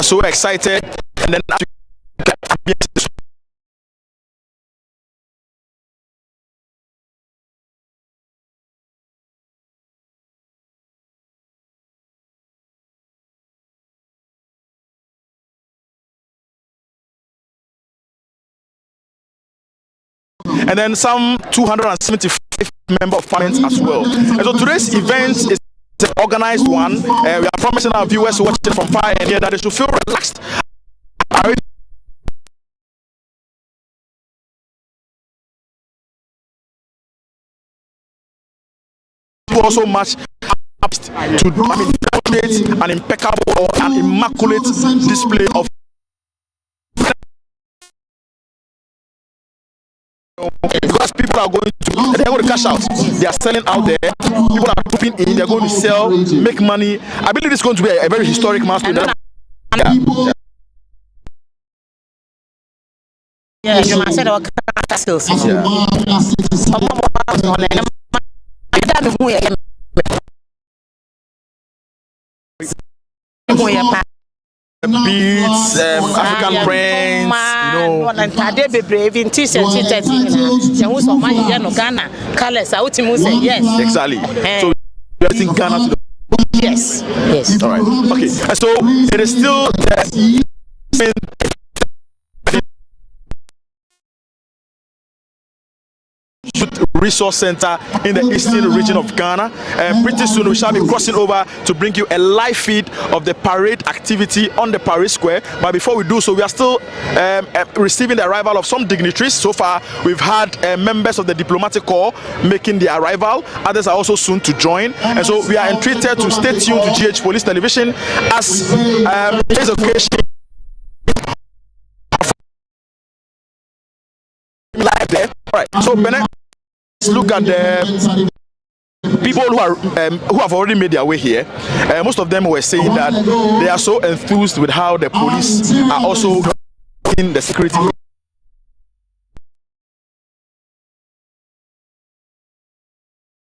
so excited, and then and then some 275 member of parliament as well. And so today's event is an organized one. We are promising our viewers watching from far and near that they should feel relaxed. Also much to demonstrate an impeccable and immaculate display of because people are going to cash out. They are selling out there. People are popping in. They are going to sell, make money. I believe it's going to be a very historic milestone. Yeah, you must say beads, African prints, yes. Exactly. So you think Ghana to the yes. All right. Okay. So it is still resource center in the eastern region of Ghana. Pretty soon we shall be crossing over to bring you a live feed of the parade activity on the parade square. But before we do so, we are still receiving the arrival of some dignitaries. So far we've had members of the diplomatic corps making their arrival. Others are also soon to join, and so we are entreated to stay tuned to GH Police Television as this occasion live there. All right, so Bennett, let's look at the people who have already made their way here. Most of them were saying that they are so enthused with how the police are also in the security.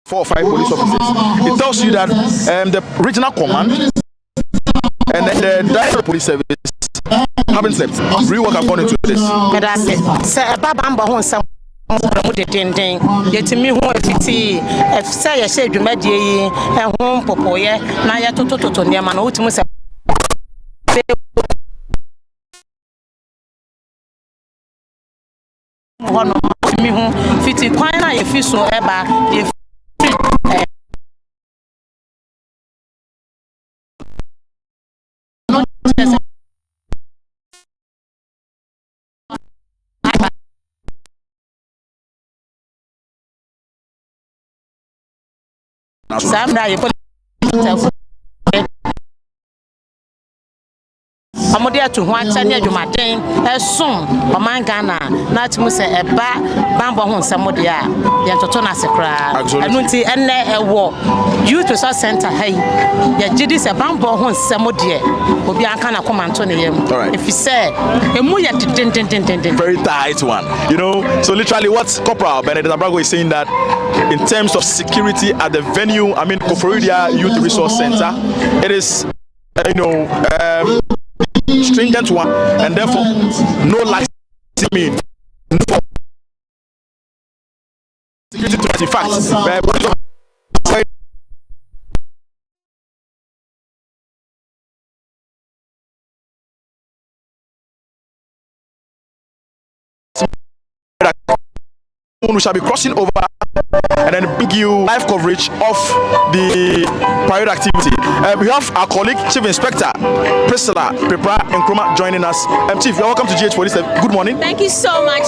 4 or 5 police officers. It tells you that the regional command and the director of police service haven't slept. Real work have gone into this. Yet me who fiti if say I said you made ye and home popoye na ya toto near man ultimus one of me who fiti quina if you so ever if Amodia to one chanya Jumatin, a soon, or man Ghana, not to say a bambo home Samodia, Yantotona Secra, Anunti, and a war. Youth Resource Center, hey, Yajidis a bambo home Samodia, will be Ankana Comantonium. All right. If you say, a muya very tight one, you know. So, literally, what Corporal Benedict Abrago is saying that in terms of security at the venue, I mean, Koforidua Youth Resource Center, it is, you know, stringent one, and therefore no license mean no security to artifacts. We shall be crossing over and then bring you live coverage of the parade activity. We have our colleague, Chief Inspector Priscilla Pepra Nkrumah, joining us. Chief, you're welcome to GH Police. Good morning. Thank you so much.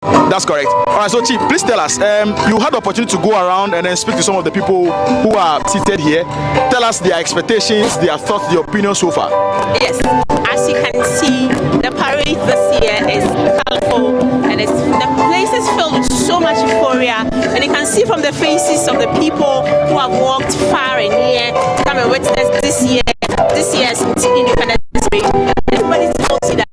That's correct. All right, so Chief, please tell us, you had the opportunity to go around and then speak to some of the people who are seated here. Tell us their expectations, their thoughts, their opinions so far. Yes, as you can see, the parade this year is colorful and the place is filled with so much euphoria, and you can see from the faces of the people who have walked far and near to come and witness this year's Independence Day. Everybody tells you that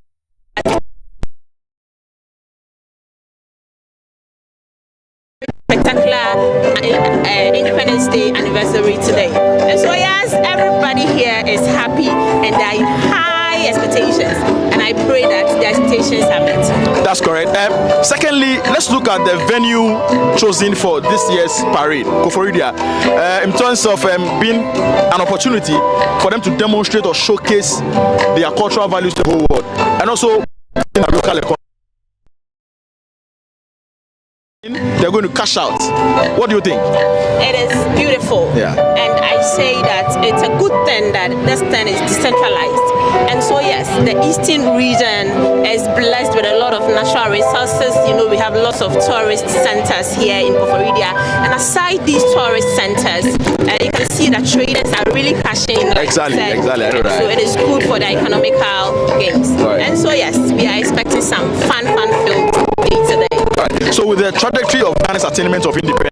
spectacular Independence Day anniversary today. And so yes, everybody here is happy and they're in high expectations, and I pray that the expectations are met. That's correct. Secondly, let's look at the venue chosen for this year's parade, Koforidua, in terms of being an opportunity for them to demonstrate or showcase their cultural values to the whole world, and also in a local economy. They're going to cash out. What do you think? It is beautiful. Yeah. And I say that it's a good thing that this thing is decentralized. And so yes, the eastern region is blessed with a lot of natural resources. You know, we have lots of tourist centers here in Koforidua. And aside these tourist centers, you can see that traders are really cashing in. Exactly. Right. So it is good for the economical gains. Right. And so yes, we are expecting some fun-filled day today. Right. So with the trajectory of Ghana's attainment of independence,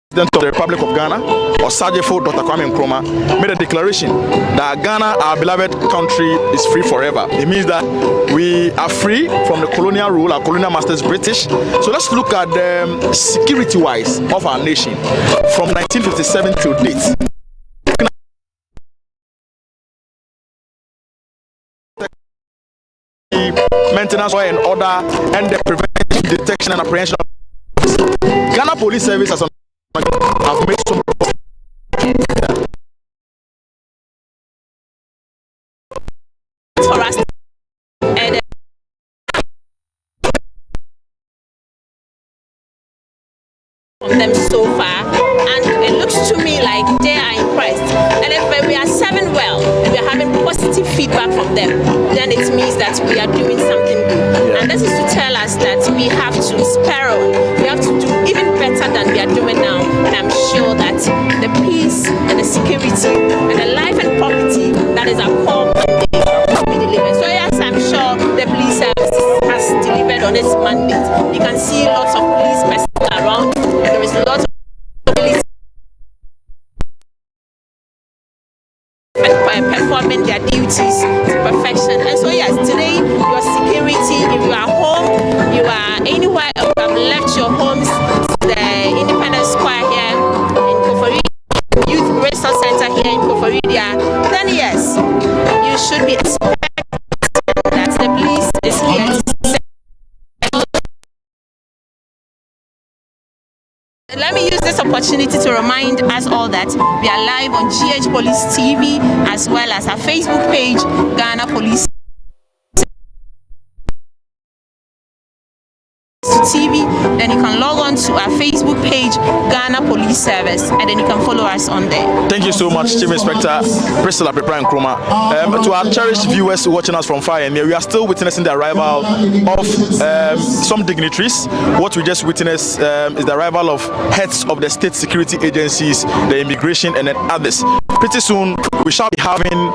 President of the Republic of Ghana, Osajefo Dr. Kwame Nkrumah, made a declaration that Ghana, our beloved country, is free forever. It means that we are free from the colonial rule, our colonial masters British. So let's look at the security-wise of our nation from 1957 till date. Maintenance and order and the prevention, detection and apprehension of Ghana Police Service has made some for us and from them so far, and it looks to me like they are impressed. And if we are serving well and we are having positive feedback from them, then it means that we are doing something good. Yeah. And this is to tell us that we have to spare on. We have to do even better than we are doing now. And I'm sure that the peace and the security and the life and property that is our core mandate will be delivered. So yes, I'm sure the police service has delivered on its mandate. You can see lots of police personnel around. There is a lot of police performing their duties to perfection. And so yes, today your security, if you are home, you are anywhere, you have left your homes to the Independence Square here in Koforidua, Youth Resource Center here in Koforidua, then yes, you should be expecting that the police is here to say. Let me use this opportunity to remind us all that we are live on GH Police TV as well as our Facebook page, Ghana Police TV. Then you can log on to our Facebook page, Ghana Police Service, and then you can follow us on there. Thank you so much, Chief Inspector Priscilla Nkrumah. To our cherished viewers watching us from far and near, we are still witnessing the arrival of some dignitaries. What we just witnessed is the arrival of heads of the state security agencies, the immigration, and then others. Pretty soon, we shall be having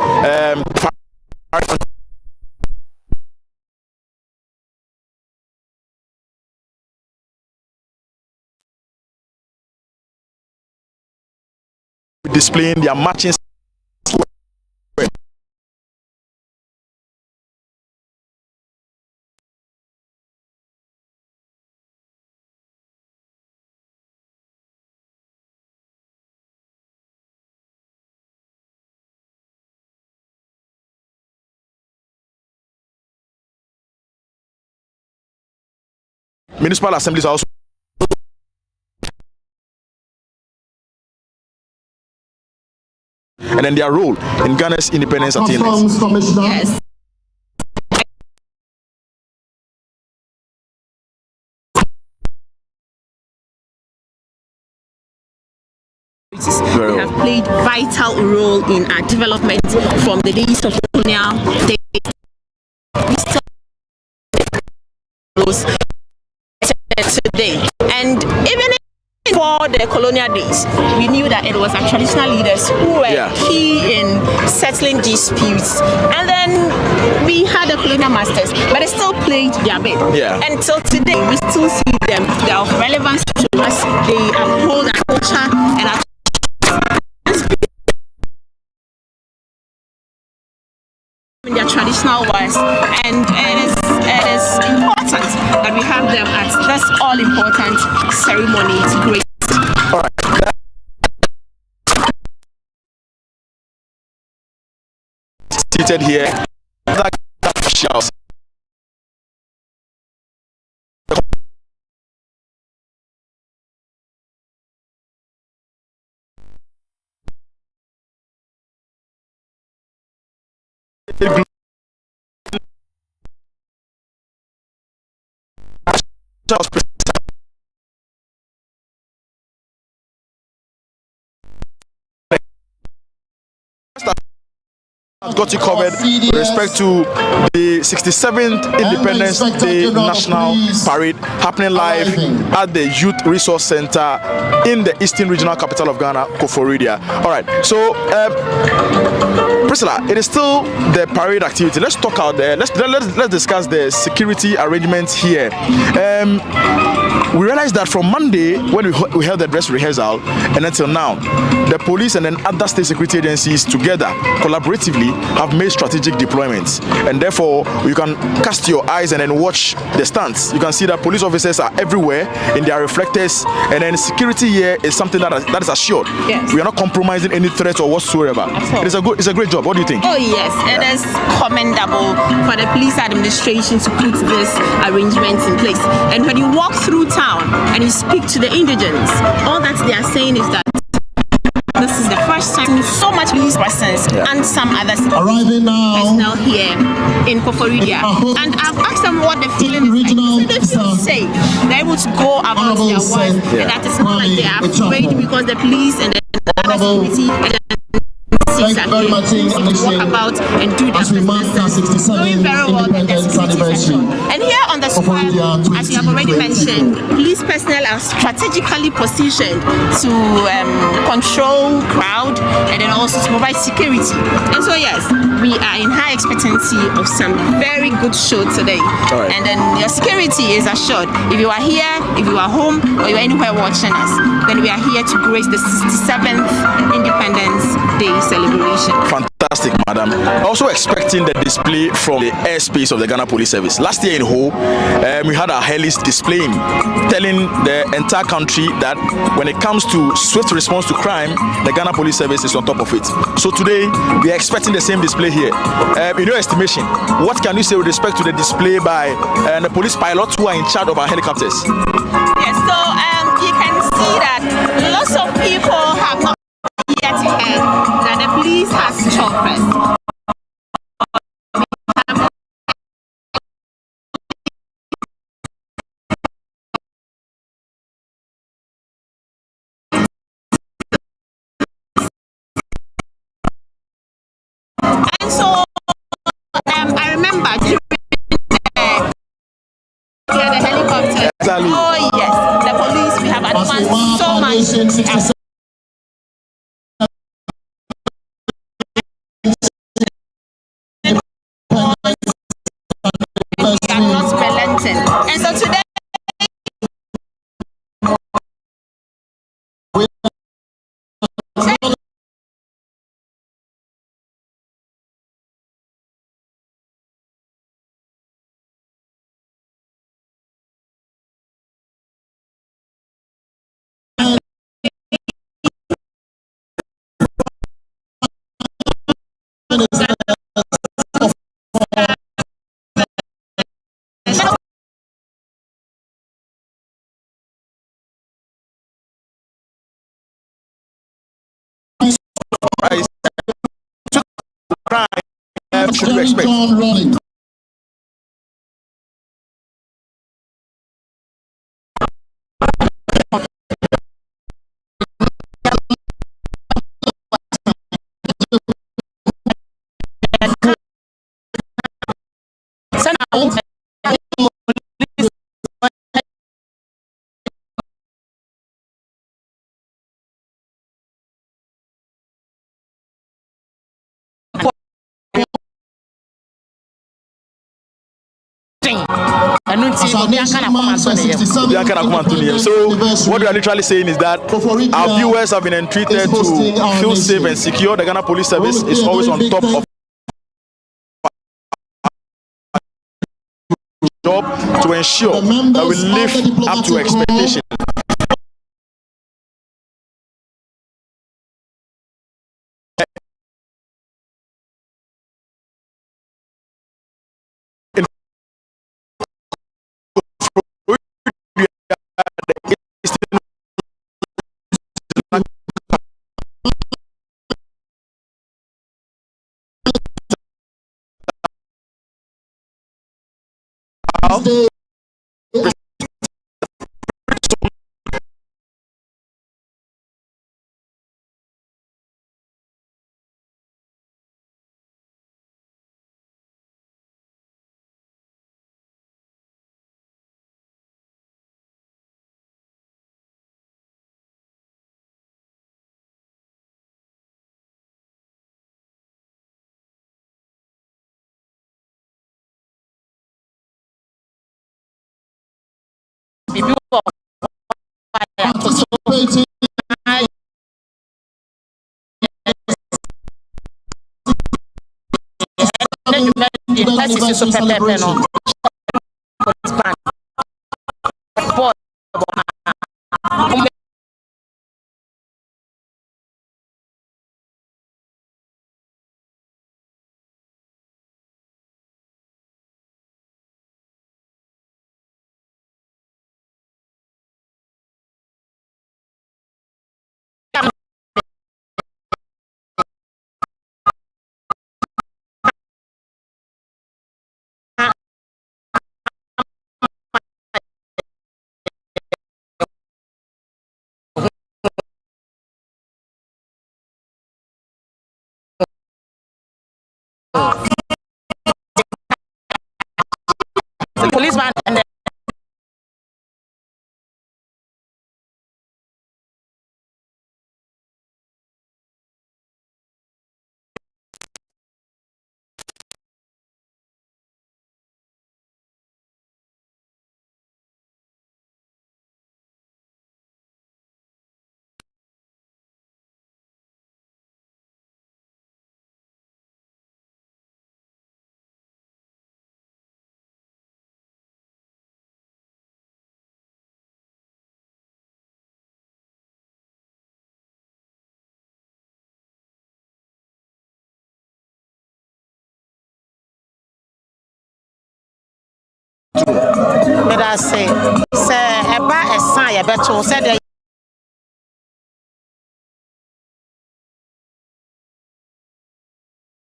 displaying their matching municipal assemblies are also and then their role in Ghana's independence attainment. Yes. They have played vital role in our development from the days of colonial days. We still those today, and even for the colonial days, we knew that it was our traditional leaders who were key in settling disputes. And then we had the colonial masters, but they still played their bit. Until today, we still see them. They are of relevance to us. They uphold our culture and our in their traditional ways, and it is important that we have have them at this all-important ceremony. It's great. All right. Seated here, like officials. Got you covered with respect to the 67th Independence Day National Parade happening live at the Youth Resource Center in the Eastern Regional Capital of Ghana, Koforidua. All right, so Priscilla, it is still the parade activity. Let's talk out there. Let's discuss the security arrangements here. We realized that from Monday, when we held the dress rehearsal, and until now, the police and then other state security agencies together, collaboratively, have made strategic deployments. And therefore, you can cast your eyes and then watch the stunts. You can see that police officers are everywhere in their reflectors, and then security here is something that is assured. Yes. We are not compromising any threat or whatsoever. It's a great job. What do you think? Oh yes, it is commendable for the police administration to put this arrangement in place. And when you walk through town and you speak to the indigents, all that they are saying is that this is the first time so much police presence and some other personnel here in Koforidua. And I've asked them what the feeling is like. So they feel safe. They're able to go about their work, and that is not like they are afraid because the police and the other security are here to walk about and do their business, doing very well in the security sector. And here on the square, as you have already mentioned, police personnel are strategically positioned to control crowd and then also to provide security. And so yes, we are in high expectancy of some very good show today. Right. And then your security is assured. If you are here, if you are home, or you are anywhere watching us, then we are here to grace the 67th Independence Day celebration. Fantastic, madam. Also expecting the display from the airspace of the Ghana Police Service. Last year in Ho, we had our helists displaying, telling the entire country that when it comes to swift response to crime, the Ghana Police Service is on top of it. So today, we are expecting the same display here. In your estimation, what can you say with respect to the display by the police pilots who are in charge of our helicopters? Yes, so you can see that lots of people have not yet heard that the police has choppers. And so I remember during the helicopter. Exactly. Oh yes, the police, we have advanced so much. And so today, should you expect? So what we are literally saying is that our viewers have been entreated to feel safe and secure. The Ghana Police Service is always on top of job to ensure that we live up to expectations. The policeman and the but I say about a sign, but said that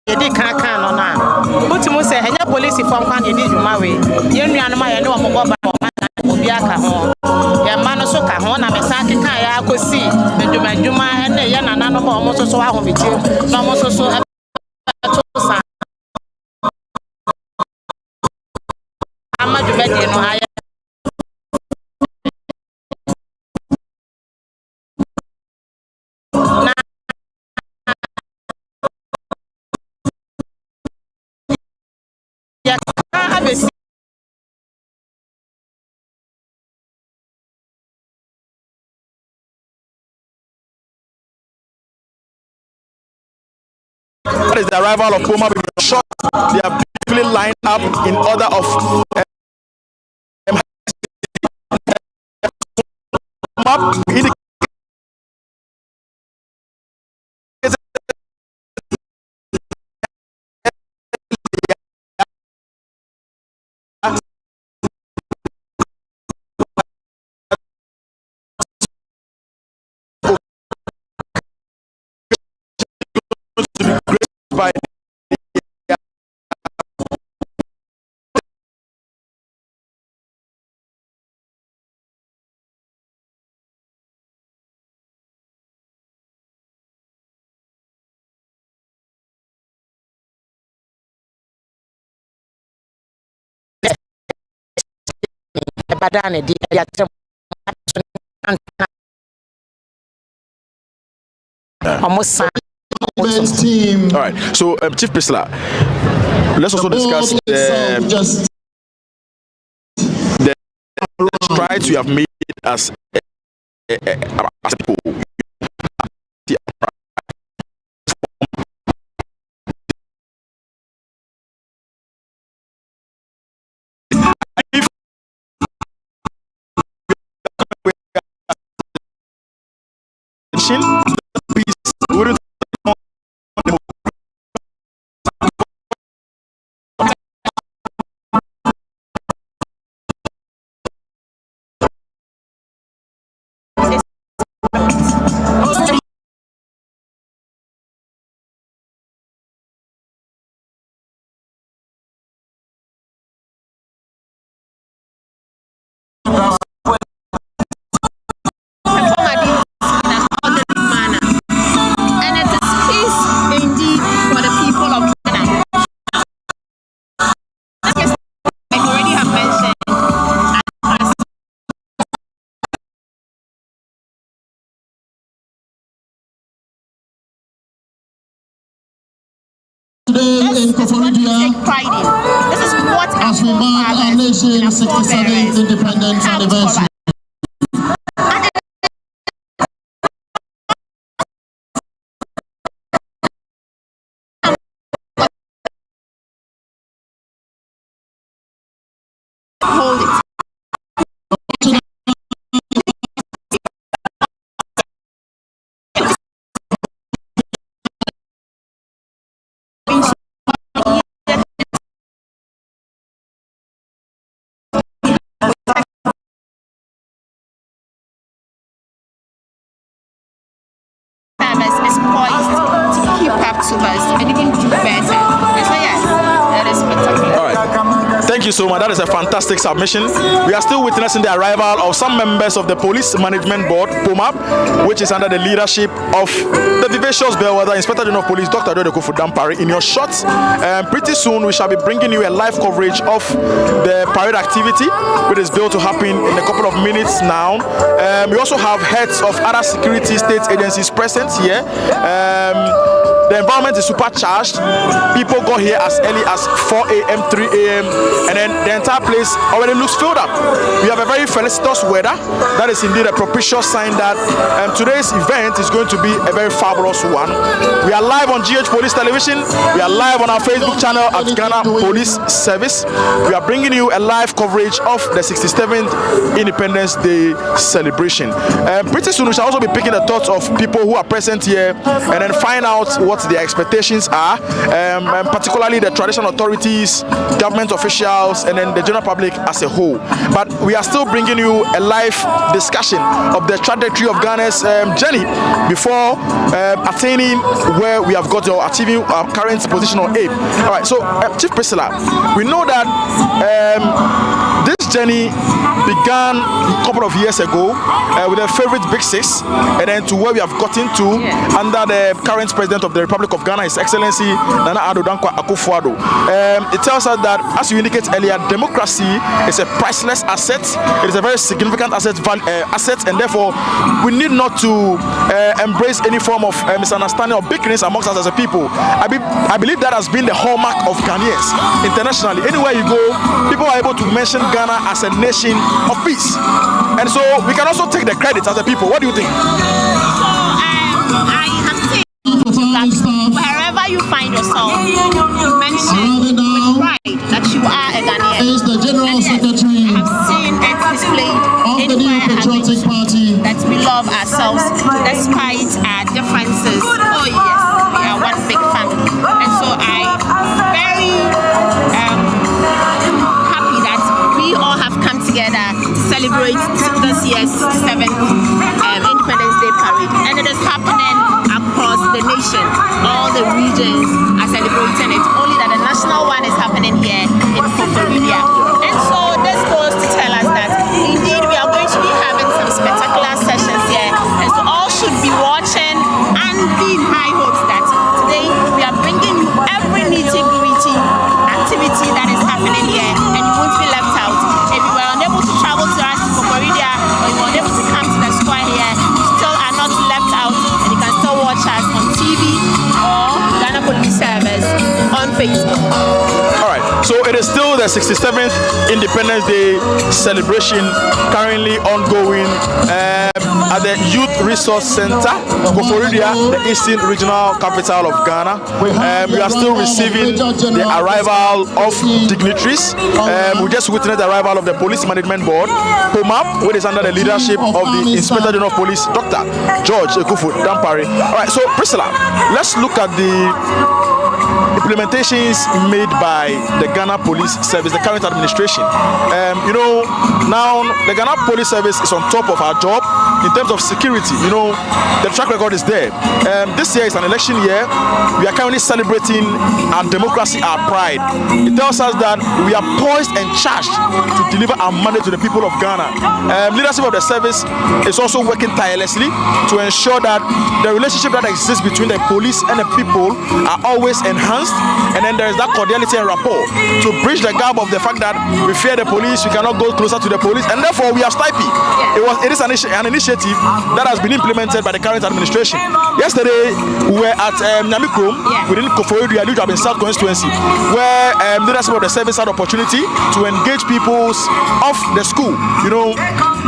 you did can't on now. But you must say, and your police from when you did my way. You knew I know I'm about Biaka home. Your man so can home. I'm a saki I could see the Juma and the Yana no almost so I will be you. No more so. I'm not ready, you know. I That is the arrival of Poma being shot. They are beautifully lined up in order of by Badane di almost team. All right, so Chief Priscilla, let's also discuss the strides you have made as people. If attention. Peace. Wouldn't today in Koforidua, this is what as we mark our nation's 67th independence anniversary. Hold it. Is poised to keep up to us and even do better. And so yes, that is spectacular. All right. Thank you so much. That is a fantastic submission. We are still witnessing the arrival of some members of the Police Management Board, POMAB, which is under the leadership of the vivacious Bellwether Inspector General of Police, Dr. Koforidua. In your shots, pretty soon we shall be bringing you a live coverage of the parade activity, which is built to happen in a couple of minutes now. We also have heads of other security state agencies present here. The environment is supercharged. People got here as early as 4 a.m., 3 a.m., and then the entire place already looks filled up. We have a very felicitous weather. That is indeed a propitious sign that today's event is going to be a very fabulous one. We are live on GH Police Television. We are live on our Facebook channel at Ghana Police Service. We are bringing you a live coverage of the 67th Independence Day celebration. Pretty soon we shall also be picking the thoughts of people who are present here and then find out what their expectations are, particularly the traditional authorities, government officials, and then the general public as a whole. But we are still bringing you a live discussion of the trajectory of Ghana's journey before attaining where we have got to, achieving our current positional aim. All right, so Chief Priscilla, we know that this journey began a couple of years ago with a favorite Big Six, and then to where we have gotten to under the current president of the Republic of Ghana, His Excellency Nana Addo Dankwa Akufo-Addo. It tells us that, as you indicated earlier, democracy is a priceless asset. It is a very significant asset, and therefore we need not to embrace any form of misunderstanding or bickerings amongst us as a people. I believe that has been the hallmark of Ghanaians internationally. Anywhere you go, people are able to mention Ghana as a nation of peace, and so we can also take the credit as a people. What do you think? I have seen that wherever you find yourself, you mention with pride that you are a Ghanaian. Is the General Secretary I have seen it displayed of the New Patriotic Party that we love ourselves despite our differences. Oh yes, we are one big family, and so I'm very happy that we all have come together to celebrate this year's 7th Independence Day parade, and it is happening across the nation. All the regions are celebrating it, only that the national one is happening here in Koforidua. And so this goes to tell us that indeed we are going to be having some spectacular sessions here, and so all should be watching and be in high hopes that today we are bringing you every nitty-gritty activity that is happening here, and you won't be left out. If you were unable to travel to us to Koforidua, or you were unable to come to the square the 67th Independence Day celebration currently ongoing at the Youth Resource Center, Koforidua, the Eastern Regional Capital of Ghana. We are still receiving the arrival of dignitaries. We just witnessed the arrival of the Police Management Board, POMAP, which is under the leadership of the Inspector General of Police, Dr. George Koforidua. All right, so Priscilla, let's look at the implementations made by the Ghana Police Service, the current administration. You know, now the Ghana Police Service is on top of our job in terms of security. You know, the track record is there. This year is an election year. We are currently celebrating our democracy, our pride. It tells us that we are poised and charged to deliver our mandate to the people of Ghana. Leadership of the service is also working tirelessly to ensure that the relationship that exists between the police and the people are always enhanced, and then there is that cordiality and rapport to bridge the gap of the fact that we fear the police, we cannot go closer to the police, and therefore we are STIPE. It is an initiative that has been implemented by the current administration. Yesterday we were at Nyamikrom within Koforidua, in South Constituency, where leadership of the service had opportunity to engage people of the school, you know,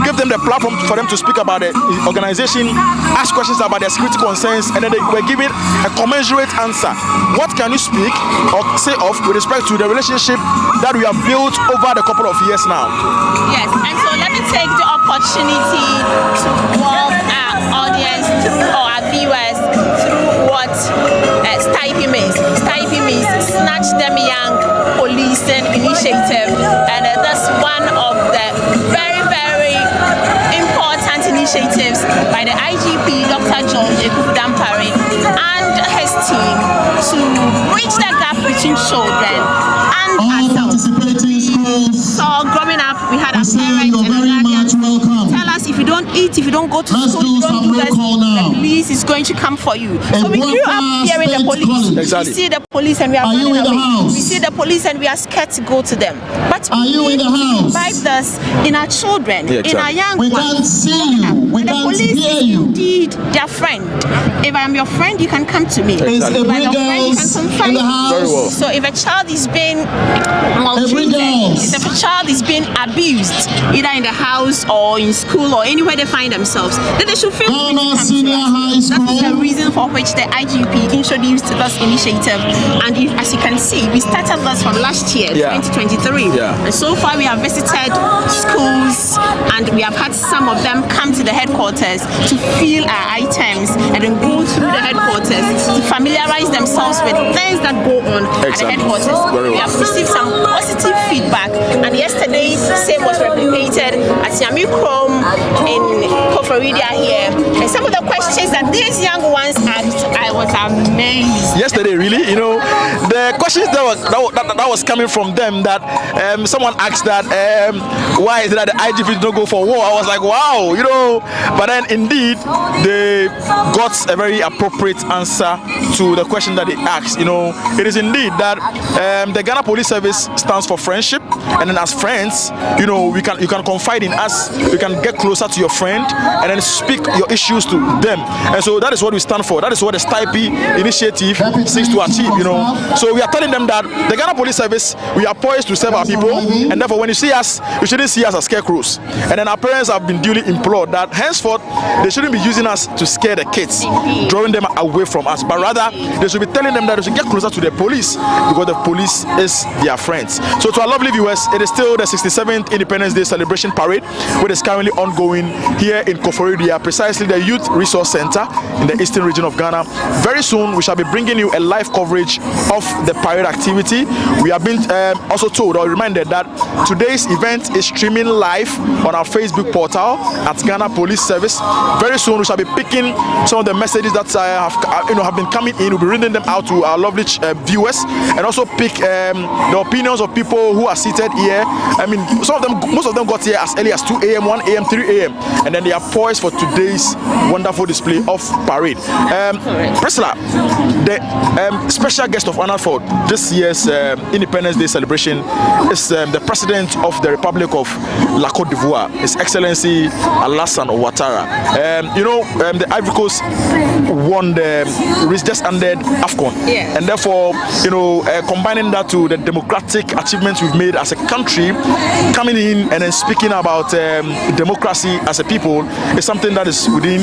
give them the platform for them to speak about the organization, ask questions about their security concerns, and then they were given a commensurate answer. What can you speak or say of with respect to the relationship that we have built over the couple of years now? Yes, and so let me take the opportunity to warm our audience or our viewers through what STIPE means. STIPE means Snatch Them Young Policing Initiative, and that's one of the very, very important initiatives by the IGP, Dr. George Koforidua, and his team to bridge the gap between children and ourselves. So growing up, we had our parents and our guardians tell us, if you don't eat, if you don't go to school, you don't do this, the police is going to come for you. So we grew up hearing the police. Exactly. We see the police and we are running away. We see the police and we are scared to go to them. But we need to imbibe this in our children, in our young ones. We can't see you. We can't hear you. Indeed, their friend. If I am your friend, you can come to me. Exactly. If I'm your friend, you can confide. Very well. So if a child is being maltreated, if a child is being abused, either in the house or in school or anywhere they find themselves, then they should feel free to come to us. That is the reason for which the IGP introduced this initiative. And as you can see, we started this from last year, 2023. And so far we have visited schools and we have had some of them come to the headquarters to feel our items and then go through the headquarters to familiarize themselves with things that go on at the headquarters. We have received some positive feedback, and yesterday same was replicated at Nyamikrom in Koforidua here. And some of the questions that these young ones asked, I was amazed. Yesterday, really, you know, the questions that was coming from them, that someone asked that why is it that the IGP don't go for war? I was like, wow, you know. But then indeed they got a very appropriate answer to the question that they asked. You know, it is indeed that the Ghana Police Service stands for friendship, and then as friends, you know, you can confide in us, you can get closer to your friend and then speak your issues to them. And so that is what we stand for. That is what the STIPE initiative seeks to achieve, you know. So we are telling them that the Ghana Police Service, we are poised to serve our people, and therefore when you see us, you shouldn't see us as scarecrows. And then our parents have been duly implored that henceforth they shouldn't be using us to scare the kids, drawing them away from us, but rather they should be telling them that they should get closer to the police because the police is their friends. So to our lovely viewers, it is still the 67th Independence Day celebration parade, which is currently ongoing here in Koforidua, precisely the Youth Resource Center in the Eastern region of Ghana. Very soon we shall be bringing you a live coverage of the parade activity. We have been also told or reminded that today's event is streaming live on our Facebook portal at Ghana Police Service. Very soon we shall be picking some of the messages that have been coming in. We'll be reading them out to our lovely viewers, and also pick the opinions of people who are seated here. I mean, most of them got here as early as 2 a.m., 1 a.m., 3 a.m. and then they are poised for today's wonderful display of parade. Priscilla, the special guest of honor for this year's Independence Day celebration is the President of the Republic of La Côte d'Ivoire, His Excellency Alassane Ouattara. You know, the Ivory Coast won just ended AFCON. Yes. And therefore, combining that to the democratic achievements we've made as a country, coming in and then speaking about democracy as a people is something that is within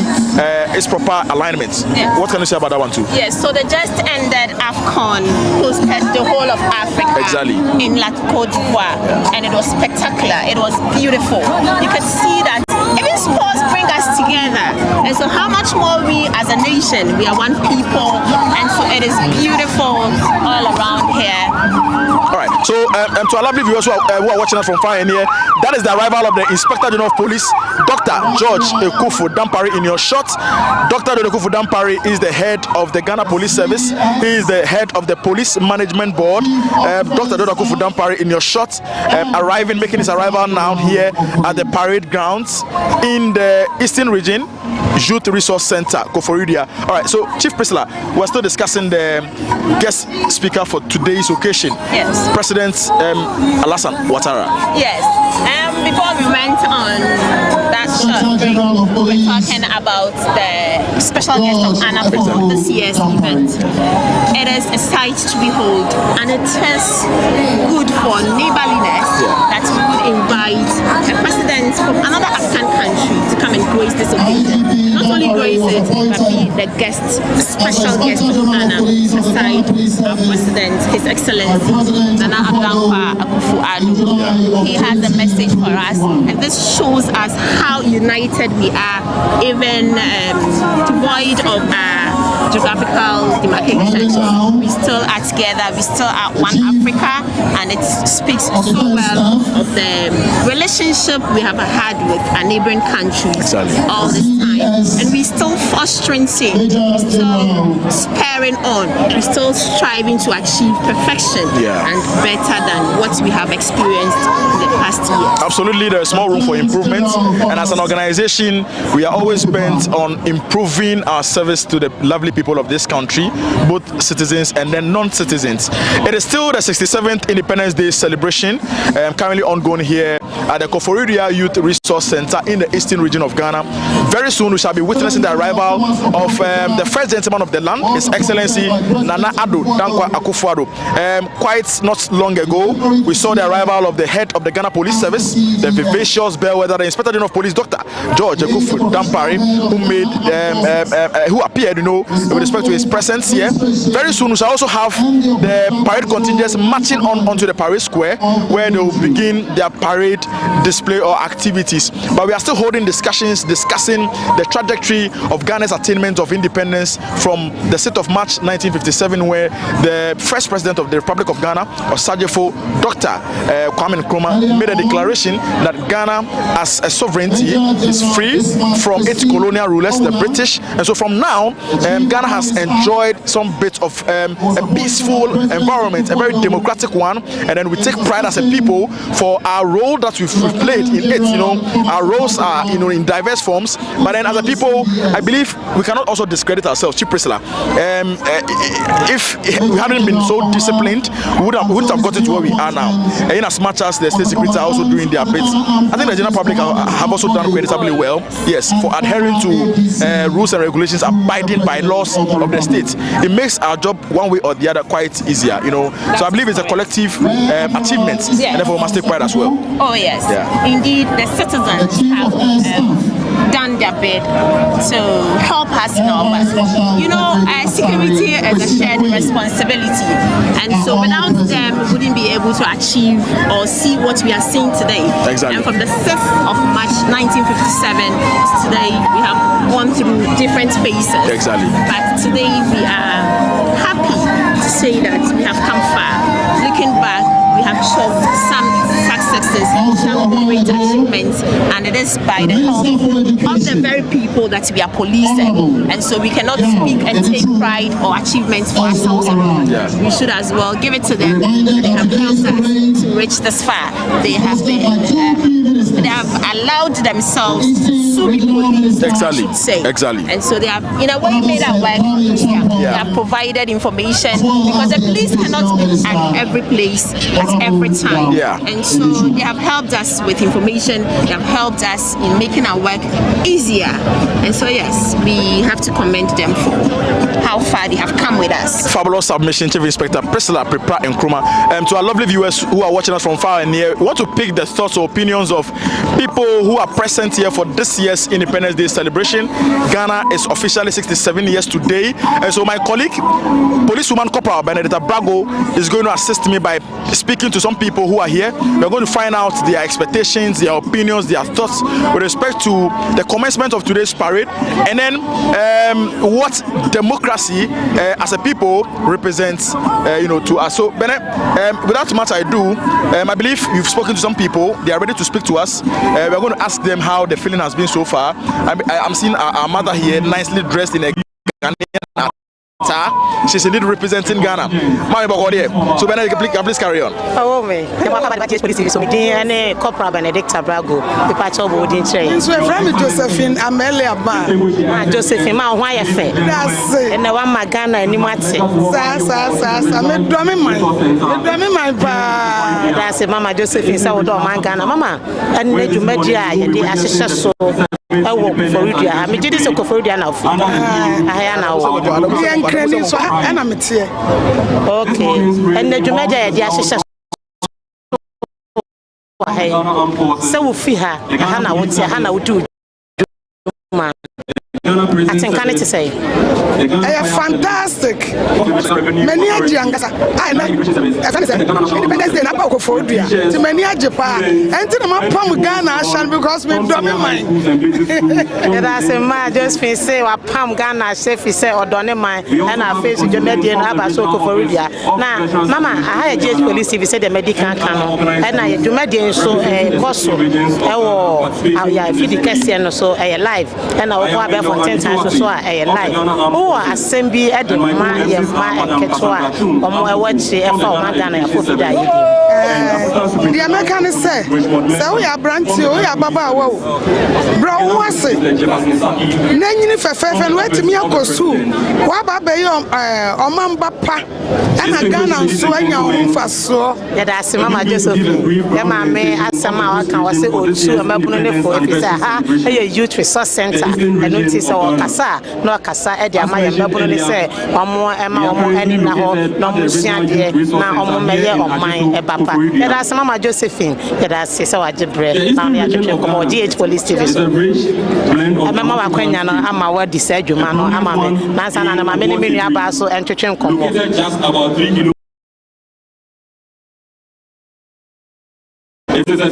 its proper alignment. Yes. What can you say about that one too? Yes, so the just ended AFCON hosted the whole of Africa in Cote d'Ivoire, and it was spectacular. It was beautiful. You could see that even sports bring us together, and so how much more we as a nation, we are one people, and so it is beautiful all around here. All right, so to our lovely viewers who are watching us from far and near, that is the arrival of the Inspector General of Police, Dr. George Koforidua in your shot. Dr. Koforidua is the head of the Ghana Police Service. He is the head of the Police Management Board. Dr. Koforidua in your shot, making his arrival now here at the parade grounds in the Eastern Region Youth Resource Center, Koforidua. All right, so Chief Priscilla, we're still discussing the guest speaker for today's occasion. Yes. President Alassane Ouattara. Yes. Before we went on that short break, we were talking about the special guest of honor for this year's event. It is a sight to behold, and it is good for neighborliness that we would invite a president from another African country to come and grace this occasion. Not only grace it, but be the special guest of honor aside our president, His Excellency Nana Addo Akufo-Addo. He has a message for us, and this shows us how united we are, even devoid of geographical demarcations. We still are together, we still are one Africa, and it speaks so well of the relationship we have had with our neighboring countries all this time. And we still fostering, we still spurring on, we still striving to achieve perfection and better than what we have experienced in the past year. Absolutely, there is more room for improvement, and as an organization, we are always bent on improving our service to the lovely people of this country, both citizens and then non-citizens. It is still the 67th Independence Day celebration, currently ongoing here at the Koforidua Youth Resource Center in the Eastern Region of Ghana. Very soon we shall be witnessing the arrival of the first gentleman of the land, His Excellency Nana Addo Dankwa Akufo-Addo. Quite not long ago, we saw the arrival of the head of the Ghana Police Service, the vivacious bellwether, the Inspector General of Police, Dr. George Koforidua, who appeared, with respect to his presence here. Very soon we shall also have the parade contingents marching onto the parade square, where they will begin their parade display or activities. But we are still holding discussions, discussing the trajectory of Ghana's attainment of independence from the 6th of March 1957, where the first president of the Republic of Ghana, Osajefo, Dr. Kwame Nkrumah, made a declaration that Ghana as a sovereignty is free from its colonial rulers, the British. And so from now, Ghana has enjoyed some bit of a peaceful environment, a very democratic one, and then we take pride as a people for our role that we've played in it. Our roles are in diverse forms, but then as a people, I believe we cannot also discredit ourselves. Chief Priscilla, if we hadn't been so disciplined, we wouldn't have gotten to where we are now. And in as much as the state secrets are also doing their bits, I think the general public have also done creditably well, yes, for adhering to rules and regulations, abiding by laws of the state. It makes our job one way or the other quite easier, So I believe it's a collective achievement, and therefore we must take pride as well. Oh yes, indeed, the citizens have done their bit to help us in our work. Security is a shared responsibility, and so without them, we wouldn't be able to achieve or see what we are seeing today. Exactly. And from the 5th of March 1957 to today, we have gone through different phases. Exactly. But today we are happy to say that we have come far. Looking back, we have chalked some successes, some great achievements, and it is by the help of the very people that we are policing. And so we cannot speak and take pride or achievements for ourselves alone. We should as well give it to them. They have helped us to reach this far. They have been they have allowed themselves to sue the police. Exactly. I should say. Exactly. And so they have, in a way, made our work easier. They have provided information because the police cannot be at every place at every time. Yeah. And so they have helped us with information. They have helped us in making our work easier. And so yes, we have to commend them for how far they have come with us. Fabulous submission, Chief Inspector Priscilla Prepra Nkrumah. To our lovely viewers who are watching us from far and near, we want to pick the thoughts or opinions of people who are present here for this year's Independence Day celebration. Ghana is officially 67 years today. And so my colleague, Policewoman Corporal Benedetta Brago, is going to assist me by speaking to some people who are here. We're going to find out their expectations, their opinions, their thoughts with respect to the commencement of today's parade, and then what democracy as a people represents, to us. So, Bennett, without much ado, I believe you've spoken to some people. They are ready to speak to us. We're going to ask them how the feeling has been so far. I'm seeing our mother here, nicely dressed in a Ghanaian. She's indeed representing Ghana. So, Bennett, please carry on. Oh, me. The Corporal Benedicta Brago, the patch of Dignitary. So, I'm Josephine Amelia Ban. Josephine, my wife, that's it. And the one my Ghana and Nimati. I'm drumming my bar. That's it, Mama Josephine, so do my Ghana, Mama. And let you media, the assessor so. I work for you. I'm a Jidis of Koforidua now. I am now. So I'm here. Okay. And the Jumedia, the assessor. So we feel her. Hannah would say, Hannah would do. I think I need to say. Fantastic. Many young I know. Independence Day, I go for Koforidua. To many Japan. And to the Pam Ghana, because we don't mind. That's a man just say, or Pam Ghana, chef, he said, or don't mind, and I face with your median Abaso Koforidua. Now, Mama, I had just police if you said the medical canon, and I do median so a coso, I feed the question so a life, and I will go for 10 times so a life. Oh, assembly at the man, and Ketua, or more watch the F4 Ghana for the the American say, so we are brandy, we are Baba. Bro, what's it? Nanny for Feffen, let me go soon. Wababe, or Mamba Pa, and a gun and swing your home for so. That's Mama Josephine. Yama may ask some hour can was it or two, a mabune for if it's a youth resource center, and notice our Casa, no Casa, Edia, my mabune say, or more Emma, or any now, no Musian, now or mayor of mine, a papa. That's Mama Josephine. That's so I did bread. Now I just come on DH Police TV. I'm Mama Quenya, I'm a word decide you, man. I'm a man. Nansan and my many abaso and Chichin come.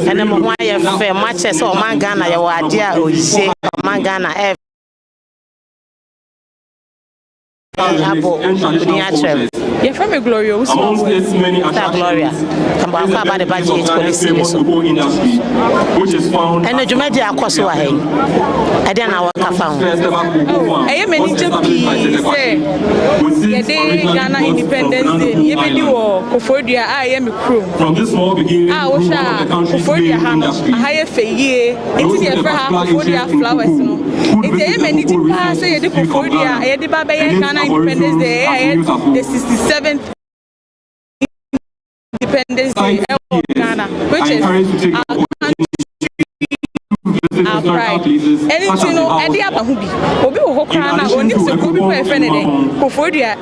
And I'm why a fair matches or Mangana, your idea, or you say Mangana. You're from a Gloria, who's Gloria. Come back about the budget police. And the Jumedia Akosway. I don't know what I found. I am an Egypt, say, Ghana Independence Day, you or Koforidua, I am a crew. From this small beginning, I was Koforidua Hannah, a higher for a year, into the Koforidua flowers. It's a many to say the Koforidua, I had the Baba Ghana Independence Day, I had the 67th Independence Day of Ghana, which is our country, our pride. And you know, at the Abahubi, Obi Hokrana, or Nips of Kobe Fenede, Koforidua,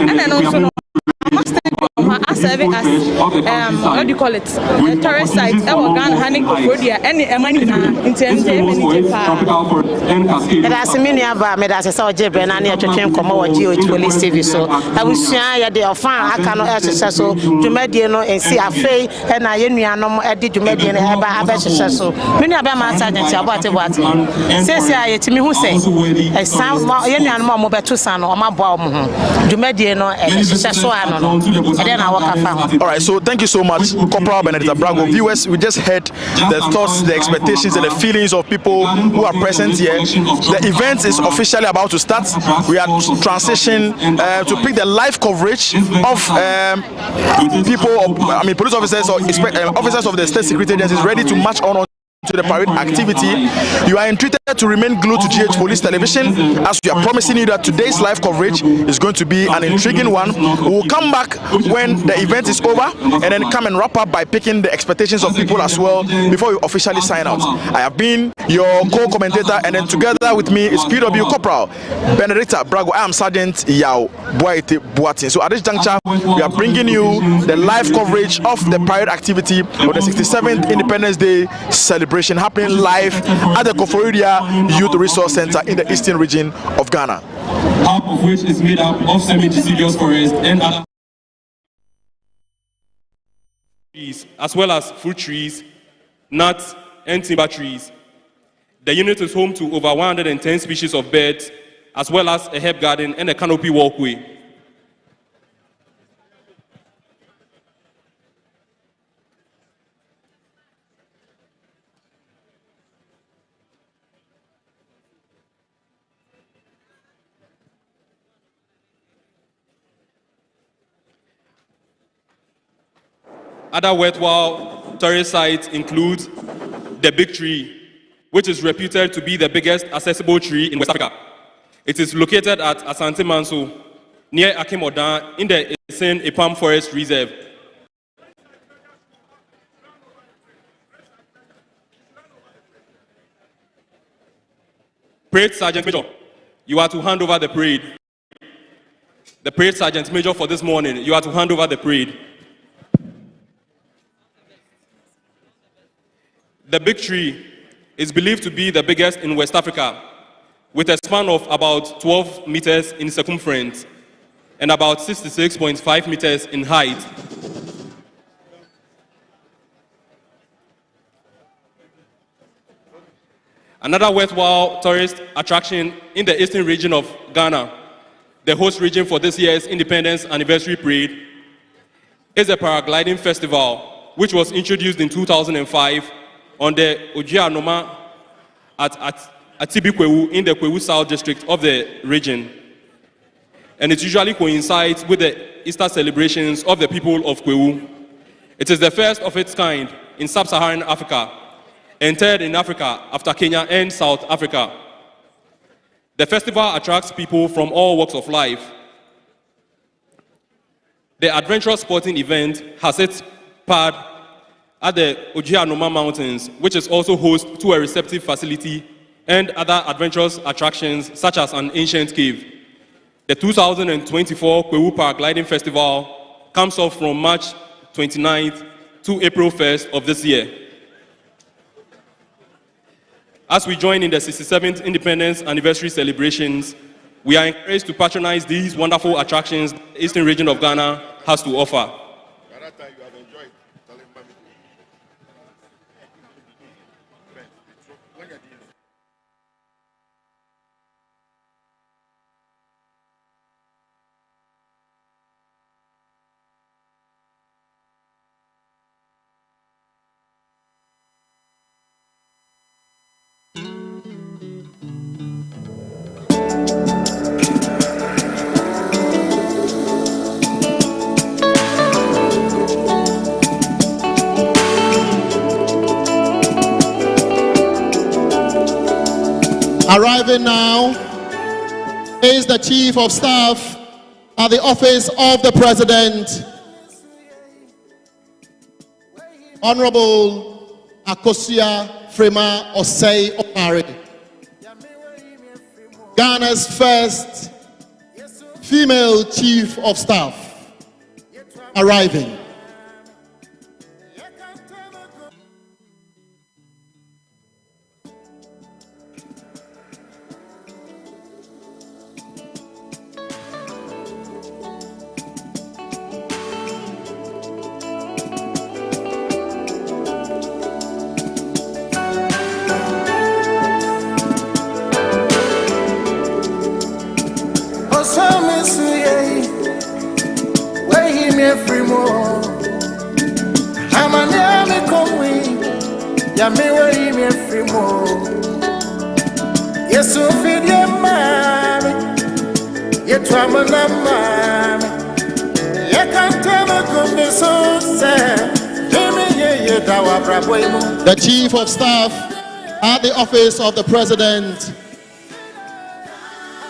and then also serving as what do you call it? A tourist site. Our Ghana Hanik Koforidua, any money in terms of and as a mini about me, as I saw Jebren and near to train come over GH Police TV. So I will share the fan. I cannot exercise so to Mediano and see a fay and I no edit to Median about a so many about my sergeant about what says I to me who say a sound any animal mobile to son or my bomb to Mediano and so I don't know. And then I walk. All right, so thank you so much, Corporal Benedetta Brago. Viewers, we just heard the thoughts, the expectations, and the feelings of people who are present here. The event is officially about to start. We are transitioning to pick the live coverage of people, police officers or officers of the state security agencies ready to march on to the parade activity, you are entreated to remain glued to GH Police Television, as we are promising you that today's live coverage is going to be an intriguing one. We will come back when the event is over and then come and wrap up by picking the expectations of people as well before we officially sign out. I have been your co-commentator, and then together with me is PW Corporal Benedicta Brago. I am Sergeant Yao Boaite Boatin. So at this juncture, we are bringing you the live coverage of the parade activity of the 67th Independence Day celebration happening live at the Koforidua Youth Resource Center in the eastern region of Ghana. Half of which is made up of semi-deciduous forest and other trees, as well as fruit trees, nuts, and timber trees. The unit is home to over 110 species of birds, as well as a herb garden and a canopy walkway. Other worthwhile tourist sites include the Big Tree, which is reputed to be the biggest accessible tree in West Africa. It is located at Asante Manso, near Akemodan, in the Esen Epam Forest Reserve. Parade Sergeant Major, you are to hand over the parade. The Parade Sergeant Major for this morning, you are to hand over the parade. The Big Tree is believed to be the biggest in West Africa, with a span of about 12 meters in circumference and about 66.5 meters in height. Another worthwhile tourist attraction in the eastern region of Ghana, the host region for this year's Independence Anniversary Parade, is the Paragliding Festival, which was introduced in 2005 on the Ojianoma at Atibikwewu in the Kwewu South district of the region. And it usually coincides with the Easter celebrations of the people of Kwewu. It is the first of its kind in sub-Saharan Africa, and third in Africa after Kenya and South Africa. The festival attracts people from all walks of life. The adventurous sporting event has its pad at the Ojianoma Mountains, which is also host to a receptive facility and other adventurous attractions such as an ancient cave. The 2024 Kwewu Paragliding Festival comes off from March 29th to April 1st of this year. As we join in the 67th Independence Anniversary celebrations, we are encouraged to patronize these wonderful attractions the eastern region of Ghana has to offer. Arriving now is the Chief of Staff at the Office of the President, Honorable Akosia Frema Osei Opare, Ghana's first female Chief of Staff, arriving. The Chief of Staff at the Office of the President,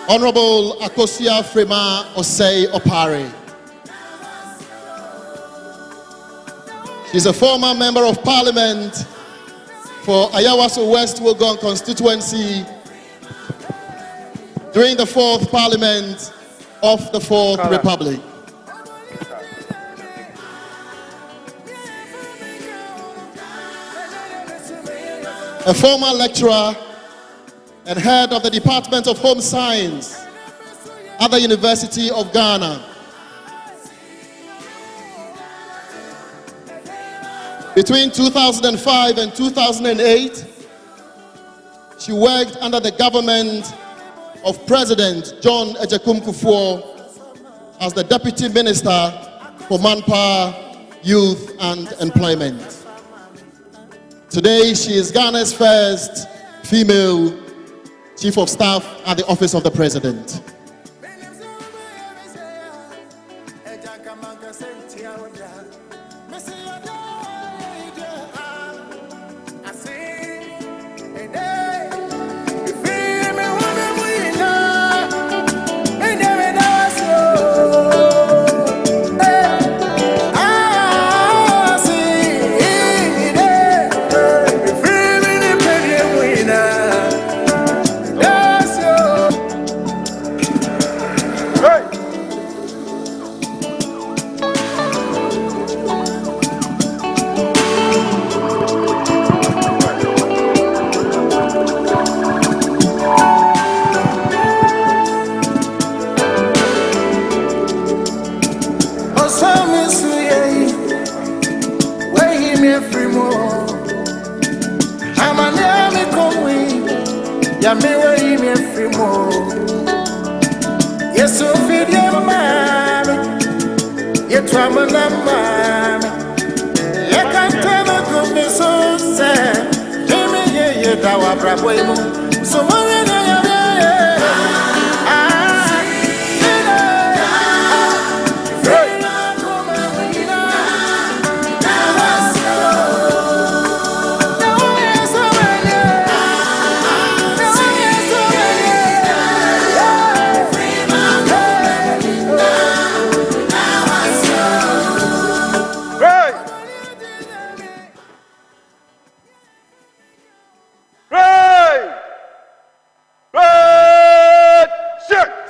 Honorable Akosia Frema Osei Opare. She's a former Member of Parliament for Ayawaso West Wuogon constituency during the 4th Parliament of the 4th Republic. A former lecturer and head of the Department of Home Science at the University of Ghana. Between 2005 and 2008, she worked under the government of President John Ejekum Kufuor as the Deputy Minister for Manpower, Youth and Employment. Today, she is Ghana's first female Chief of Staff at the Office of the President.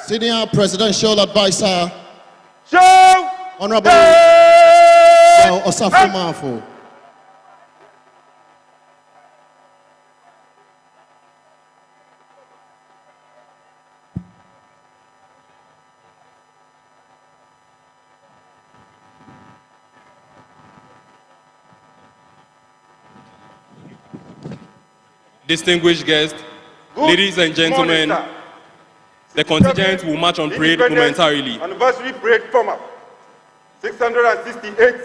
Senior Presidential Advisor, Honorable Osafo Mafo. Distinguished guests, ladies and gentlemen, the contingent will march on parade momentarily. Anniversary parade format. 668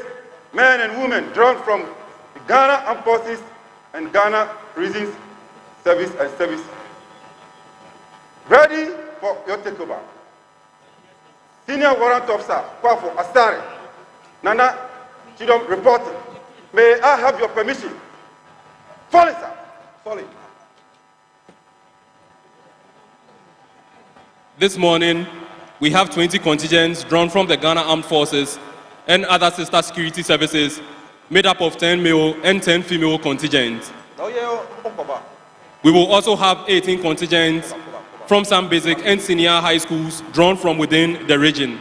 men and women drawn from the Ghana Armed Forces and Ghana Prisons Service and Service. Ready for your takeover. Senior Warrant Officer, Kwafo Asare, Nana Chidom reporting. May I have your permission? Follow, sir. Follow. This morning, we have 20 contingents drawn from the Ghana Armed Forces and other sister security services, made up of 10 male and 10 female contingents. We will also have 18 contingents from some basic and senior high schools drawn from within the region.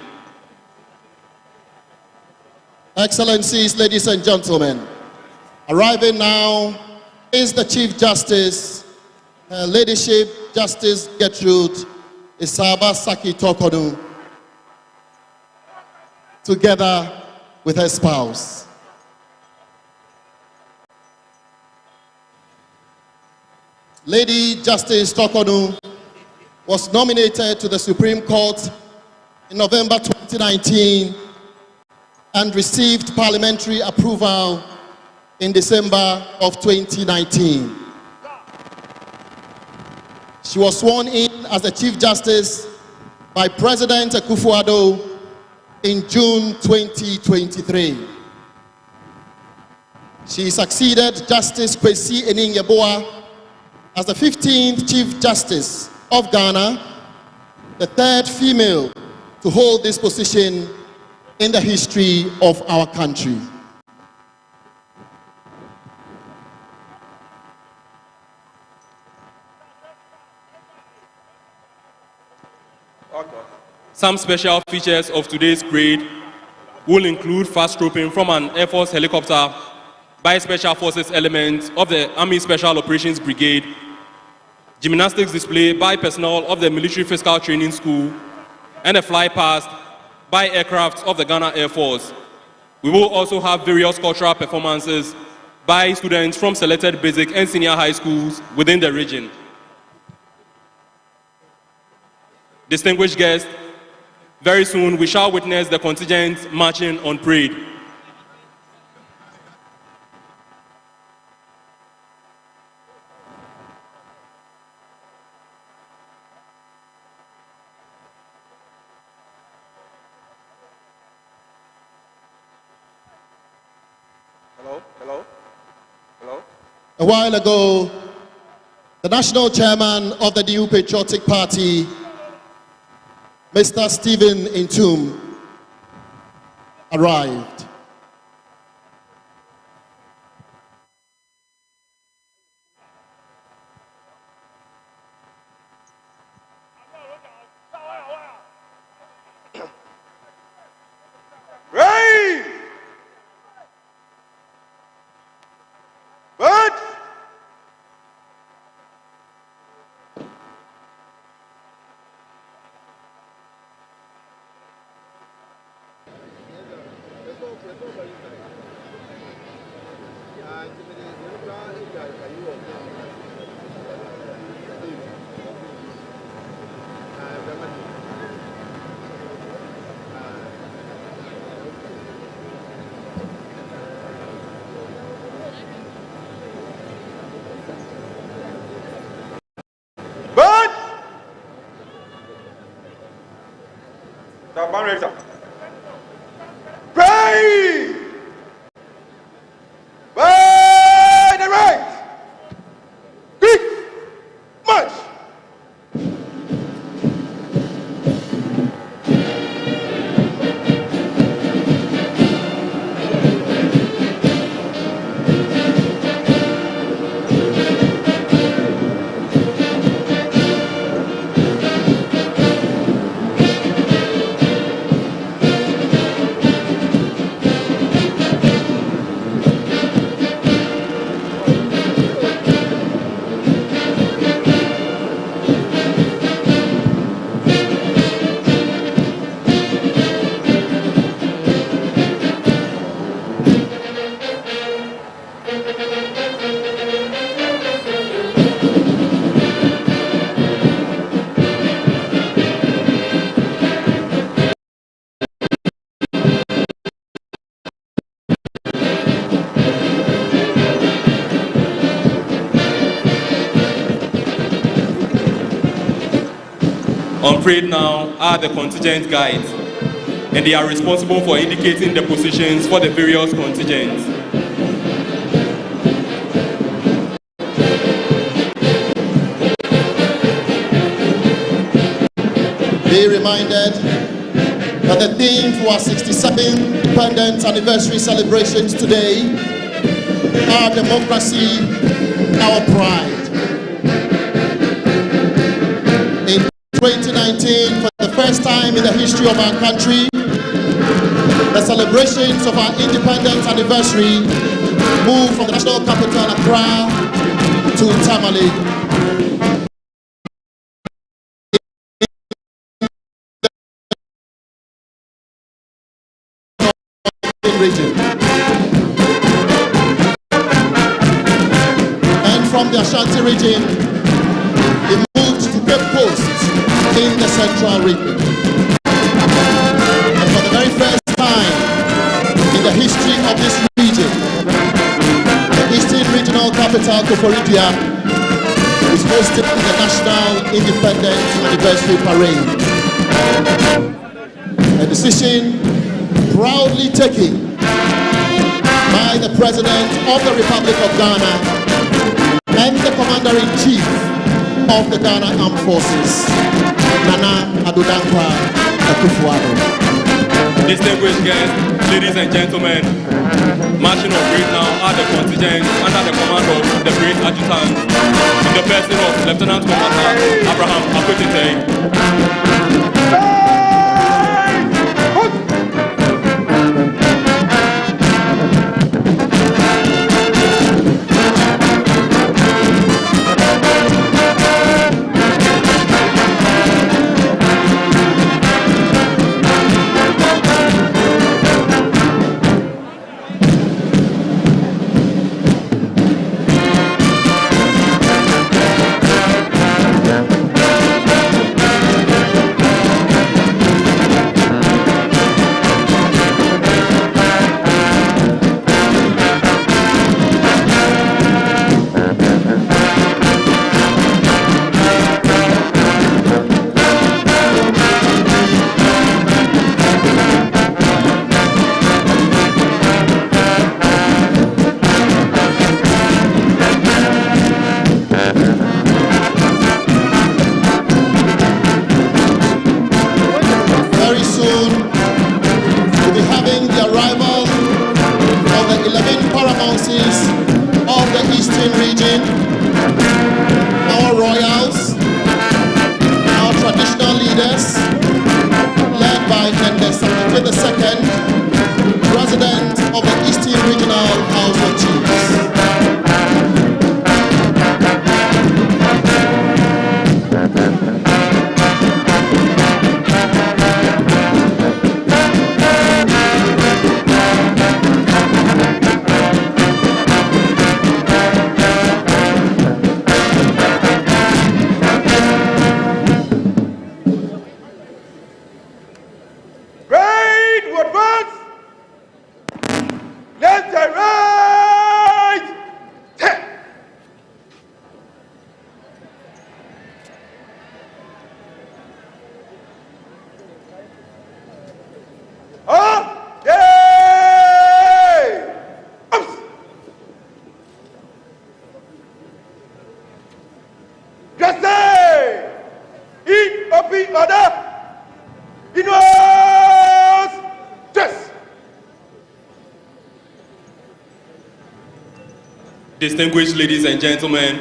Excellencies, ladies and gentlemen, arriving now is the Chief Justice, Her Ladyship Justice Gertrude Isaba Saki Tokodu, together with her spouse. Lady Justice Tokodu was nominated to the Supreme Court in November 2019 and received parliamentary approval in December of 2019. She was sworn in as the Chief Justice by President Akufo-Addo in June 2023. She succeeded Justice Kwesi Enin-Yeboah as the 15th Chief Justice of Ghana, the third female to hold this position in the history of our country. Some special features of today's parade will include fast roping from an Air Force helicopter by Special Forces elements of the Army Special Operations Brigade, gymnastics display by personnel of the Military Physical Training School, and a fly past by aircraft of the Ghana Air Force. We will also have various cultural performances by students from selected basic and senior high schools within the region. Distinguished guests, very soon we shall witness the contingent marching on parade. A while ago, the national chairman of the New Patriotic Party, Mr. Stephen Intum, arrived. Ready! But Pray! By the right! Quick! March! On parade now are the contingent guides, and they are responsible for indicating the positions for the various contingents. Be reminded that the theme for our 67th Independence Anniversary celebrations today are democracy, our pride. In 2019, for the first time in the history of our country, the celebrations of our independence anniversary moved from the national capital, Accra, to Tamale. Region. And from the Ashanti region, it moved to Cape Coast in the central region. And for the very first time in the history of this region, the Eastern Regional Capital, Koforidua, is hosting the National Independence Anniversary Parade. A decision proudly taken by the President of the Republic of Ghana and the Commander-in-Chief of the Ghana Armed Forces, Nana Addo Dankwa Akufo-Addo. Distinguished guests, ladies and gentlemen, marching on parade now are the contingent under the command of the parade adjutant in the person of Lieutenant Commander Abraham Akwetete. Distinguished ladies and gentlemen,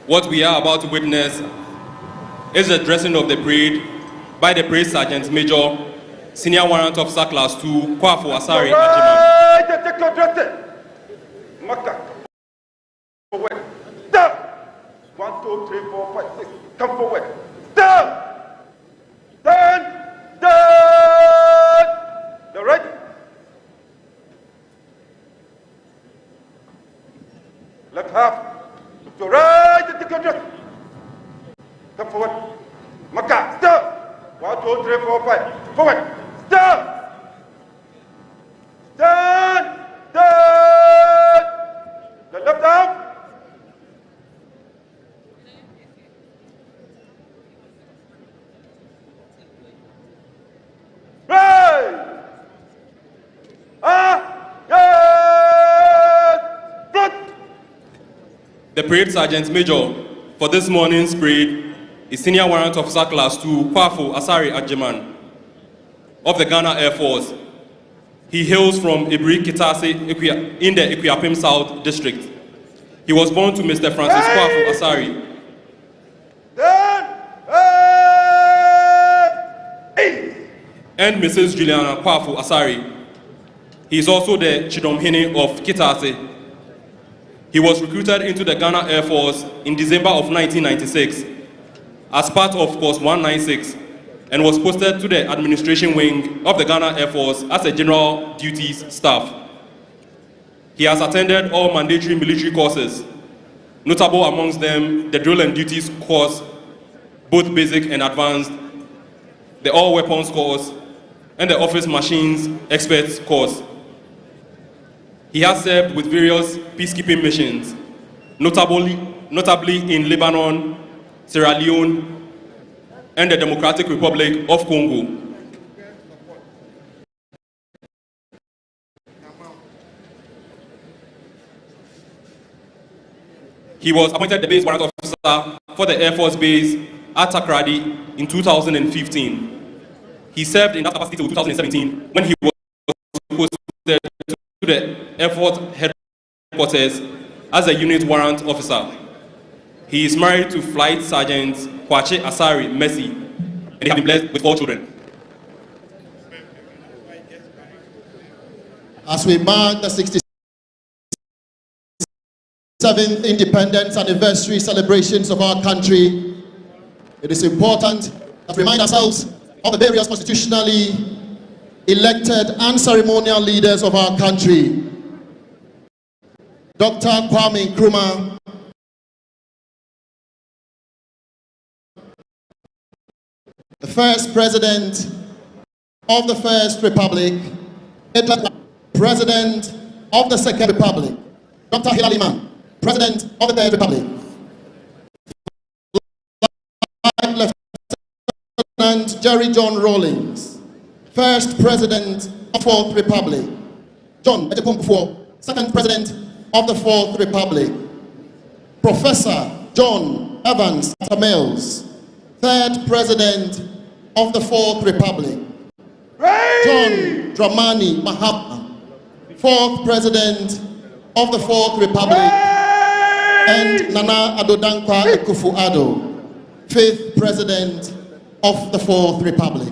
what we are about to witness is the dressing of the parade by the Parade Sergeant Major, Senior Warrant Officer Class 2, Kwafo Asari Ajiman. Maka. Forward. Stop. 1, 2, 3, 4, 5, 6. Come forward. Stop. Stand. Stand. The right. Left half. To right. Take your dress. Come forward. Maka. Stop. 1, 2, 3, 4, 5. Forward. Stop. Stand. Stand. The left arm. Right. Yes. Front. The Parade Sergeant Major for this morning's parade is Senior Warrant Officer Class 2, Kwafo Asari Ajiman of the Ghana Air Force. He hails from Ibri Kitase in the Ikuapem South District. He was born to Mr. Francis Kwafo Asari. And Mrs. Juliana Kwafo Asari. He is also the Chidomhene of Kitase. He was recruited into the Ghana Air Force in December of 1996 as part of Course 196 and was posted to the administration wing of the Ghana Air Force as a general duties staff. He has attended all mandatory military courses, notable amongst them the drill and duties course, both basic and advanced, the all weapons course, and the office machines experts course. He has served with various peacekeeping missions, notably in Lebanon, Sierra Leone, and the Democratic Republic of Congo. He was appointed the base warrant officer for the Air Force Base at Takrady in 2015. He served in that capacity till 2017 when he was posted to the Air Force headquarters as a unit warrant officer. He is married to Flight Sergeant Kwache Asari Messi, and they have been blessed with 4 children. As we mark the 67th independence anniversary celebrations of our country, it is important that we remind ourselves of the various constitutionally elected and ceremonial leaders of our country. Dr. Kwame Nkrumah, the first president of the First Republic, President of the Second Republic, Dr. Hilary Mann, President of the Third Republic, Lieutenant Jerry John Rawlings, First President of the Fourth Republic, John Ejekun Kufuor, Second President of the Fourth Republic, Professor John Evans Mills, Third President of the Fourth Republic, John Dramani Mahama, Fourth President of the Fourth Republic, and Nana Addo Dankwa Akufo-Addo, Fifth President of the Fourth Republic.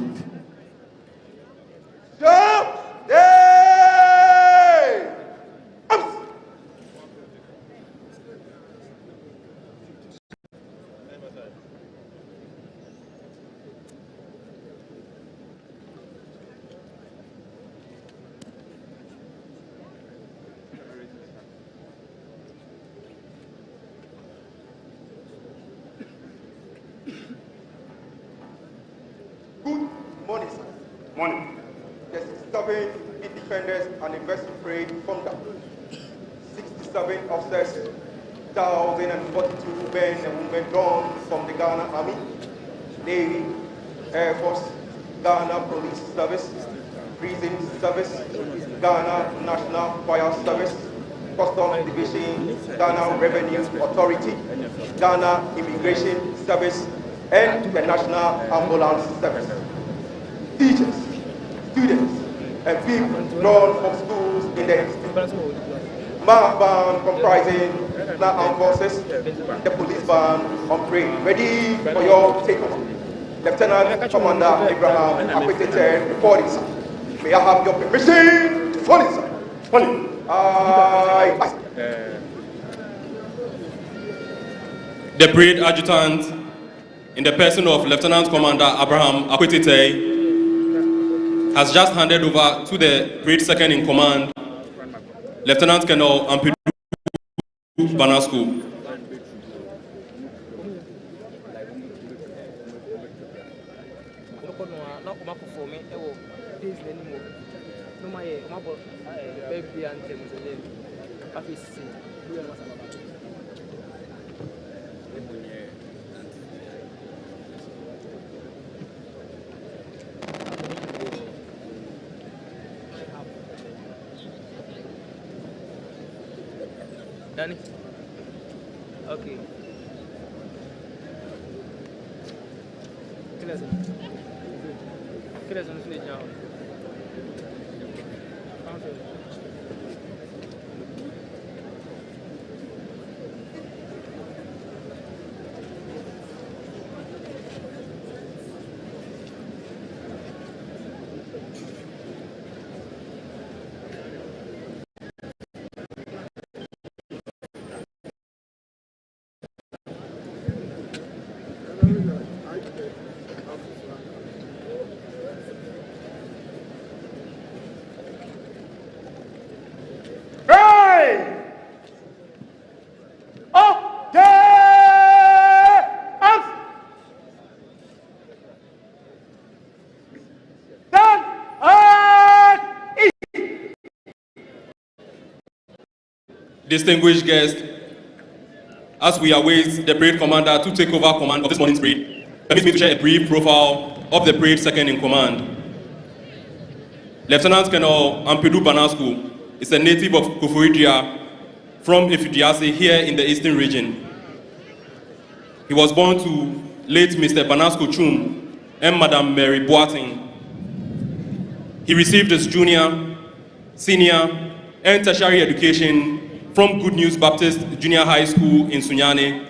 Good morning, sir. Morning. The 67th Independence Anniversary Parade from the 67 officers, 1,042 men and women drawn from the Ghana Army, Navy, Air Force, Ghana Police Service, Prison Service, Ghana National Fire Service, Customs Division, Ghana Revenue Authority, Ghana Immigration Service, and the National Ambulance Service. Teachers, students, and people drawn from schools in the east. March band comprising the armed forces, the police band on parade, ready for your takeoff. Lieutenant Commander Abraham Akwetete reporting, sir. May I have your permission to follow, sir? Follow. The parade adjutant, in the person of Lieutenant Commander Abraham Akwetete, has just handed over to the parade second in command, Lieutenant Colonel Ampedu Banasco. Danny? Okay. Distinguished guests, as we await the parade commander to take over command of this morning's parade, permit me to share a brief profile of the parade second in command. Lieutenant Colonel Ampedu Banasco is a native of Koforidua from Ifidiase here in the Eastern region. He was born to late Mr. Banasco Chum and Madam Mary Boating. He received his junior, senior, and tertiary education from Good News Baptist Junior High School in Sunyani,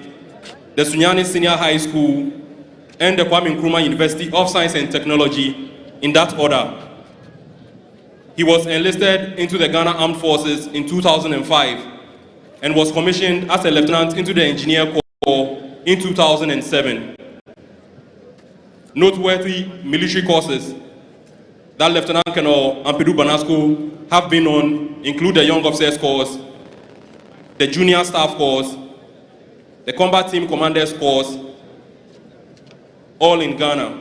the Sunyani Senior High School, and the Kwame Nkrumah University of Science and Technology, in that order. He was enlisted into the Ghana Armed Forces in 2005 and was commissioned as a lieutenant into the Engineer Corps in 2007. Noteworthy military courses that Lieutenant Colonel Ampedu Banasco have been on include the Young Officers Course, the Junior Staff Course, the Combat Team Commanders Course, all in Ghana.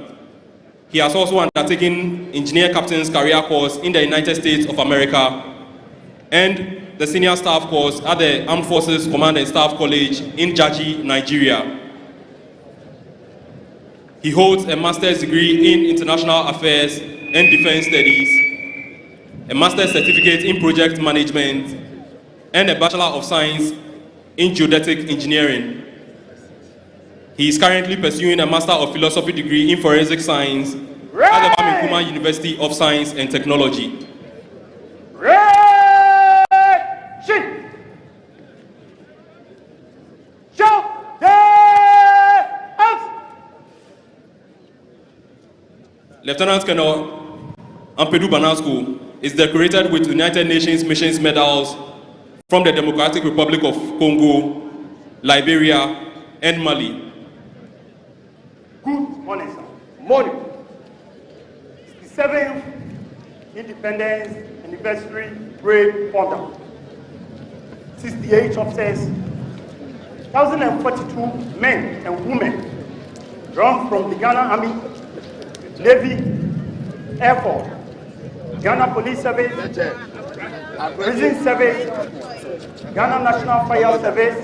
He has also undertaken Engineer Captain's Career Course in the United States of America and the Senior Staff Course at the Armed Forces Command and Staff College in Jaji, Nigeria. He holds a master's degree in International Affairs and Defense Studies, a master's certificate in Project Management, and a Bachelor of Science in Geodetic Engineering. He is currently pursuing a Master of Philosophy degree in Forensic Science at the Kwame Nkrumah University of Science and Technology. Lieutenant Colonel Ampedu Banasco is decorated with United Nations Missions Medals from the Democratic Republic of Congo, Liberia, and Mali. Good morning, sir. Morning. It's the 7th Independence Anniversary Parade Founder. 68 officers, 1,042 men and women drawn from the Ghana Army, Navy, Air Force, Ghana Police Service, Prison Service, Ghana National Fire Service,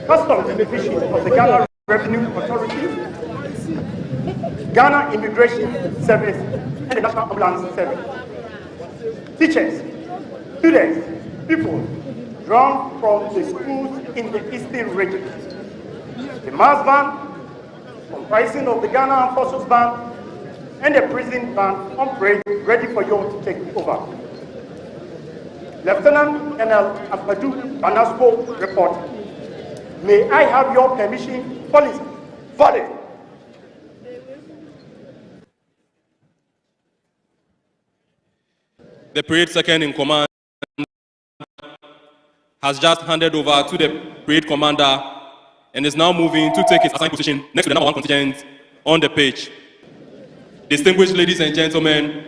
Customs Division of the Ghana Revenue Authority, Ghana Immigration Service, and the National Ambulance Service. Teachers, students, people drawn from the schools in the Eastern region. The mass band, comprising of the Ghana Armed Forces Band and the prison band on parade, ready for you to take over. Lieutenant Colonel Ampedu Banasco report. May I have your permission, police? Follow. The parade second in command has just handed over to the parade commander and is now moving to take his assigned position next to the number 1 contingent on the pitch. Distinguished ladies and gentlemen,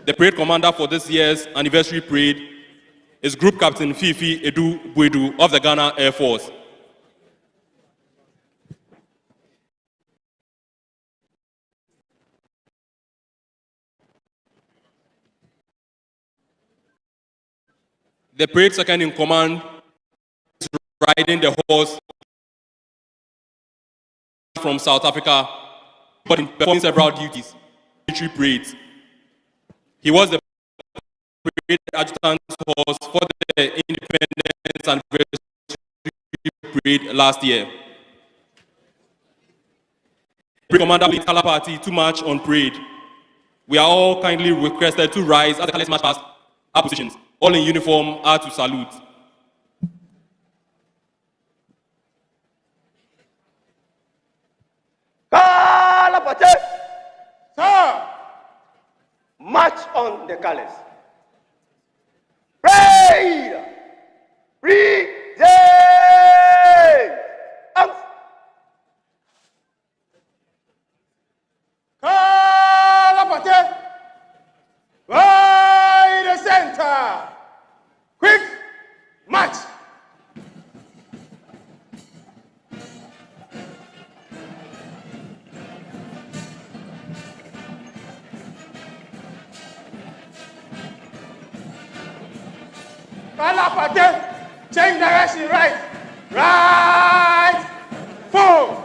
the parade commander for this year's anniversary parade is Group Captain Fifi Edu Buedu of the Ghana Air Force. The parade second in command is riding the horse from South Africa, but in performing several duties, military parades. He was the parade adjutant horse for the Independence Anniversary Parade last year. Parade commander leads color party to march on parade. We are all kindly requested to rise as the colors march past our positions. All in uniform are to salute. Sir, march on the colors. Parade! Present! Kalapate! By the center! Quick march! Kalapate! Change direction, right! Right! Forward!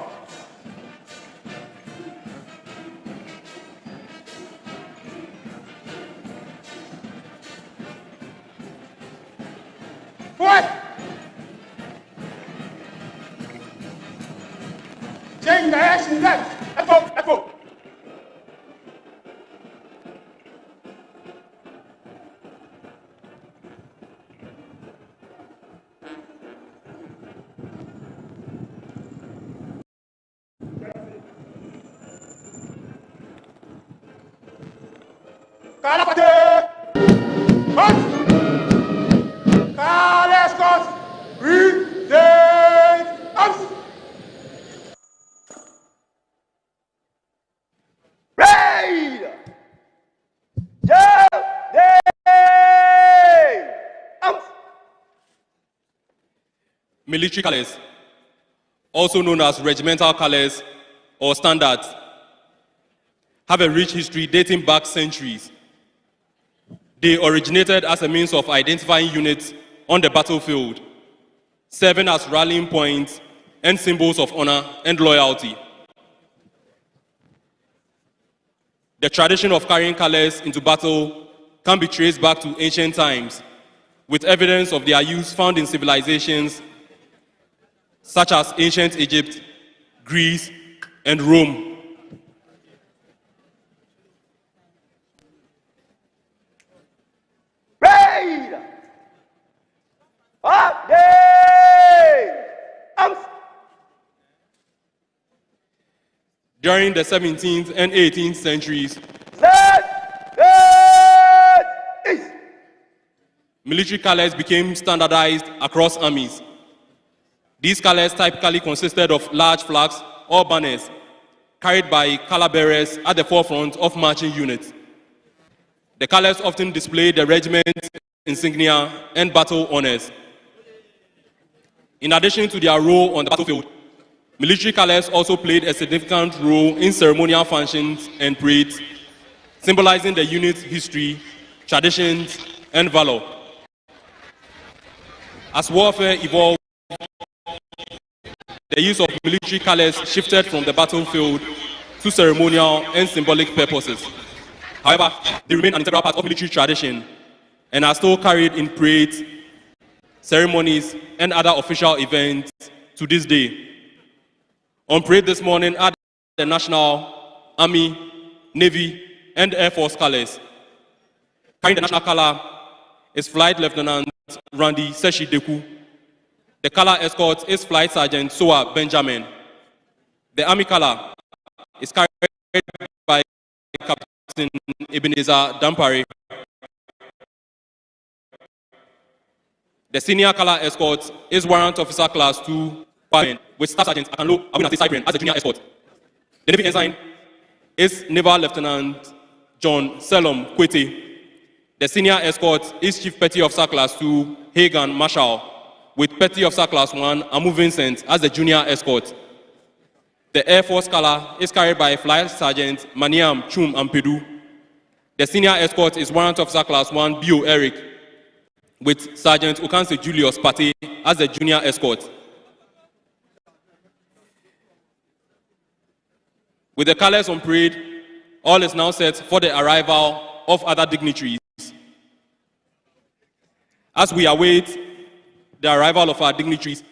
Forward! Change direction left. F4. Military colors, also known as regimental colors or standards, have a rich history dating back centuries. They originated as a means of identifying units on the battlefield, serving as rallying points and symbols of honor and loyalty. The tradition of carrying colors into battle can be traced back to ancient times, with evidence of their use found in civilizations such as ancient Egypt, Greece, and Rome. Raid! Up! During the 17th and 18th centuries, military colors became standardized across armies. These colors typically consisted of large flags or banners carried by color bearers at the forefront of marching units. The colors often displayed the regiment's insignia and battle honors. In addition to their role on the battlefield, military colors also played a significant role in ceremonial functions and parades, symbolizing the unit's history, traditions, and valor. As warfare evolved, the use of military colors shifted from the battlefield to ceremonial and symbolic purposes. However, they remain an integral part of military tradition and are still carried in parades, ceremonies, and other official events to this day. On parade this morning are the National, Army, Navy, and Air Force colors. Carrying the national color is Flight Lieutenant Randy Seshi Deku. The color escort is Flight Sergeant Soa Benjamin. The Army color is carried by Captain Ebenezer Dampare. The senior color escort is Warrant Officer Class 2 with Staff Sergeant Akanlo Abinati Cyprian as the junior escort. The Navy ensign is Naval Lieutenant John Selom Kwete. The senior escort is Chief Petty Officer Class 2 Hagan Marshall, with Petty Officer Class 1 Amu Vincent as the junior escort. The Air Force color is carried by Flight Sergeant Maniam Chum Ampedu. The senior escort is Warrant Officer Class 1 Bio Eric, with Sergeant Okanse Julius Pate as the junior escort. With the colors on parade, all is now set for the arrival of other dignitaries. As we await the arrival of our dignitaries,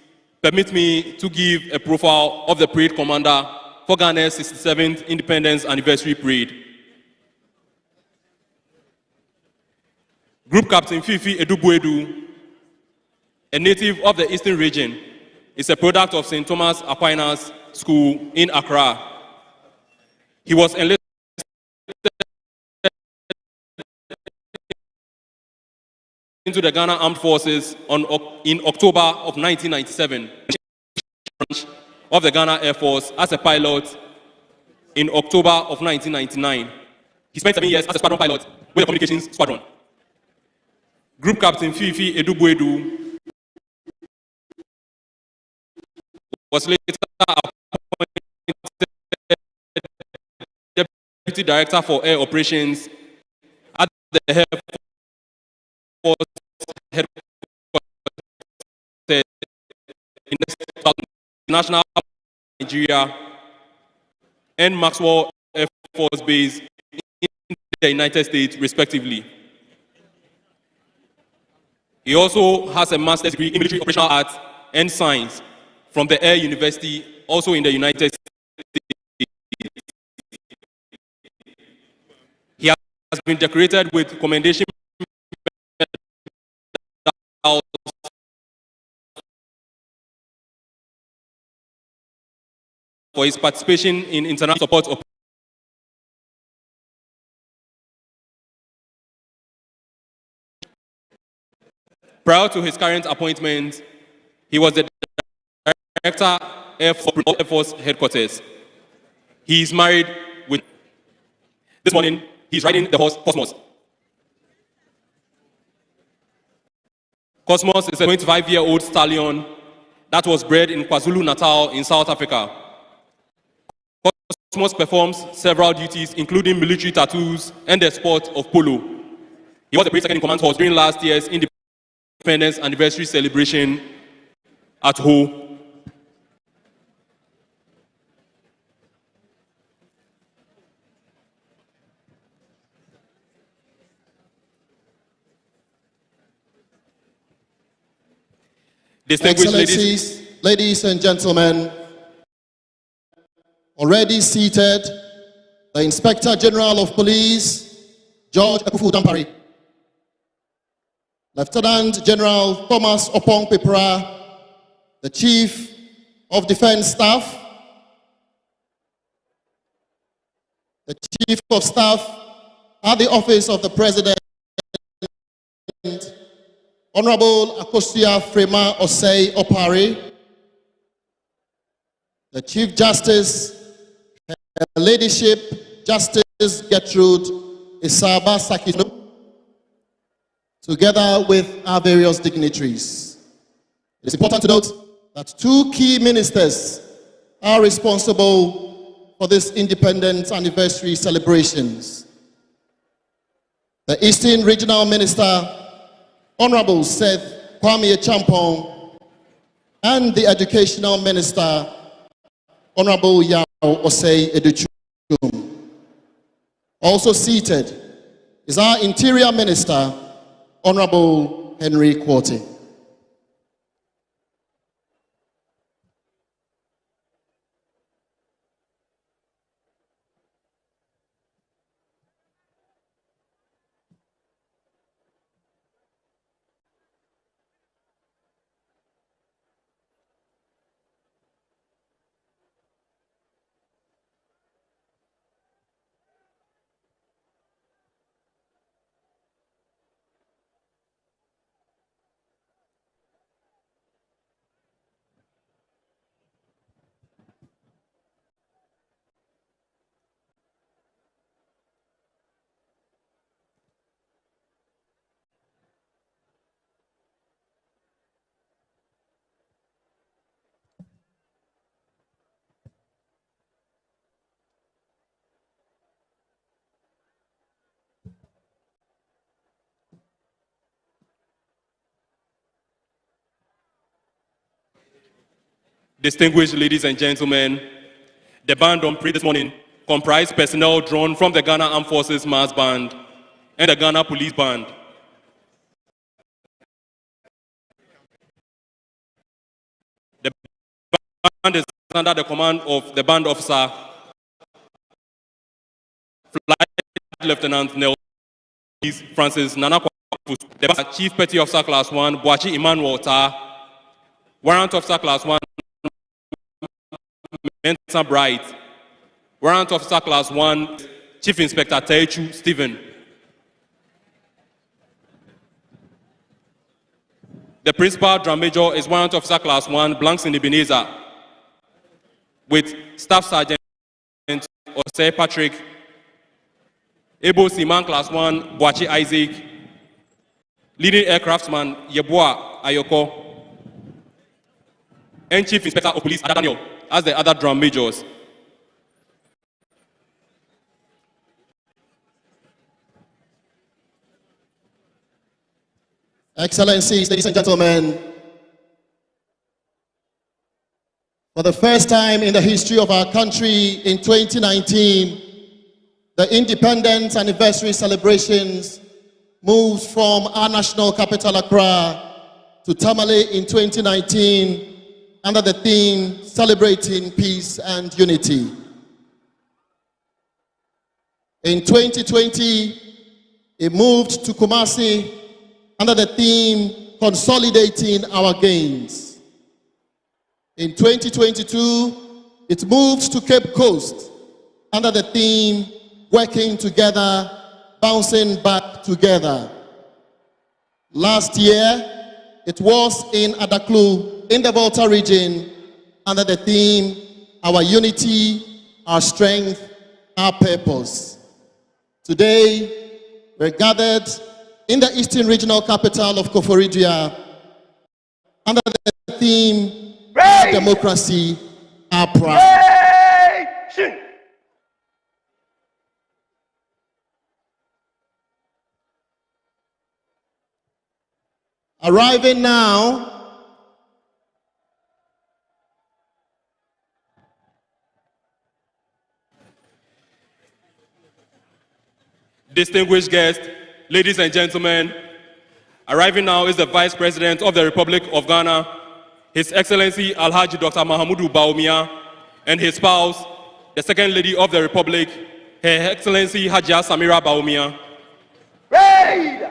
permit me to give a profile of the parade commander for Ghana's 67th Independence Anniversary Parade. Group Captain Fifi Edubuedu, a native of the Eastern region, is a product of St. Thomas Aquinas School in Accra. He was enlisted into the Ghana Armed Forces in October of 1997 of the Ghana Air Force as a pilot in October of 1999. He spent 7 years as a squadron pilot with the Communications Squadron. Group Captain Fifi Edubuedu was later appointed Deputy Director for Air Operations at the Air Force headquarters in the National Nigeria and Maxwell Air Force Base in the United States, respectively. He also has a master's degree in military operational arts and science from the Air University, also in the United has been decorated with commendation medals for his participation in international support of prior to his current appointment, he was the Director Air Force Headquarters. He is married with, this morning, he's riding the horse Cosmos. Cosmos is a 25-year-old stallion that was bred in KwaZulu-Natal in South Africa. Cosmos performs several duties, including military tattoos and the sport of polo. He was the Brigade Second-in-Command horse during last year's Independence Anniversary celebration at Ho. Excellencies, ladies and gentlemen, already seated, the Inspector General of Police, George Ekufu Dampari, Lieutenant General Thomas Opong Pepra, the Chief of Defense Staff, the Chief of Staff at the Office of the President, Honorable Akosua Frema Osei Opari, the Chief Justice, Her Ladyship Justice Gertrude Isaba Sakino, together with our various dignitaries. It is important to note that two key ministers are responsible for this Independence Anniversary celebrations. The Eastern Regional Minister, Honorable Seth Kwame Champong, and the Educational Minister, Honorable Yao Osei Educhum. Also seated is our Interior Minister, Honorable Henry Quarty. Distinguished ladies and gentlemen, the band on parade this morning comprised personnel drawn from the Ghana Armed Forces Mass Band and the Ghana Police Band. The band is under the command of the band officer, Flight Lieutenant Nelson Francis Nana, the Chief Petty Officer Class 1, Boachi Emmanuel Ta, Warrant Officer Class 1, Mensa Bright, Warrant Officer Class 1, Chief Inspector Taichu Stephen. The Principal Drum Major is Warrant Officer Class 1, Blanks in Ebenezer, with Staff Sergeant Osei Patrick, Ebo Siman Class 1, Boachi Isaac, Leading Aircraftsman Yeboah Ayoko, and Chief Inspector of Police Daniel as the other drum majors. Excellencies, ladies and gentlemen, for the first time in the history of our country in 2019, the Independence Anniversary celebrations moved from our national capital Accra to Tamale in 2019 under the theme Celebrating Peace and Unity. In 2020, It moved to Kumasi under the theme Consolidating Our Gains. In 2022, it moved to Cape Coast under the theme Working Together, Bouncing Back Together. Last year, it was in Adaklu in the Volta region under the theme Our Unity, Our Strength, Our Purpose. Today, we're gathered in the Eastern Regional Capital of Koforidua under the theme Our Democracy, Our Pride. Arriving now distinguished guests, ladies and gentlemen, arriving now is the Vice President of the Republic of Ghana, His Excellency Alhaji Dr. Mahamudu Bawumia, and his spouse, the Second Lady of the Republic, Her Excellency Hajia Samira Bawumia. Raid!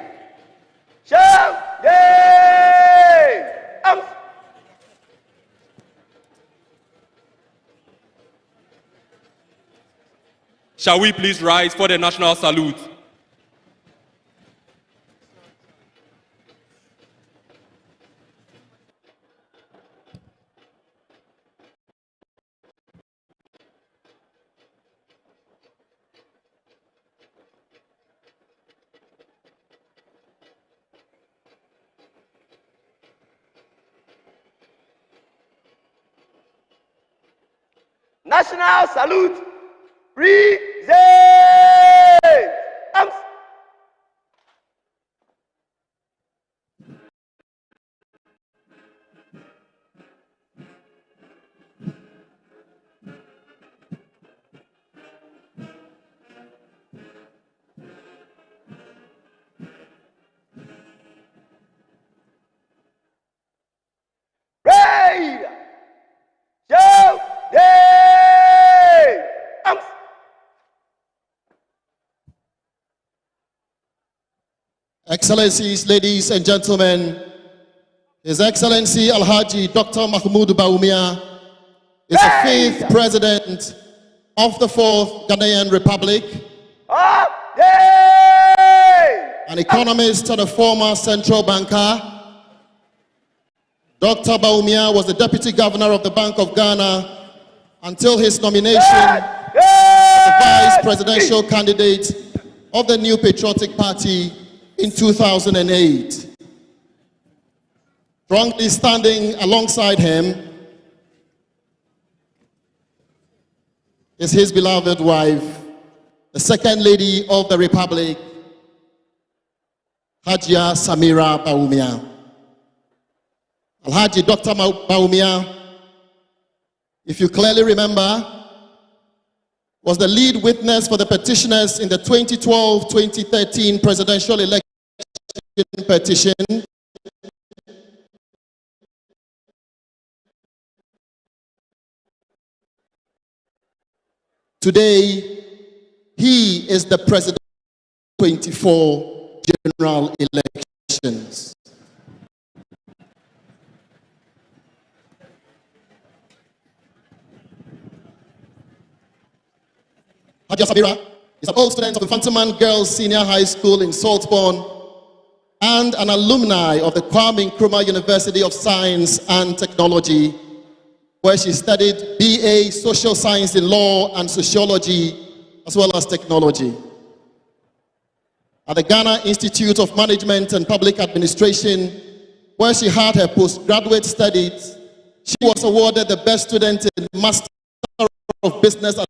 Shout! Yay! Shall we please rise for the national salute? National salute. Present. Raid. Show. Yay. Excellencies, ladies and gentlemen, His Excellency Alhaji Dr. Mahmoud Bawumia is the fifth president of the fourth Ghanaian Republic, an economist and a former central banker. Dr. Bawumia was the deputy governor of the Bank of Ghana until his nomination as the vice presidential candidate of the New Patriotic Party in 2008. Strongly standing alongside him is his beloved wife, the Second Lady of the Republic, Hajia Samira Bawumia. Alhaji Dr. Bawumia, if you clearly remember, was the lead witness for the petitioners in the 2012-2013 presidential election petition. Today, he is the president of 24 general elections. Hajia Samira is an old student of Infantiman Girls Senior High School in Saltburn and an alumni of the Kwame Nkrumah University of Science and Technology, where she studied BA Social Science in Law and Sociology, as well as Technology. At the Ghana Institute of Management and Public Administration, where she had her postgraduate studies, she was awarded the Best Student in Master of Business Administration.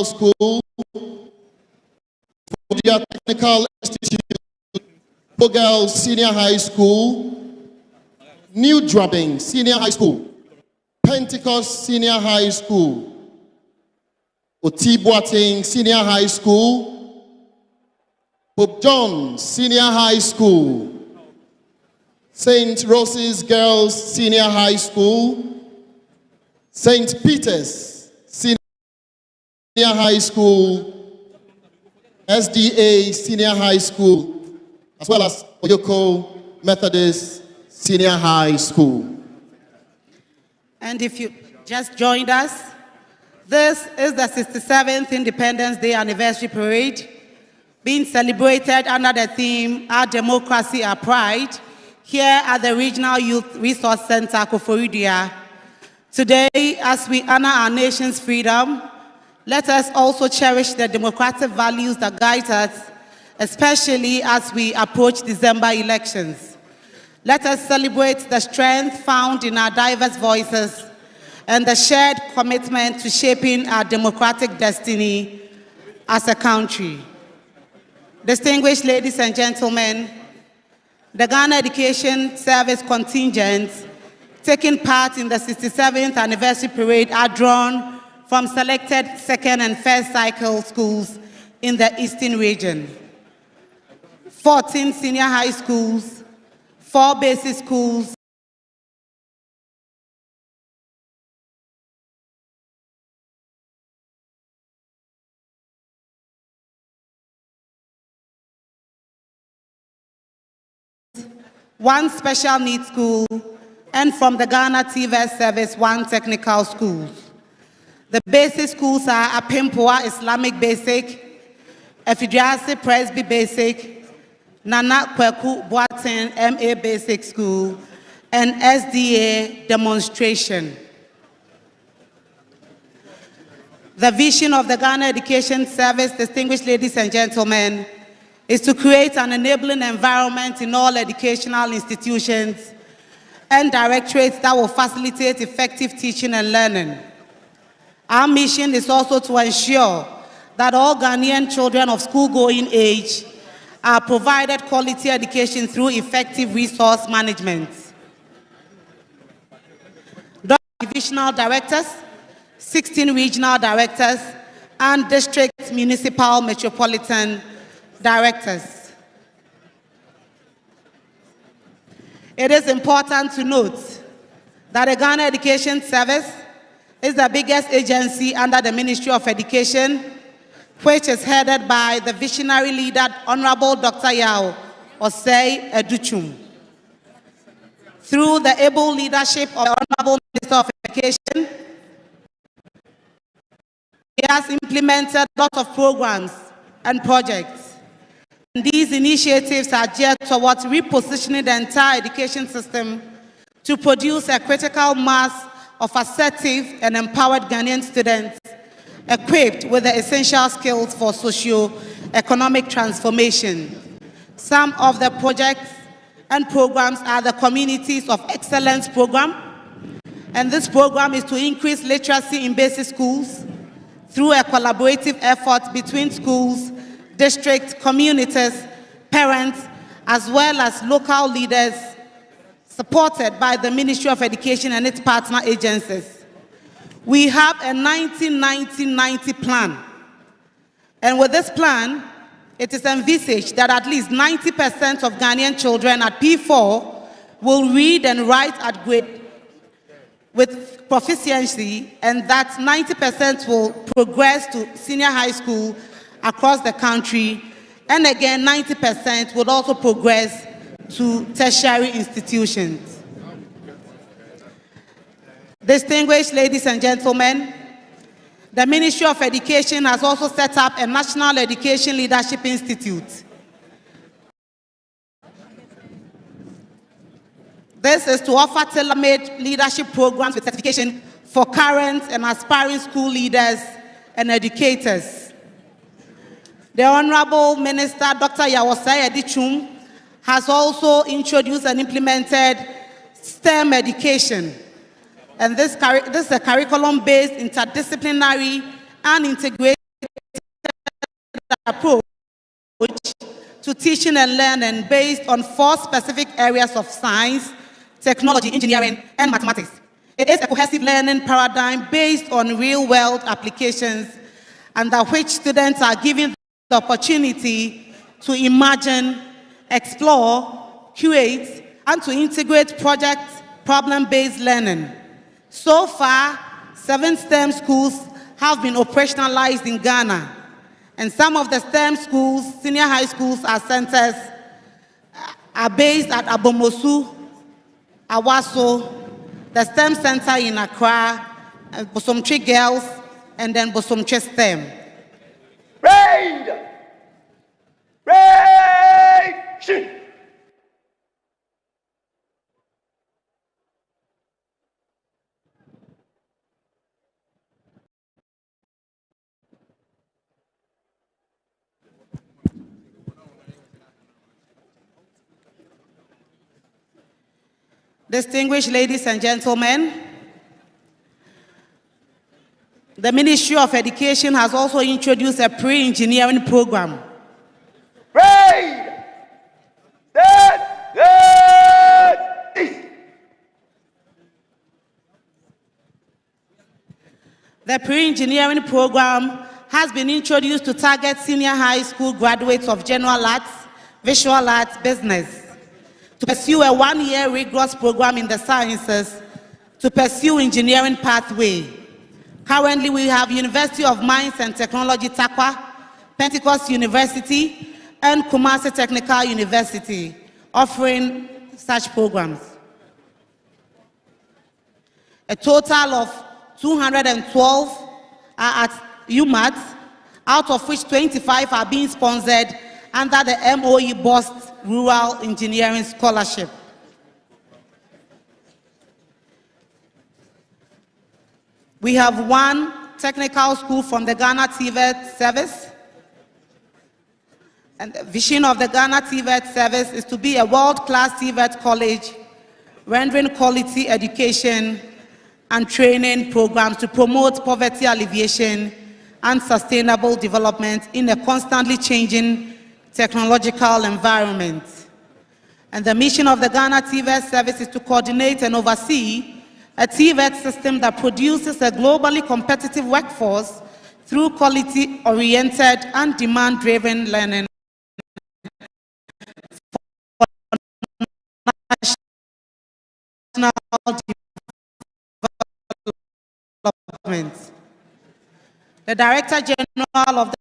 School, Koforidua Technical Institute, Bogel Senior High School, New Drubbing Senior High School, Pentecost Senior High School, Otibuating Senior High School, Pope John Senior High School, St. Rose's Girls Senior High School, St. Peter's Senior High School, SDA Senior High School, as well as Oyoko Methodist Senior High School. And if you just joined us, this is the 67th Independence Day Anniversary Parade being celebrated under the theme, Our Democracy, Our Pride, here at the Regional Youth Resource Center, Koforidua. Today, as we honor our nation's freedom, let us also cherish the democratic values that guide us, especially as we approach December elections. Let us celebrate the strength found in our diverse voices and the shared commitment to shaping our democratic destiny as a country. Distinguished ladies and gentlemen, the Ghana Education Service contingent taking part in the 67th anniversary parade are drawn from selected second and first cycle schools in the Eastern region. 14 senior high schools, 4 basic schools, one special needs school, and from the Ghana TVS service, 1 technical school. The basic schools are Apimpoa Islamic Basic, Efidiasi Presby Basic, Nana Kweku Boatin MA Basic School, and SDA Demonstration. The vision of the Ghana Education Service, distinguished ladies and gentlemen, is to create an enabling environment in all educational institutions and directorates that will facilitate effective teaching and learning. Our mission is also to ensure that all Ghanaian children of school-going age are provided quality education through effective resource management. Divisional directors, 16 regional directors, and district, municipal, metropolitan directors. It is important to note that the Ghana Education Service is the biggest agency under the Ministry of Education, which is headed by the visionary leader, Honorable Dr. Yao Osei Educhum. Through the able leadership of the Honorable Minister of Education, he has implemented a lot of programs and projects. And these initiatives are geared towards repositioning the entire education system to produce a critical mass of assertive and empowered Ghanaian students equipped with the essential skills for socio-economic transformation. Some of the projects and programs are the Communities of Excellence program, and this program is to increase literacy in basic schools through a collaborative effort between schools, district, communities, parents, as well as local leaders, supported by the Ministry of Education and its partner agencies. We have a 90-90-90 plan. And with this plan, it is envisaged that at least 90% of Ghanaian children at P4 will read and write at grade with proficiency, and that 90% will progress to senior high school across the country, and again 90% would also progress to tertiary institutions. Distinguished ladies and gentlemen, the Ministry of Education has also set up a National Education Leadership Institute. This is to offer tailor-made leadership programs with certification for current and aspiring school leaders and educators. The Honorable Minister, Dr. Yawosai Edichum, has also introduced and implemented STEM education. And this is a curriculum-based, interdisciplinary, and integrated approach to teaching and learning based on 4 specific areas of science, technology, engineering, and mathematics. It is a cohesive learning paradigm based on real-world applications, under which students are given the opportunity to imagine, explore, curate, and to integrate project problem-based learning. So far, 7 STEM schools have been operationalized in Ghana, and some of the STEM schools, senior high schools, are centers are based at Abomosu, Awaso, the STEM Center in Accra, Bosomtwe Girls, and then Bosomtwe STEM. Raid! Raid! Distinguished ladies and gentlemen, the Ministry of Education has also introduced a pre-engineering program. Raid! The pre-engineering program has been introduced to target senior high school graduates of general arts, visual arts, business, to pursue a 1-year rigorous program in the sciences, to pursue engineering pathway. Currently, we have University of Mines and Technology, Takwa, Pentecost University, and Kumasi Technical University offering such programs. A total of 212 are at UMAT, out of which 25 are being sponsored under the MOE BOST Rural Engineering Scholarship. We have 1 technical school from the Ghana TVET service, and the vision of the Ghana TVET service is to be a world-class TVET college, rendering quality education and training programs to promote poverty alleviation and sustainable development in a constantly changing technological environment. And the mission of the Ghana TVET service is to coordinate and oversee a TVET system that produces a globally competitive workforce through quality-oriented and demand-driven learning for national development. The Director General of the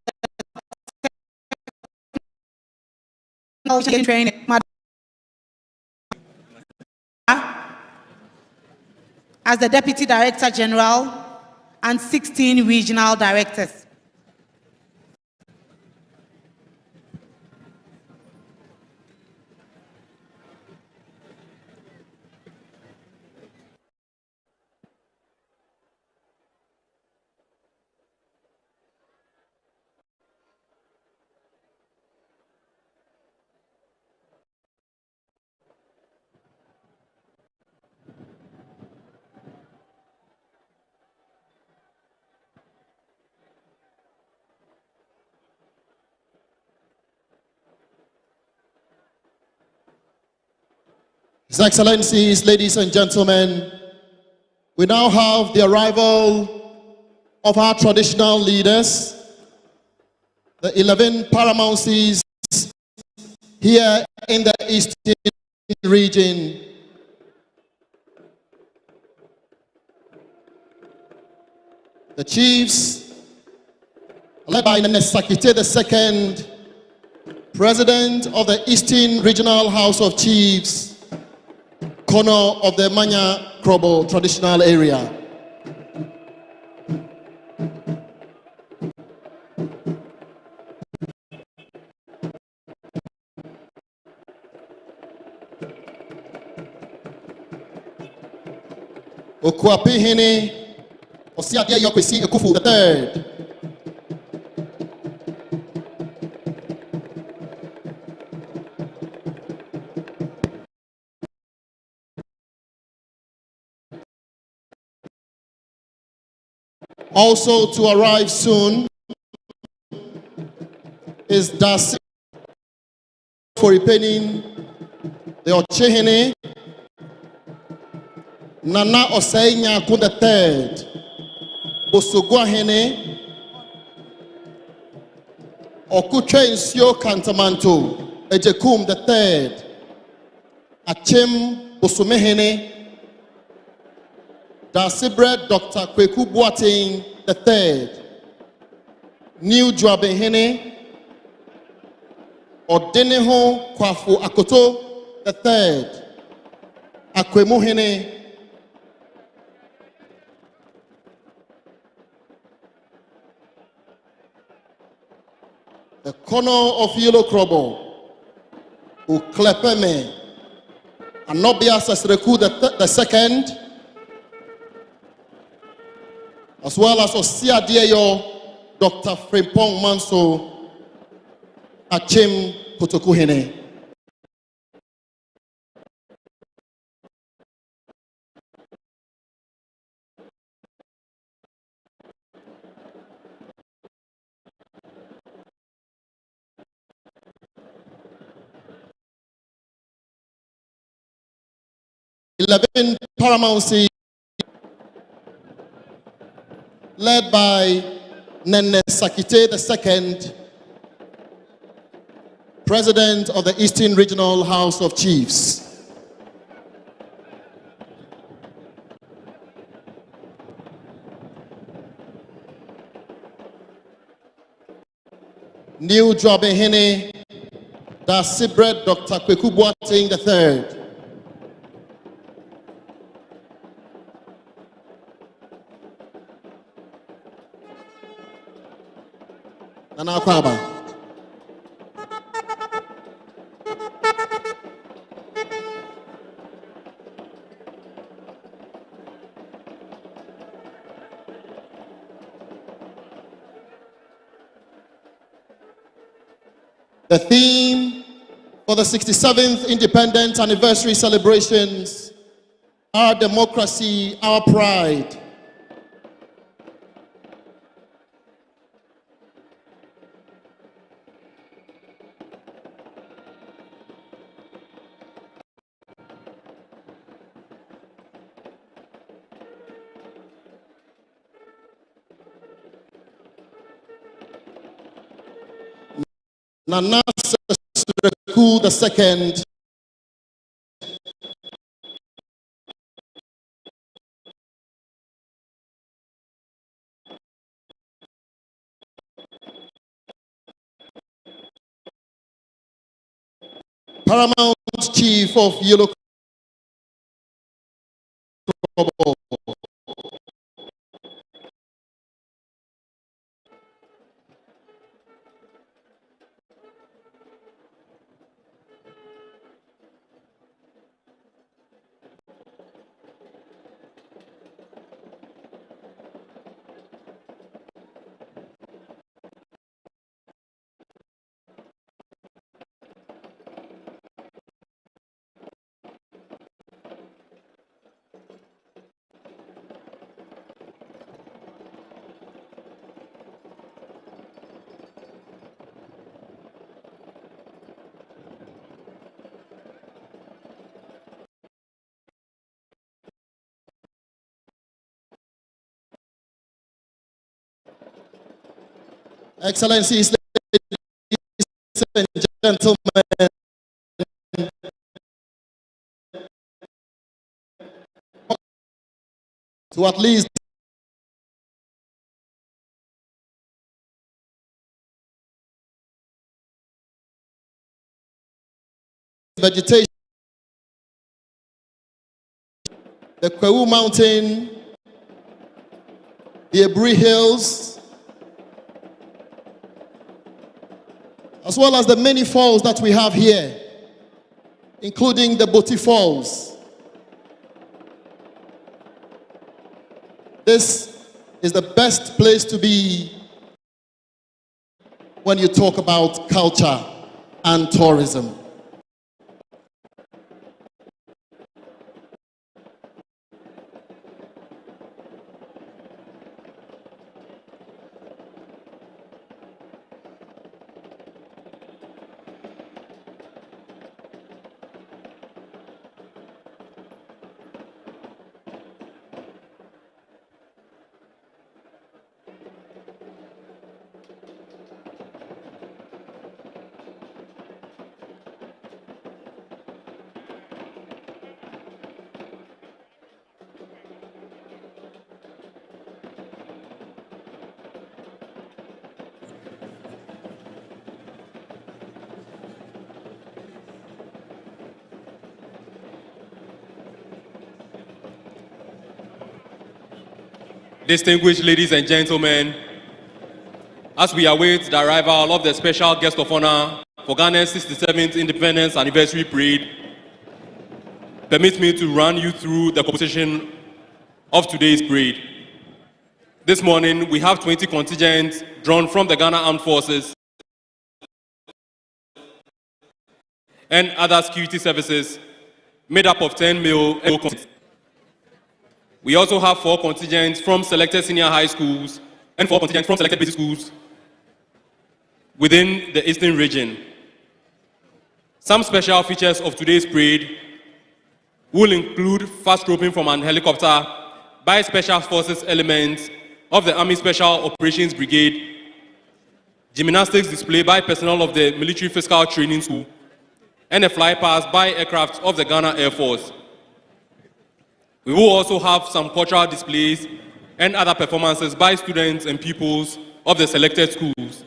Training, as the Deputy Director General, and 16 regional directors. His Excellencies, ladies and gentlemen, we now have the arrival of our traditional leaders, the 11 paramountcies here in the Eastern region. The chiefs, led by Sakite II, President of the Eastern Regional House of Chiefs, corner of the Manya Krobo traditional area. Okuapihini Osiadia Yokwesi Ekufu III. Also to arrive soon, is Darcy Foripenin, the Ochehene, Nana Oseinya Kun the third, Bosogwahene, Okuche Nsio Kantamanto, Ejekum the third, Achem Bosumehene, Dasibred Dr. Kweku Boateng the third, New Joabehene, Odeneho Kwafu Akoto the third, Akwemuhene, the corner of Yellow Krobo, Uklepeme, Anobia Sasreku the second, as well as Osia Dieyo, Dr. Frimpong Manso, Achim Putokuhene. Paramountcy, led by Nene Sakite II, President of the Eastern Regional House of Chiefs. New Joabehene, Dasibred Dr. Kweku Boateng III. Nana Kwaba. The theme for the 67th Independence Anniversary celebrations, Our Democracy, Our Pride. Nana Sesreku II, Paramount Chief of Yellow Krobo. Excellencies, ladies and gentlemen, to at least vegetation, the Kwewu Mountain, the Ebri Hills, as well as the many falls that we have here, including the Boti Falls. This is the best place to be when you talk about culture and tourism. Distinguished ladies and gentlemen, as we await the arrival of the special guest of honor for Ghana's 67th Independence Anniversary Parade, permit me to run you through the composition of today's parade. This morning, we have 20 contingents drawn from the Ghana Armed Forces and other security services, made up of 10 male and female contingents. We also have 4 contingents from selected senior high schools and 4 contingents from selected basic schools within the Eastern region. Some special features of today's parade will include fast roping from an helicopter by Special Forces elements of the Army Special Operations Brigade, gymnastics display by personnel of the Military Physical Training School, and a flypast by aircraft of the Ghana Air Force. We will also have some cultural displays and other performances by students and pupils of the selected schools.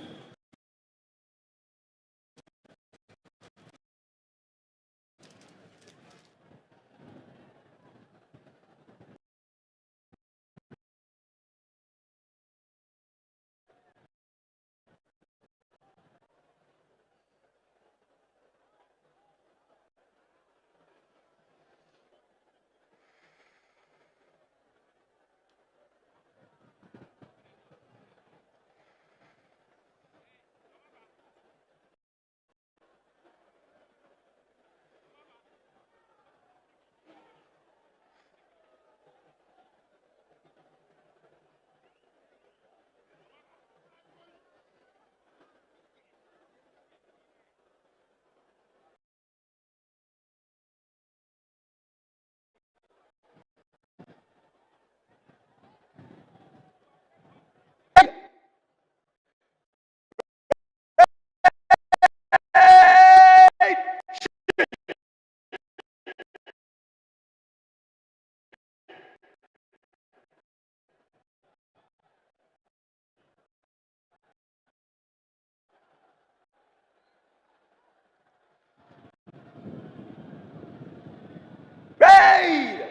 Raid!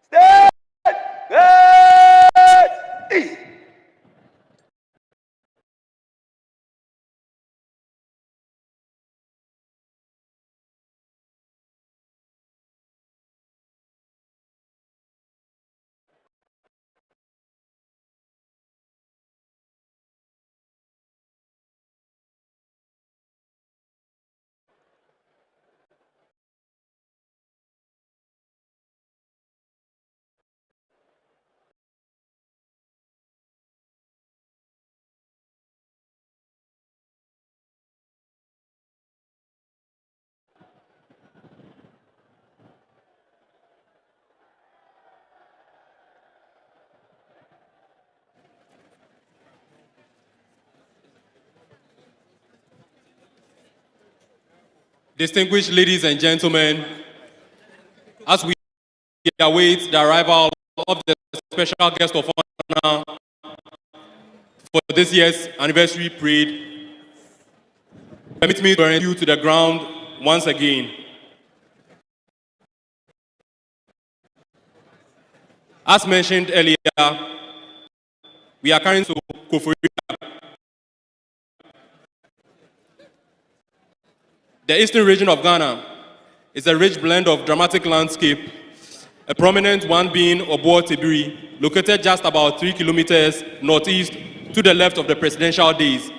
Stand! East! Distinguished ladies and gentlemen, as we await the arrival of the special guest of honor for this year's anniversary parade, permit me to bring you to the ground once again. As mentioned earlier, we are carrying to Koforidua. The eastern region of Ghana is a rich blend of dramatic landscape, a prominent one being Obuo Tebiri, located just about 3 kilometers northeast to the left of the presidential days.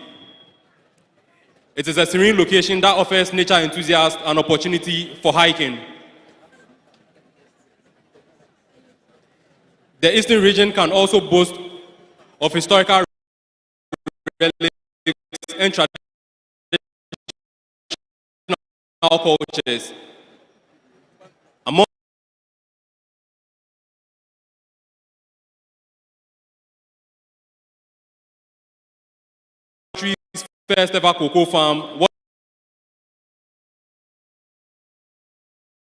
It is a serene location that offers nature enthusiasts an opportunity for hiking. The eastern region can also boast of historical relics and traditional cultures. Among the country's first ever cocoa farm was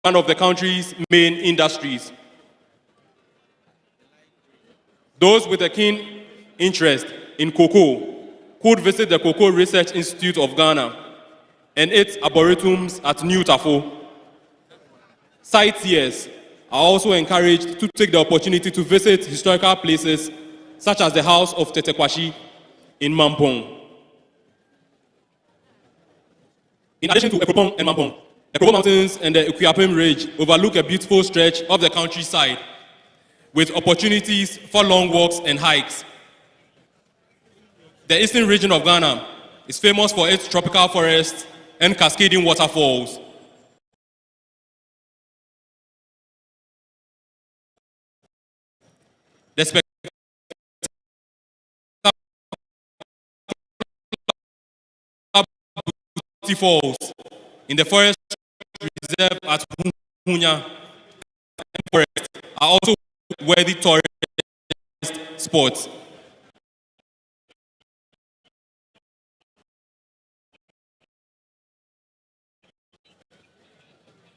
one of the country's main industries. Those with a keen interest in cocoa could visit the Cocoa Research Institute of Ghana and its arboretums at New Tafo. Sightseers are also encouraged to take the opportunity to visit historical places such as the House of Tetekwashi in Mampong. In addition to Ekropong and Mampong, the Ekropong Mountains and the Ekuapem Ridge overlook a beautiful stretch of the countryside with opportunities for long walks and hikes. The eastern region of Ghana is famous for its tropical forests and cascading waterfalls. The spectacular falls in the forest reserve at Hunya Forest are also worthy tourist spots.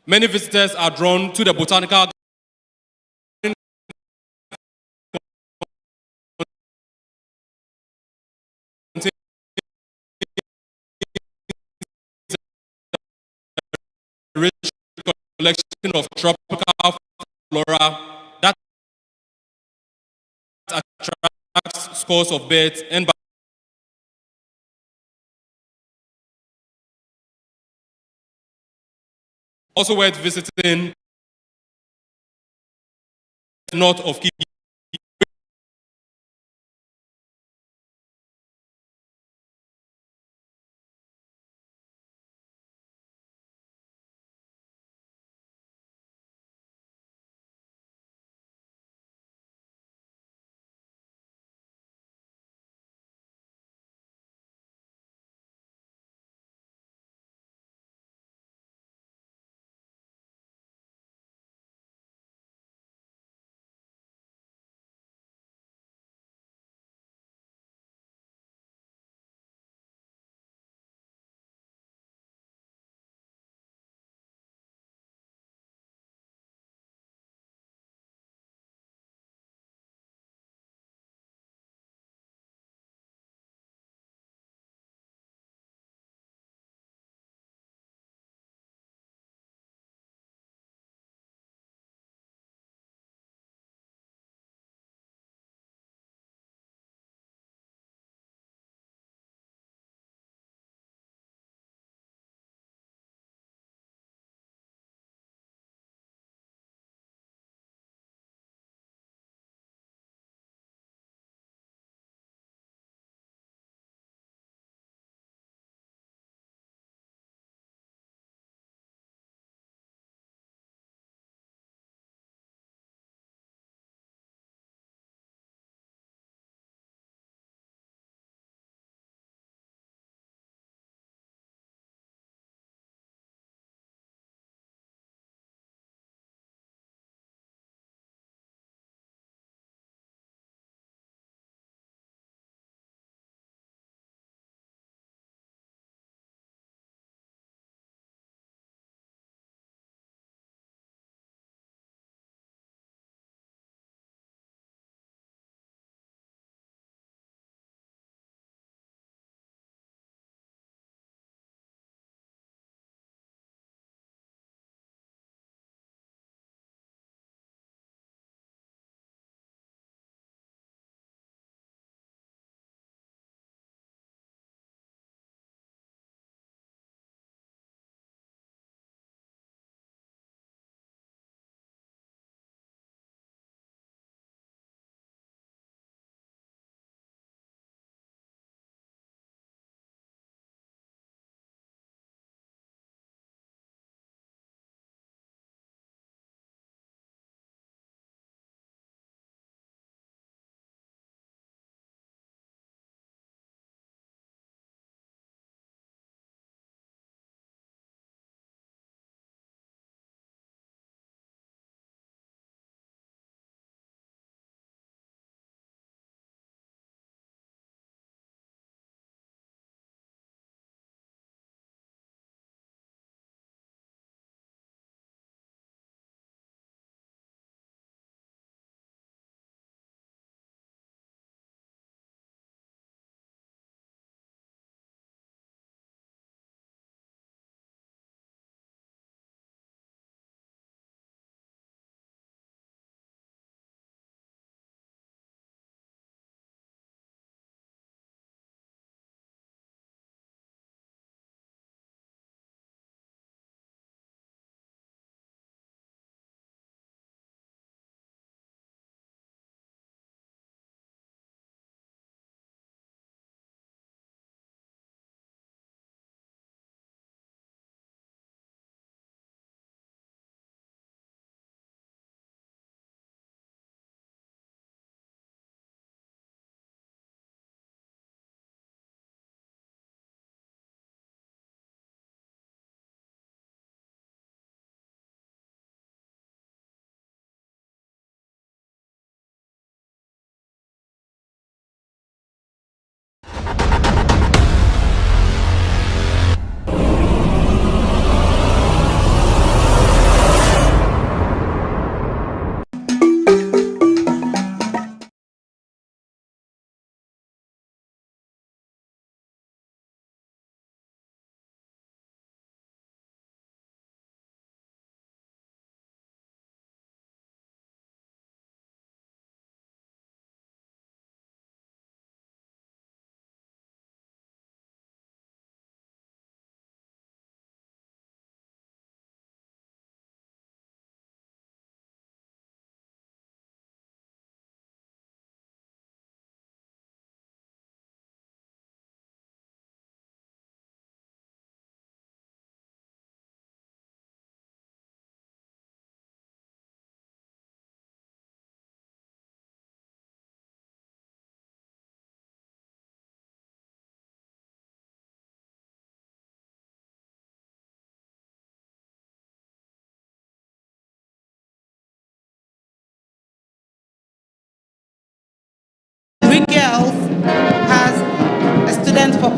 Many visitors are drawn to the botanical rich collection of tropical flora that attracts scores of birds and also worth visiting north of Key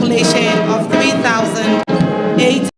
population of 3,859.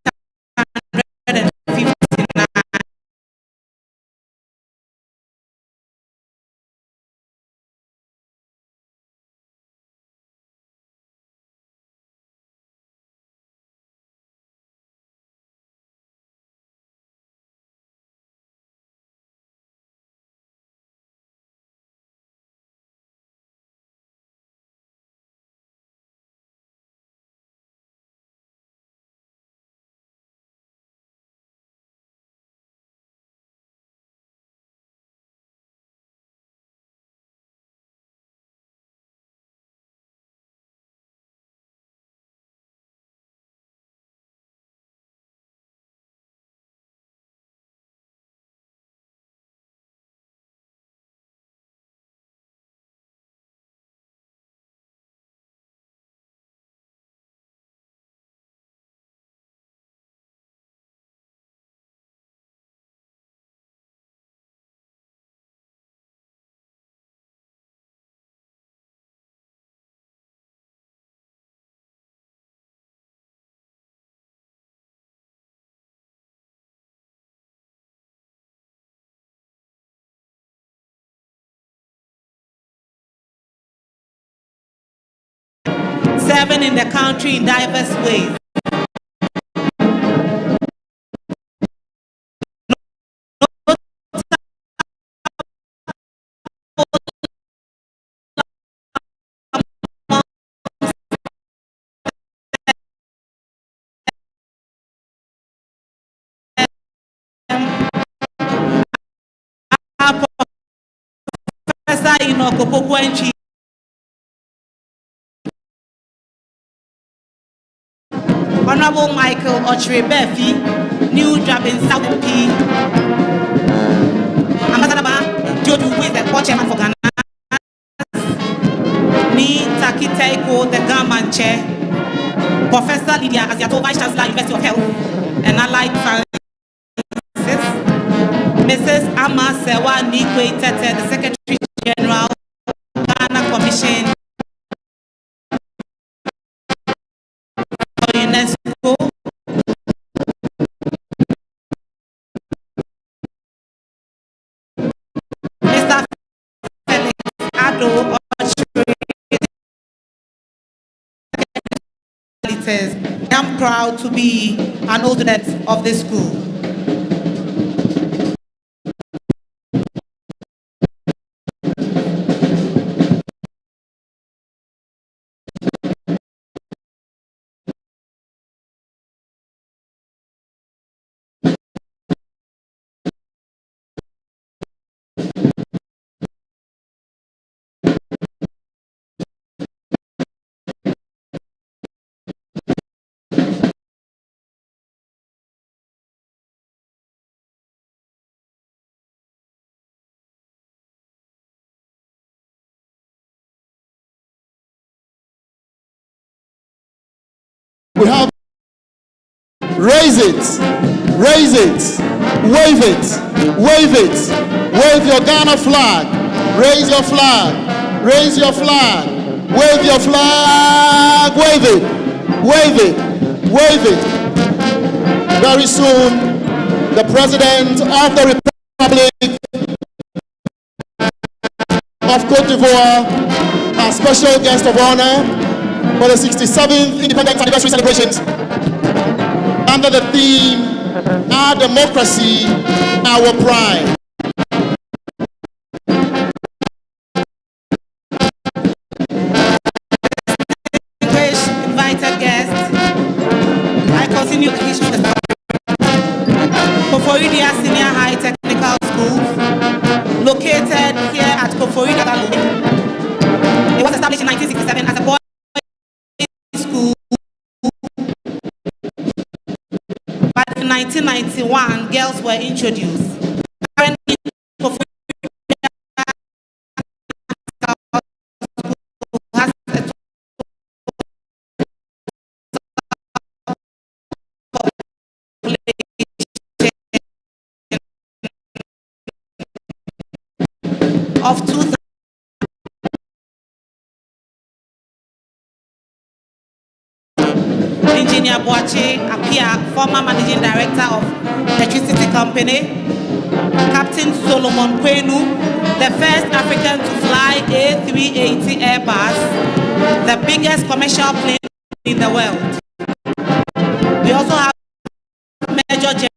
Serving in the country in diverse ways. Professor Inokopokwenchi, Honorable Michael Ochrebefi, New Drabin South P. Ambassador Jodu, who is the co-chairman for Ghana. Ni Takiteiko, the government chair. Professor Lydia Aziato, Vice Chancellor, University of Health and Allied Sciences. Mrs. Ama Sewa Nikwe Tete, the Secretary General, Ghana Commission for UNESCO. Mr. Felix Ado, I'm proud to be an old student of this school. We have raise it, raise it, wave it, wave it, wave your Ghana flag, raise your flag, raise your flag, wave your flag, wave it, wave it, wave it. Very soon, the President of the Republic of Cote d'Ivoire, our special guest of honor for the 67th Independence Anniversary celebrations under the theme, Our Democracy, Our Pride. Invited guests, I continue the history of the Koforidua Senior High Technical School, located here at Koforidua. It was established in 1967 as a boys' school, but in 1991, girls were introduced. Currently, Koforidua has a of 2,000. Engineer Boache Apia, former Managing Director of Electricity Company. Captain Solomon Kwenu, the first African to fly A380 Airbus, the biggest commercial plane in the world. We also have Major General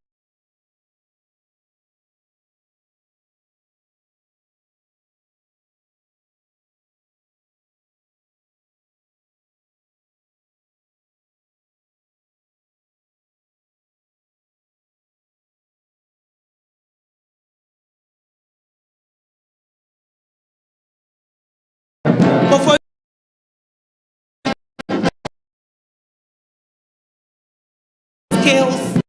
skills.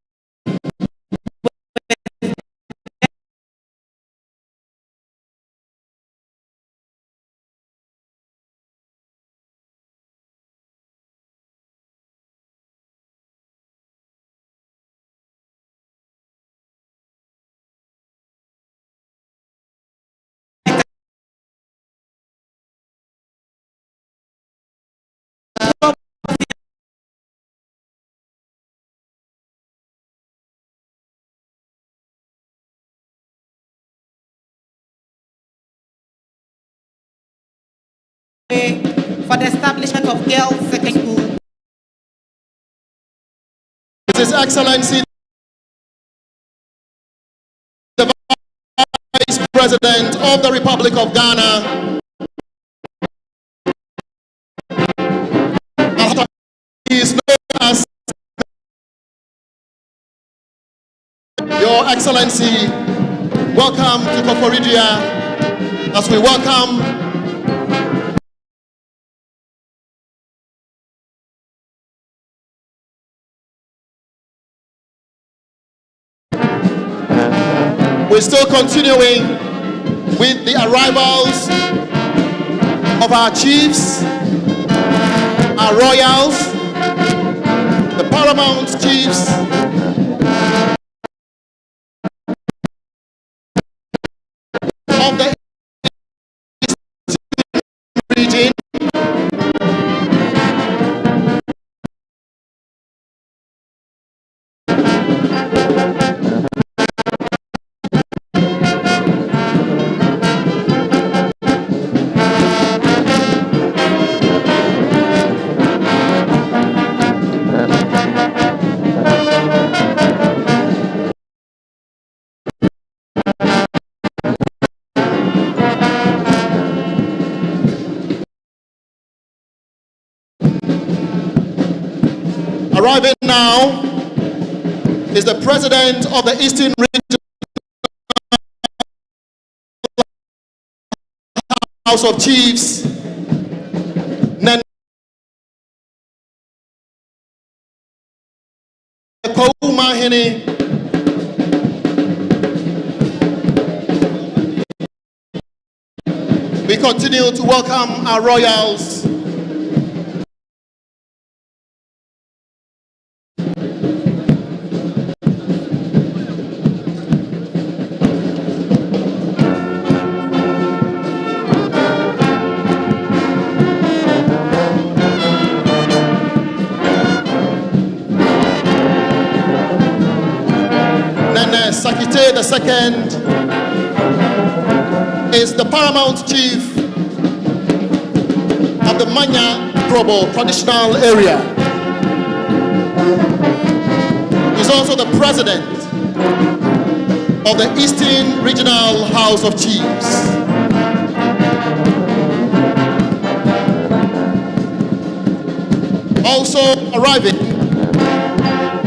For the establishment of girls' secondary school. His Excellency, the Vice President of the Republic of Ghana, he is known as Your Excellency. Welcome to Koforidua as we welcome we're still continuing with the arrivals of our chiefs, our royals, the paramount chiefs, of the region. Arriving now is the President of the Eastern Region House of Chiefs, Nene Koumahini. We continue to welcome our royals. Sakite II is the paramount chief of the Manya Krobo traditional area. He's also the president of the Eastern Regional House of Chiefs. Also arriving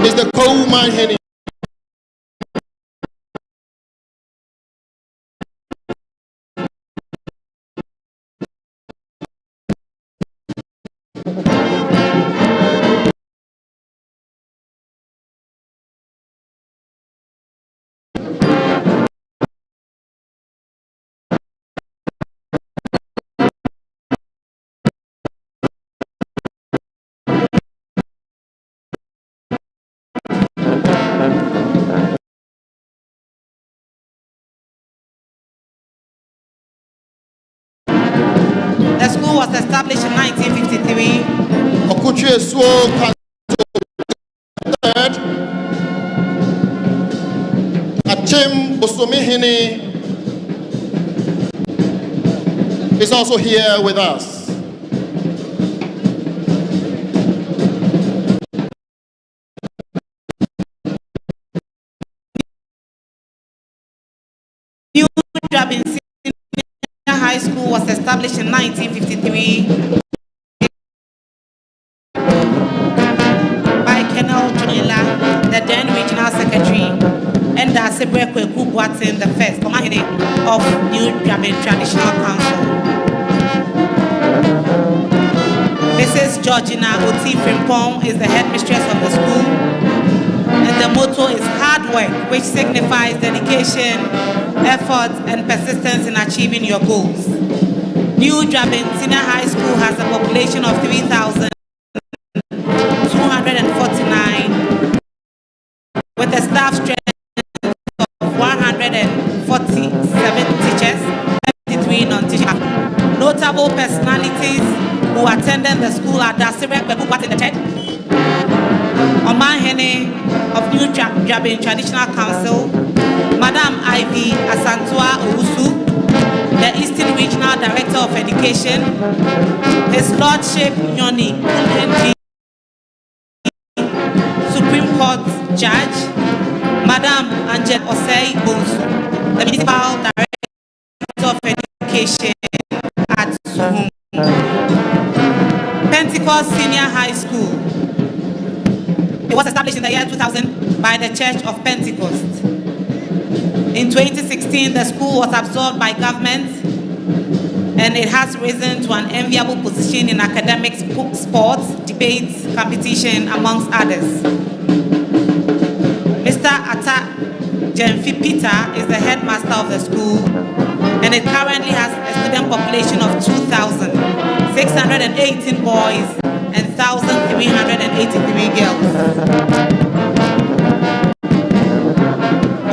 is the Koumahini. The school was established in 1953. Osomihini is also here with us. New Drabin Senior High School was established in 1953 by Colonel Junila, the then regional secretary, and the Sebrekwe Kubuatin, the first Commander of New Drabin Traditional Council. Mrs. Georgina Oti Frimpong is the headmistress of the school, and the motto is hard work, which signifies dedication, effort, and persistence in achieving your goals. New Drabin Senior High School has a population of 3,249 with a staff strength of 147 teachers, 73 non-teachers. Notable personalities who attended the school are Dasirek Bebukwat in the TED, Oman Hene of New Drabin Traditional Council, Madam Ivy Asantua Owusu, the Eastern Regional Director of Education, His Lordship Yoni Kundenji, Supreme Court Judge, Madam Angel Osei Bonsu, the Municipal Director of Education at Suhum. Pentecost Senior High School. It was established in the year 2000 by the Church of Pentecost. In 2016, the school was absorbed by government, and it has risen to an enviable position in academic, sports, debates, competition, amongst others. Mr. Atta Jemfi Peter is the headmaster of the school, and it currently has a student population of 2,618 boys and 1,383 girls.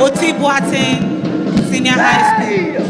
Oti Boateng Senior High School.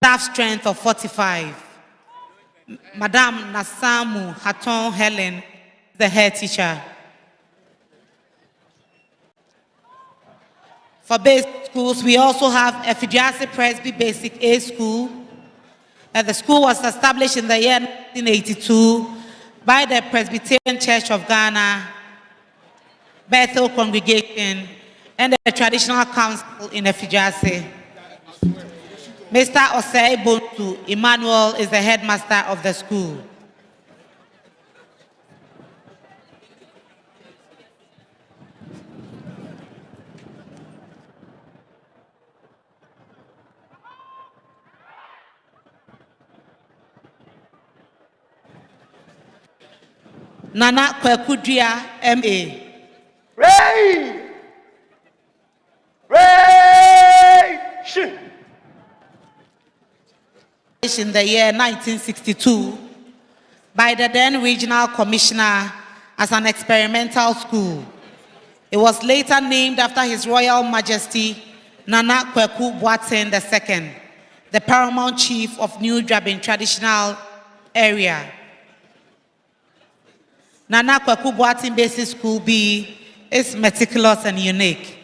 staff strength of 45. Madame Nasamu Haton Helen, the head teacher. For basic schools, we also have Efidiase Presby Basic A School. The school was established in the year 1982 by the Presbyterian Church of Ghana, Bethel Congregation, and the Traditional Council in Efidiase. Mr. Osei Bontu Emmanuel is the headmaster of the school. Nana Kwekudria, MA. Ray! Ray! In the year 1962 by the then regional commissioner as an experimental school. It was later named after His Royal Majesty Nana Kweku Boateng II, the paramount chief of New Drabin traditional area. Nana Kweku Boateng Basic School B is meticulous and unique,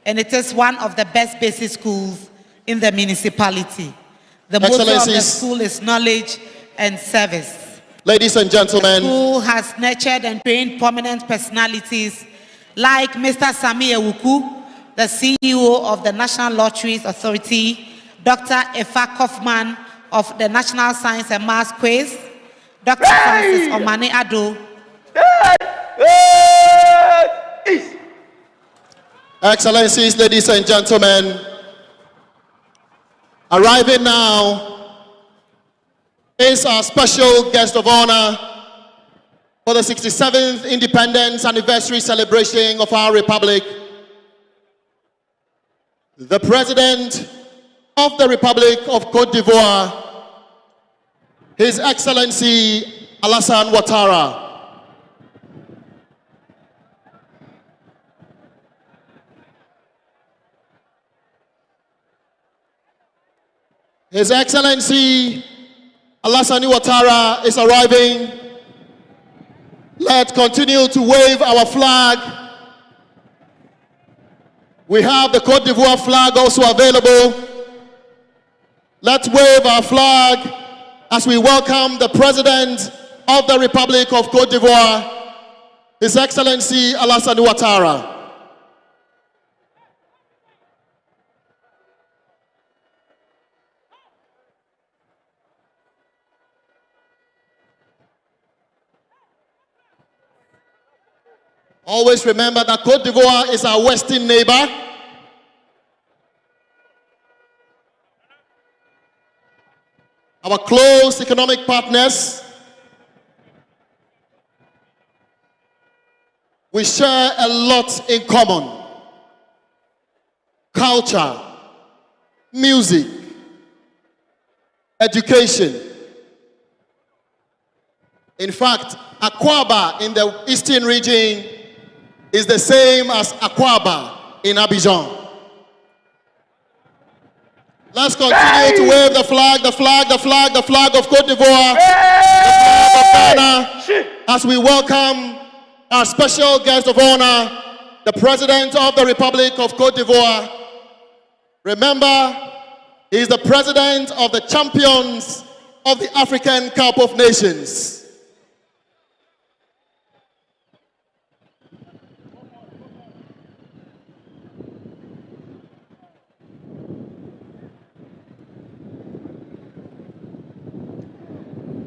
and it is one of the best basic schools in the municipality. The motto of the school is knowledge and service. Ladies and gentlemen, the school has nurtured and trained prominent personalities like Mr. Sami Ewuku, the CEO of the National Lotteries Authority, Dr. Efa Kaufman of the National Science and Maths Quiz, Dr. Francis Omane Ado. Excellencies, ladies and gentlemen, arriving now is our special guest of honor for the 67th Independence Anniversary celebration of our Republic, the President of the Republic of Côte d'Ivoire, His Excellency Alassane Ouattara. His Excellency Alassane Ouattara is arriving. Let's continue to wave our flag. We have the Côte d'Ivoire flag also available. Let's wave our flag as we welcome the President of the Republic of Côte d'Ivoire, His Excellency Alassane Ouattara. Always remember that Côte d'Ivoire is our western neighbor. Our close economic partners. We share a lot in common. Culture, music, education. In fact, Akwaba in the eastern region is the same as Akwaba in Abidjan. Let's continue to wave the flag, the flag, the flag, the flag of Côte d'Ivoire, the flag of Ghana, as we welcome our special guest of honor, the President of the Republic of Côte d'Ivoire. Remember, he is the President of the champions of the African Cup of Nations.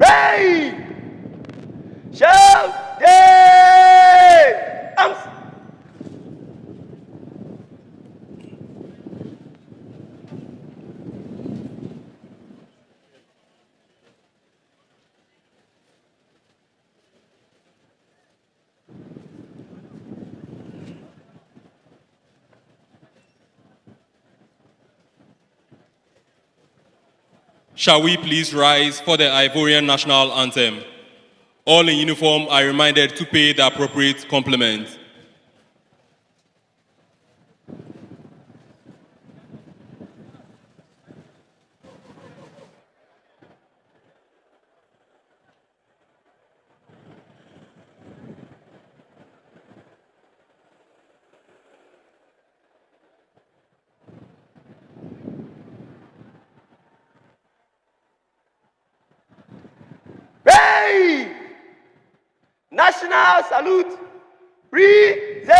Hey! Shout! Hey! Shall we please rise for the Ivorian national anthem? All in uniform are reminded to pay the appropriate compliment. National salute. Present.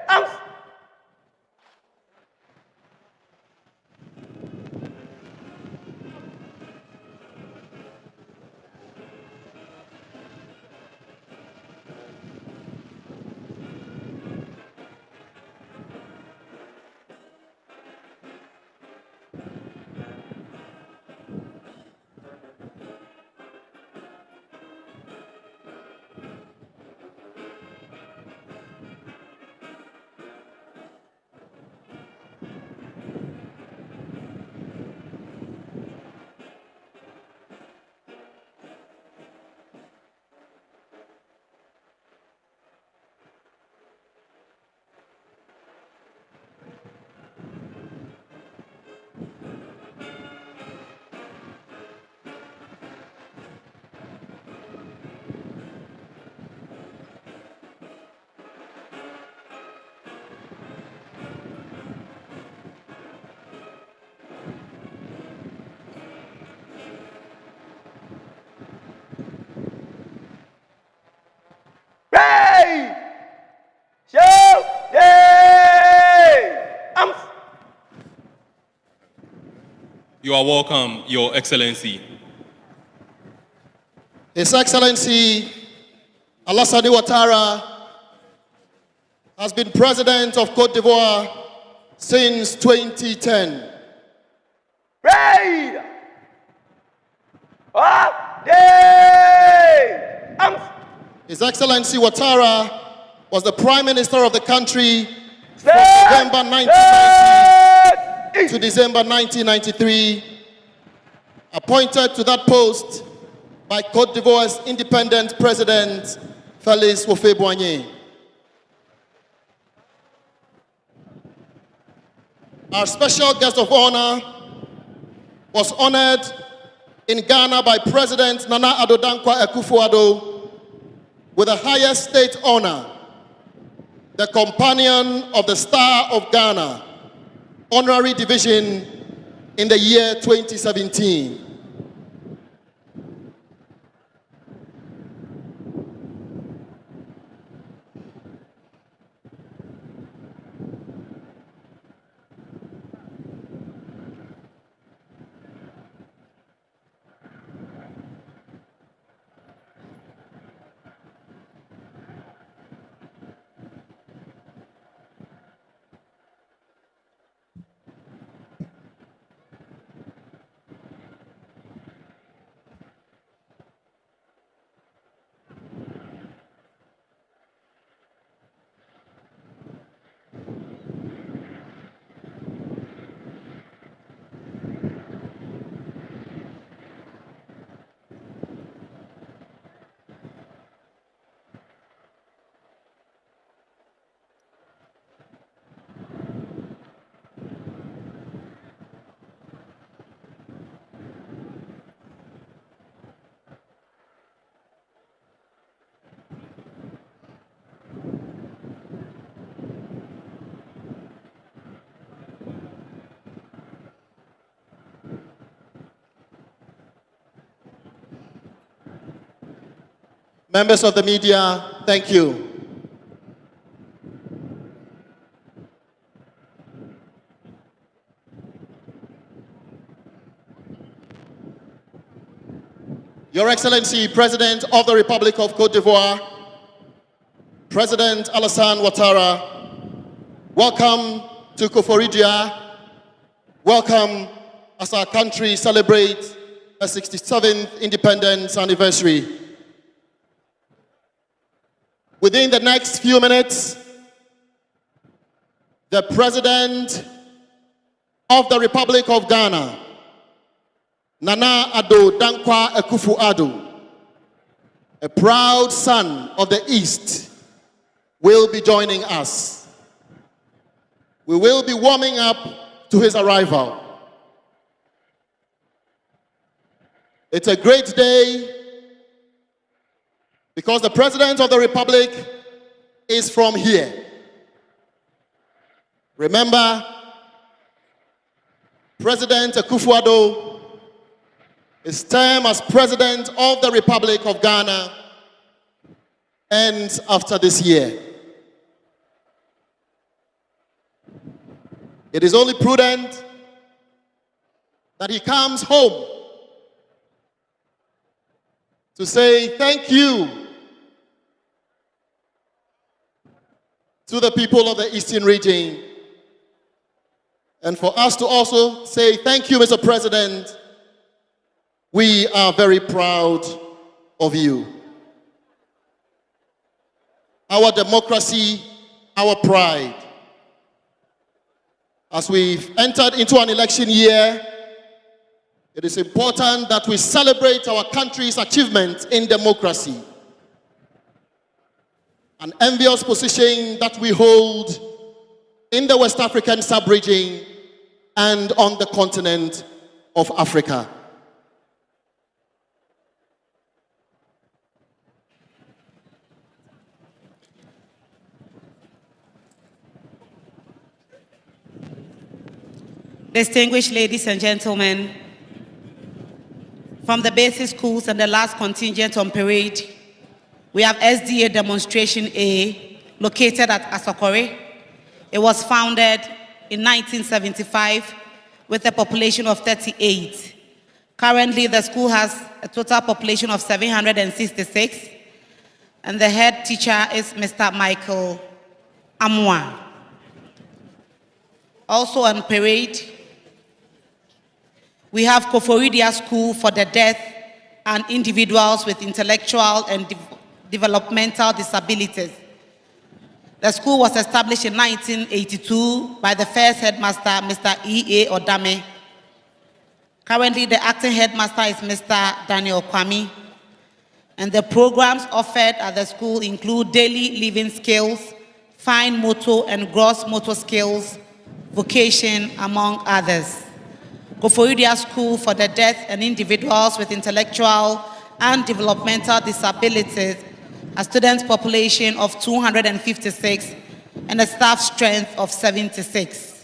Arms. You are welcome, Your Excellency. His Excellency Alassane Ouattara has been President of Côte d'Ivoire since 2010. Parade! Up day! His Excellency Ouattara was the Prime Minister of the country from November 1990 to December 1993, appointed to that post by Côte d'Ivoire's independent President, Félix Houphouët-Boigny. Our special guest of honor was honored in Ghana by President Nana Addo Dankwa Akufo-Addo with the highest state honor, the Companion of the Star of Ghana, Honorary Division in the year 2017. Members of the media, thank you. Your Excellency, President of the Republic of Côte d'Ivoire, President Alassane Ouattara, welcome to Koforidua. Welcome as our country celebrates a 67th independence anniversary. Within the next few minutes, the President of the Republic of Ghana, Nana Addo Dankwa Akufo-Addo, a proud son of the East, will be joining us. We will be warming up to his arrival. It's a great day because the President of the Republic is from here. Remember, President Akufo-Addo, his term as President of the Republic of Ghana ends after this year. It is only prudent that he comes home to say thank you to the people of the Eastern region, and for us to also say thank you, Mr. President. We are very proud of you. Our democracy, our pride. As we've entered into an election year, it is important that we celebrate our country's achievement in democracy. An envious position that we hold in the West African sub-region and on the continent of Africa. Distinguished ladies and gentlemen, from the basic schools and the last contingent on parade, we have SDA Demonstration A, located at Asokore. It was founded in 1975 with a population of 38. Currently, the school has a total population of 766, and the head teacher is Mr. Michael Amwa. Also on parade, we have Koforidua School for the Deaf and individuals with intellectual and developmental disabilities. The school was established in 1982 by the first headmaster, Mr. E.A. Odame. Currently, the acting headmaster is Mr. Daniel Kwame. And the programs offered at the school include daily living skills, fine motor and gross motor skills, vocation, among others. Koforidua School for the Deaf and individuals with intellectual and developmental disabilities, a student population of 256 and a staff strength of 76.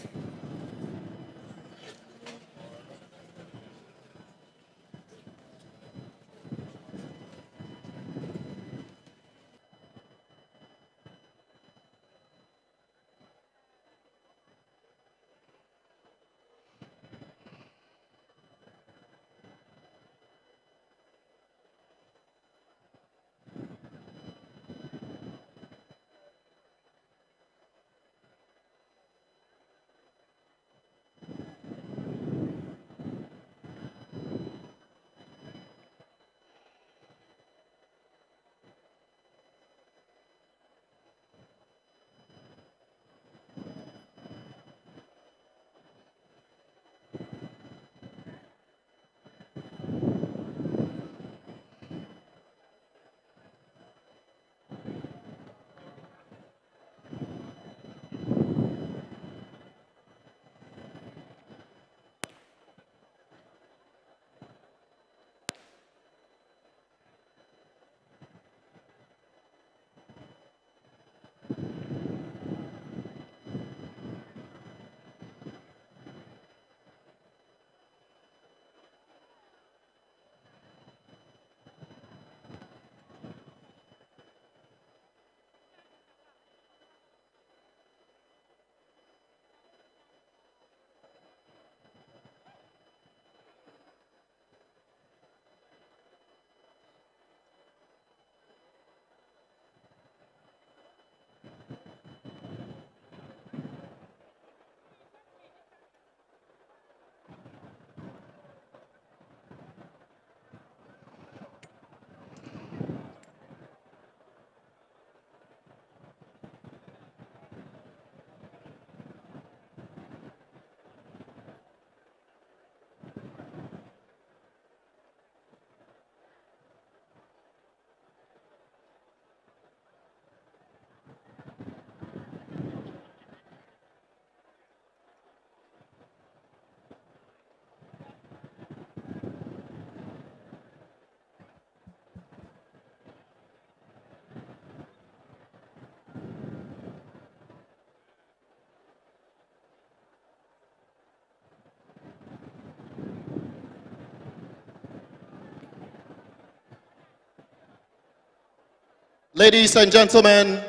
Ladies and gentlemen,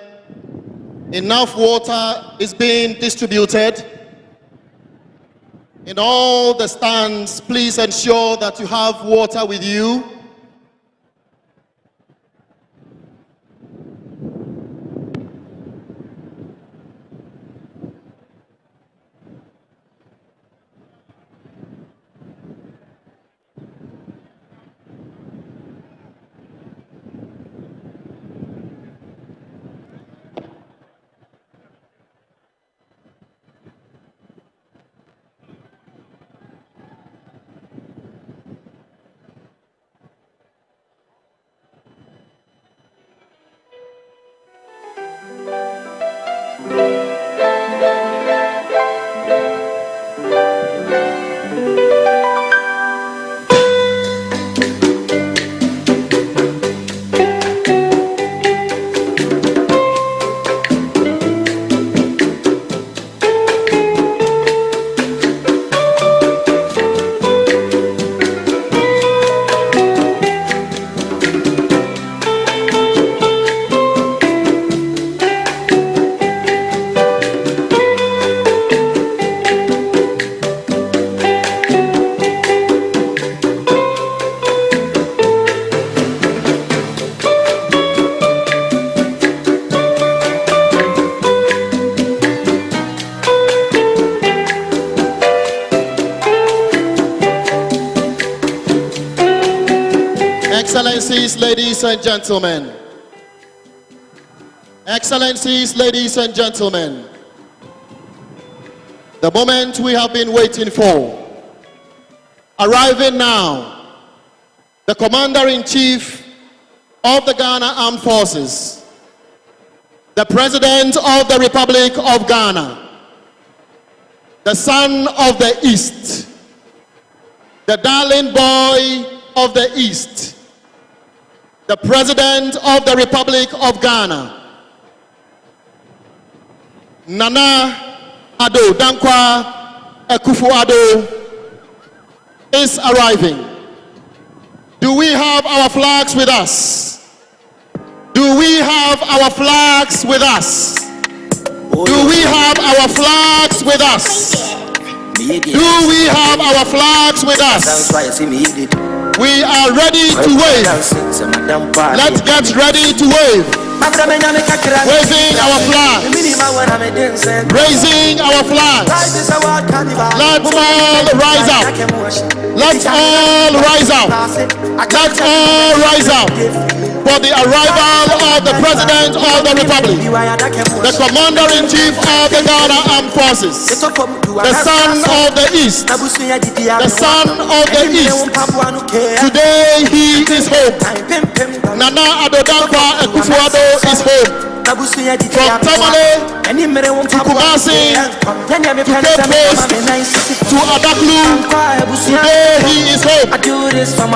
enough water is being distributed. In all the stands, please ensure that you have water with you. Excellencies, ladies and gentlemen. Excellencies, ladies and gentlemen. The moment we have been waiting for. Arriving now, the Commander-in-Chief of the Ghana Armed Forces, the President of the Republic of Ghana, the son of the East, the darling boy of the East, the President of the Republic of Ghana, Nana Addo Dankwa Akufo-Addo, is arriving. Do we have our flags with us? Do we have our flags with us? Do we have our flags with us? Do we have our flags with us? We are ready to wave. Let's get ready to wave. Waving our flags. Raising our flags. Let's all rise up. Let's all rise up. Let's all rise up for the arrival of the President of the Republic, the Commander-in-Chief of the Ghana Armed Forces, the son of the East, the son of the East. Today he is home. Nana Addo Dankwa Akufo-Addo is home. From Tamale to Kumasi to Cape Coast to Adaklu, today he is home.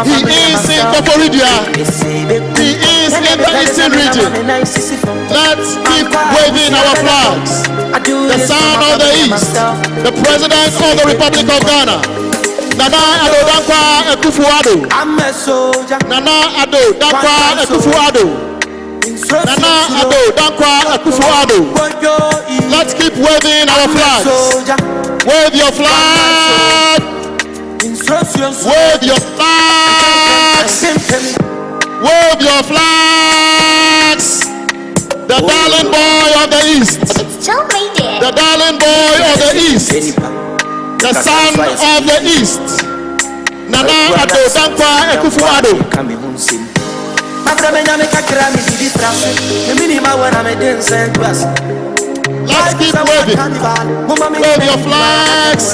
He is in Koforidua. He is in the Eastern region. Let's keep waving our flags. The son of the East, the President of the Republic of Ghana, Nana Addo Dankwa Akufo-Addo. Nana Addo Dankwa Akufo-Addo. Nana Addo Dankwa Akufo-Addo. Let's keep waving our flags. Wave your flag. Wave your flags. Wave your flags. The darling boy of the East. The darling boy of the East. The son of the East. Nana Addo Dankwa Akufo-Addo. Let's keep waving. Wave your flags.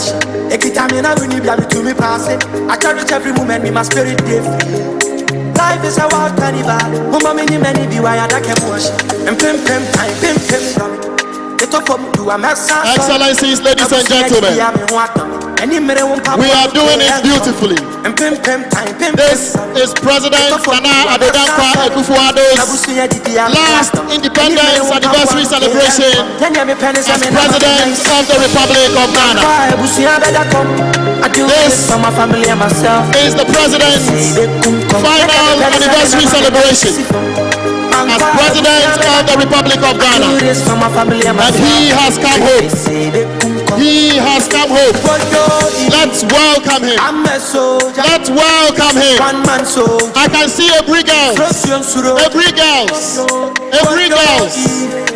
Life is a wild carnival. Excellencies, ladies and gentlemen, we are doing it beautifully. This is President Nana Addo Dankwa Akufo-Addo's last independence anniversary celebration as President of the Republic of Ghana. This is the President's final anniversary celebration. as President of the Republic of Ghana. And he has come home. He has come home. Let's welcome him. Let's welcome him. I can see every girl. Every girls. Every girls.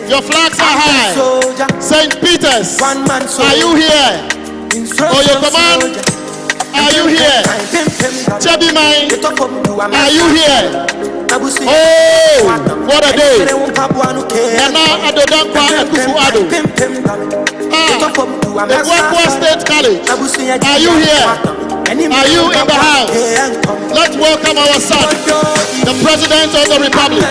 Your flags are high. St. Peter's, are you here? Oh, your command, are you here? Chubby Mine, are you here? Oh, what a day. Nana Adodankwa Ekufu-Addo. The Kwakwa State College, are you here? Are you in the house? Let's welcome our son, the President of the Republic.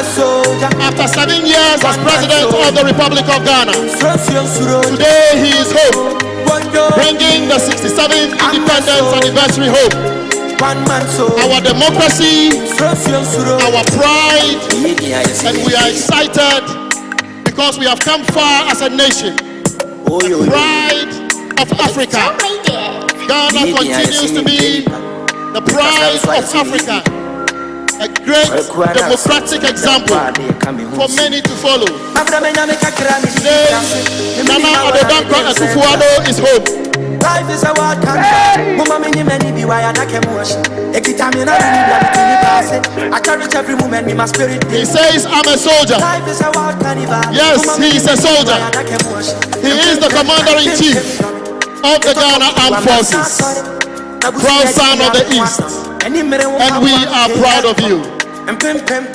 After 7 years as President of the Republic of Ghana, today he is home, bringing the 67th Independence Anniversary home. Our democracy, our pride, and we are excited because we have come far as a nation. The pride of Africa. Ghana continues to be the pride of Africa, a great democratic example for many to follow. Today, Nana Adodankwa Ekufu-Addo is home. Life is a wild country. He says, I'm a soldier. Yes, he is a soldier. He is the commander-in-chief of the Ghana Armed Forces, proud son of the East, and we are proud of you.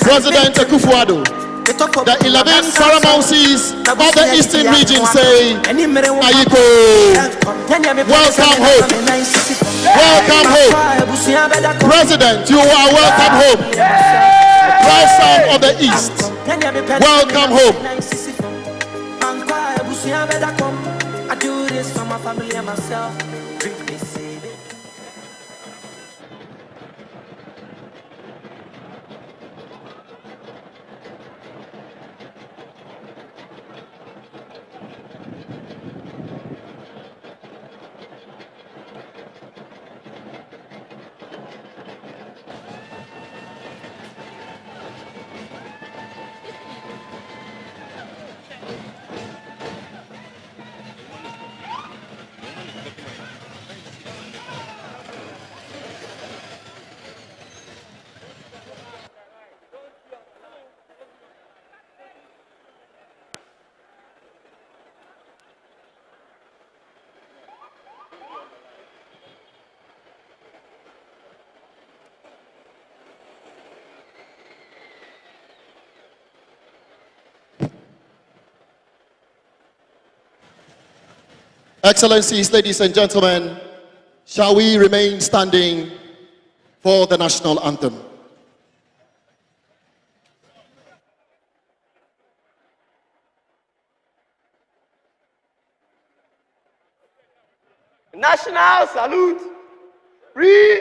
President Ekufu-Addo, the 11 paramountcies of the Eastern region say, Ayiko, welcome home. Welcome home. President, you are welcome home. Proud son of the East, welcome home. I do this for my family and myself. Excellencies, ladies and gentlemen, shall we remain standing for the national anthem? National salute. Present.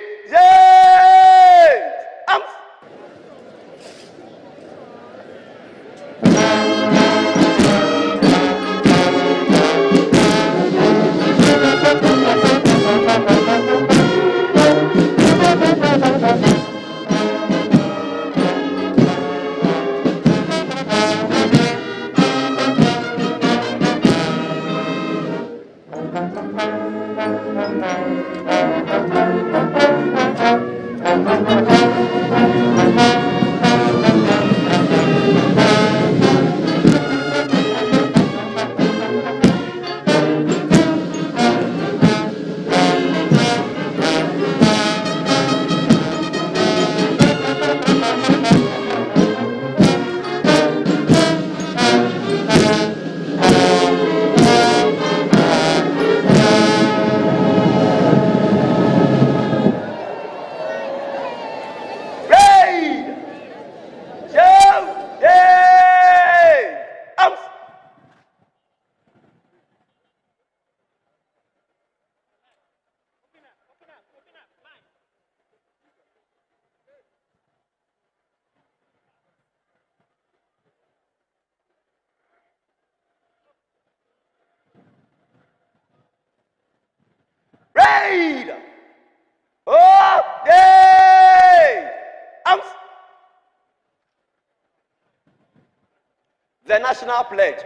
the national pledge.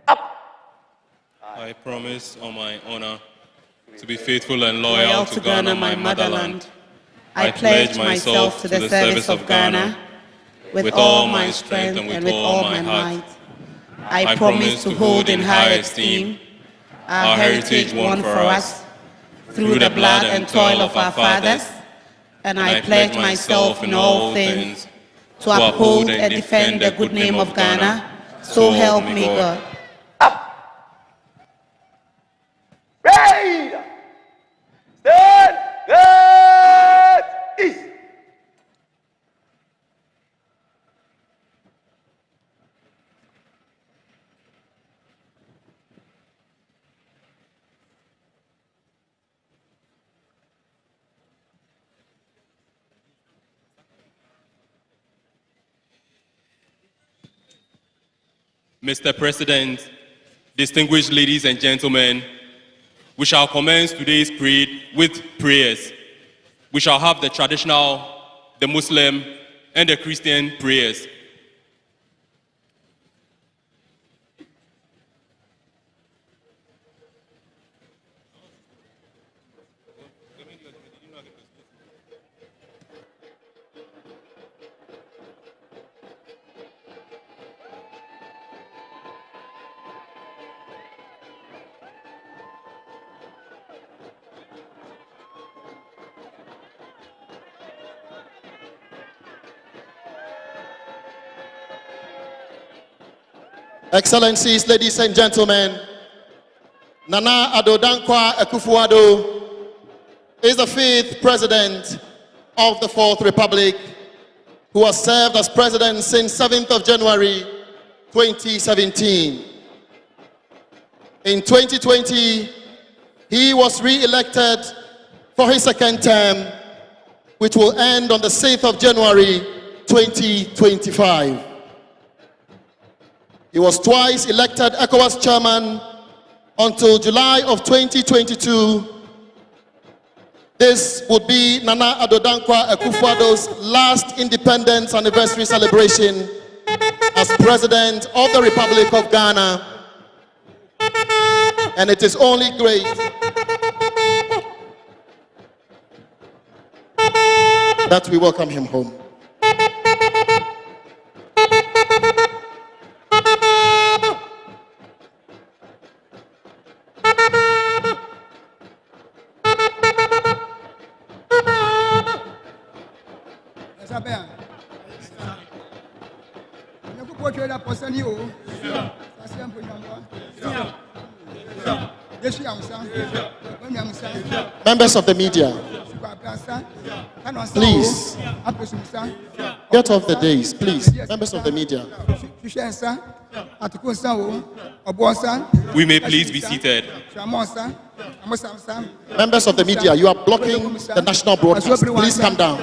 Up. I promise on my honor to be faithful and loyal to Ghana, my motherland. I pledge myself to the service of Ghana with all my strength and with all my heart. I promise to hold in high esteem our heritage won for us through the blood and toil of our fathers, and I pledge myself in all things to uphold and defend the good name of Ghana, so help me God. Raid! Stand! Left! East! Mr. President, distinguished ladies and gentlemen, we shall commence today's parade with prayers. We shall have the traditional, the Muslim, and the Christian prayers. Excellencies, ladies and gentlemen, Nana Addo Dankwa Akufo-Addo is the 5th president of the 4th Republic, who has served as president since 7th of January 2017. In 2020, he was re-elected for his 2nd term, which will end on the 6th of January 2025. He was twice elected ECOWAS chairman until July of 2022. This would be Nana Addo Dankwa Akufo-Addo's last independence anniversary celebration as president of the Republic of Ghana. And it is only great that we welcome him home. Members of the media, please get off the dais, please. Members of the media. We may please be seated. Members of the media, you are blocking the national broadcast. Please come down.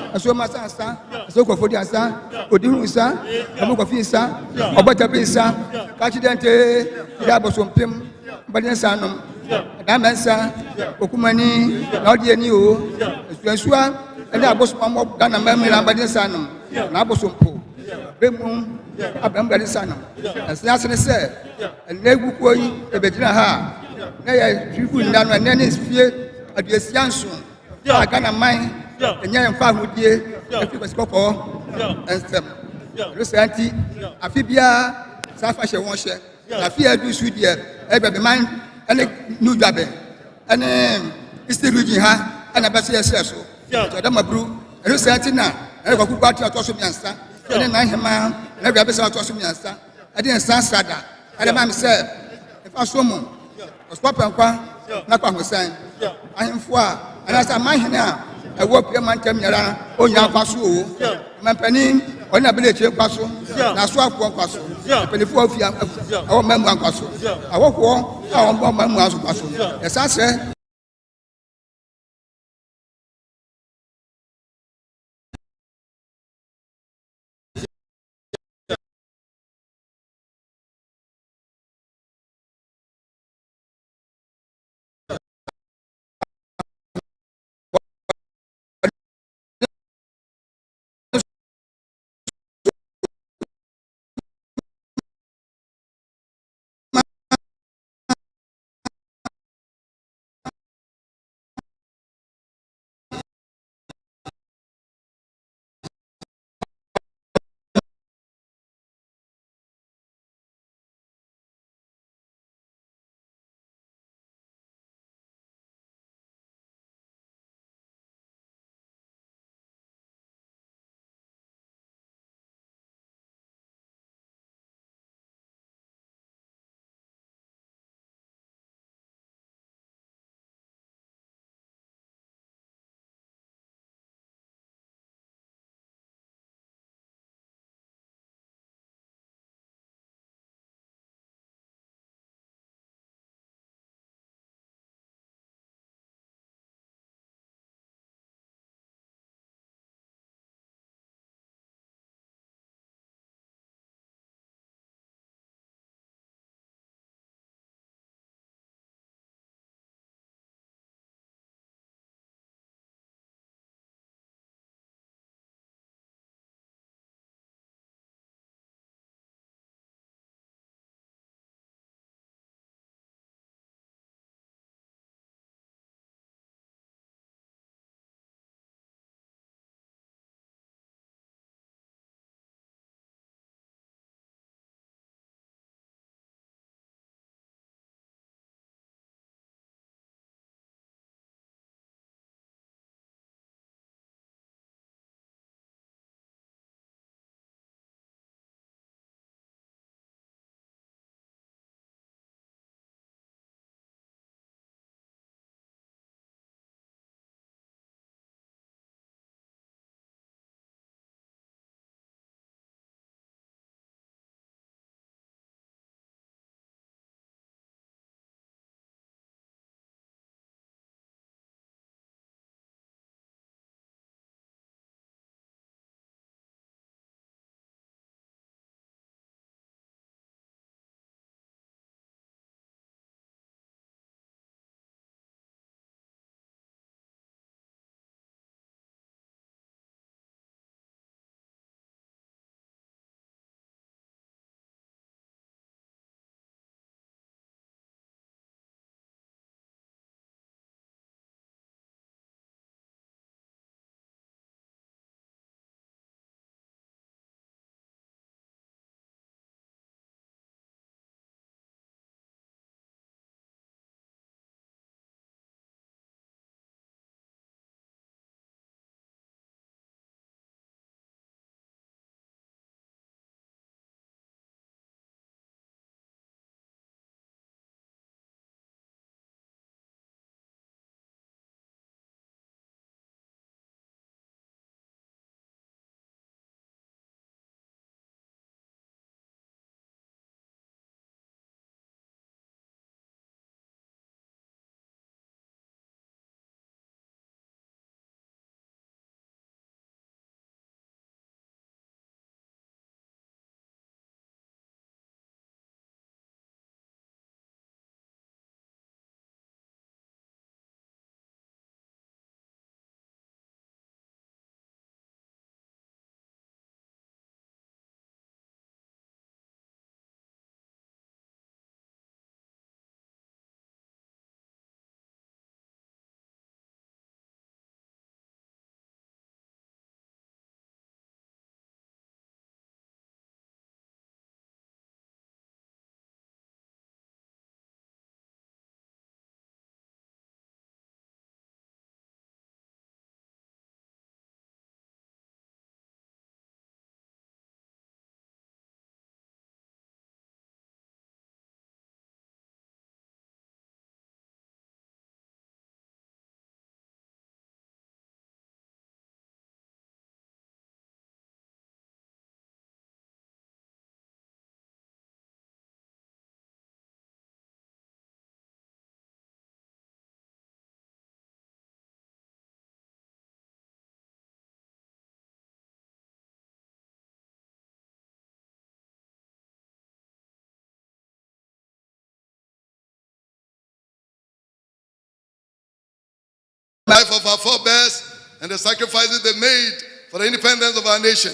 life of our forebears and the sacrifices they made for the independence of our nation.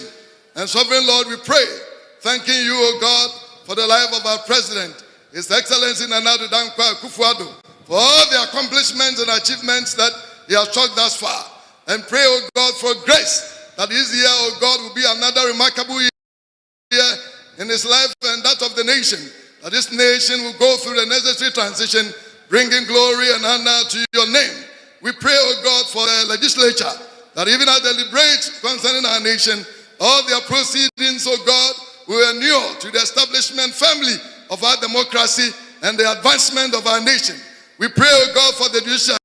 And Sovereign Lord, we pray, thanking you, O God, for the life of our President, His Excellency Nana Addo Dankwa Akufo-Addo, for all the accomplishments and achievements that he has struck thus far. And pray, O God, for grace, that this year, O God, will be another remarkable year in his life and that of the nation, that this nation will go through the necessary transition, bringing glory and honor to your name. We pray, O God, for the legislature, that even as they deliberate concerning our nation, all their proceedings, O God, will inure to the establishment firmly of our democracy and the advancement of our nation. We pray, O God, for the judicial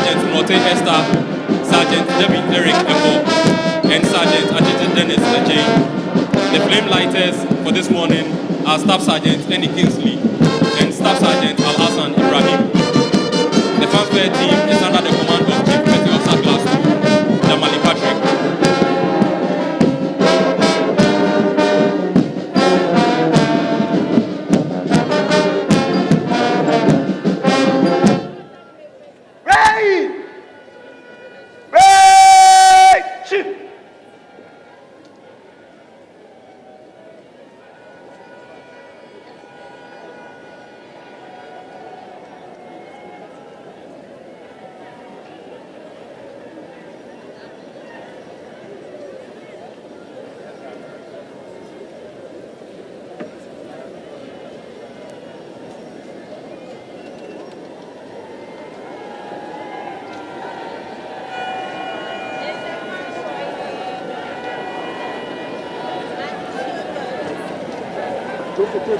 Sergeant Note Esther, Sergeant Debbie Eric Echo, and Sergeant Adjunct Dennis Leje. The flame lighters for this morning are Staff Sergeant Annie Kingsley and Staff Sergeant Al Hassan Ibrahim. The fanfare team is under the command of Chief Petty Officer Class 2, Damali Patrick.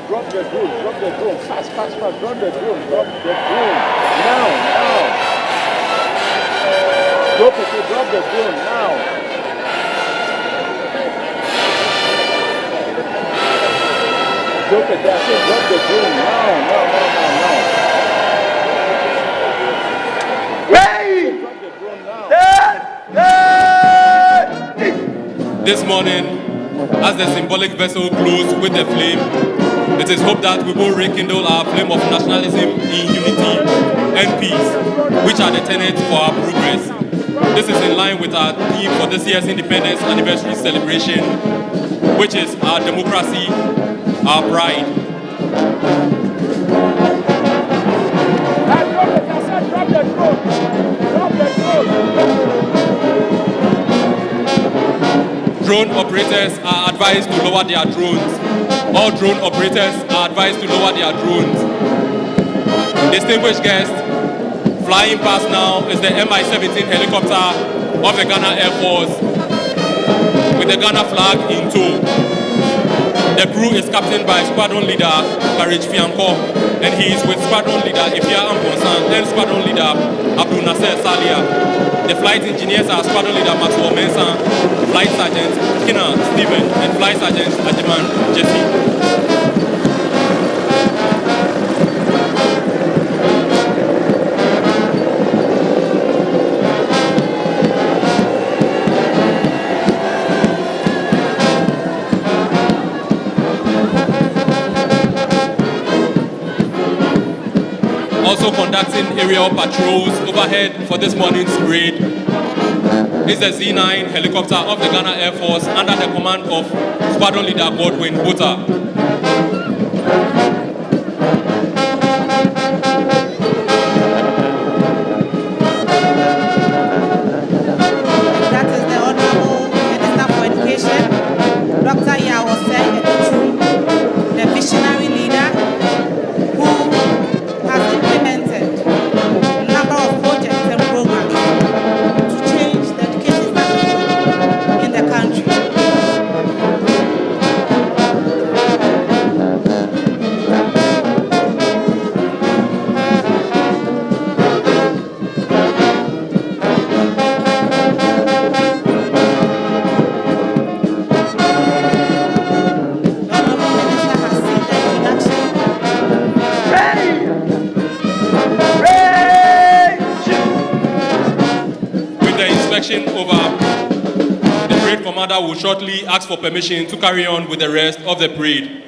Drop the drone, fast, drop the drone, now. Drop the drone, now. Drop the drone, now. This morning, as the symbolic vessel glows with the flame, it is hoped that we will rekindle our flame of nationalism in unity and peace, which are the tenets for our progress. This is in line with our theme for this year's Independence Anniversary celebration, which is our democracy, our pride. Drone operators are advised to lower their drones. All drone operators are advised to lower their drones. Distinguished guests, flying past now is the Mi-17 helicopter of the Ghana Air Force with the Ghana flag in tow. The crew is captained by Squadron Leader Courage Fianco, and he is with Squadron Leader Ifia Amponsan and Squadron Leader Abdul Nasser Salia. The flight engineers are Squadron Leader Maxwell Mensah, Flight Sergeant Kina Stephen, and Flight Sergeant Ajiman Jesse. Also conducting aerial patrols overhead for this morning's parade is the Z9 helicopter of the Ghana Air Force under the command of Squadron Leader Godwin Bota. That is the Honorable Minister for Education, Dr. Yawose Etutu, the visionary leader who has implemented a number of projects and programs to change the education status in the country. Over, the parade commander will shortly ask for permission to carry on with the rest of the parade.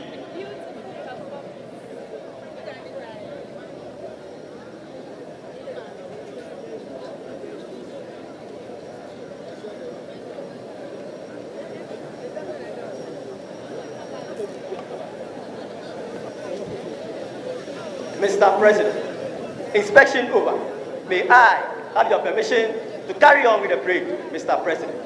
Mr. President, inspection over. May I have your permission to carry on with the parade, Mr. President?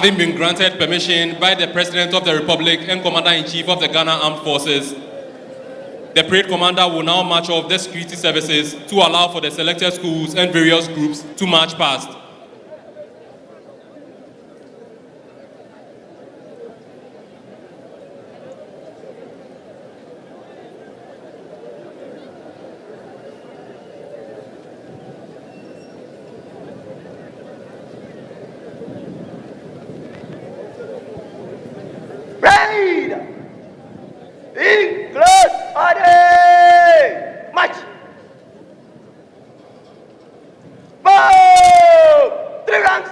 Having been granted permission by the President of the Republic and Commander-in-Chief of the Ghana Armed Forces, the parade commander will now march off the security services to allow for the selected schools and various groups to march past. In close order! March! Move! 3 ranks!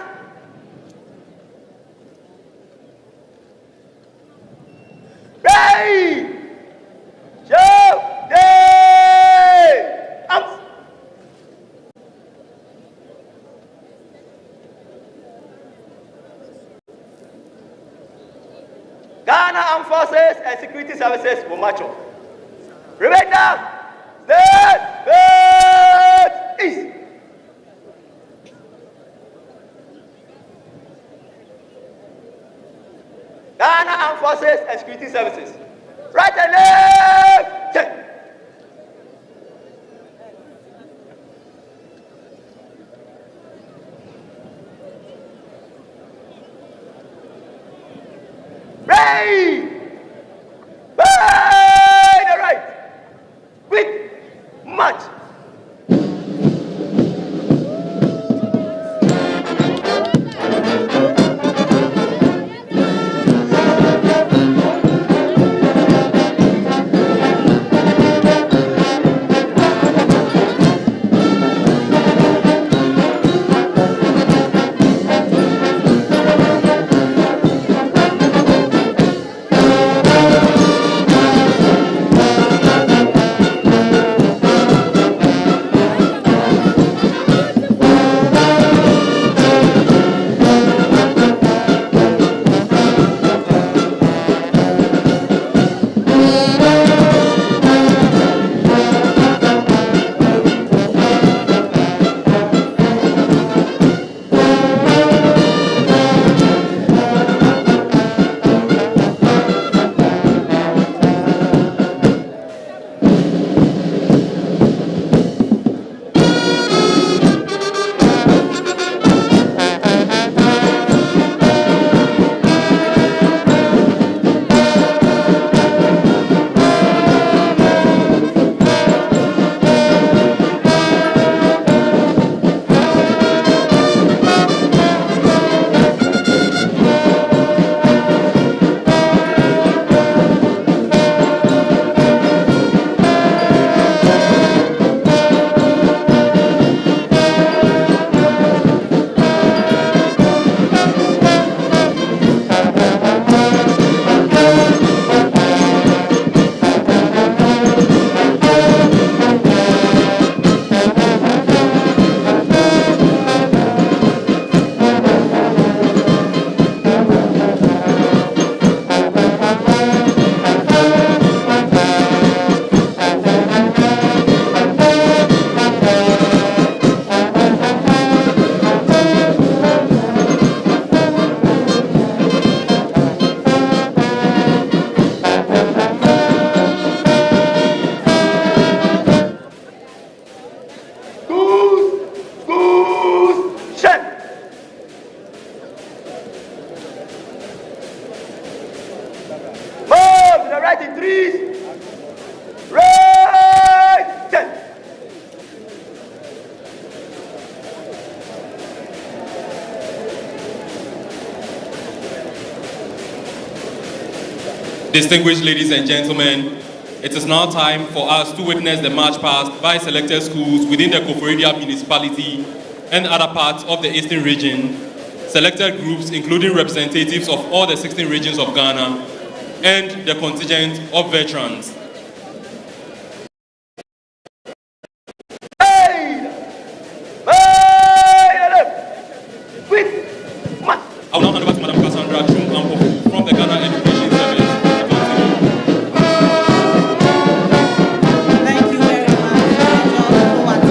Ready! Show! Day! Arms! Ghana Armed Forces and Security Services will march on. Remain down. Stand. Face east. Ghana Armed Forces and Security Services. Right and left. Check. Ready! By the right! Quick! March! Distinguished ladies and gentlemen, it is now time for us to witness the march past by selected schools within the Koforidua municipality and other parts of the Eastern region, selected groups including representatives of all the 16 regions of Ghana, and the contingent of veterans. I will now hand over to Madam Cassandra Chum from the Ghana Education Service. Thank you very much,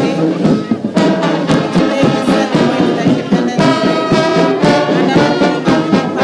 Today we celebrate the Independence Day under the theme of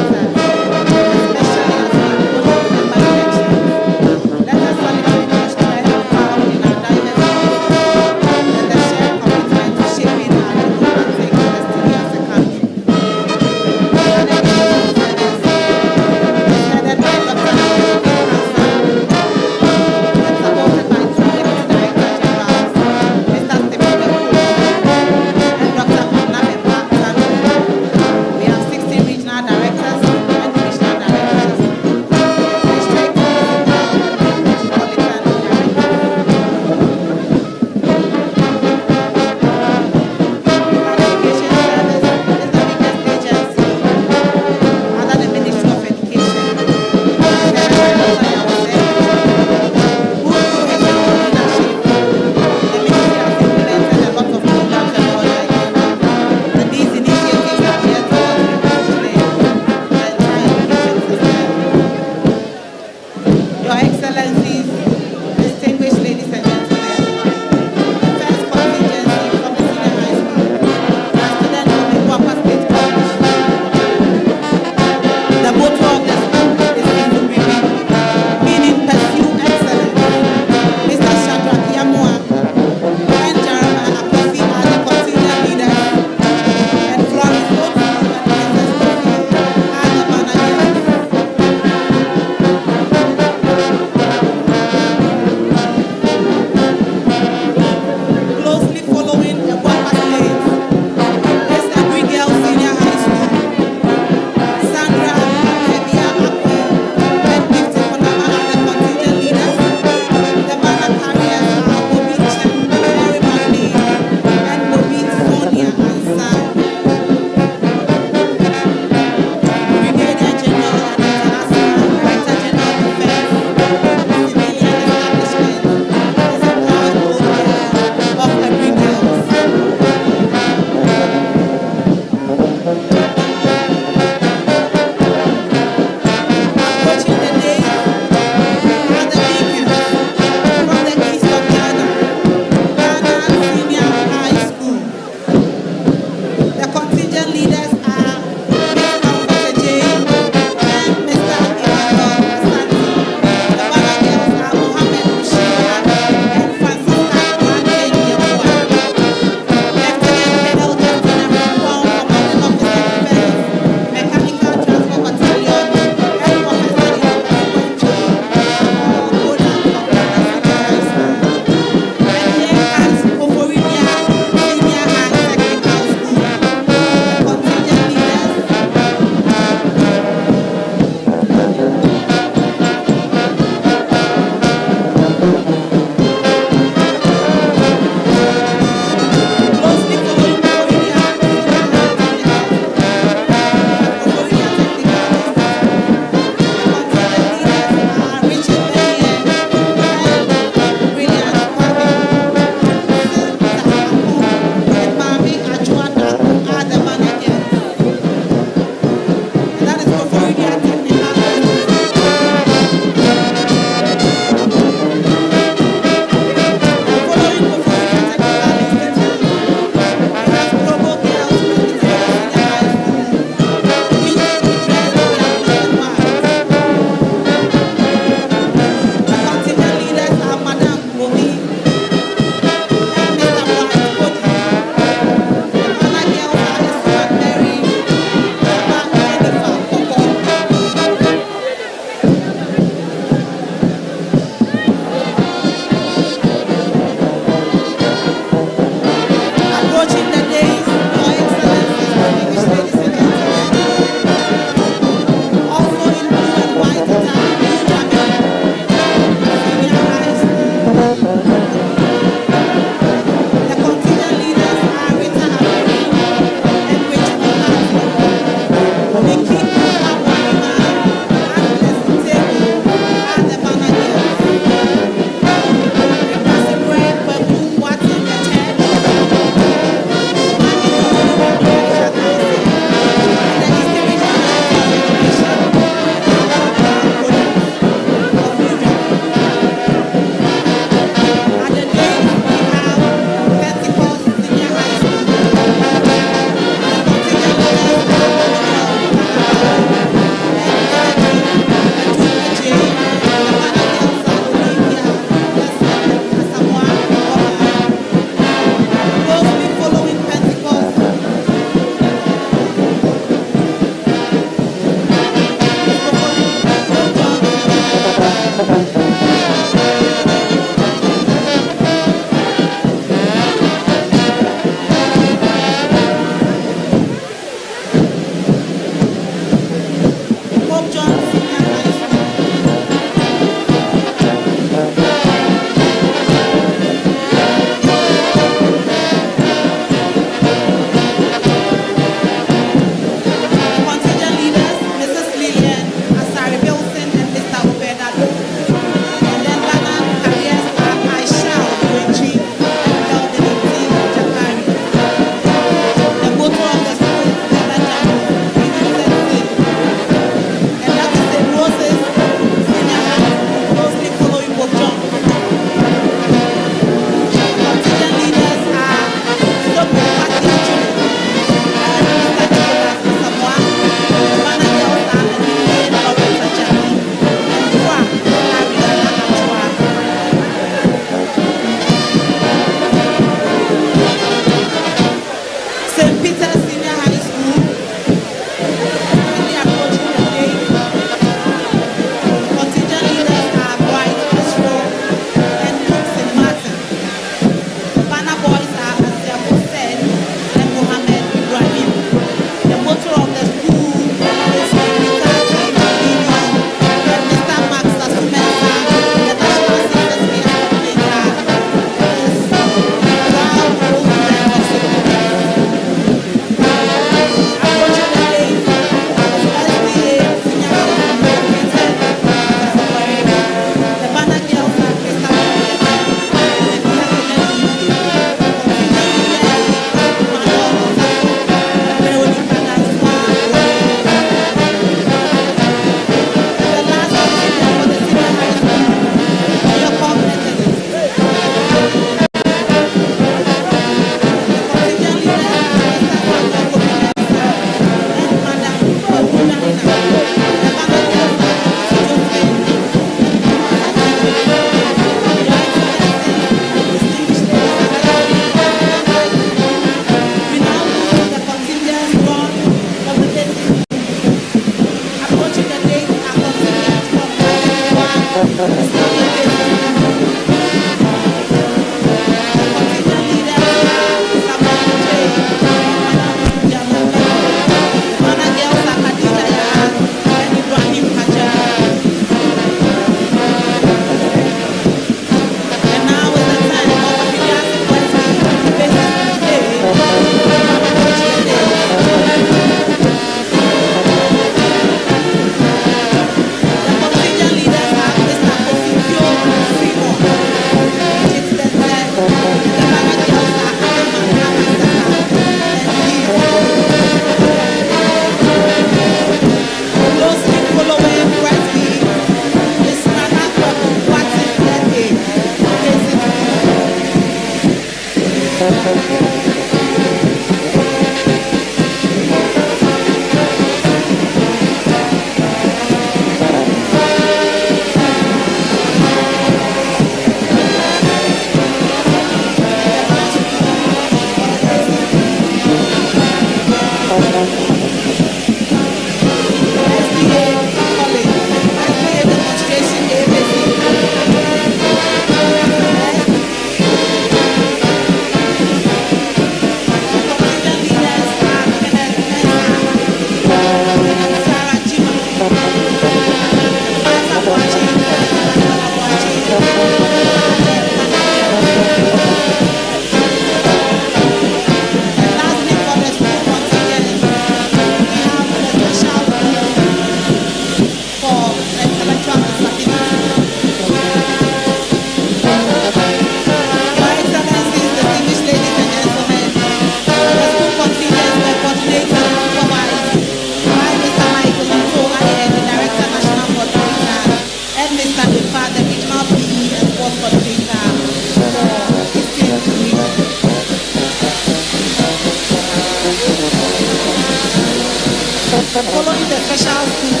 Following the special school,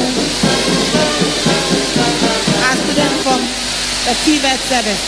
a student from the TVET service.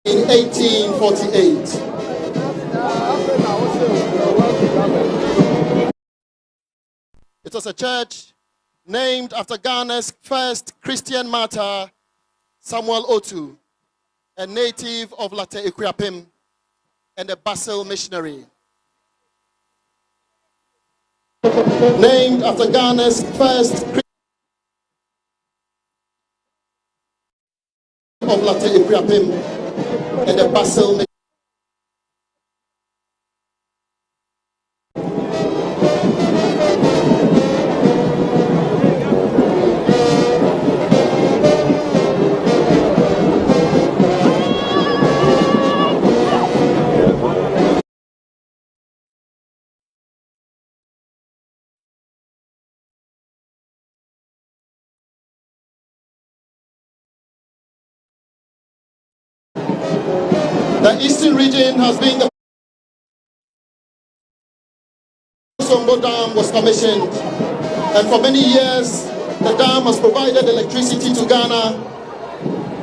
In 1848. It was a church named after Ghana's first Christian martyr, Samuel Otu, a native of Late Ikuapem and a Basel missionary. Named after Ghana's first of Late Ikuapem and a Basel missionary. The Eastern region has been the Sombo Dam was commissioned, and for many years the dam has provided electricity to Ghana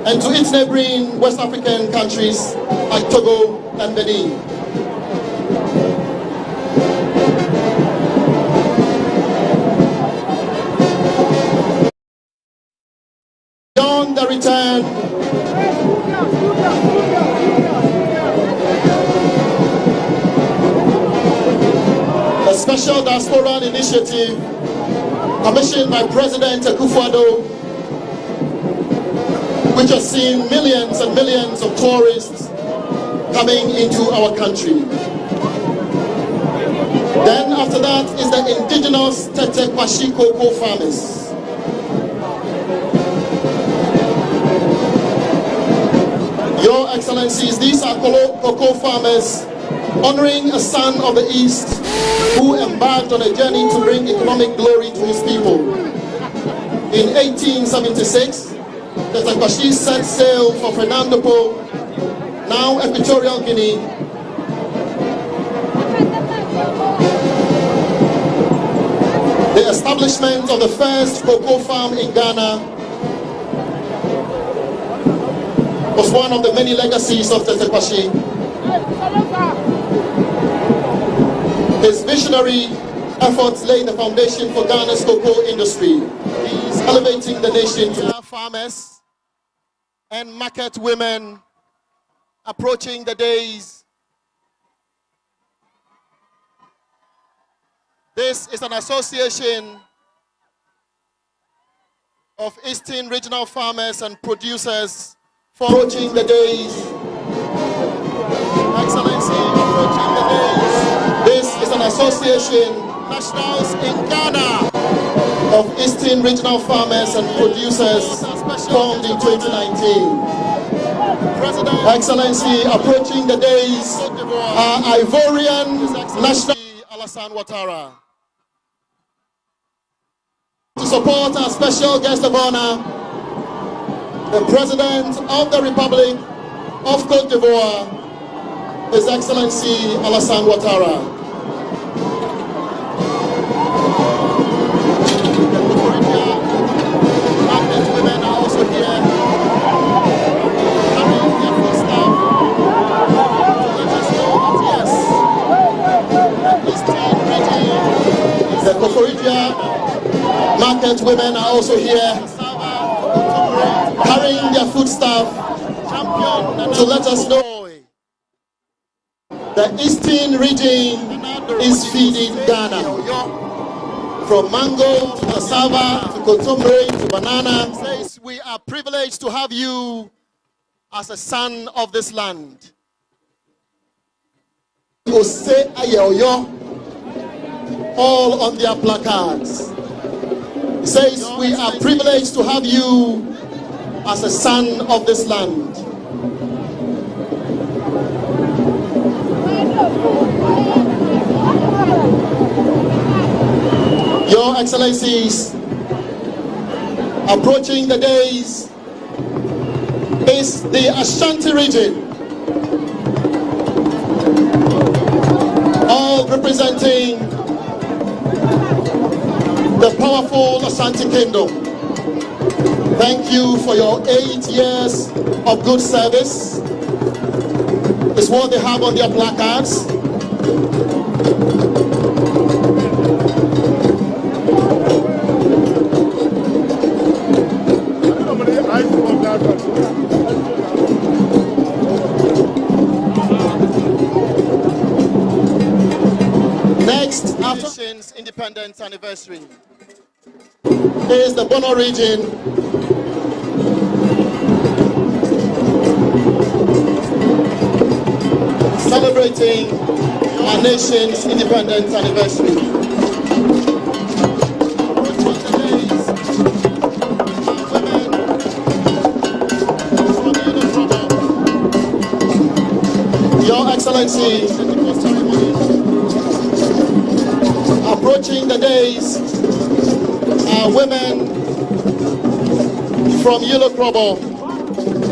and to its neighboring West African countries like Togo and Benin. Beyond the return a special diasporan initiative commissioned by President Koforidua, which has seen millions and millions of tourists coming into our country. Then after that is the indigenous Tete Kwashi cocoa farmers. Your Excellencies, these are cocoa farmers honoring a son of the East who embarked on a journey to bring economic glory to his people. In 1876, the Takwashi set sail for Fernando Po, now Equatorial Guinea. The establishment of the first cocoa farm in Ghana was one of the many legacies of Tete Kwashi. His visionary efforts laying the foundation for Ghana's cocoa industry. He's elevating the nation to farmers and market women approaching the days. This is an association of Eastern regional farmers and producers approaching the days. Excellency, approaching the days. This is an association, nationals in Ghana, of Eastern regional farmers and producers formed in 2019. Excellency, approaching the days are Ivorian National Alassane Ouattara. To support our special guest of honor, the President of the Republic of Cote d'Ivoire, His Excellency Alassane Ouattara. Women are also here. The Koforidua market women are also here, carrying their foodstuff to let us know the Eastern region is feeding Ghana. From mango to cassava to contemporary to banana. We are privileged to have you as a son of this land. All on their placards. It says, we are privileged to have you as a son of this land. Your Excellencies, approaching the days is the Ashanti region, all representing the powerful Ashanti Kingdom. Thank you for your 8 years of good service. It's what they have on their placards. Next, after independence anniversary, is the Bono region. Celebrating our nation's independence anniversary. Your Excellency, approaching the days, are women from Yulokrobo,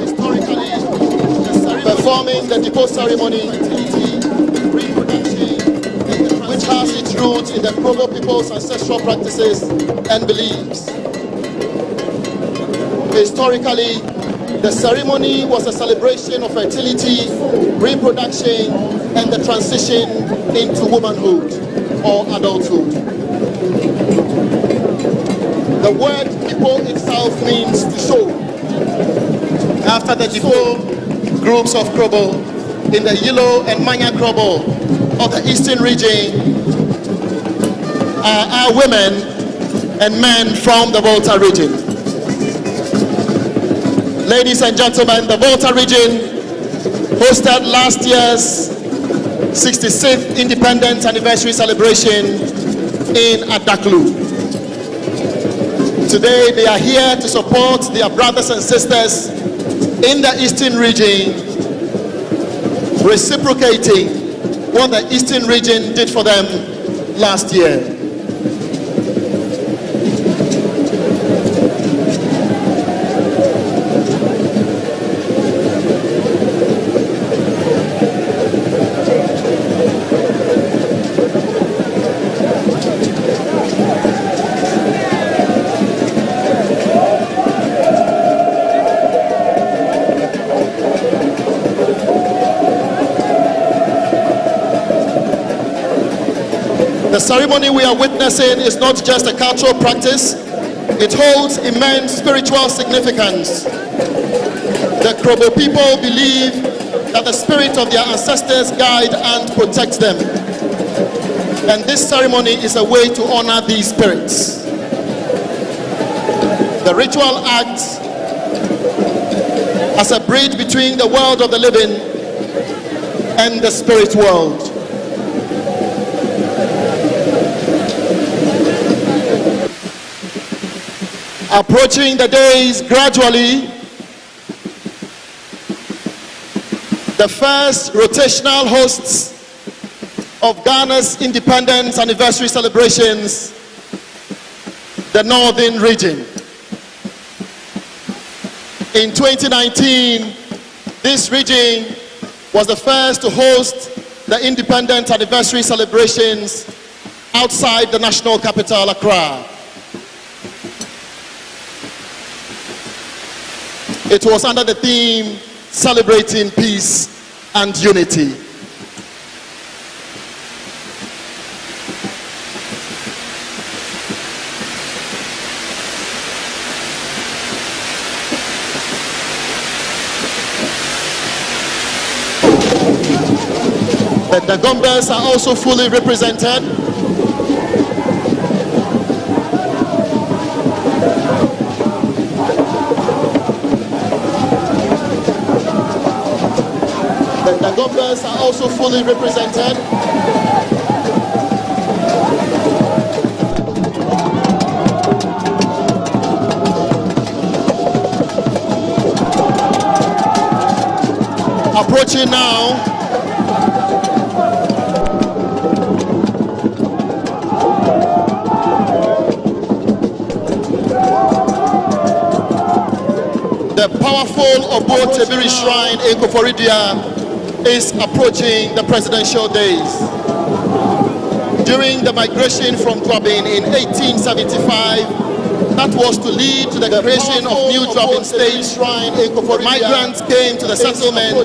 historically performing the depot ceremony, which has its roots in the Krobo people's ancestral practices and beliefs. Historically, the ceremony was a celebration of fertility, reproduction, and the transition into womanhood or adulthood. The word depot itself means to show. After the depot, groups of Krobo in the Yilo and Manya Krobo of the Eastern region are women and men from the Volta region. Ladies and gentlemen, the Volta region hosted last year's 66th Independence Anniversary celebration in Adaklu. Today they are here to support their brothers and sisters in the Eastern region, reciprocating what the Eastern region did for them last year. The The ceremony we are witnessing is not just a cultural practice, it holds immense spiritual significance. The Krobo people believe that the spirit of their ancestors guide and protect them. And this ceremony is a way to honor these spirits. The ritual acts as a bridge between the world of the living and the spirit world. Approaching the days gradually, the first rotational hosts of Ghana's independence anniversary celebrations, the Northern region. In 2019, this region was the first to host the independence anniversary celebrations outside the national capital, Accra. It was under the theme, Celebrating Peace and Unity. The Dagombas are also fully represented. The Dagombas are also fully represented. Approaching now. The powerful Obo Tebiri Shrine in Koforidua is approaching the presidential days. During the migration from Dwabin in 1875, that was to lead to the creation of New Dwabin State Shrine in Koforidua. Migrants came to the settlement,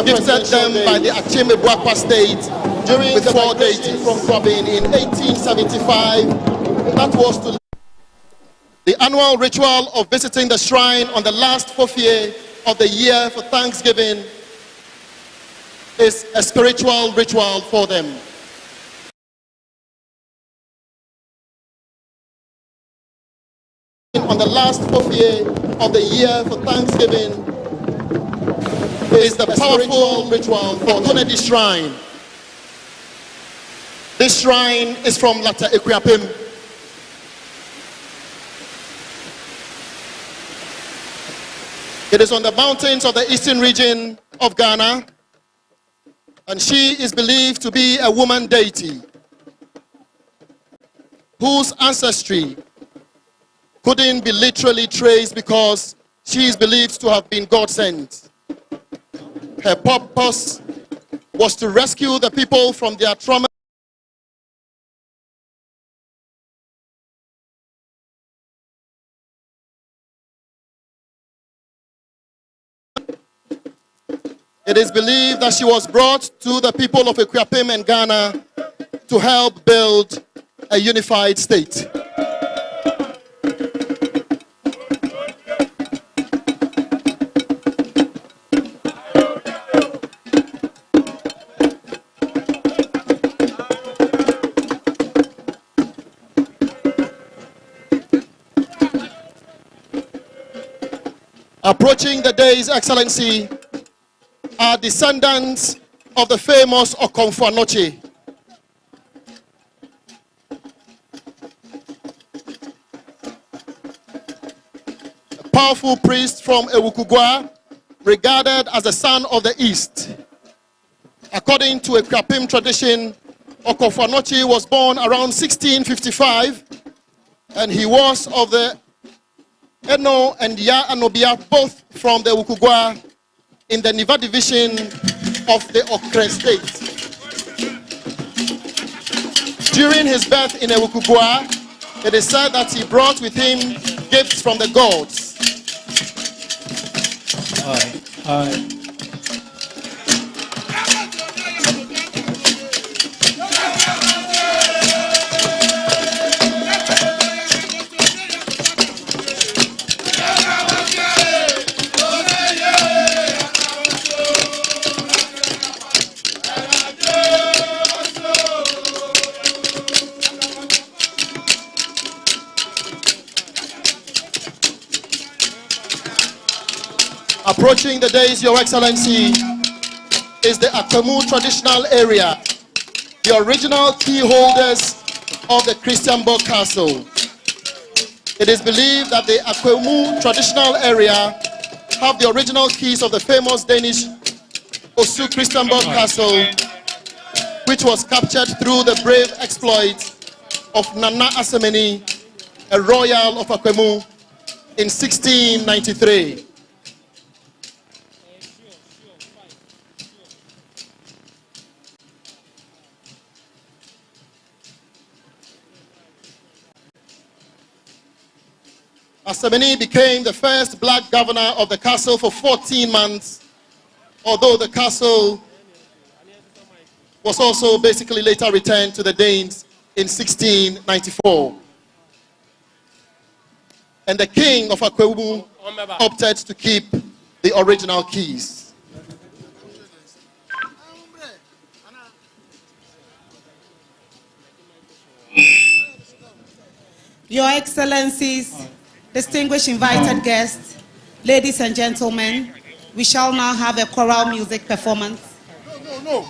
gifted them by the Achim Ebuakwa State during the 4 days from Dwabin in 1875. That was to the annual ritual of visiting the shrine on the last 4th year of the year for Thanksgiving is a spiritual ritual for them. On the last 4th year of the year for Thanksgiving is the powerful ritual for Kennedy Shrine. This shrine is from Lata Equiapim. It is on the mountains of the eastern region of Ghana, and she is believed to be a woman deity whose ancestry couldn't be literally traced because she is believed to have been God sent. Her purpose was to rescue the people from their trauma. It is believed that she was brought to the people of Equiapim and Ghana to help build a unified state. Approaching the day's excellency are descendants of the famous Okomfuanochi. A powerful priest from Ewukugwa, regarded as the son of the East. According to a Equiapim tradition, Okomfuanochi was born around 1655, and he was of the Eno and Ya Anobia, both from the Ewukugwa, in the Niva division of the Okre state. During his birth in Ewukugwa, it is said that he brought with him gifts from the gods. Approaching the dais, Your Excellency, is the Akwemu traditional area, the original key holders of the Christianborg Castle. It is believed that the Akwemu traditional area have the original keys of the famous Danish Osu Christianborg Castle, which was captured through the brave exploit of Nana Asemeni, a royal of Akwemu, in 1693. Asemeni became the first black governor of the castle for 14 months, although the castle was also basically later returned to the Danes in 1694. And the king of Akwemu opted to keep the original keys. Your Excellencies, distinguished invited guests, ladies and gentlemen, we shall now have a choral music performance. No.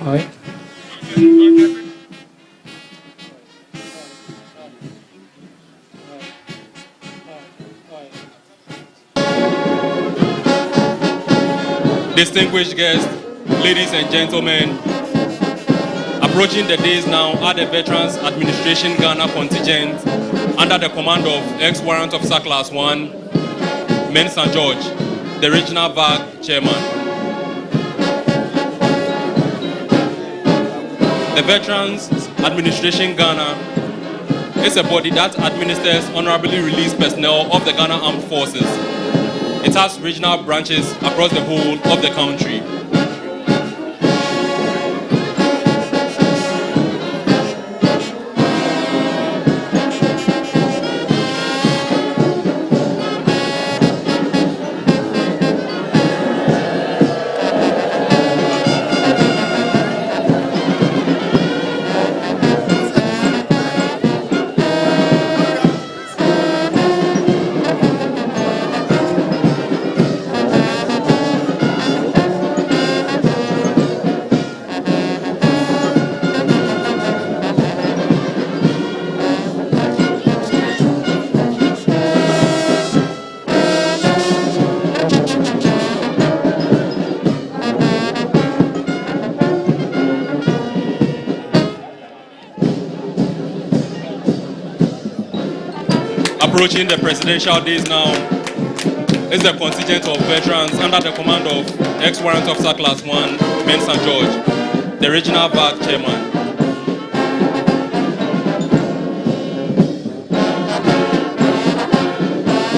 Hi. Distinguished guests, ladies and gentlemen, approaching the days now are the Veterans Administration Ghana contingent under the command of ex-warrant officer class 1, Men St. George, the regional VAG chairman. The Veterans Administration Ghana is a body that administers honorably released personnel of the Ghana Armed Forces. It has regional branches across the whole of the country. Approaching the presidential days now is the contingent of veterans under the command of ex-warrant officer class 1, Men St. George, the regional VAG chairman.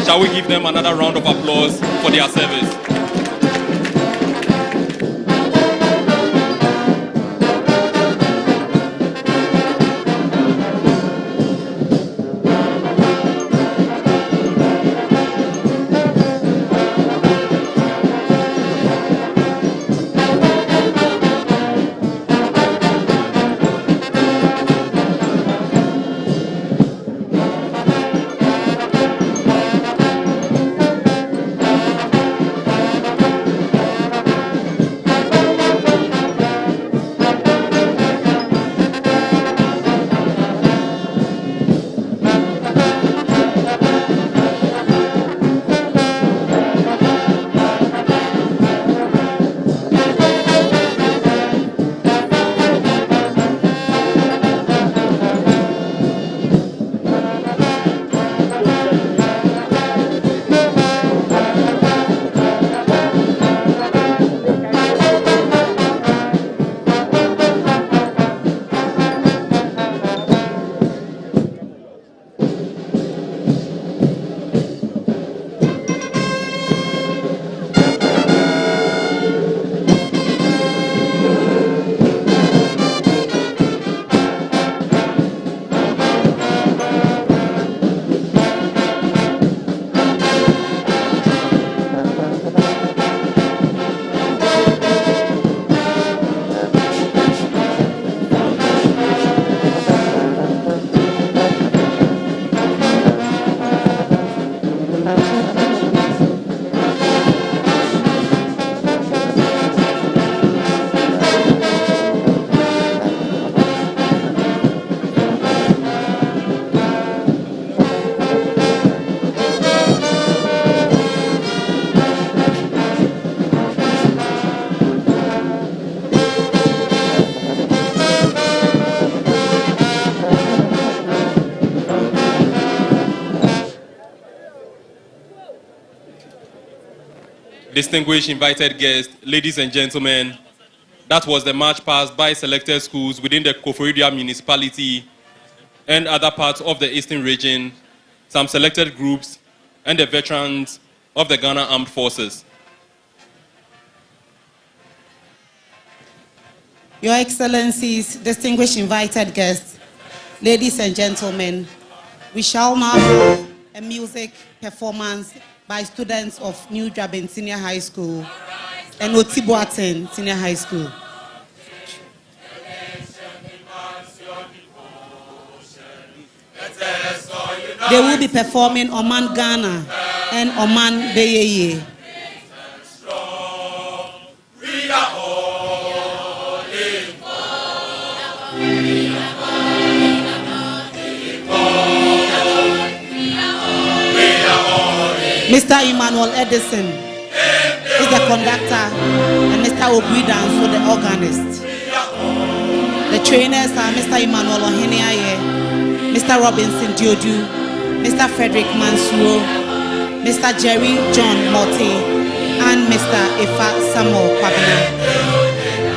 Shall we give them another round of applause for their service? distinguished invited guests, ladies and gentlemen, that was the march past by selected schools within the Koforidua municipality and other parts of the Eastern region, some selected groups, and the veterans of the Ghana Armed Forces. Your Excellencies, distinguished invited guests, ladies and gentlemen, we shall now have a music performance by students of New Drabin Senior High School and Otibuaten Senior High School. They will be performing Oman Ghana and Oman Beyeye. Mr. Emmanuel Edison is the conductor and Mr. Obridan, so the organist. The trainers are Mr. Emmanuel Oheniaye, Mr. Robinson Diodu, Mr. Frederick Mansour, Mr. Jerry John Motti, and Mr. Ifa Samuel Kwabena.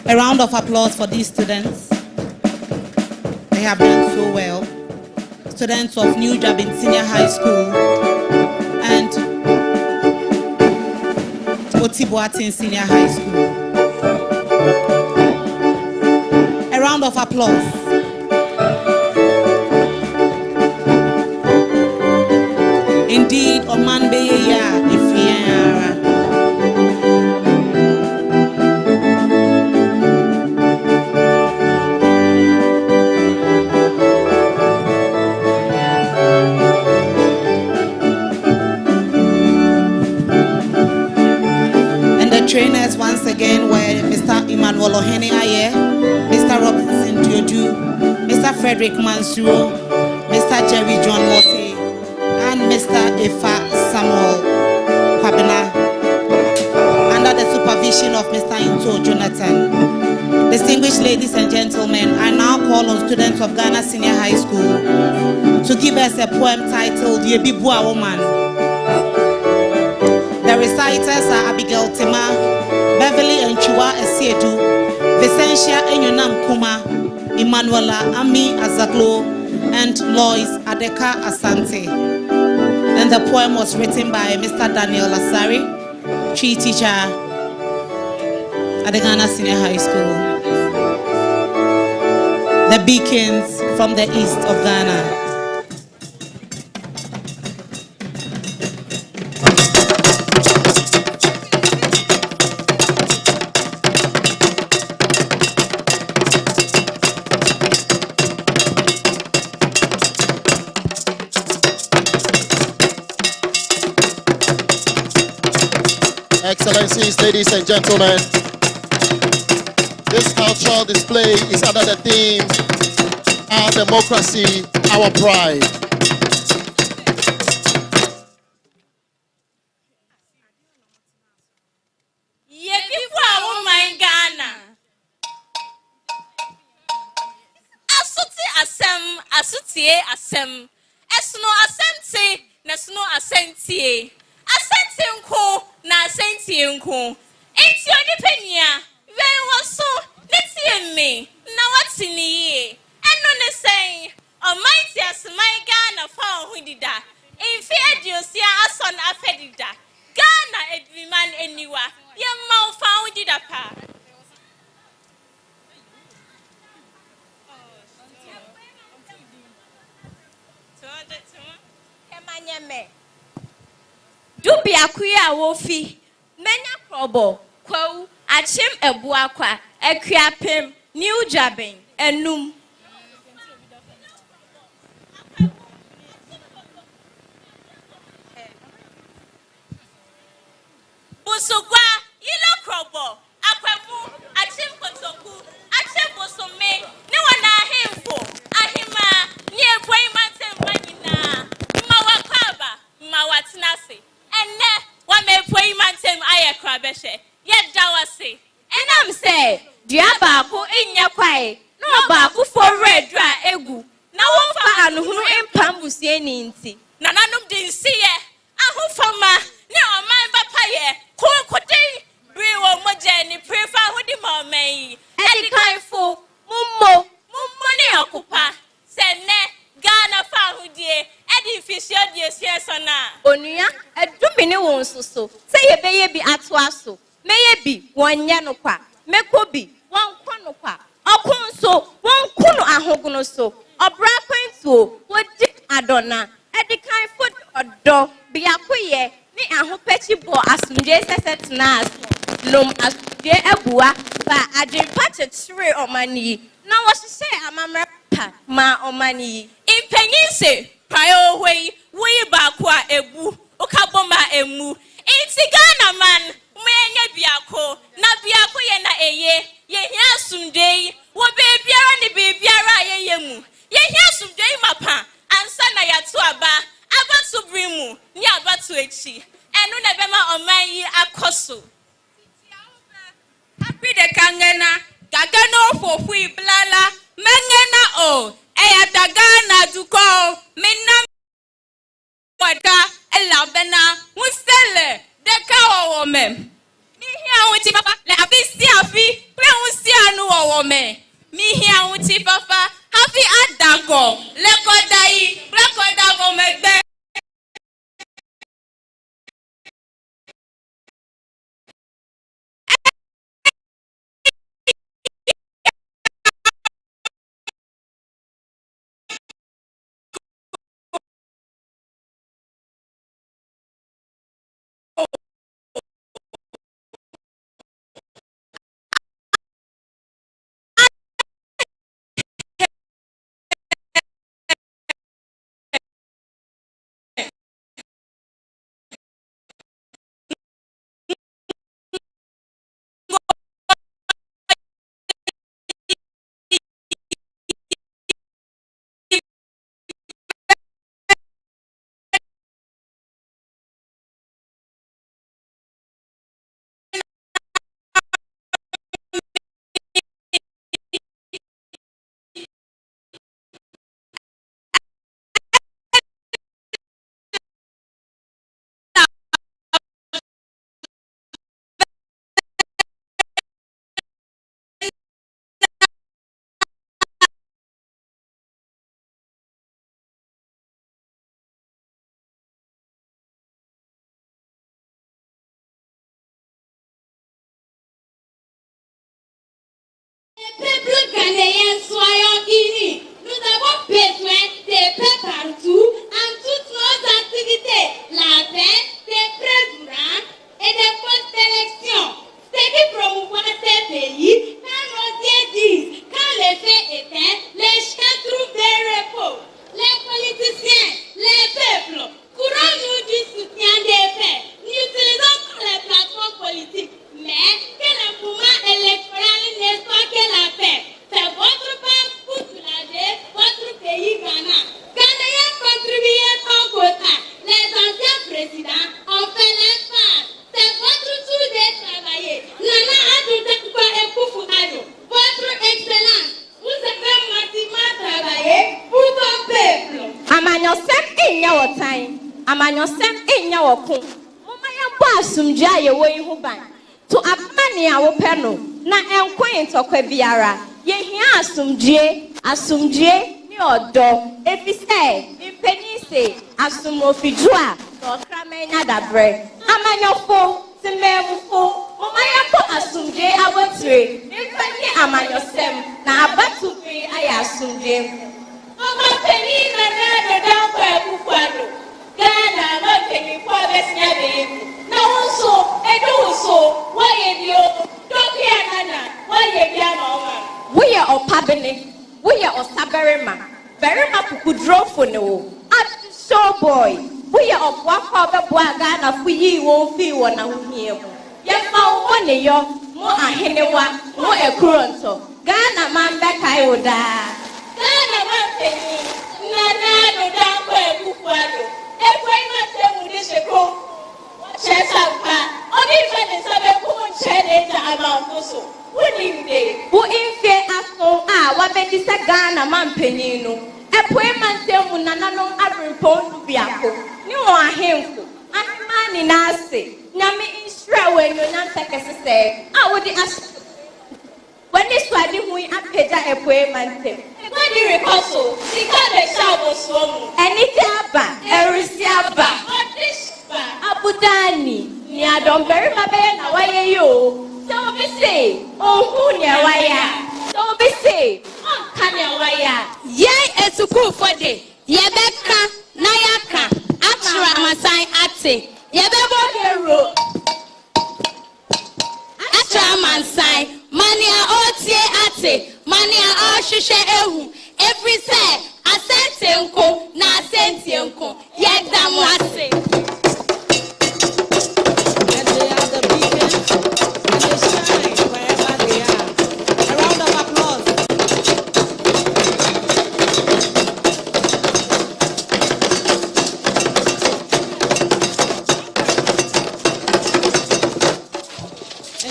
A round of applause for these students. They have done so well. Students of New Jabin Senior High School and Otibuatin Senior High School. A round of applause. Indeed, Oman Beya Ifiara. Trainers once again were Mr. Emmanuel Ohene Aye, Mr. Robinson Diodu, Mr. Frederick Mansuro, Mr. Jerry John Mote, and Mr. Ifa Samuel Kwabena, under the supervision of Mr. Into Jonathan. Distinguished ladies and gentlemen, I now call on students of Ghana Senior High School to give us a poem titled Yebibua Woman. The reciters are Abigail Tima, Beverly and Chua Esiedu, Vicentia Enyonam Kuma, Emanuela Ami Azaglo, and Lois Adeka Asante. And the poem was written by Mr. Daniel Asari, tree teacher at the Ghana Senior High School. The Beacons from the east of Ghana. Excellencies, ladies and gentlemen, this cultural display is under the theme, Our Democracy, Our Pride. Asem, esno asente, nesno asente, asente nko na asente nko. Enti onipenia, wen woso, netie me, na watini ye. Eno ne sen, Almighty asmai Ghana fa ohudida. Infi ediosia ason afedida. Ghana edwiman eniwa, ye ma fa ohudida pa. Dubi akuya wofi menya krobo kwau achim ebu akwa ekwiapem New Jabin enum busugwa yilo krobo akwemu achim kotoku achim busome ne wana ahemfo ahima ni ekwai matem manyina mawakaba mawatinase enne wa mepoi mantem ayekra behwe ye dawase enam se dua baako enye kwae no baako for red dra egu na wonfa anuhunu empam busie ni nti nananum de nsiye ahofama ne oman bapaye kokode briwo moje ni prefer hodi mamen edikanfo mummo ne akopa senne Ghana fa hudie edi fisio die siesona onua edumi ne won soso se yebeye bi atoaso meye bi wonye no kwa meko bi wonko no kwa okunso wonku no ahogono so obra kwentuo wodi adona edi kan food odo bi akoye ni ahopechi bo asumje sesetna aso lom asuje ebua ba adirpa chire omani na wosese amamra ma omani impenyinse payo hwei wi bakwa ebu okaboma emu inti Ghana man menya biako na biako ye na eye ye hia sumdei wo bebiara ni bebiara ye yemu ye hia sumdei mapa ansa na yato aba abatu brimu ni abatu echi enu na bema oman yi akoso happy de kangena gagano fofu blala mengena o eya dagana duko minna wada elabena musele de kawo mem ni hia wuti papa le si afi, pre si anu wo me. Mi hia wuti fafa, hafi adago, lekodai, lekodago megbe. Peuple ghanéen, soyons unis. Nous avons besoin de paix partout, en toutes nos activités. La paix, des prêts durants et des fausses élections. Ce qui promouvoit ces pays, quand nos dieux disent, quand le feu éteint, les chiens trouvent des repos. Les politiciens, les peuples, courons-nous du soutien des faits. N'utilisons pas les plateformes politiques, mais que le mouvement électoral ne soit que la paix. C'est votre part pour soulager votre pays Ghana. Ghanéens contribuez en quota. Les anciens présidents ont fait leur part. C'est votre tour de travailler. Nana Adoutakwa et Koufouado, votre excellence, vous avez massivement travaillé pour ton peuple. Amanyosem inya wotan. Amanyosem inya wokun. Mama yambo asumdwa ye wo ihu ban. To abani a wo pɛ no na enkoin tokwa biara. Ye hia asumdwe ni odo. Efise impenise asumofidua to kramenya dabre. Amanyofo timemufo. Mama yambo asumdwe awotire. Impenye amanyosem na abatupi aya asumdwe. Mama penny na na down kwa kukwado. Ghana ma penny kwa besnya be. Na wonso eduso wa yedio doki anana wa yedia mama. We are opabene. We are osaberema. Berema pukudrofo ne wo. At show boy. We are of wako beboa Ghana fuyi wo fi wo na hunye mo. Ye fa wo ne yo mo ahenewa mo ekronto. Ghana man bekai wo da. Ghana ma penny na na do down kwa kukwado. Ekwa ina temu de sheko. Chesampa. Oni fene sabe kumo chene ta amanfuso. Who infe aso wabedisa Ghana mampenino. Epoe mantemu nanano abripondu biako. Ni wo ahemfo. Amani nase. Nyame insra wenyo nyantakese se. Wodi as when this wadi hui apeja epoe mantem. When you reconcile, see the shabo swomu. Enitiaba, erisiaba. Abudani. Ni adomberi mabe na waye yo. So be say, oh, who near wire? So be say, oh, can you wire? Yea, it's a cool for day. Yebeka, Nayaka, Atra, Masai, Ate, Yebebo hero. Atra, Mansai, Mania, Otie, Ate, Mania, Oshisha, Ehu, every say, a sentienko, na sentienko, Yagdam Wase.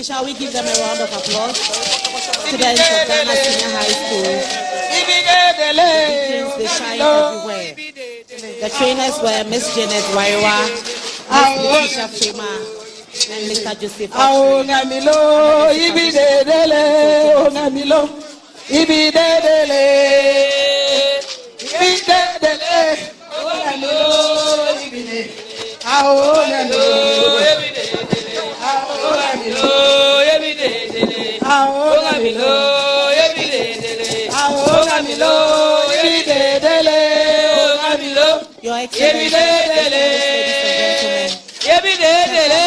Shall we give them a round of applause? Students of Ghana Senior High School. They shine everywhere. The trainers were Miss Janet Waiwa, Miss Letitia Fema, and Mr. Joseph. Oh, Namilo, Ibi de Dele, oh, Namilo, Ibi de Dele, Ibi de Dele, oh, Namilo, Ibi de, oh, Namilo, Ibi de Dele, oh, Namilo, Ibi de Dele, oh, Namilo, Ibi de Dele, oh, Namilo, Ibi de Dele, oh, Namilo, Your Excellency, Ibi de Dele.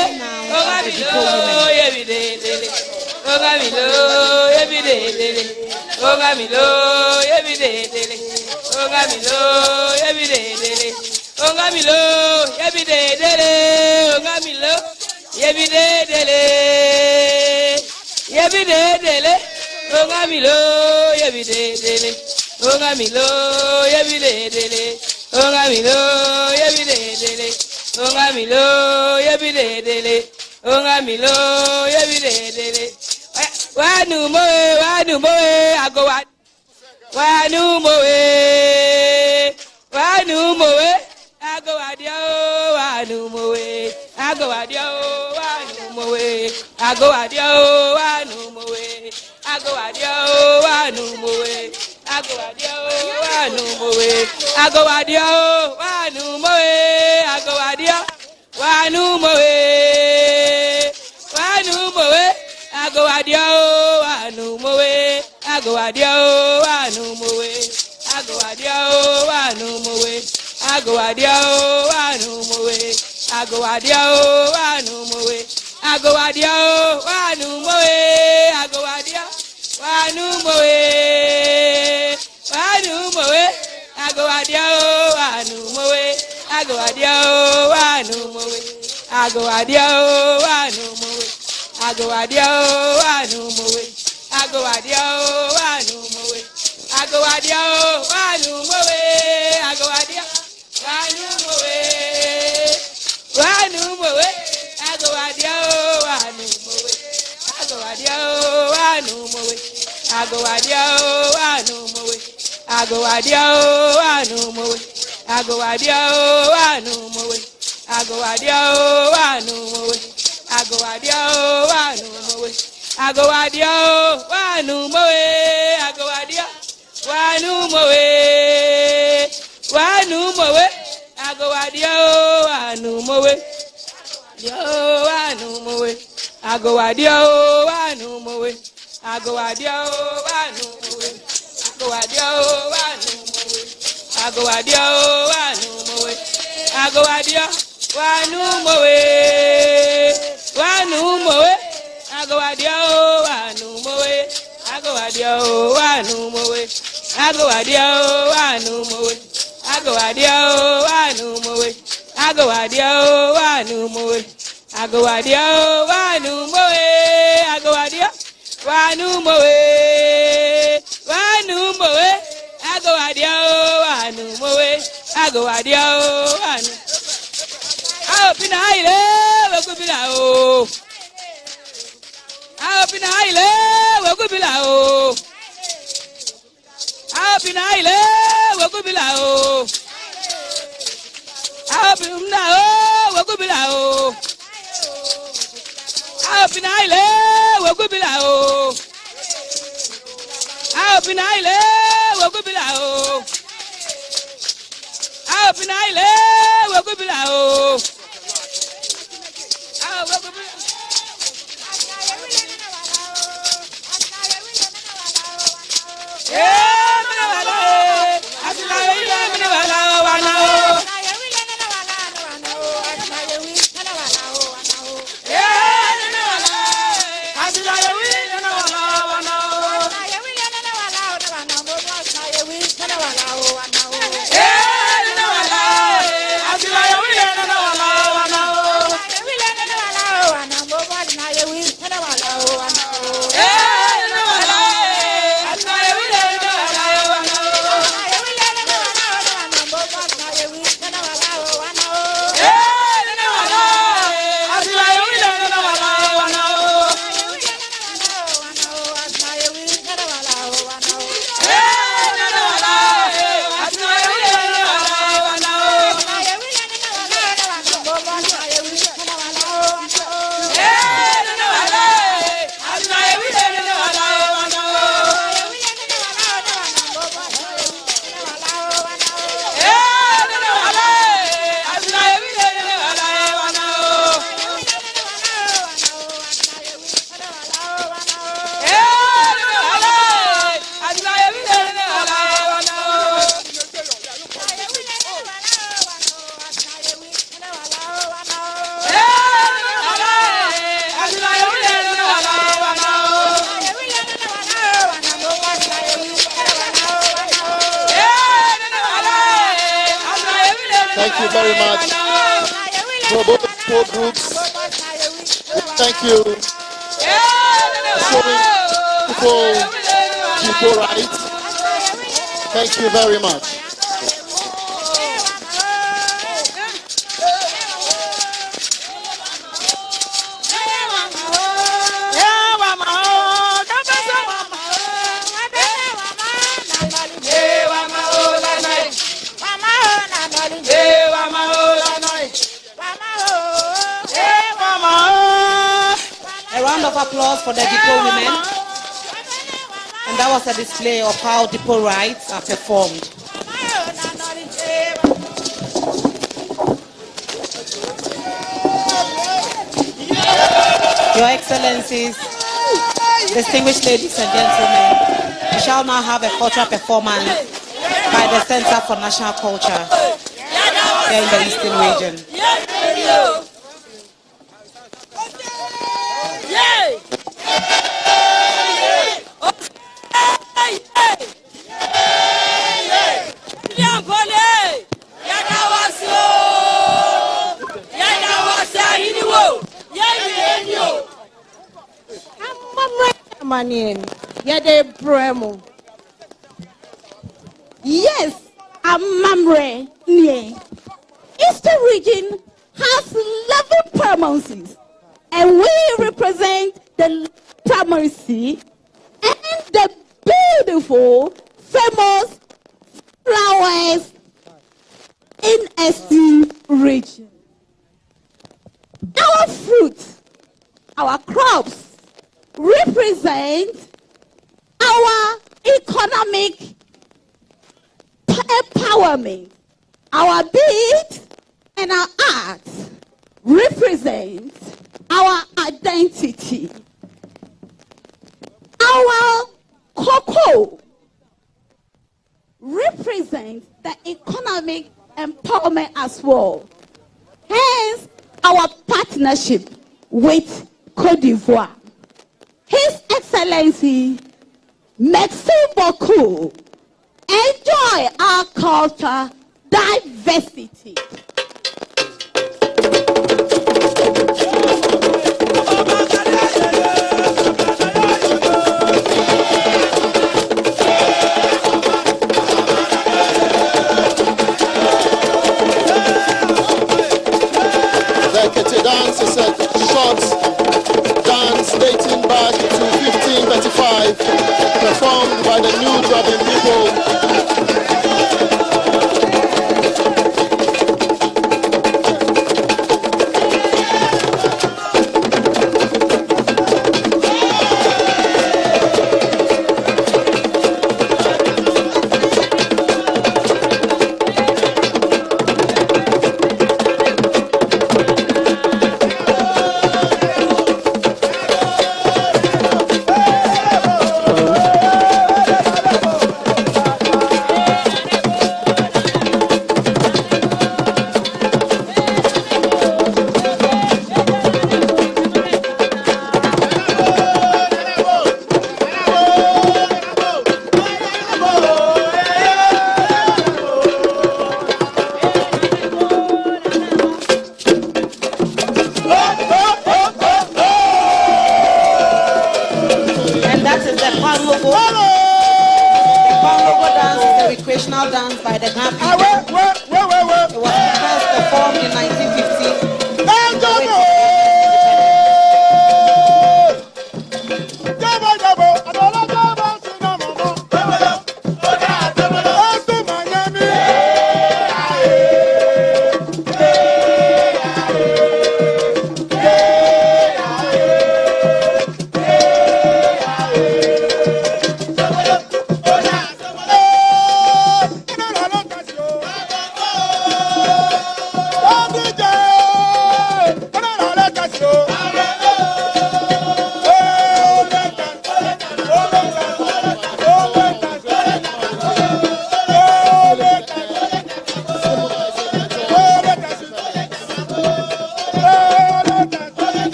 Ongamilo, yebidele. Wanu moe, ago wanu moe, ago adio, wanu moe, ago adio, wanu moe, ago adio, wanu moe, ago adio, wanu moe, ago adio, wanu moe, ago adio, wanu moe, ago adio, wanu moe. Ago adio, anu mowe. Ago adio, anu mowe. Ago adio, anu mowe. Ago adio, anu mowe. Ago adio, anu mowe. Ago adio, anu mowe. Ago adio, anu mowe. Anu mowe. Ago adio, anu mowe. Ago adio, anu mowe. Ago adio, anu mowe. Ago adio, anu mowe. Ago adio, anu mowe. Ago adio, anu mowe. Ago adio, anu mowe. Anu mowe. Ago adio, anu mowe. Ago adio, anu mowe. Ago adio, anu mowe. Ago adio, anu mowe. Ago adio, anu mowe. Ago adio, anu mowe. Ago adio, wanu mowe. Ago adio, wanu mowe. Ago adio, wanu mowe. Wanu mowe. Ago adio, wanu mowe. Adio, wanu mowe. Ago adio, wanu mowe. Ago adio, wanu mowe. Ago adio, wanu mowe. Ago adio, wanu mowe. Ago adio, wanu mowe. Wanu mowe, ago adio, wanu mowe, ago adio, wanu mowe, ago adio, wanu mowe, ago adio, wanu mowe, ago adio, wanu mowe, ago adio, wanu mowe, ago adio, wanu mowe, wanu mowe, ago adio, wanu mowe, ago adio, wanu. Ao pina ile, wekubila o. Ao pina ile, wekubila o. Ao pina ile, wekubila o. Ao pina o, wekubila o. Ao pina ile, wekubila o. Ao pina ile, wekubila o. Ao pina ile, wekubila o. you very much. For both groups, thank you for showing people rights. Thank you very much. A round of applause for the depot women. And that was a display of how depot rights are performed. Your Excellencies, distinguished ladies and gentlemen, we shall now have a cultural performance by the Center for National Culture here in the Eastern region. Yes, Amamre Nye. Eastern region has 11 permanencies, and we represent the primacy and the beautiful, famous flowers in Eastern region. Our fruits, our crops represent our economic empowerment. Our beads and our arts represent our identity. Our cocoa represents the economic empowerment as well. Hence, our partnership with Côte d'Ivoire. His Excellency, merci beaucoup. Enjoy our culture diversity. The Kete dance is a short dance dating back to 1535, performed by the new Dravidian people.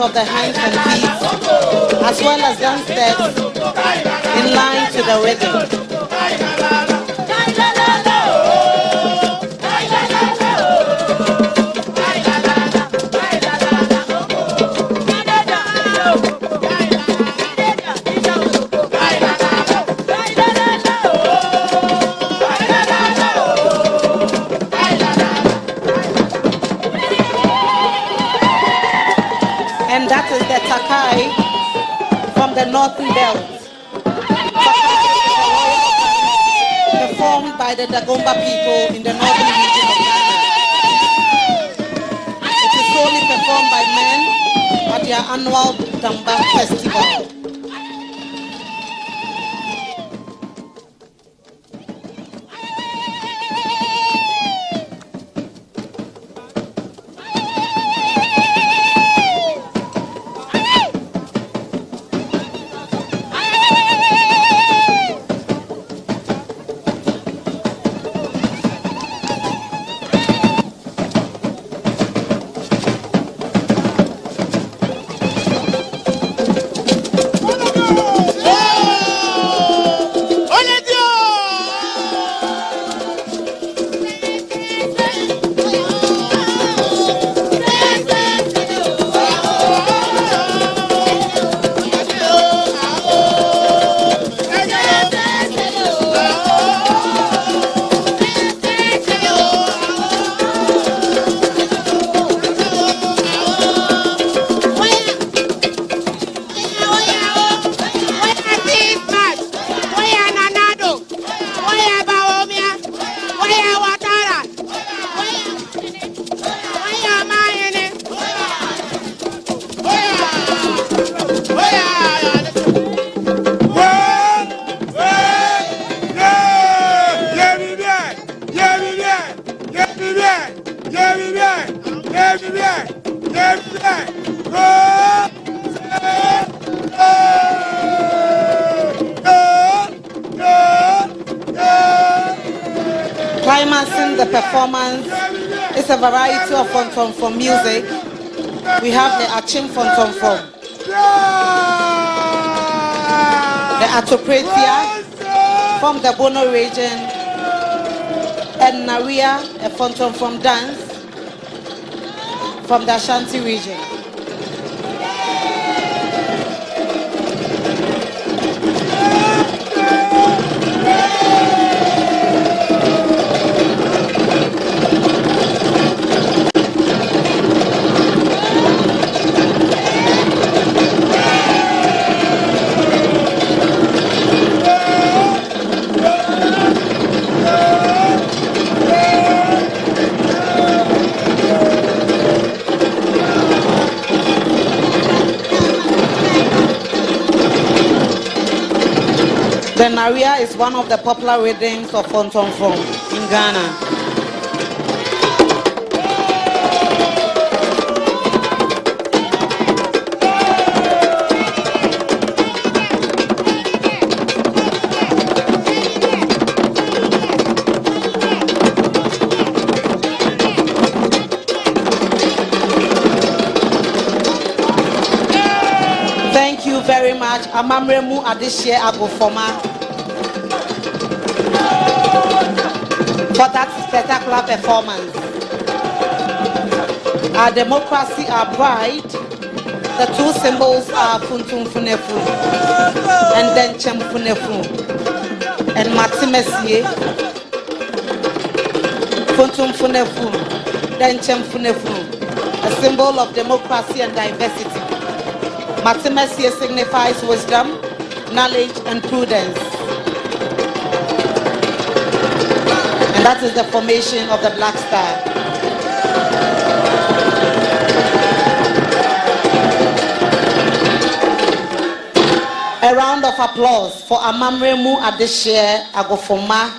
of the hands and feet, as well as dance steps in line to the rhythm. And that is the Takai from the Northern Belt. Performed by the Dagomba people in the northern region of Ghana. It is solely performed by men at their annual Damba festival. Climaxing the performance is a variety of from music. We have the Achim from the Atopratia from the Bono region, and Naria, a from dance from the Ashanti region. The Naria is one of the popular rhythms of Fontomfom in Ghana. Thank you very much. Amamremu Adishie Agofoma for that spectacular performance. Our democracy, our pride, the two symbols are Funtum Funefu and then Chem Funefu and Matimesie. Funtum Funefu, then Chem Funefu, a symbol of democracy and diversity. Matimesie signifies wisdom, knowledge, and prudence. And that is the formation of the Black Star. A round of applause for Amamremu Adeshie Agofoma.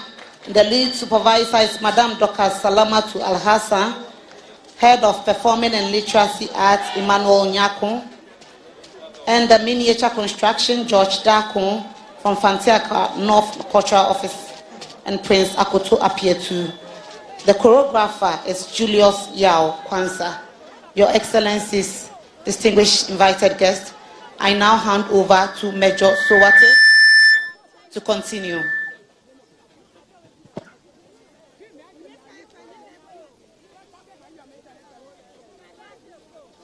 The lead supervisor is Madame Dr. Salamatu Al-Hassan, Head of Performing and Literacy Arts, Emmanuel Nyako, and the Miniature Construction, George Dakon from Fantiaka North Cultural Office, and Prince Akoto Apietu. The choreographer is Julius Yao Kwanzaa. Your Excellencies, distinguished invited guests, I now hand over to Major Sowate to continue.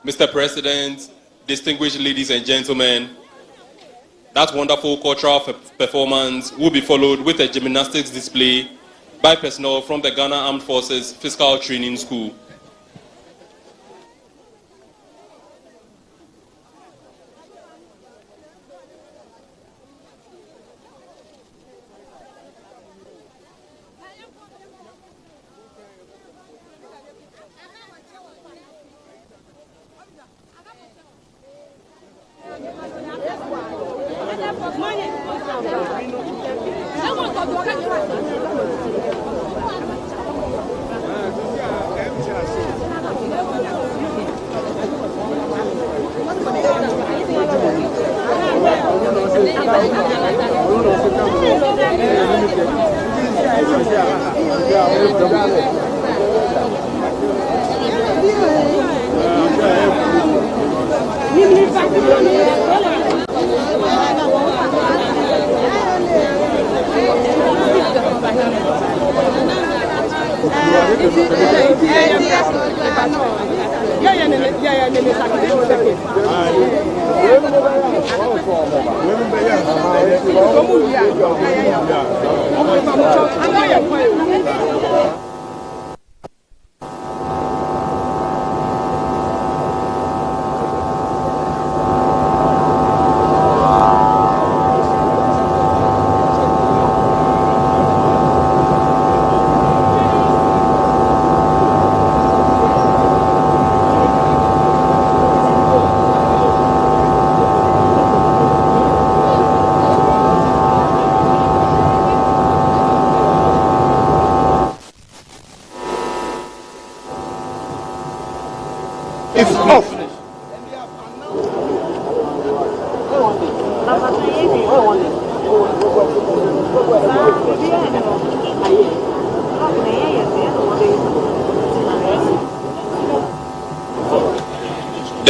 Mr. President, distinguished ladies and gentlemen, that wonderful cultural performance will be followed with a gymnastics display by personnel from the Ghana Armed Forces Physical Training School.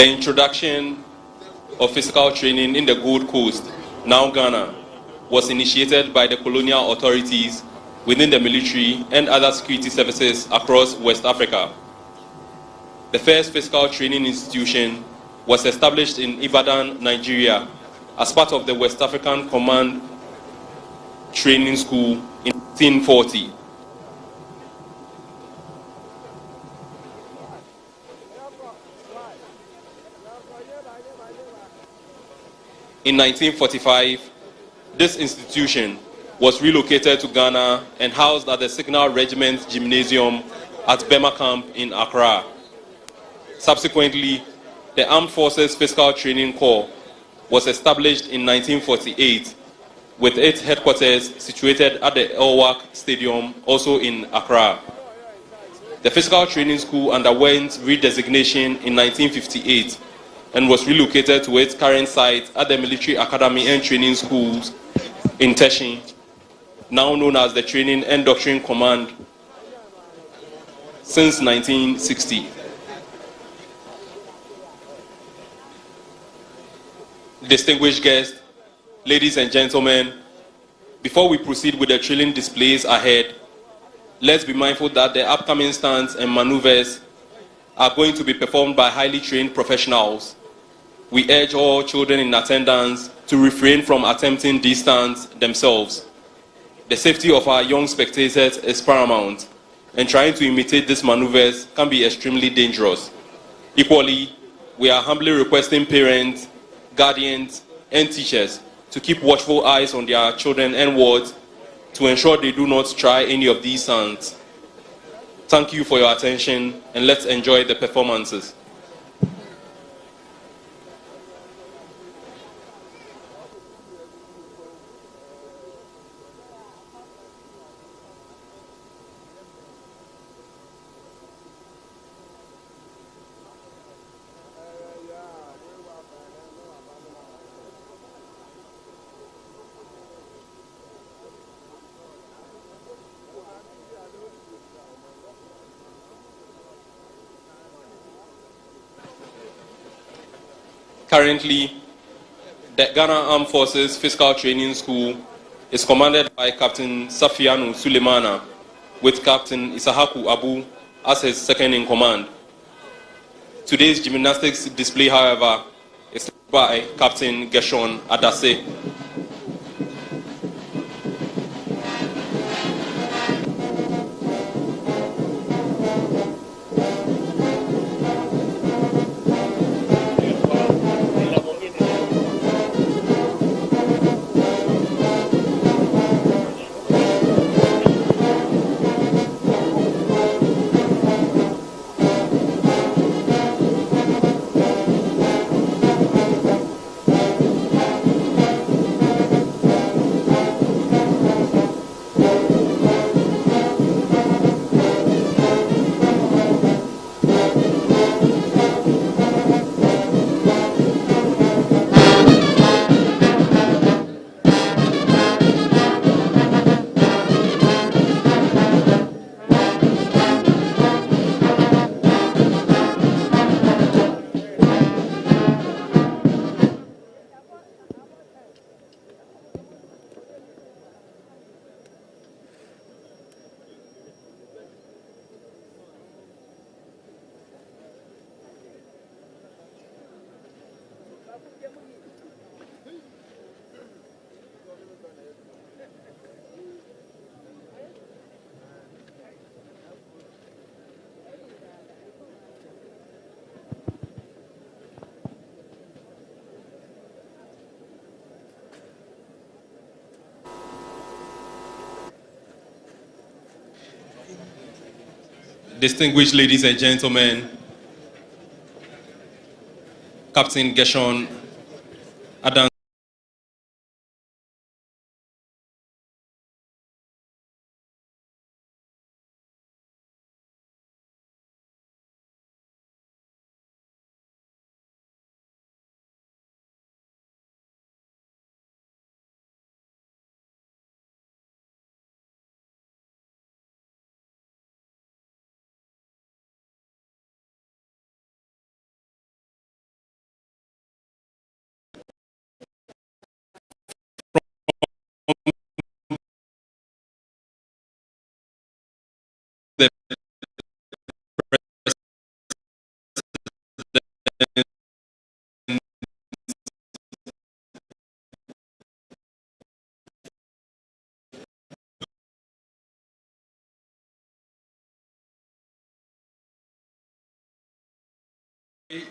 The introduction of physical training in the Gold Coast, now Ghana, was initiated by the colonial authorities within the military and other security services across West Africa. The first physical training institution was established in Ibadan, Nigeria, as part of the West African Command Training School in 1940. In 1945, this institution was relocated to Ghana and housed at the Signal Regiment Gymnasium at Bema Camp in Accra. Subsequently, the Armed Forces Physical Training Corps was established in 1948 with its headquarters situated at the Elwak Stadium, also in Accra. The Physical Training School underwent redesignation in 1958 and was relocated to its current site at the Military Academy and Training Schools in Teshin, now known as the Training and Doctrine Command, since 1960. Distinguished guests, ladies and gentlemen, before we proceed with the training displays ahead, let's be mindful that the upcoming stunts and maneuvers are going to be performed by highly trained professionals. We urge all children in attendance to refrain from attempting these stunts themselves. The safety of our young spectators is paramount, and trying to imitate these maneuvers can be extremely dangerous. Equally, we are humbly requesting parents, guardians, and teachers to keep watchful eyes on their children and wards to ensure they do not try any of these stunts. Thank you for your attention, and let's enjoy the performances. Currently, the Ghana Armed Forces Physical Training School is commanded by Captain Safianu Sulemana, with Captain Isahaku Abu as his second in command. Today's gymnastics display, however, is by Captain Gershon Adase. Distinguished ladies and gentlemen, Captain Gershon Adams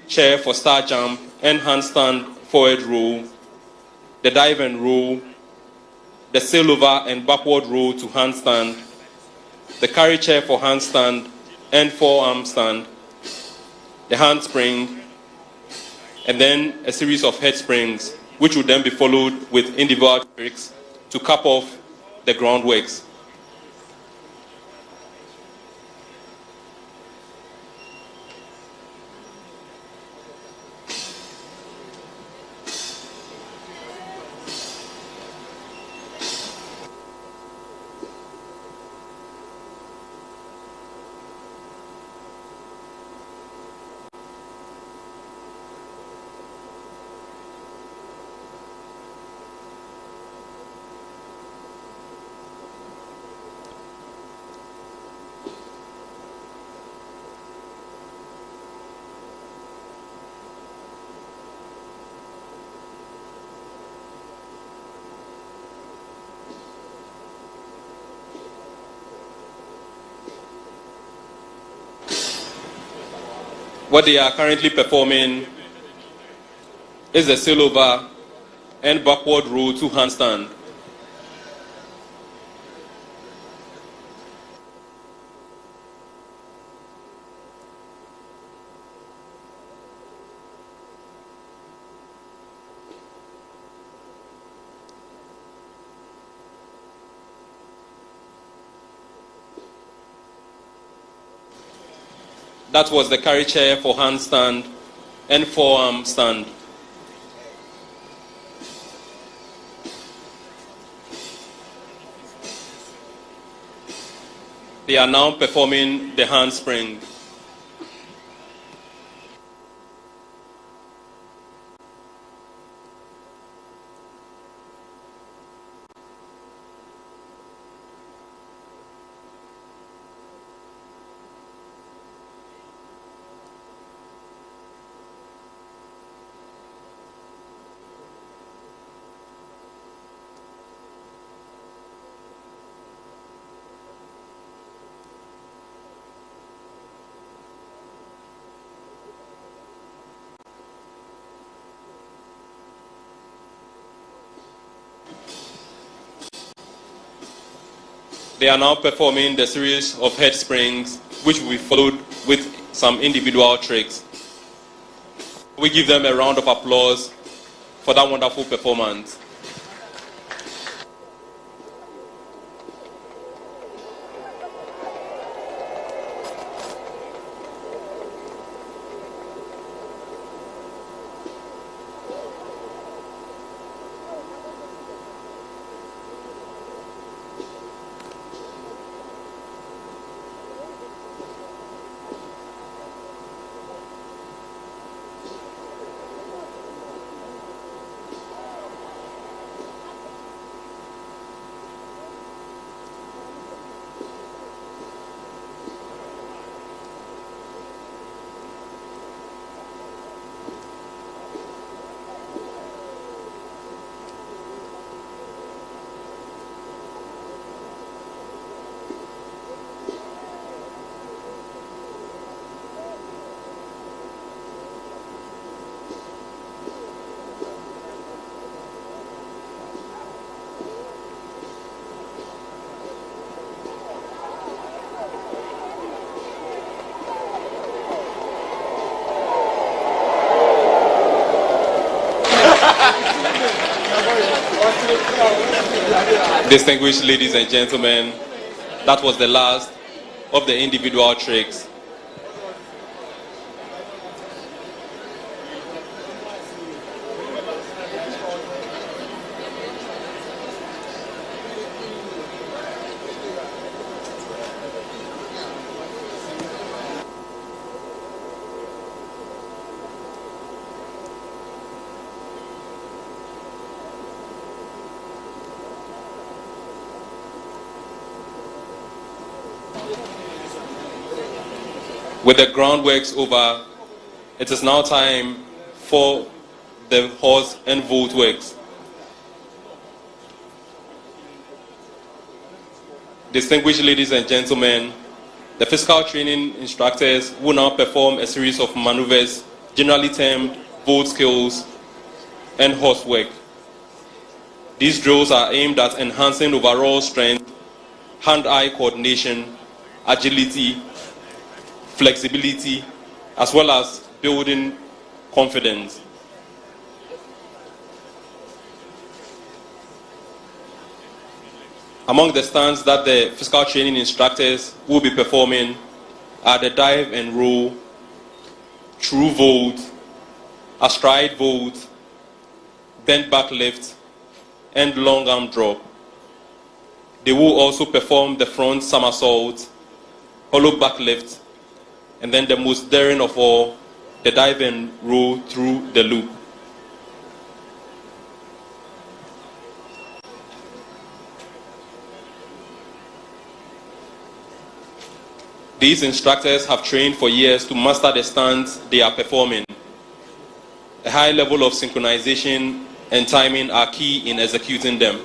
chair for star jump and handstand forward roll, the dive and roll, the sail over and backward roll to handstand, the carry chair for handstand and forearm stand, the handspring, and then a series of head springs, which will then be followed with individual tricks to cap off the groundworks. What they are currently performing is a sail over and backward roll to handstand. That was the carry chair for handstand and forearm stand. They are now performing the handspring. They are now performing the series of head springs, which will be followed with some individual tricks. We give them a round of applause for that wonderful performance. Distinguished ladies and gentlemen, that was the last of the individual tricks. With the groundworks over, it is now time for the horse and vault works. Distinguished ladies and gentlemen, the physical training instructors will now perform a series of maneuvers generally termed vault skills and horse work. These drills are aimed at enhancing overall strength, hand-eye coordination, agility, flexibility, as well as building confidence. Among the stunts that the physical training instructors will be performing are the dive and roll, true vault, astride vault, bent back lift, and long arm drop. They will also perform the front somersault, hollow back lift, and then the most daring of all, the dive and roll through the loop. These instructors have trained for years to master the stunts they are performing. A high level of synchronization and timing are key in executing them.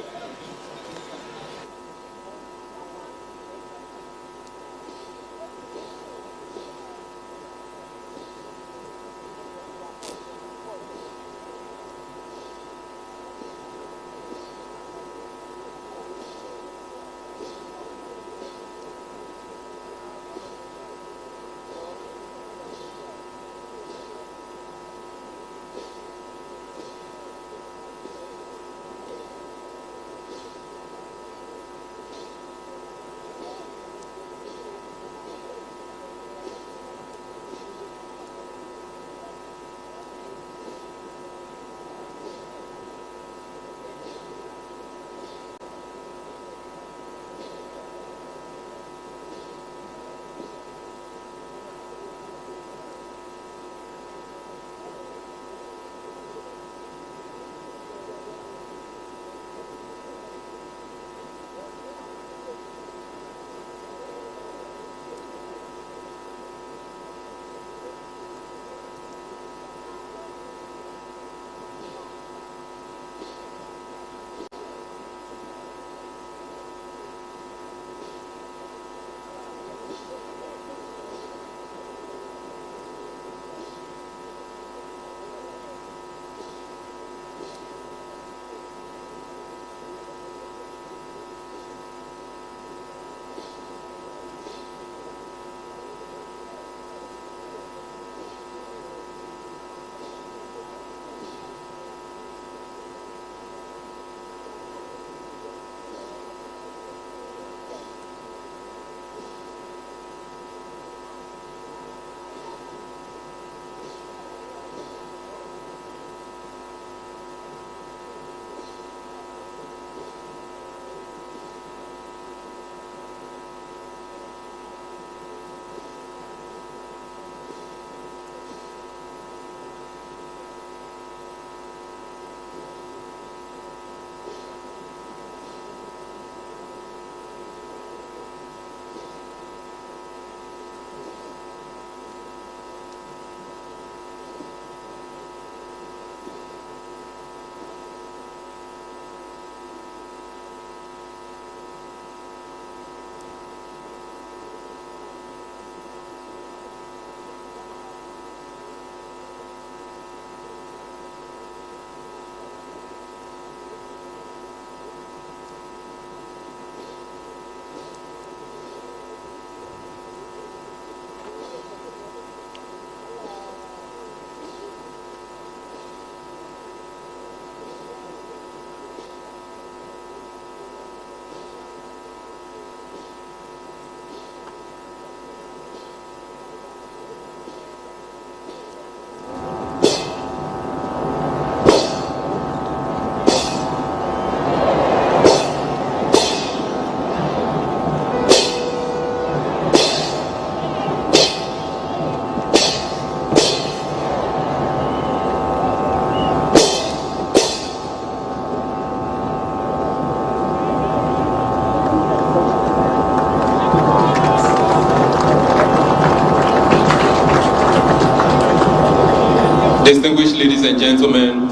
Distinguished ladies and gentlemen,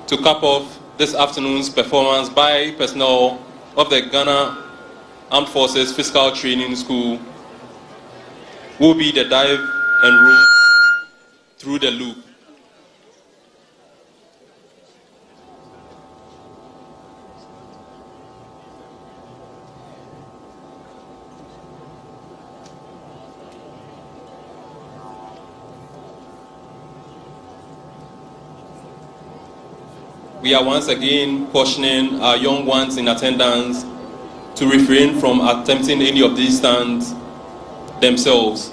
to cap off this afternoon's performance by personnel of the Ghana Armed Forces Physical Training School will be the dive and roll through the loop. We are once again cautioning our young ones in attendance to refrain from attempting any of these stunts themselves.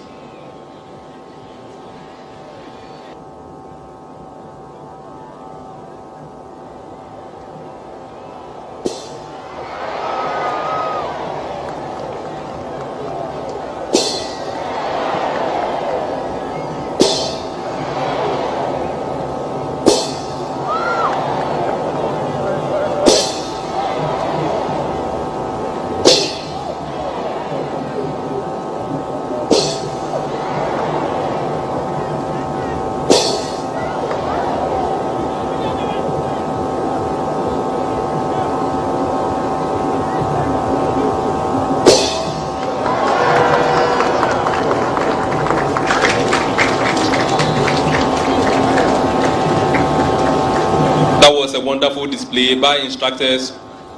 A wonderful display by instructors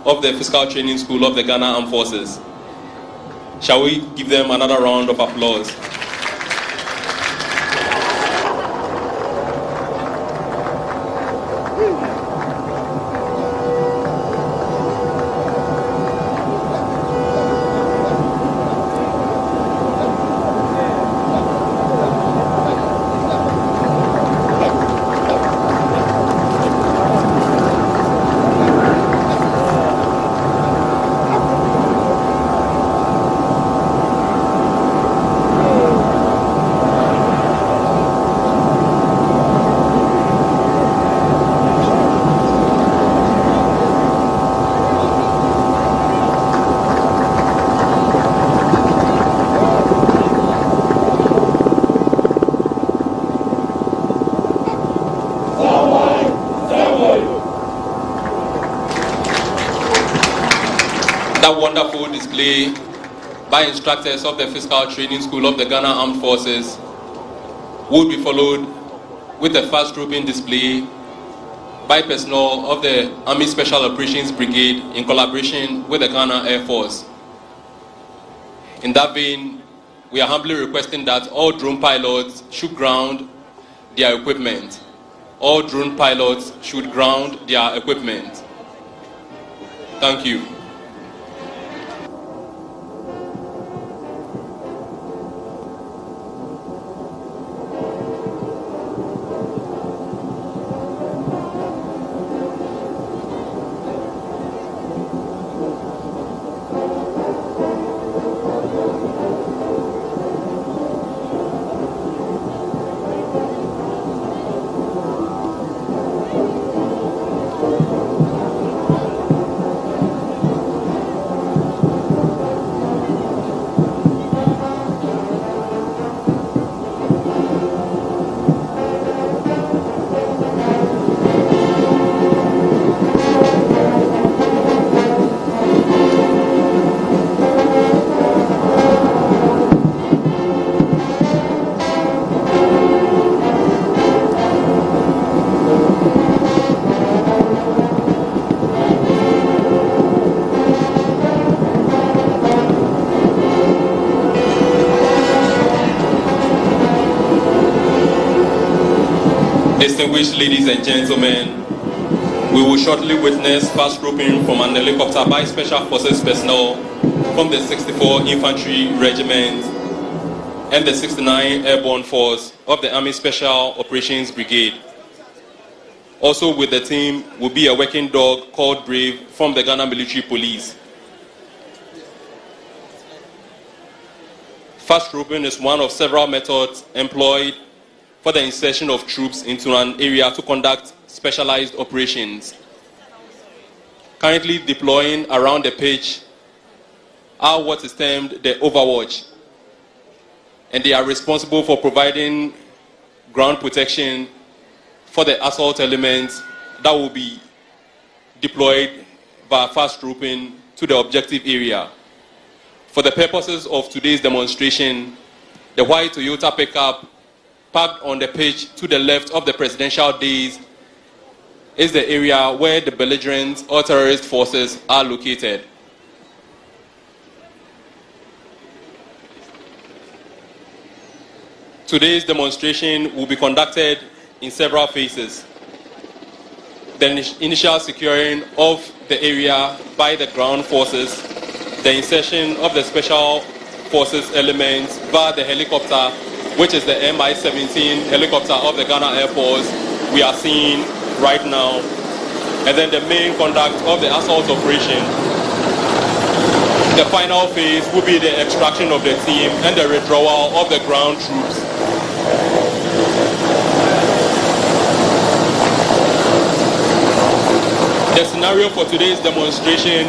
of the Physical Training School of the Ghana Armed Forces. Shall we give them another round of applause? That wonderful display by instructors of the Physical Training School of the Ghana Armed Forces would be followed with a fast roping display by personnel of the Army Special Operations Brigade in collaboration with the Ghana Air Force. In that vein, we are humbly requesting that all drone pilots should ground their equipment. All drone pilots should ground their equipment. Thank you. Distinguished ladies and gentlemen, we will shortly witness fast roping from an helicopter by Special Forces personnel from the 64 Infantry Regiment and the 69 Airborne Force of the Army Special Operations Brigade. Also with the team will be a working dog called Brave from the Ghana Military Police. Fast roping is one of several methods employed for the insertion of troops into an area to conduct specialized operations. Currently deploying around the pitch are what is termed the Overwatch, and they are responsible for providing ground protection for the assault elements that will be deployed by fast trooping to the objective area. For the purposes of today's demonstration, the white Toyota pickup parked on the pitch to the left of the presidential dais is the area where the belligerent or terrorist forces are located. Today's demonstration will be conducted in several phases. The initial securing of the area by the ground forces, the insertion of the special forces elements via the helicopter, which is the Mi-17 helicopter of the Ghana Air Force we are seeing right now, and then the main conduct of the assault operation. The final phase will be the extraction of the team and the withdrawal of the ground troops. The scenario for today's demonstration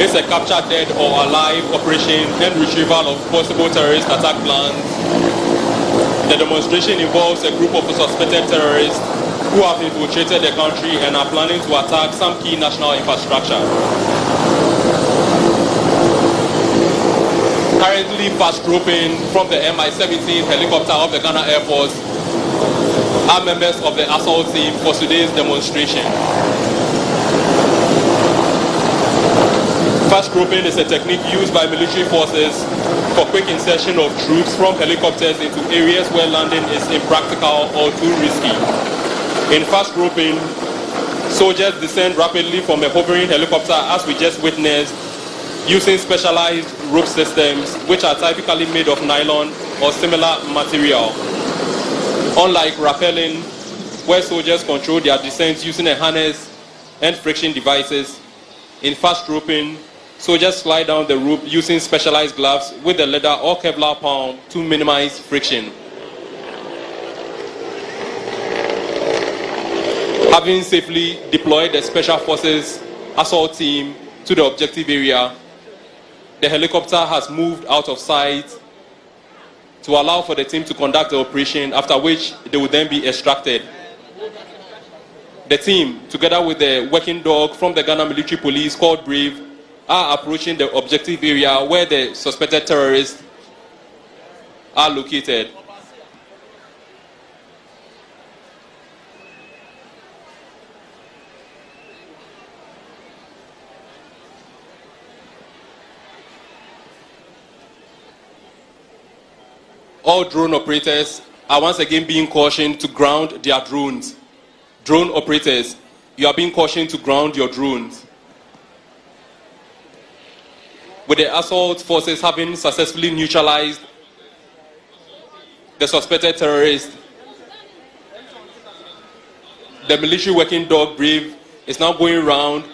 is a capture dead or alive operation and retrieval of possible terrorist attack plans. The demonstration involves a group of suspected terrorists who have infiltrated the country and are planning to attack some key national infrastructure. Currently fast trooping from the Mi-17 helicopter of the Ghana Air Force are members of the assault team for today's demonstration. Fast trooping is a technique used by military forces for quick insertion of troops from helicopters into areas where landing is impractical or too risky. In fast trooping, soldiers descend rapidly from a hovering helicopter, as we just witnessed, using specialized rope systems which are typically made of nylon or similar material. Unlike rappelling, where soldiers control their descent using a harness and friction devices, in fast trooping, soldiers slide down the rope using specialized gloves with a leather or Kevlar palm to minimize friction. Having safely deployed the Special Forces assault team to the objective area, the helicopter has moved out of sight to allow for the team to conduct the operation, after which they will then be extracted. The team, together with the working dog from the Ghana Military Police called Brave, are approaching the objective area where the suspected terrorists are located. All drone operators are once again being cautioned to ground their drones. Drone operators, you are being cautioned to ground your drones. With the assault forces having successfully neutralized the suspected terrorist, the military working dog Brave is now going around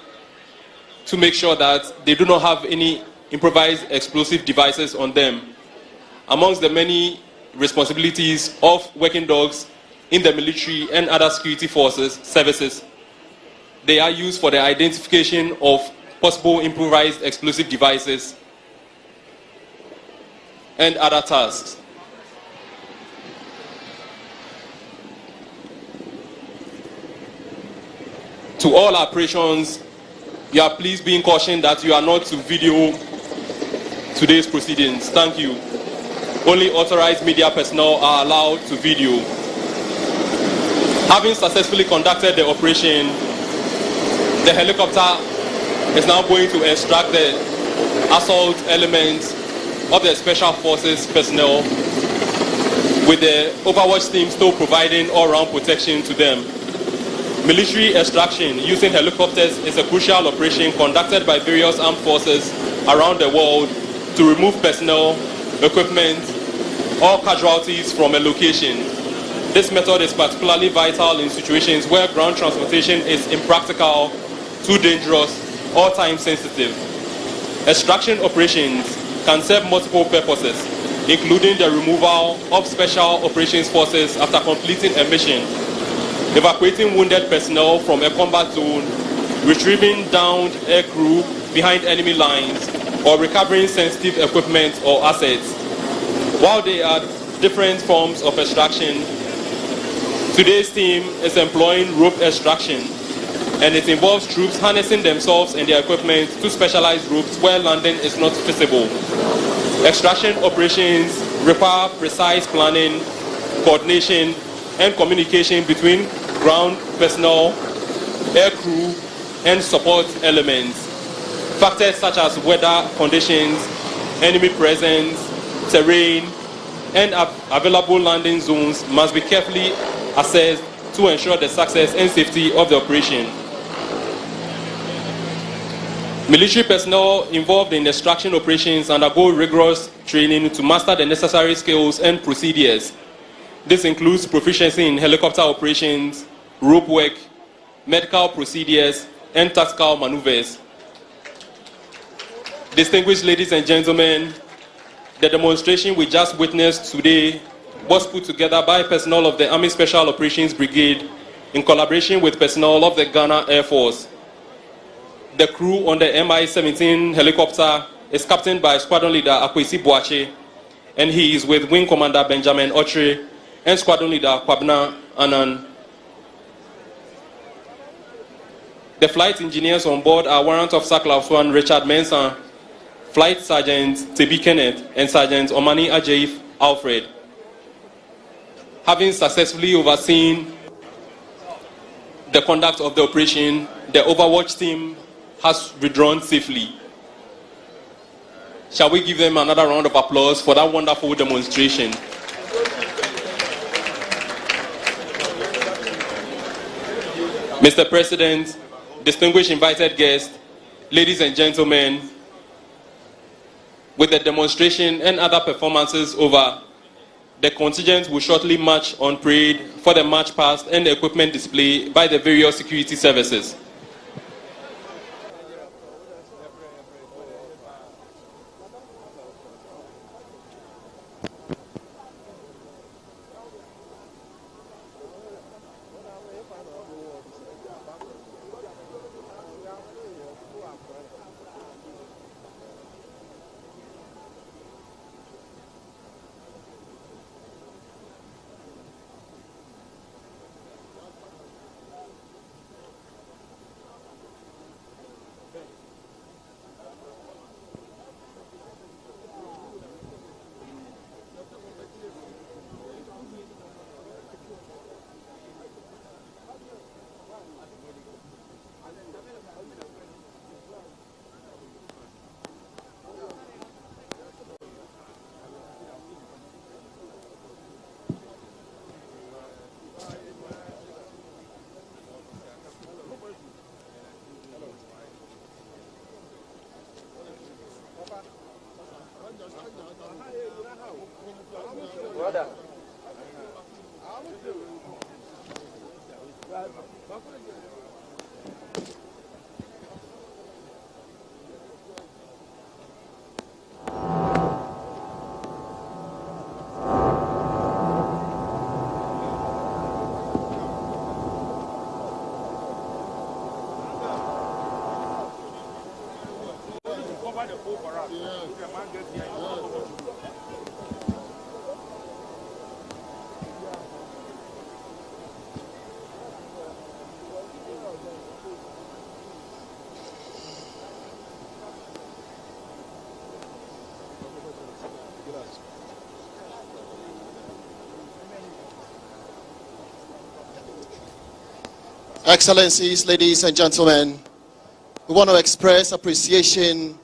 to make sure that they do not have any improvised explosive devices on them. Amongst the many responsibilities of working dogs in the military and other security forces services, they are used for the identification of possible improvised explosive devices and other tasks. To all operations, you are please being cautioned that you are not to video today's proceedings. Thank you. Only authorized media personnel are allowed to video. Having successfully conducted the operation, the helicopter is now going to extract the assault elements of the Special Forces personnel, with the Overwatch team still providing all-round protection to them. Military extraction using helicopters is a crucial operation conducted by various armed forces around the world to remove personnel, equipment, or casualties from a location. This method is particularly vital in situations where ground transportation is impractical, too dangerous, or time sensitive. Extraction operations can serve multiple purposes, including the removal of special operations forces after completing a mission, evacuating wounded personnel from a combat zone, retrieving downed aircrew behind enemy lines, or recovering sensitive equipment or assets. While there are different forms of extraction, Today's team is employing rope extraction, and it involves troops harnessing themselves and their equipment to specialized ropes where landing is not feasible. Extraction operations require precise planning, coordination, and communication between ground personnel, air crew, and support elements. Factors such as weather conditions, enemy presence, terrain, and available landing zones must be carefully assessed to ensure the success and safety of the operation. Military personnel involved in extraction operations undergo rigorous training to master the necessary skills and procedures. This includes proficiency in helicopter operations, rope work, medical procedures, and tactical maneuvers. Distinguished ladies and gentlemen, the demonstration we just witnessed today was put together by personnel of the Army Special Operations Brigade in collaboration with personnel of the Ghana Air Force. The crew on the Mi-17 helicopter is captained by Squadron Leader Akwesi Boache, and he is with Wing Commander Benjamin Otre and Squadron Leader Kwabna Anan. The flight engineers on board are Warrant Officer Class 1 Richard Mensah, Flight Sergeant Tebi Kenneth, and Sergeant Omani Ajaif Alfred. Having successfully overseen the conduct of the operation, the Overwatch team has withdrawn safely. Shall we give them another round of applause for that wonderful demonstration? Mr. President, distinguished invited guests, ladies and gentlemen, with the demonstration and other performances over, the contingent will shortly march on parade for the march past and the equipment display by the various security services. Excellencies, ladies and gentlemen, we want to express appreciation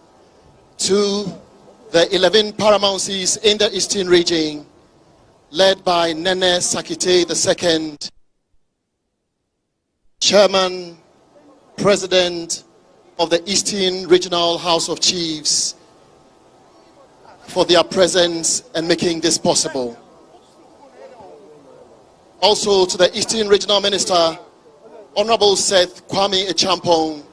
to the 11 paramountcies in the Eastern region, led by Nene Sakite II, Chairman, President of the Eastern Regional House of Chiefs, for their presence and making this possible. Also to the Eastern Regional Minister, Honorable Seth Kwame Echampong,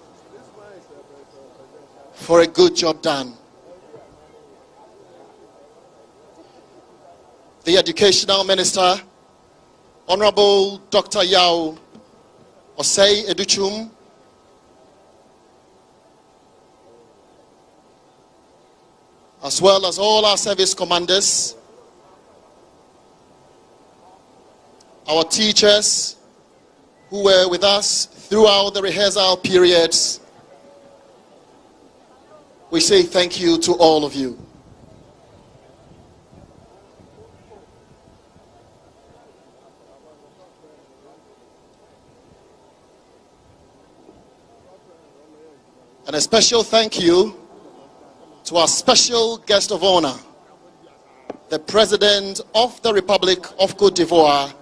for a good job done. The Educational Minister, Honorable Dr. Yao Osei Educhum, as well as all our service commanders, our teachers who were with us throughout the rehearsal periods. We say thank you to all of you. And a special thank you to our special guest of honor, the President of the Republic of Cote d'Ivoire,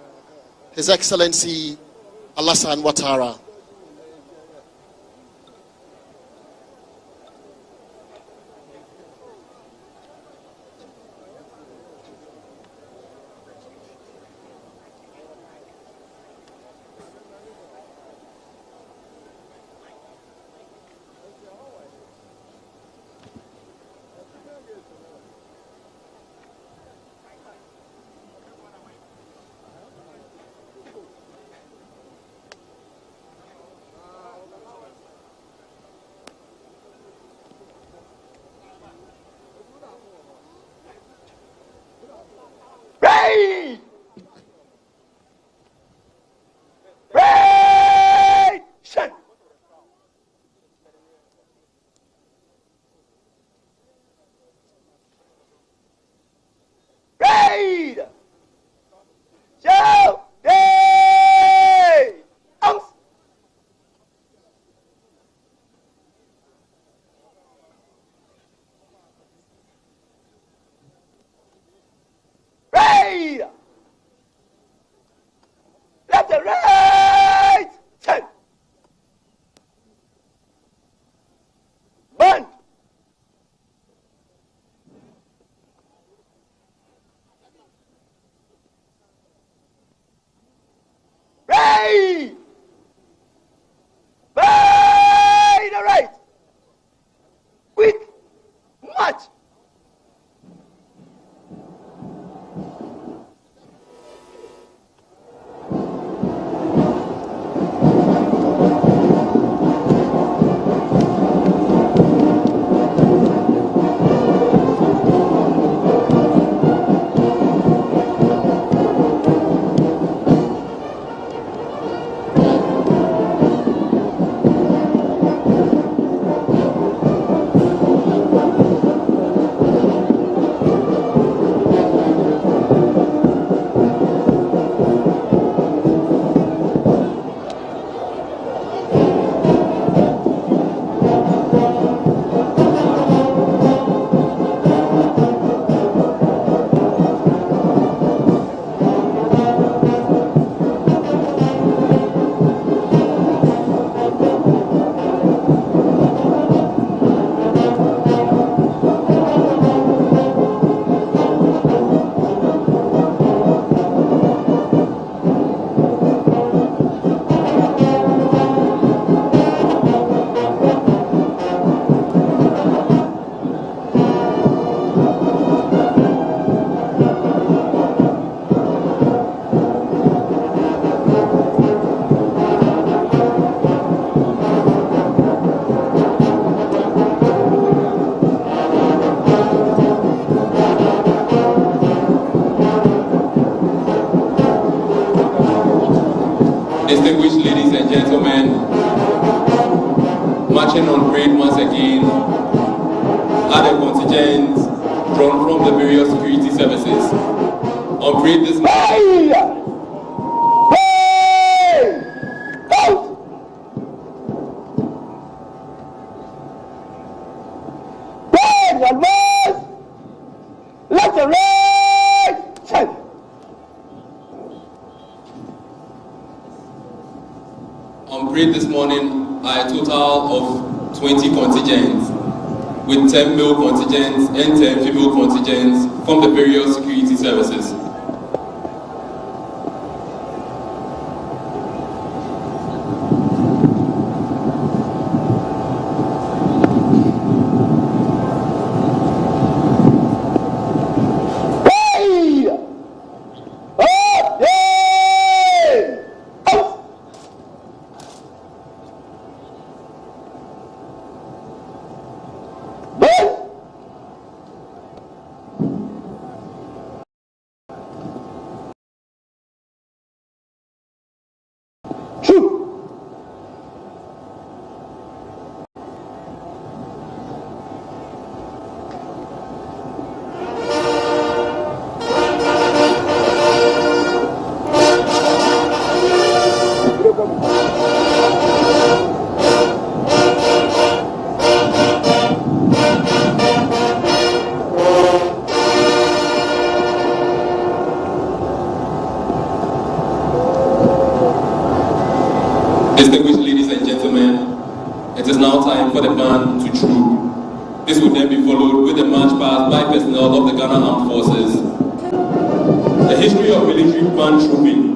His Excellency Alassane Ouattara. Distinguished ladies and gentlemen, marching on parade once again are the contingents drawn from the various security services. On parade this morning, this morning are a total of 20 contingents, with 10 male contingents and 10 female contingents from the various security services. band to troop. This would then be followed with a march past by personnel of the Ghana Armed Forces. The history of military band trooping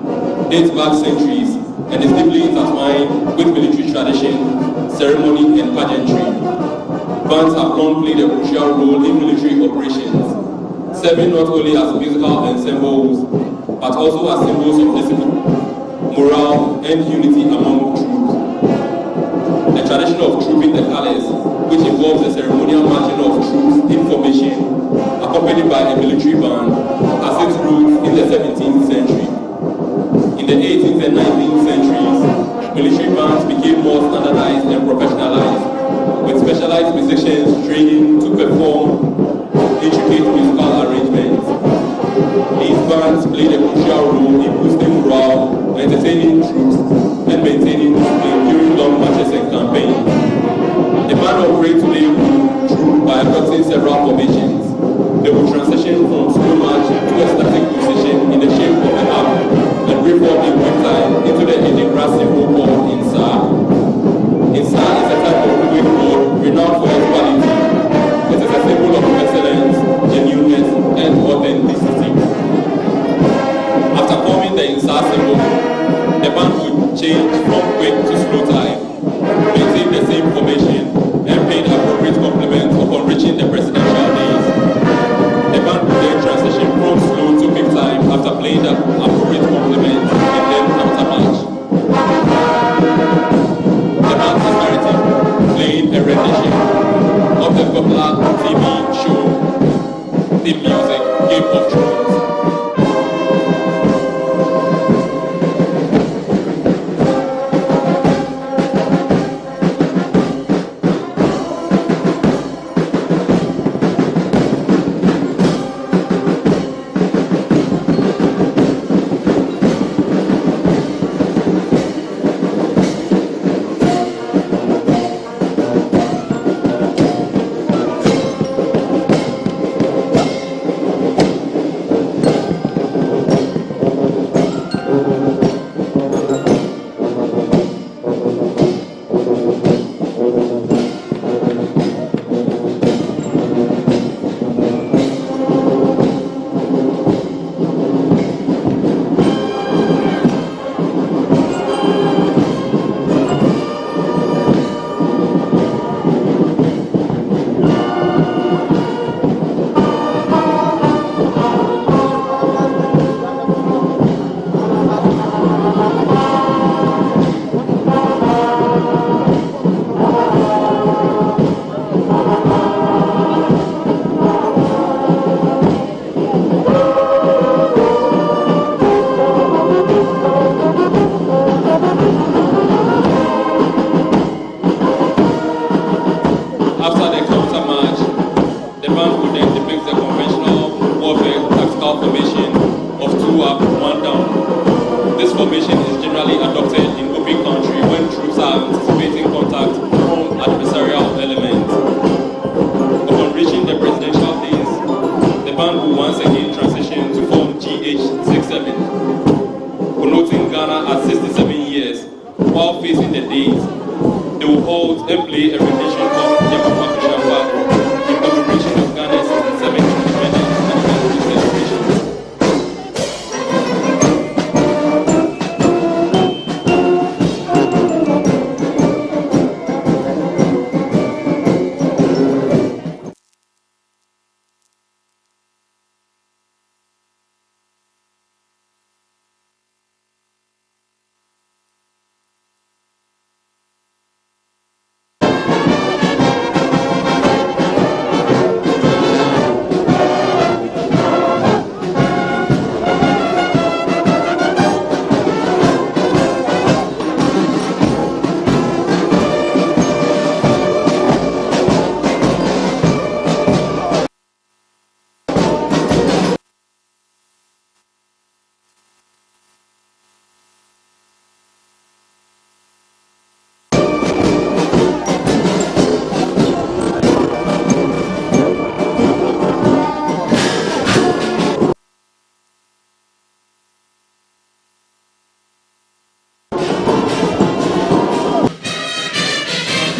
dates back centuries and is deeply intertwined with military tradition, ceremony, and pageantry. Bands have long played a crucial role in military operations, serving not only as musical ensembles, but also as symbols of discipline, morale, and unity among troops. The tradition of trooping the colors, which involves the ceremonial marching of troops in formation, accompanied by a military band, has its roots in the 17th century. In the 18th and 19th centuries, military bands became more standardized and professionalized, with specialized musicians training to perform intricate musical arrangements. These bands played a crucial role in boosting morale, entertaining troops, and maintaining discipline during long marches and campaigns. The band operates today through by adopting several formations. They will transition from slow march to a static position in the shape of an arc and reform in quick time into the Edinburgh symbol called Insa. Insa is a type of moving board renowned for its quality. It is a symbol of excellence, genuineness, and authenticity. After forming the Insa symbol, the band would change from quick to slow time, maintain the same formation, and pay the appropriate compliment upon reaching the presidential days. The band would then transition from slow to quick time after playing the appropriate compliment and then after march. The band is narrative, playing a rendition of the popular TV show, theme music, Game of Thrones.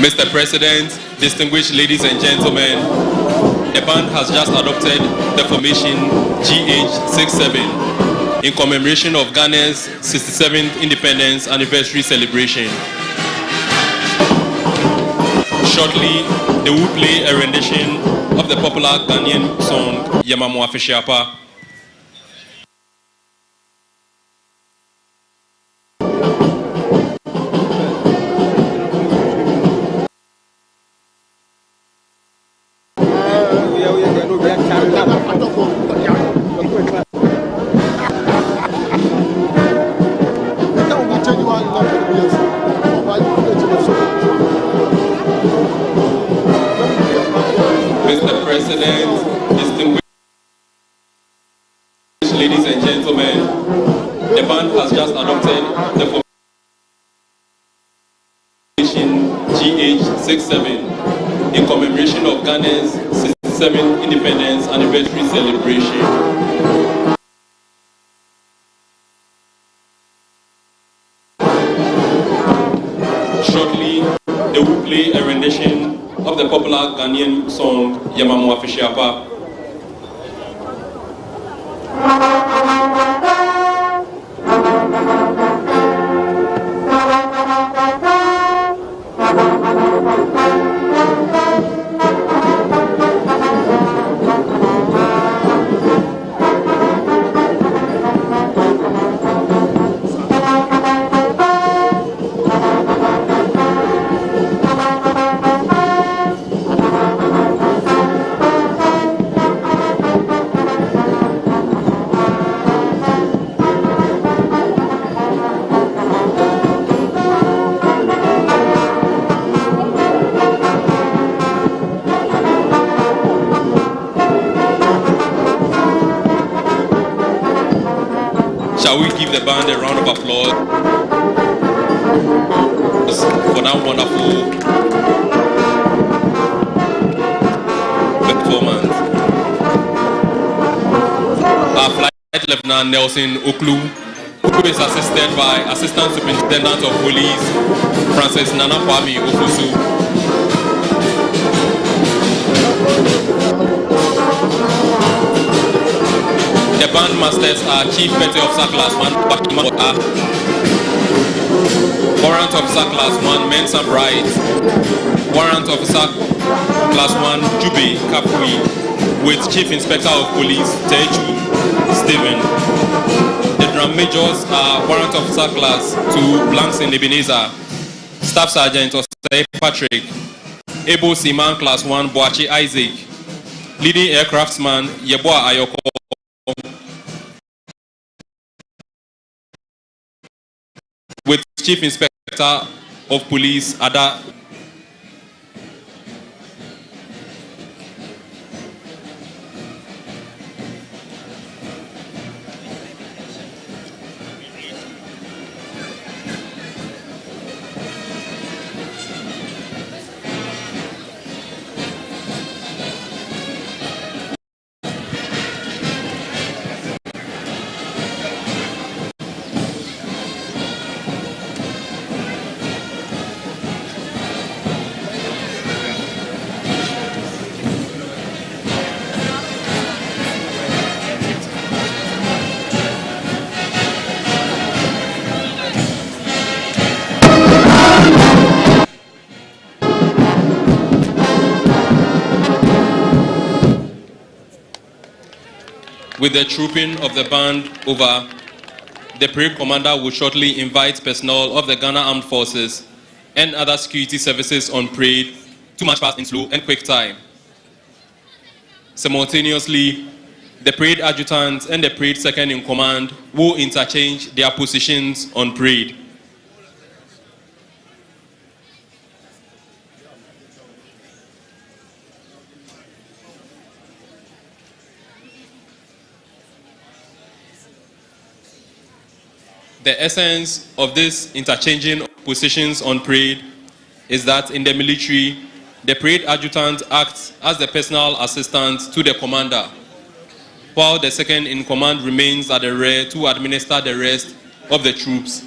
Mr. President, Distinguished ladies and gentlemen, the band has just adopted the formation GH67 in commemoration of Ghana's 67th independence anniversary celebration. Shortly, they will play a rendition of the popular Ghanaian song Yamamu Afishiapa. Mr. President, distinguished ladies and gentlemen, the band has just adopted the formation GH67 in commemoration of Ghana's 67th independence anniversary celebration. Shortly, they will play a rendition of the popular Ghanaian song Yamamu Afishiapa. Shall we give the band a round of applause for that wonderful performance? Our Flight Lieutenant Nelson Oklu, who is assisted by Assistant Superintendent of Police Francis Nana Kwame Ofusu. The bandmasters are Chief Petty Officer Class 1 Warrant Officer Class 1 Mensa Bright, Warrant Officer Class 1 Jube Kapui, with Chief Inspector of Police Teju Stephen. The drum majors are Warrant Officer Class 2 Blanks Ebenezer, Staff Sergeant Osei Patrick, Able Seaman Class 1 Boachi Isaac, Leading Aircraftsman Yeboah Ayoko, with Chief Inspector of Police Ada. With the trooping of the band over, the parade commander will shortly invite personnel of the Ghana Armed Forces and other security services on parade to march past in slow and quick time. Simultaneously, the parade adjutant and the parade second in command will interchange their positions on parade. The essence of this interchanging positions on parade is that in the military, the parade adjutant acts as the personal assistant to the commander, while the second in command remains at the rear to administer the rest of the troops.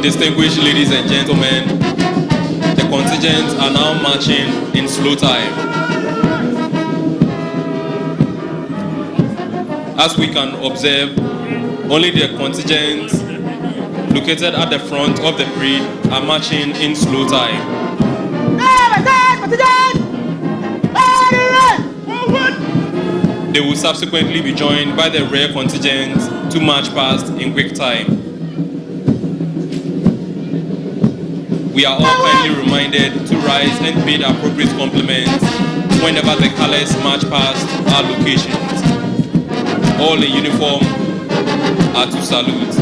Distinguished ladies and gentlemen, the contingents are now marching in slow time. As we can observe, only the contingents located at the front of the parade are marching in slow time. They will subsequently be joined by the rear contingents to march past in quick time. We are all kindly reminded to rise and pay the appropriate compliments whenever the colors march past our locations. All in uniform are to salute.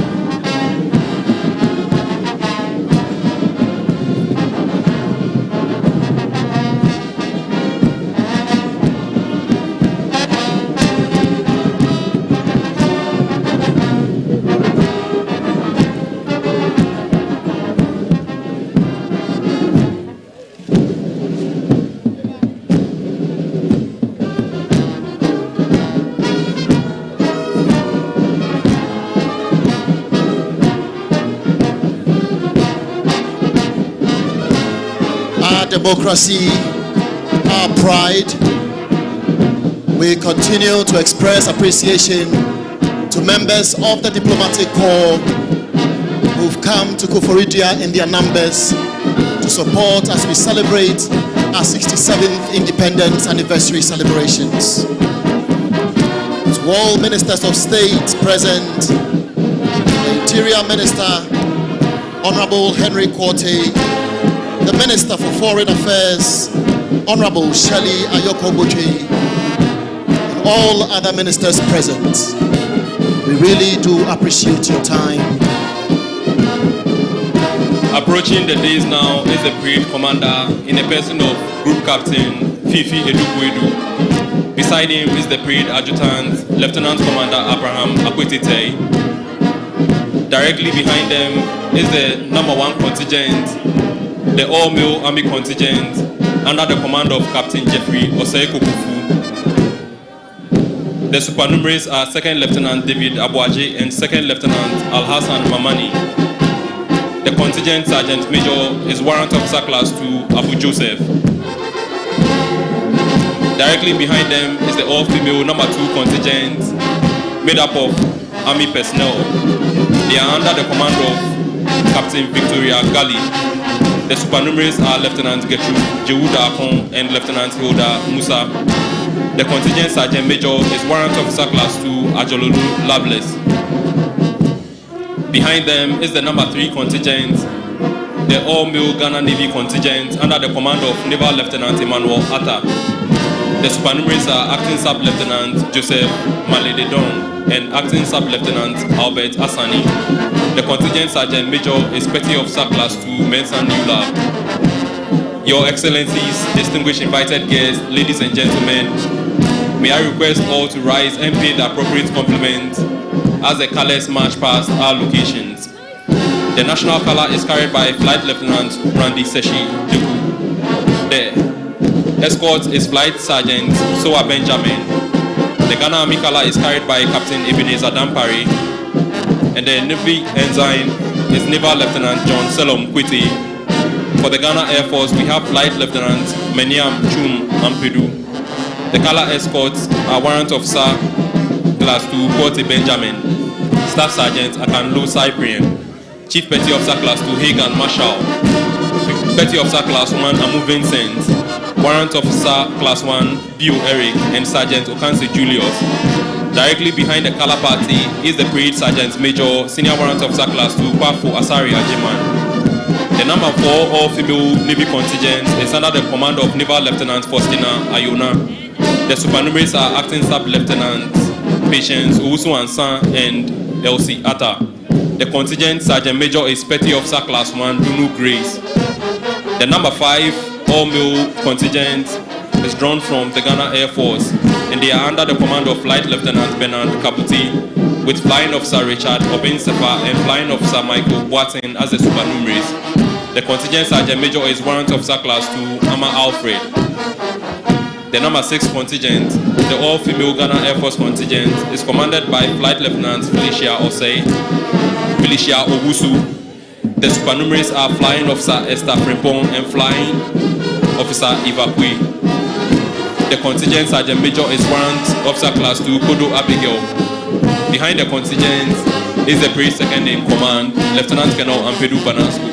Democracy, our pride. We continue to express appreciation to members of the diplomatic corps who've come to Koforidua in their numbers to support as we celebrate our 67th independence anniversary celebrations. To all ministers of state present, the Interior Minister, Honorable Henry Quartey, the Minister for Foreign Affairs, Honorable Shelley Ayoko-Boche, and all other ministers present. We really do appreciate your time. Approaching the days now is the parade commander in the person of Group Captain Fifi Edukwedu. Beside him is the parade adjutant, Lieutenant Commander Abraham Akwetete. Directly behind them is the number 1 contingent, the all-male army contingent under the command of Captain Jeffrey Osei Kokufu. The supernumeraries are 2nd Lieutenant David Abuaje and 2nd Lieutenant Al-Hassan Mamani. The contingent Sergeant Major is Warrant Officer Class 2 Abu Joseph. Directly behind them is the all-female number 2 contingent made up of army personnel. They are under the command of Captain Victoria Gali. The supernumeraries are Lieutenant Gertrude Jewuda Akon and Lieutenant Hilda Musa. The contingent Sergeant Major is Warrant Officer Class 2 Ajololu Loveless. Behind them is the number 3 contingent, the all-male Ghana Navy contingent under the command of Naval Lieutenant Emmanuel Atta. The supernumeraries are Acting Sub-Lieutenant Joseph Malededon and Acting Sub-Lieutenant Albert Asani. The contingent Sergeant Major is Petty Officer Class 2 Mensa Newlab. Your Excellencies, distinguished invited guests, ladies and gentlemen, may I request all to rise and pay the appropriate compliment as the colors march past our locations. The national color is carried by Flight Lieutenant Randy Seshi Deku. The escort is Flight Sergeant Soa Benjamin. The Ghana Army color is carried by Captain Ebenezer Dampari. And the Navy ensign is Naval Lieutenant John Selom Kwiti. For the Ghana Air Force, we have Flight Lieutenant Meniam Chum Ampedu. The color escorts are Warrant Officer Class 2 Kwoti Benjamin, Staff Sergeant Akanlo Cyprian, Chief Petty Officer Class 2 Hagan Marshall, Petty Officer Class 1 Amu Vincent, Warrant Officer Class 1 Bio Eric, and Sergeant Okansi Julius. Directly behind the color party is the Parade Sergeant Major, Senior Warrant Officer Class 2, Kwafo Asari Ajiman. The number 4 all-female Navy contingent is under the command of Naval Lieutenant Faustina Ayona. The supernumeraries are Acting Sub-Lieutenant Patience Owusu Ansan and Elsie Atta. The contingent Sergeant Major is Petty Officer Class 1 Dunu Grace. The number 5 all-male contingent is drawn from the Ghana Air Force, and they are under the command of Flight Lieutenant Bernard Kabuti, with Flying Officer Richard Obinsefa and Flying Officer Michael Boatin as the supernumeraries. The contingent Sergeant Major is Warrant Officer Class 2 Ama Alfred. The number 6 contingent, the all-female Ghana Air Force contingent, is commanded by Flight Lieutenant Felicia Osei, Felicia Owusu, The supernumeraries are Flying Officer Esther Frimpong and Flying Officer Eva Pui. The contingent Sergeant Major is Warrant Officer Class 2 Kodo Abigail. Behind the contingent is the Brigade Second in Command, Lieutenant Colonel Ampedu Banasco.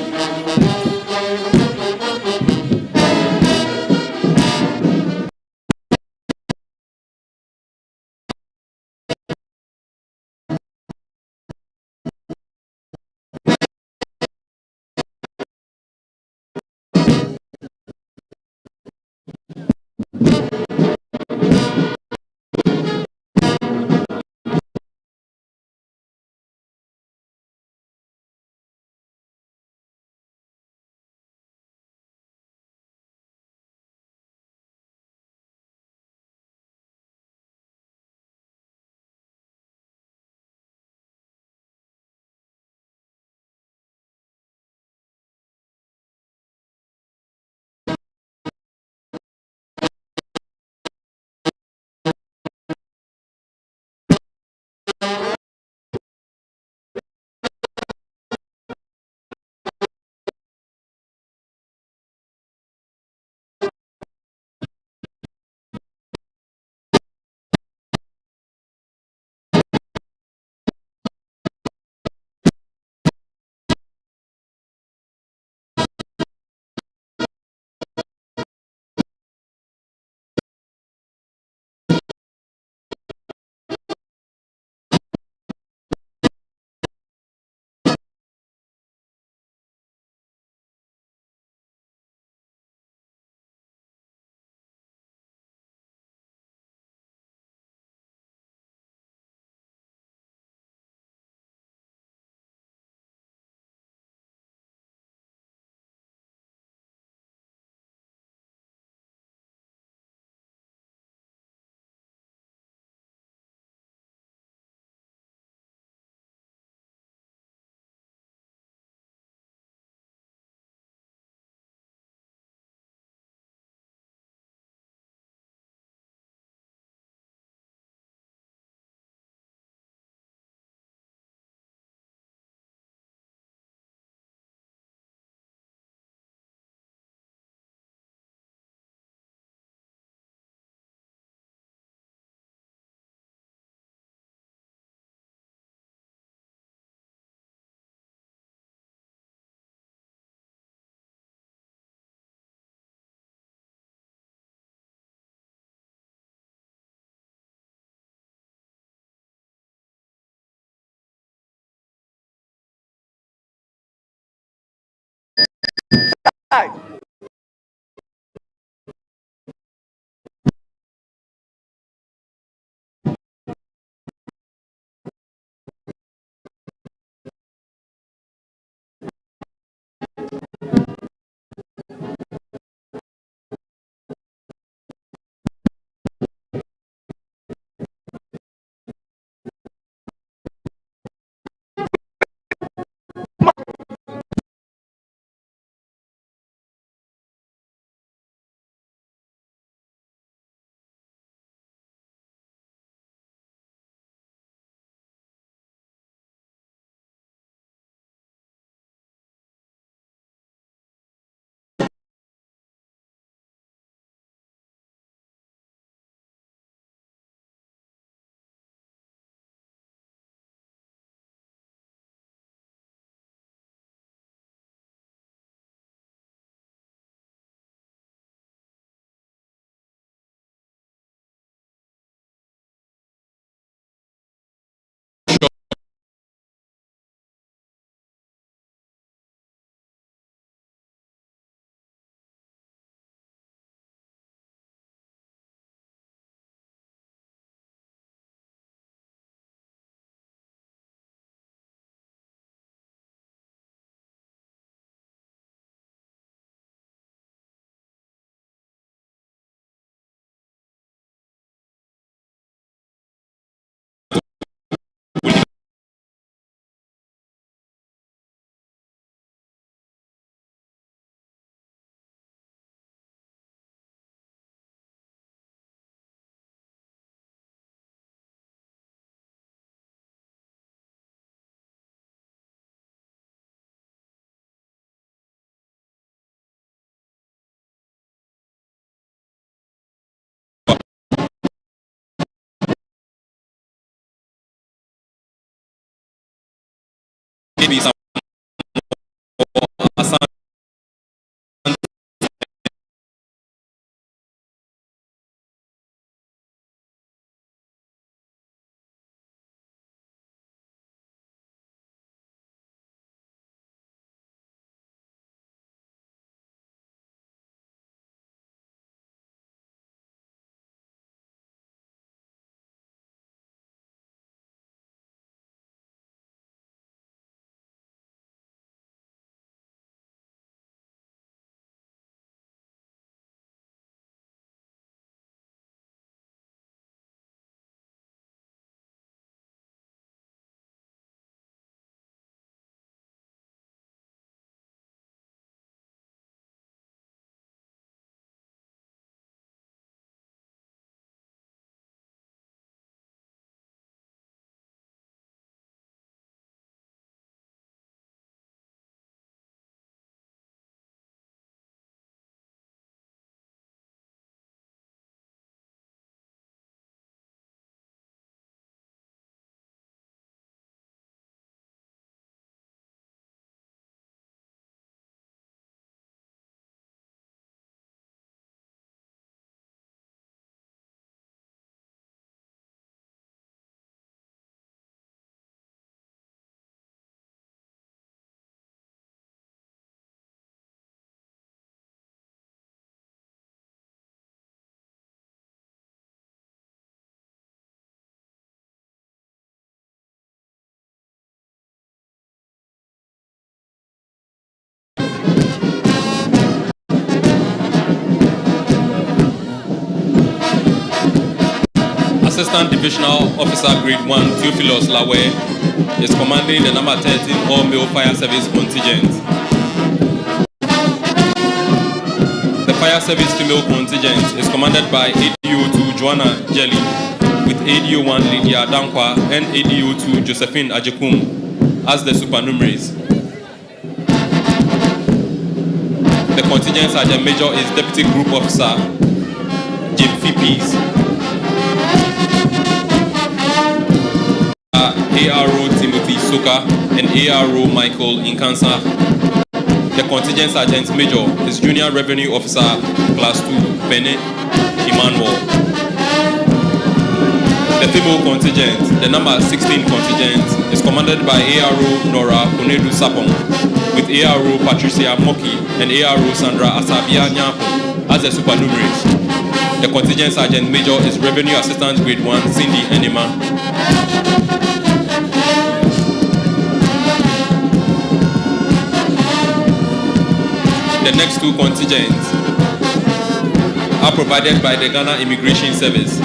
maybe some Assistant Divisional Officer Grade 1 Theophilus Lawe is commanding the number 13 all-male fire service contingent. The fire service female contingent is commanded by ADO2 Joanna Jelly with ADO1 Lydia Dankwa and ADO2 Josephine Ajekum as the supernumeraries. The contingent sergeant major is Deputy Group Officer Jim Peace. ARO Timothy Soka and ARO Michael Inkansa. The contingent sergeant major is Junior Revenue Officer Class 2 Bene Emmanuel. The female contingent, the number 16 contingent, is commanded by ARO Nora Kunedu Sapong with ARO Patricia Moki and ARO Sandra Asabia Nyapo as the supernumeraries. The contingent sergeant major is Revenue Assistant Grade 1 Cindy Enima. The next two contingents are provided by the Ghana Immigration Service.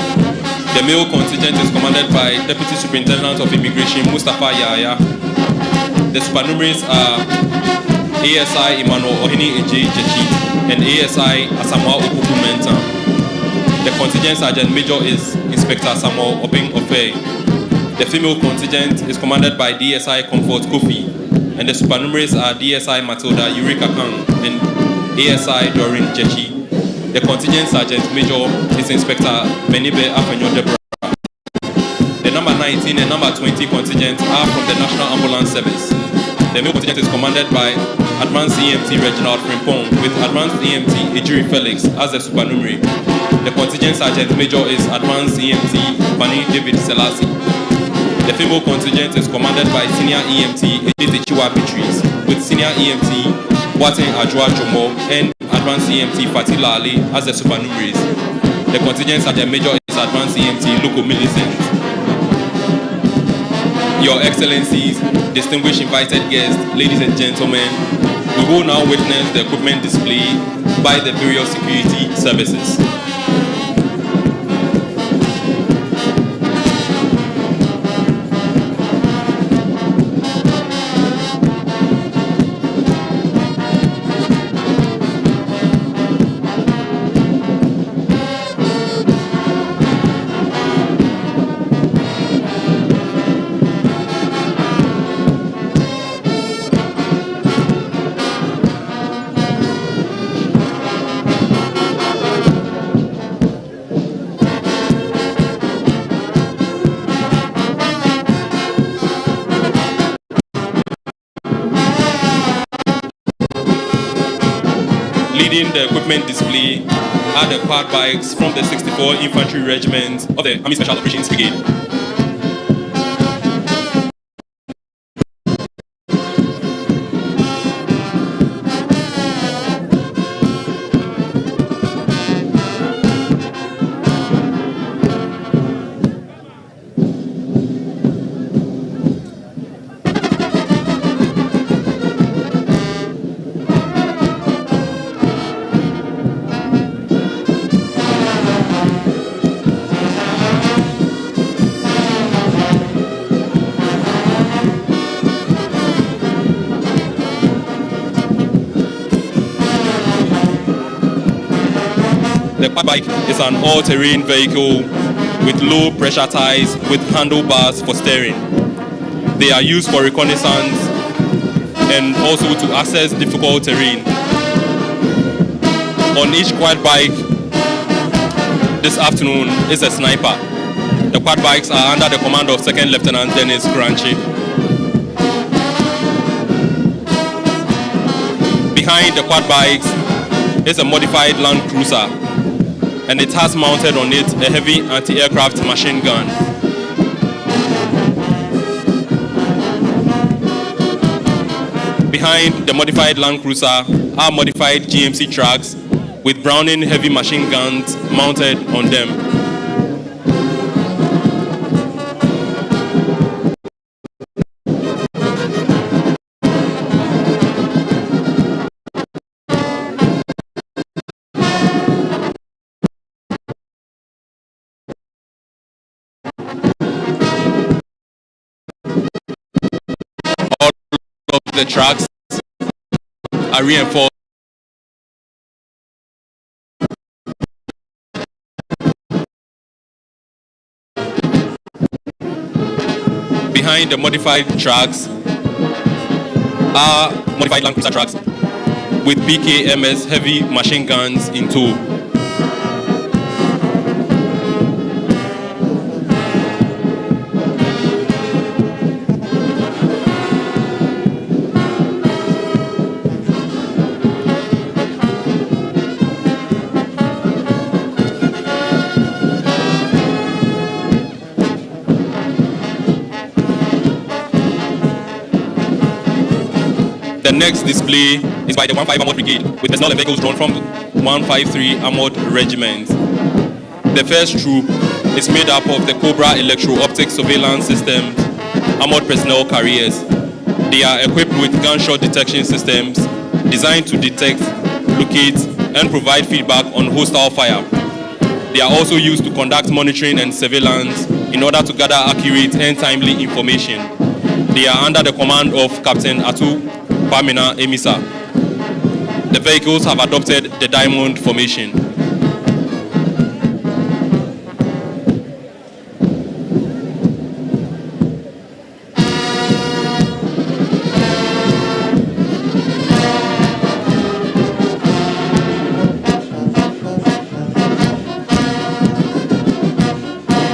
The male contingent is commanded by Deputy Superintendent of Immigration Mustafa Yaya. The supernumeraries are ASI Emmanuel Ohini Eje Jechi and ASI Asamoah Okuku Menta. The contingent sergeant major is Inspector Samuel Obeng Ofe. The female contingent is commanded by DSI Comfort Kofi, and the supernumeraries are DSI Matilda Eureka Kang and ASI Doreen Jechi. The contingent sergeant major is Inspector Benibe Afenyo Deborah. The number 19 and number 20 contingents are from the National Ambulance Service. The male contingent is commanded by Advanced EMT Reginald Frimpong with Advanced EMT Ejiri Felix as the supernumerary. The contingent sergeant major is Advanced EMT Bani David Selassie. The female contingent is commanded by Senior EMT Edith Beatrice with Senior EMT Waten Ajwa Jomo and Advanced EMT Fatila Ali as the supernumeraries. The contingent sergeant major is Advanced EMT Loco Millicent. Your Excellencies, distinguished invited guests, ladies and gentlemen, we will now witness the equipment display by the various security services. Leading the equipment display are the quad bikes from the 64 Infantry Regiment of the Army Special Operations Brigade. The quad bike is an all-terrain vehicle with low-pressure tires with handlebars for steering. They are used for reconnaissance and also to access difficult terrain. On each quad bike this afternoon is a sniper. The quad bikes are under the command of Second Lieutenant Dennis Crunchy. Behind the quad bikes is a modified Land Cruiser, and it has mounted on it a heavy anti-aircraft machine gun. Behind the modified Land Cruiser are modified GMC trucks with Browning heavy machine guns mounted on them. The tracks are reinforced. Behind the modified tracks are modified Land Cruiser tracks with PKMS heavy machine guns in tow. The next display is by the 1-5 Armored Brigade with personnel and vehicles drawn from 153 Armored Regiment. The first troop is made up of the Cobra Electro-Optic Surveillance Systems Armored Personnel Carriers. They are equipped with gunshot detection systems designed to detect, locate, and provide feedback on hostile fire. They are also used to conduct monitoring and surveillance in order to gather accurate and timely information. They are under the command of Captain Atu Pamina Emisa. The vehicles have adopted the diamond formation.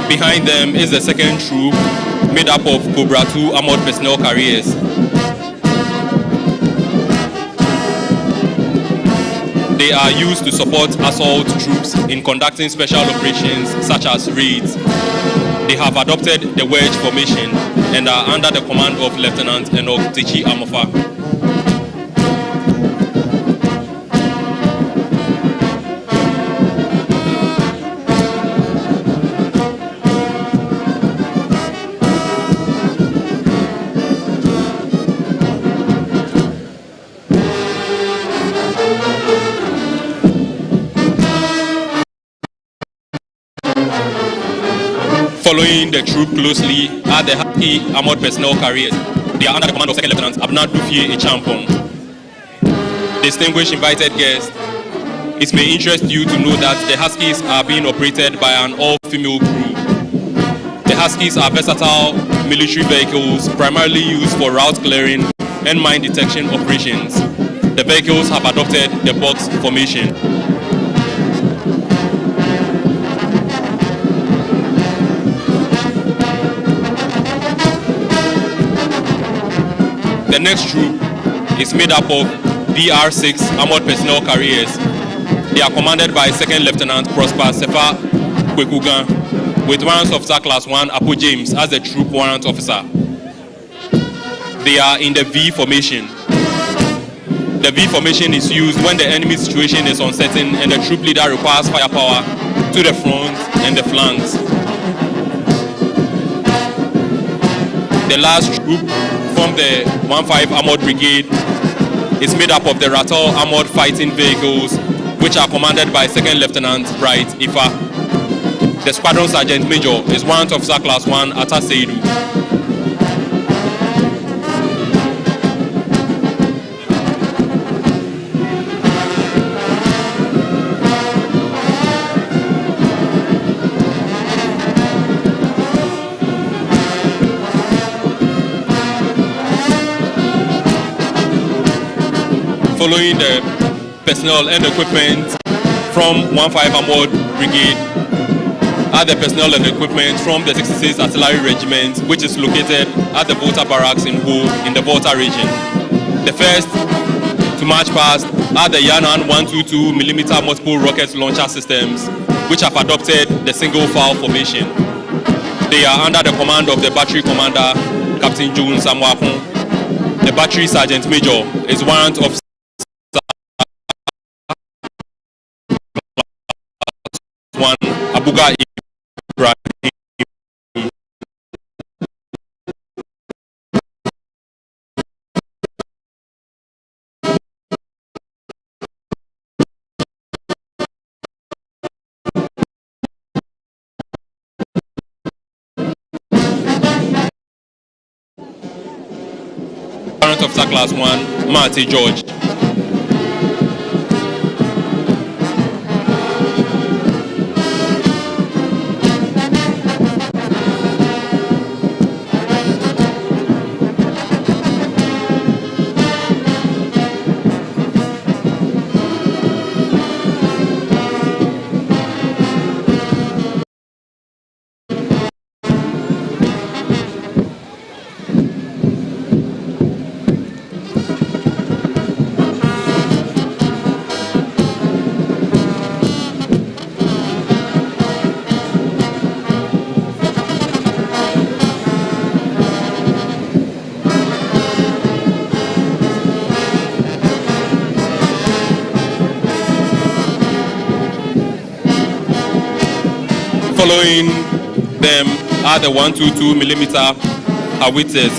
Behind them is the second troop made up of Cobra 2 Armored Personnel Carriers. They are used to support assault troops in conducting special operations such as raids. They have adopted the wedge formation and are under the command of Lieutenant Enoch Techi Amofa. Following the troop closely are the Husky Armored Personnel Carriers. They are under the command of Second Lieutenant Abna Dufie Echampong. Distinguished invited guests, it may interest you to know that the Huskies are being operated by an all-female crew. The Huskies are versatile military vehicles primarily used for route clearing and mine detection operations. The vehicles have adopted the box formation. The next troop is made up of BR6 Armored Personnel Carriers. They are commanded by Second Lieutenant Prosper Sefa Kwekugan, with warrant officer class 1 Apo James as the troop warrant officer. They are in the V formation. The V formation is used when the enemy situation is uncertain and the troop leader requires firepower to the front and the flanks. The last troop from the 1-5 Armored Brigade is made up of the Rattle Armored Fighting Vehicles, which are commanded by Second Lieutenant Bright Ifa. The Squadron Sergeant Major is Warrant Officer Class 1 Atta Seidu. Following the personnel and equipment from 1-5 Armored Brigade are the personnel and equipment from the 66th Artillery Regiment, which is located at the Volta Barracks in Ho in the Volta region. The first to march past are the Yanan 122mm multiple rocket launcher systems, which have adopted the single file formation. They are under the command of the Battery Commander, Captain June Samwakun. The Battery Sergeant Major is Warrant Officer one Abuga Ibrahim. Warrant Officer Class 1 Marty George. Following them are the 122mm howitzers,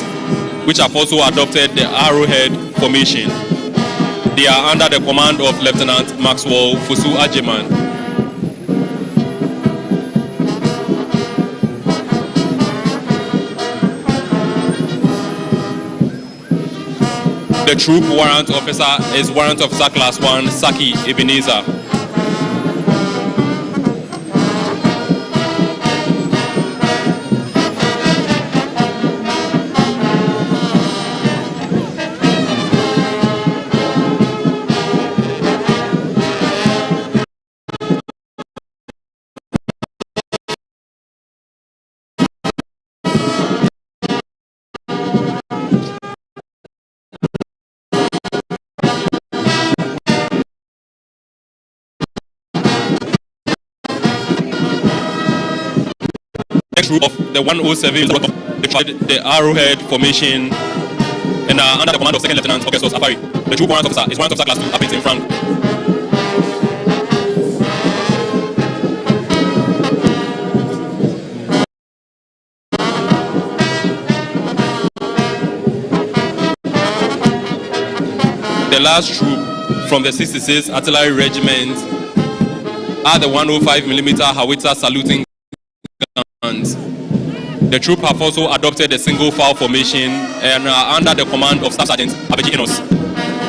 which have also adopted the arrowhead formation. They are under the command of Lieutenant Maxwell Fusu Ajeman. The troop warrant officer is Warrant Officer Class 1 Saki Ebenezer. Of the 107 the arrowhead formation and under the command of Second Lieutenant Augustus Afari. The troop warrant officer is Warrant Officer Class 2 Appleton Frank. The last troop from the 66th Artillery Regiment are the 105mm howitzer saluting guns. The troop have also adopted a single file formation and are under the command of Staff Sergeant Abeji Enos.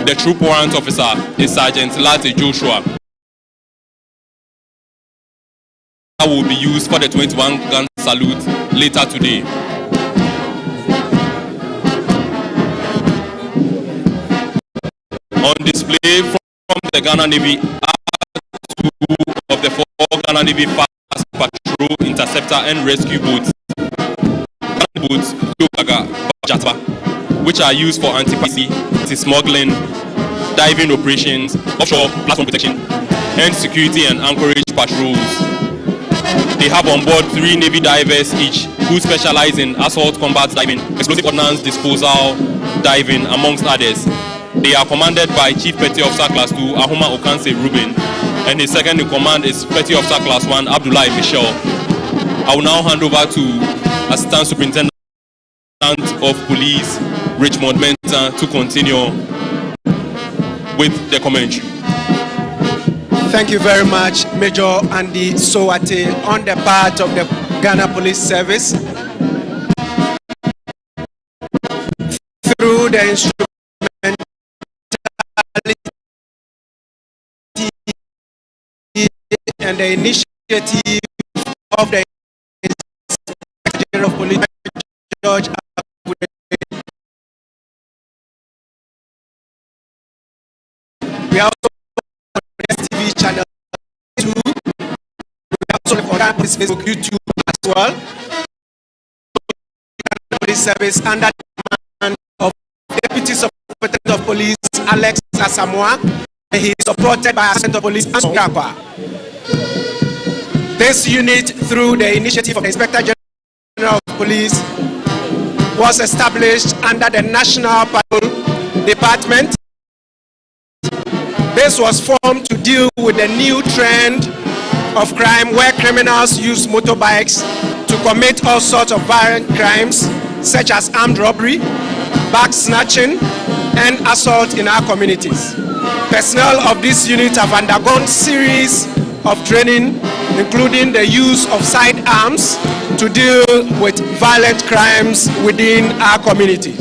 The troop warrant officer is Sergeant Lati Joshua. That will be used for the 21-gun salute later today. On display from the Ghana Navy are two of the 4 Ghana Navy fast patrol, interceptor and rescue boats. Which are used for anti-smuggling diving operations, offshore platform protection, and security and anchorage patrols. They have on board 3 Navy divers each who specialize in assault combat diving, explosive ordnance disposal diving, amongst others. They are commanded by Chief Petty Officer Class 2 Ahoma Okanse Ruben, and his second in command is Petty Officer Class 1 Abdullahi Michel. I will now hand over to Assistant Superintendent of Police Richmond Mensah to continue with the commentary. Thank you very much, Major Andy Sowate, on the part of the Ghana Police Service. Through the instrumentality and the initiative of the Inspector General of Police, George, we are also on DSTV Channel 2. We are also on Police Facebook, YouTube as well. Police Service under the command of Deputy Superintendent of Police Alex Asamoah. He is supported by Assistant of Police Ansokapa. This unit, through the initiative of the Inspector General of Police, was established under the National Patrol Department. This was formed to deal with the new trend of crime where criminals use motorbikes to commit all sorts of violent crimes such as armed robbery, bag snatching, and assault in our communities. Personnel of this unit have undergone series of training, including the use of sidearms to deal with violent crimes within our community.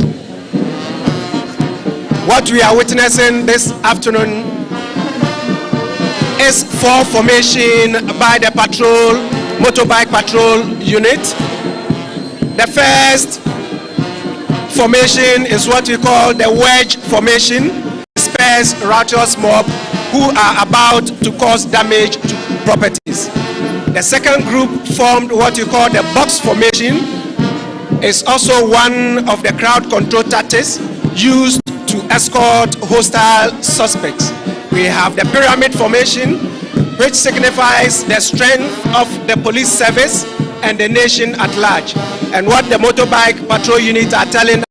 What we are witnessing this afternoon is for formation by the motorbike patrol unit. The first formation is what we call the wedge formation. Spares righteous mob who are about to cause damage to properties. The second group formed what you call the box formation, is also one of the crowd control tactics used to escort hostile suspects. We have the pyramid formation, which signifies the strength of the police service and the nation at large. And what the motorbike patrol unit are telling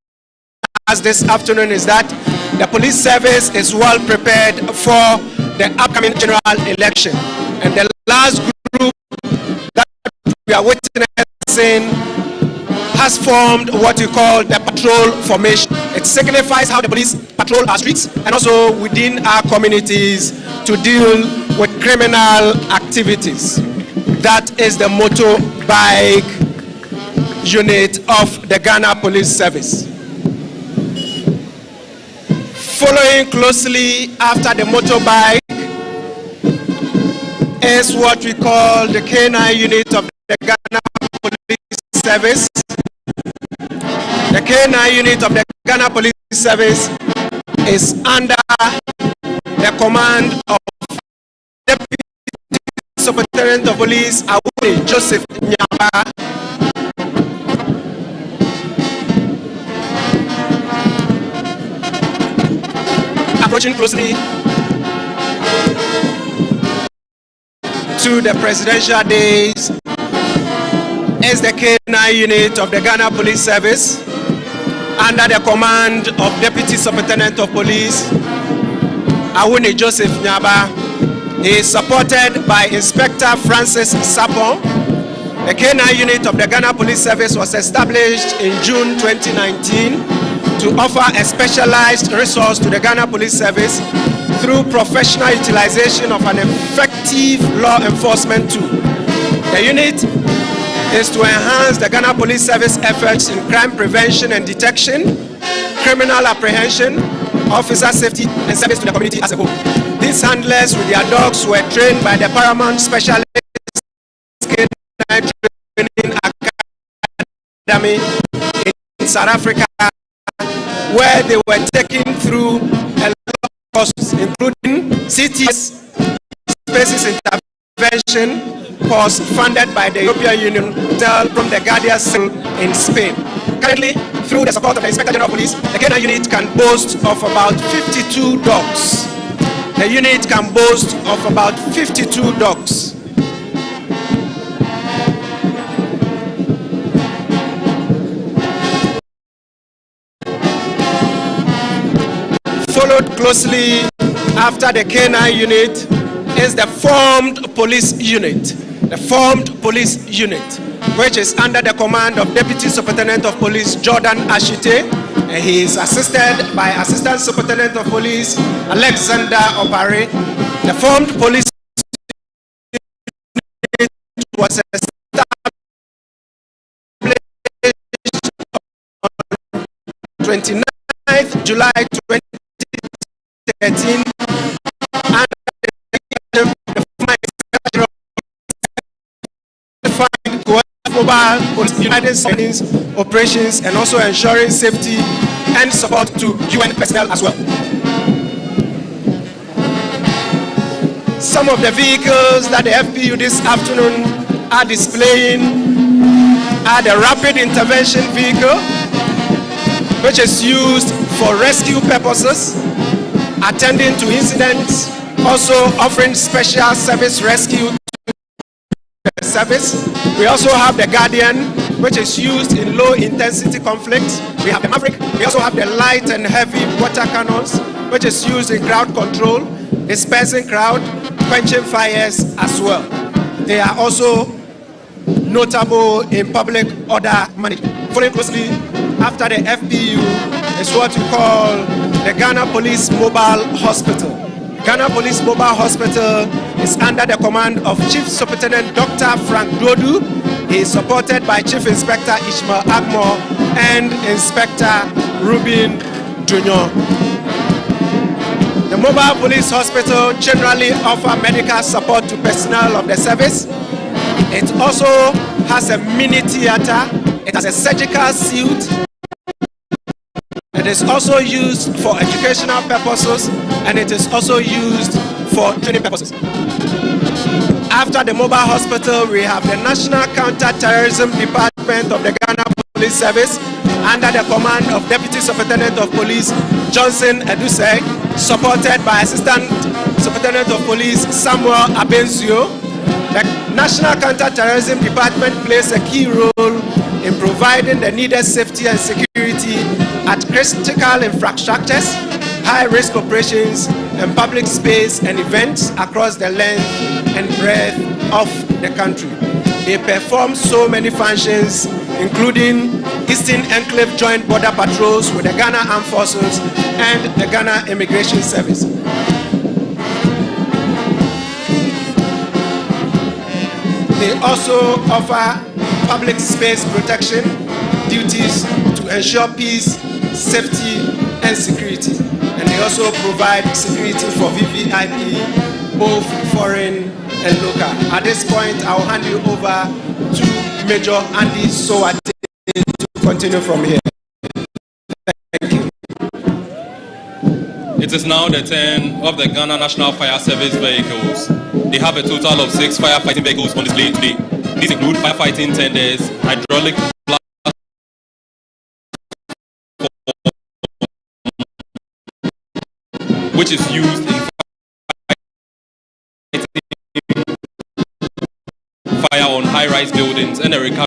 us this afternoon is that the police service is well prepared for the upcoming general election. And the last group that we are witnessing has formed what we call the patrol formation. It signifies how the police patrol our streets and also within our communities to deal with criminal activities. That is the motorbike unit of the Ghana Police Service. Following closely after the motorbike is what we call the K9 unit of the Ghana Police Service. The K9 unit of the Ghana Police Service is under the command of Deputy Superintendent of Police Awuni Joseph Nyamba. Approaching closely to the presidential days is the K9 unit of the Ghana Police Service under the command of Deputy Superintendent of Police Awuni Joseph Nyamba. He is supported by Inspector Francis Sapon. The K9 unit of the Ghana Police Service was established in June 2019 to offer a specialized resource to the Ghana Police Service through professional utilization of an effective law enforcement tool. The unit is to enhance the Ghana Police Service efforts in crime prevention and detection, criminal apprehension, officer safety, and service to the community as a whole. These handlers with their dogs were trained by the Paramount Specialist K9 Training Academy in South Africa, where they were taken through a lot of courses, including CTS, Spaces Intervention course funded by the European Union from the Guardia Civil in Spain. Currently, through the support of the Inspector General of Police, the K9 unit can boast of about 52 dogs. The unit can boast of about 52 dogs. Followed closely after the K9 unit is the formed police unit. The formed police unit, which is under the command of Deputy Superintendent of Police Jordan Ashite, and he is assisted by Assistant Superintendent of Police Alexander Opare. The formed police unit was established on 29th July 2013 under mobile police united savings operations and also ensuring safety and support to UN personnel as well. Some of the vehicles that the FPU this afternoon are displaying are the rapid intervention vehicle, which is used for rescue purposes, attending to incidents, also offering special service rescue service. We also have the Guardian, which is used in low intensity conflicts. We have the Maverick. We also have the light and heavy water cannons, which is used in crowd control, dispersing crowd, quenching fires as well. They are also notable in public order management. Following closely after the FPU is what we call the Ghana Police Mobile Hospital. Ghana Police Mobile Hospital is under the command of Chief Superintendent Dr. Frank Dodu. He is supported by Chief Inspector Ishmael Agmore and Inspector Rubin Jr. The mobile police hospital generally offers medical support to personnel of the service. It also has a mini theater. It has a surgical suite. It is also used for educational purposes, and it is also used for training purposes. After the mobile hospital, we have the National Counterterrorism Department of the Ghana Police Service under the command of Deputy Superintendent of Police Johnson Eduseg, supported by Assistant Superintendent of Police Samuel Abenzio. The National Counterterrorism Department plays a key role in providing the needed safety and security at critical infrastructures, high-risk operations, and public space and events across the length and breadth of the country. They perform so many functions, including Eastern Enclave Joint Border Patrols with the Ghana Armed Forces and the Ghana Immigration Service. They also offer public space protection duties to ensure peace, safety, and security. And they also provide security for VVIP, both foreign and local. At this point, I'll hand you over to Major Andy Sowate to continue from here. Thank you. It is now the turn of the Ghana National Fire Service vehicles. They have a total of 6 firefighting vehicles on display today. These include firefighting tenders, hydraulic which is used in fire on high-rise buildings, and a recovery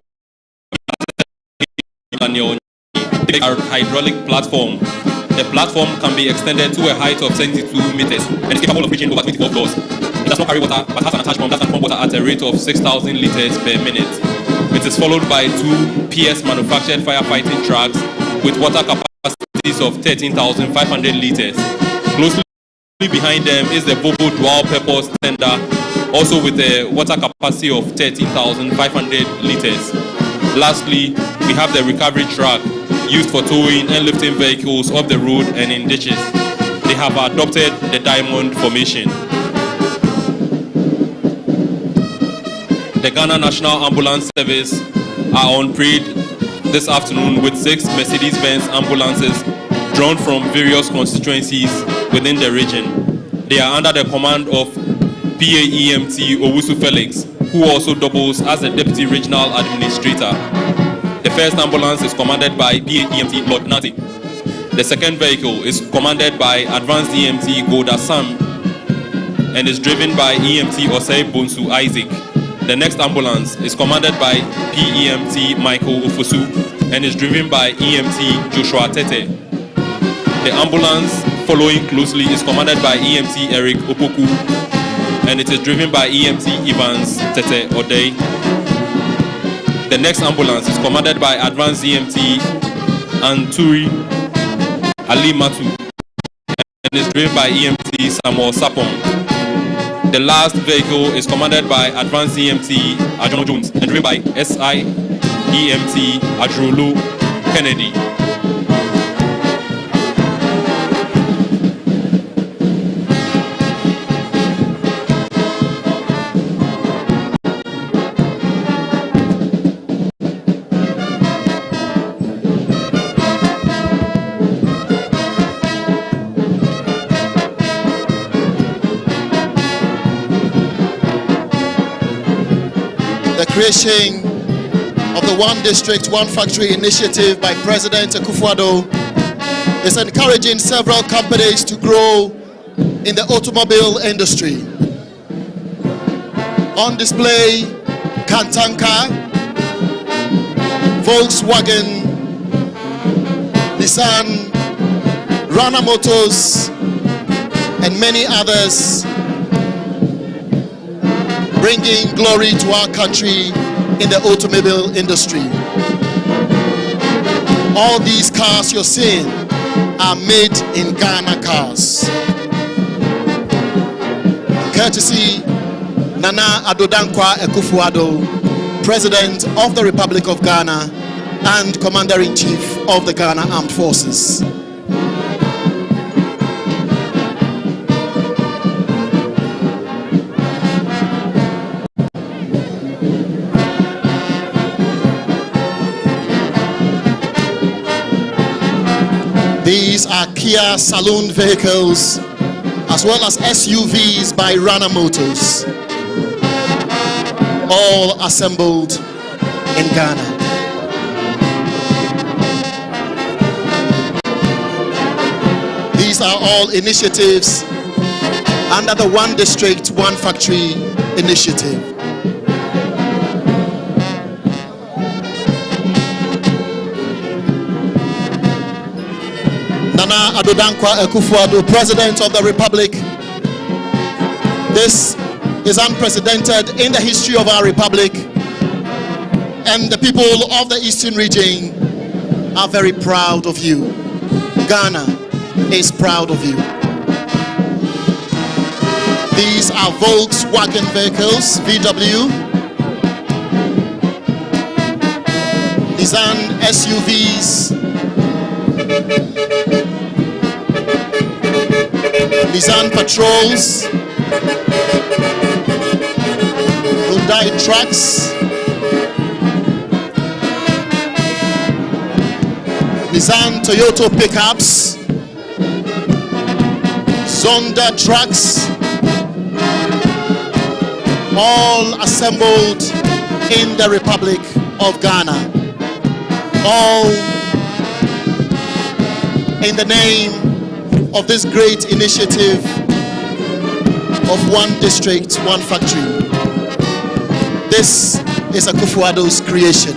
hydraulic platform. The platform can be extended to a height of 72 meters and is capable of reaching over 24 floors. It does not carry water, but has an attached pump that can pump water at a rate of 6,000 liters per minute. It is followed by 2 PS manufactured firefighting trucks with water capacities of 13,500 liters. Closely behind them is the Volvo dual-purpose tender, also with a water capacity of 13,500 liters. Lastly, we have the recovery truck used for towing and lifting vehicles off the road and in ditches. They have adopted the diamond formation. The Ghana National Ambulance Service are on parade this afternoon with 6 Mercedes-Benz ambulances drawn from various constituencies within the region. They are under the command of PAEMT Owusu Felix, who also doubles as the Deputy Regional Administrator. The first ambulance is commanded by PEMT Lord Nati. The second vehicle is commanded by Advanced EMT Goda Sam and is driven by EMT Osei Bonsu Isaac. The next ambulance is commanded by PEMT Michael Ofosu and is driven by EMT Joshua Tete. The ambulance following closely is commanded by EMT Eric Opoku and it is driven by EMT Evans Tete Odei. The next ambulance is commanded by Advanced EMT Anturi Ali Matu and is driven by EMT Samuel Sapong. The last vehicle is commanded by Advanced EMT Ajono Jones and driven by SI EMT Adrolu Kennedy. The creation of the One District, One Factory initiative by President Akufo-Addo is encouraging several companies to grow in the automobile industry. On display, Kantanka, Volkswagen, Nissan, Rana Motors, and many others, bringing glory to our country in the automobile industry. All these cars you're seeing are made in Ghana cars. Courtesy Nana Addo Dankwa Akufo-Addo, President of the Republic of Ghana and Commander-in-Chief of the Ghana Armed Forces. These are Kia saloon vehicles as well as SUVs by Rana Motors, all assembled in Ghana. These are all initiatives under the One District, One Factory initiative. Nana Addo Dankwa Akufo-Addo, President of the Republic. This is unprecedented in the history of our Republic, and the people of the Eastern region are very proud of you. Ghana is proud of you. These are Volkswagen vehicles, VW, Nissan SUVs, Nissan Patrols, Hyundai trucks, Nissan Toyota pickups, Zonda trucks, all assembled in the Republic of Ghana, all in the name of this great initiative of One District, One Factory. This is Akufo-Addo's creation.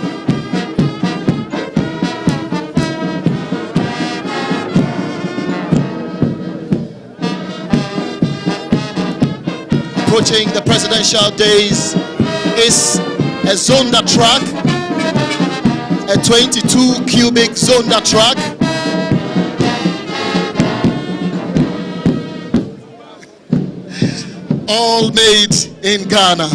Approaching the presidential days is a Zonda truck, a 22 cubic Zonda truck, all made in Ghana.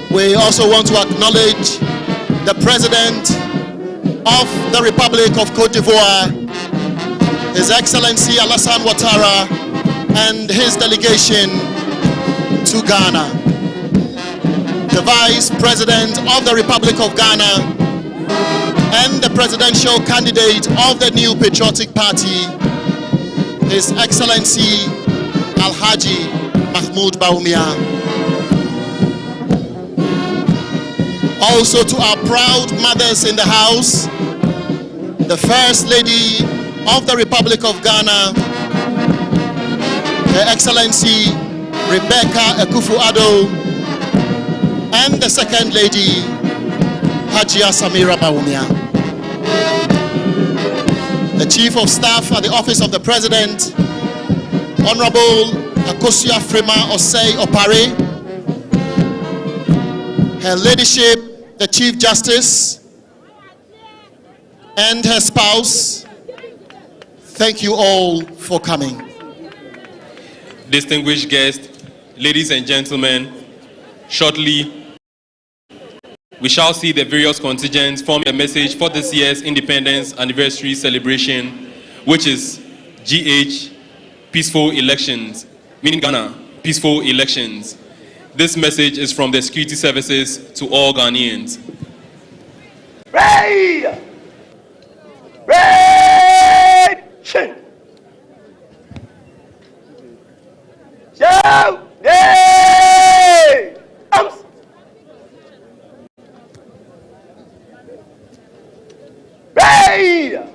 We also want to acknowledge the President of the Republic of Cote d'Ivoire, His Excellency Alassane Ouattara, and his delegation to Ghana. The Vice President of the Republic of Ghana and the presidential candidate of the New Patriotic Party, His Excellency Alhaji Mahmoud Baumia. Also to our proud mothers in the house, the First Lady of the Republic of Ghana, Her Excellency Rebecca Akufo-Addo, and the Second Lady, Hajia Samira Baumia. The Chief of Staff at the Office of the President, Honorable Akosia Frema Osei Opare, Her Ladyship, the Chief Justice, and her spouse, thank you all for coming. Distinguished guests, ladies and gentlemen, shortly we shall see the various contingents form a message for this year's Independence Anniversary celebration, which is GH, Peaceful Elections, meaning Ghana, Peaceful Elections. This message is from the security services to all Ghanaians. Ray! Ray! Shin! Shout! Day! Arms! Ray!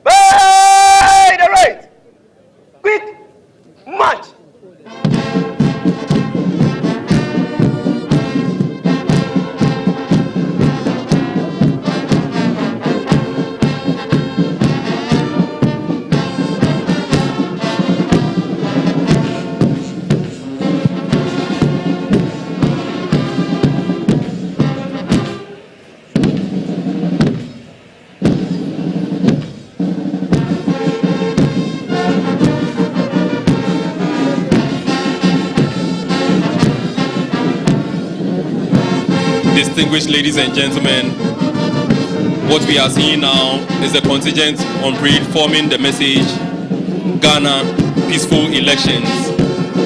By the right! Quick! March! Distinguished ladies and gentlemen, what we are seeing now is the contingent on parade forming the message, Ghana, Peaceful Elections.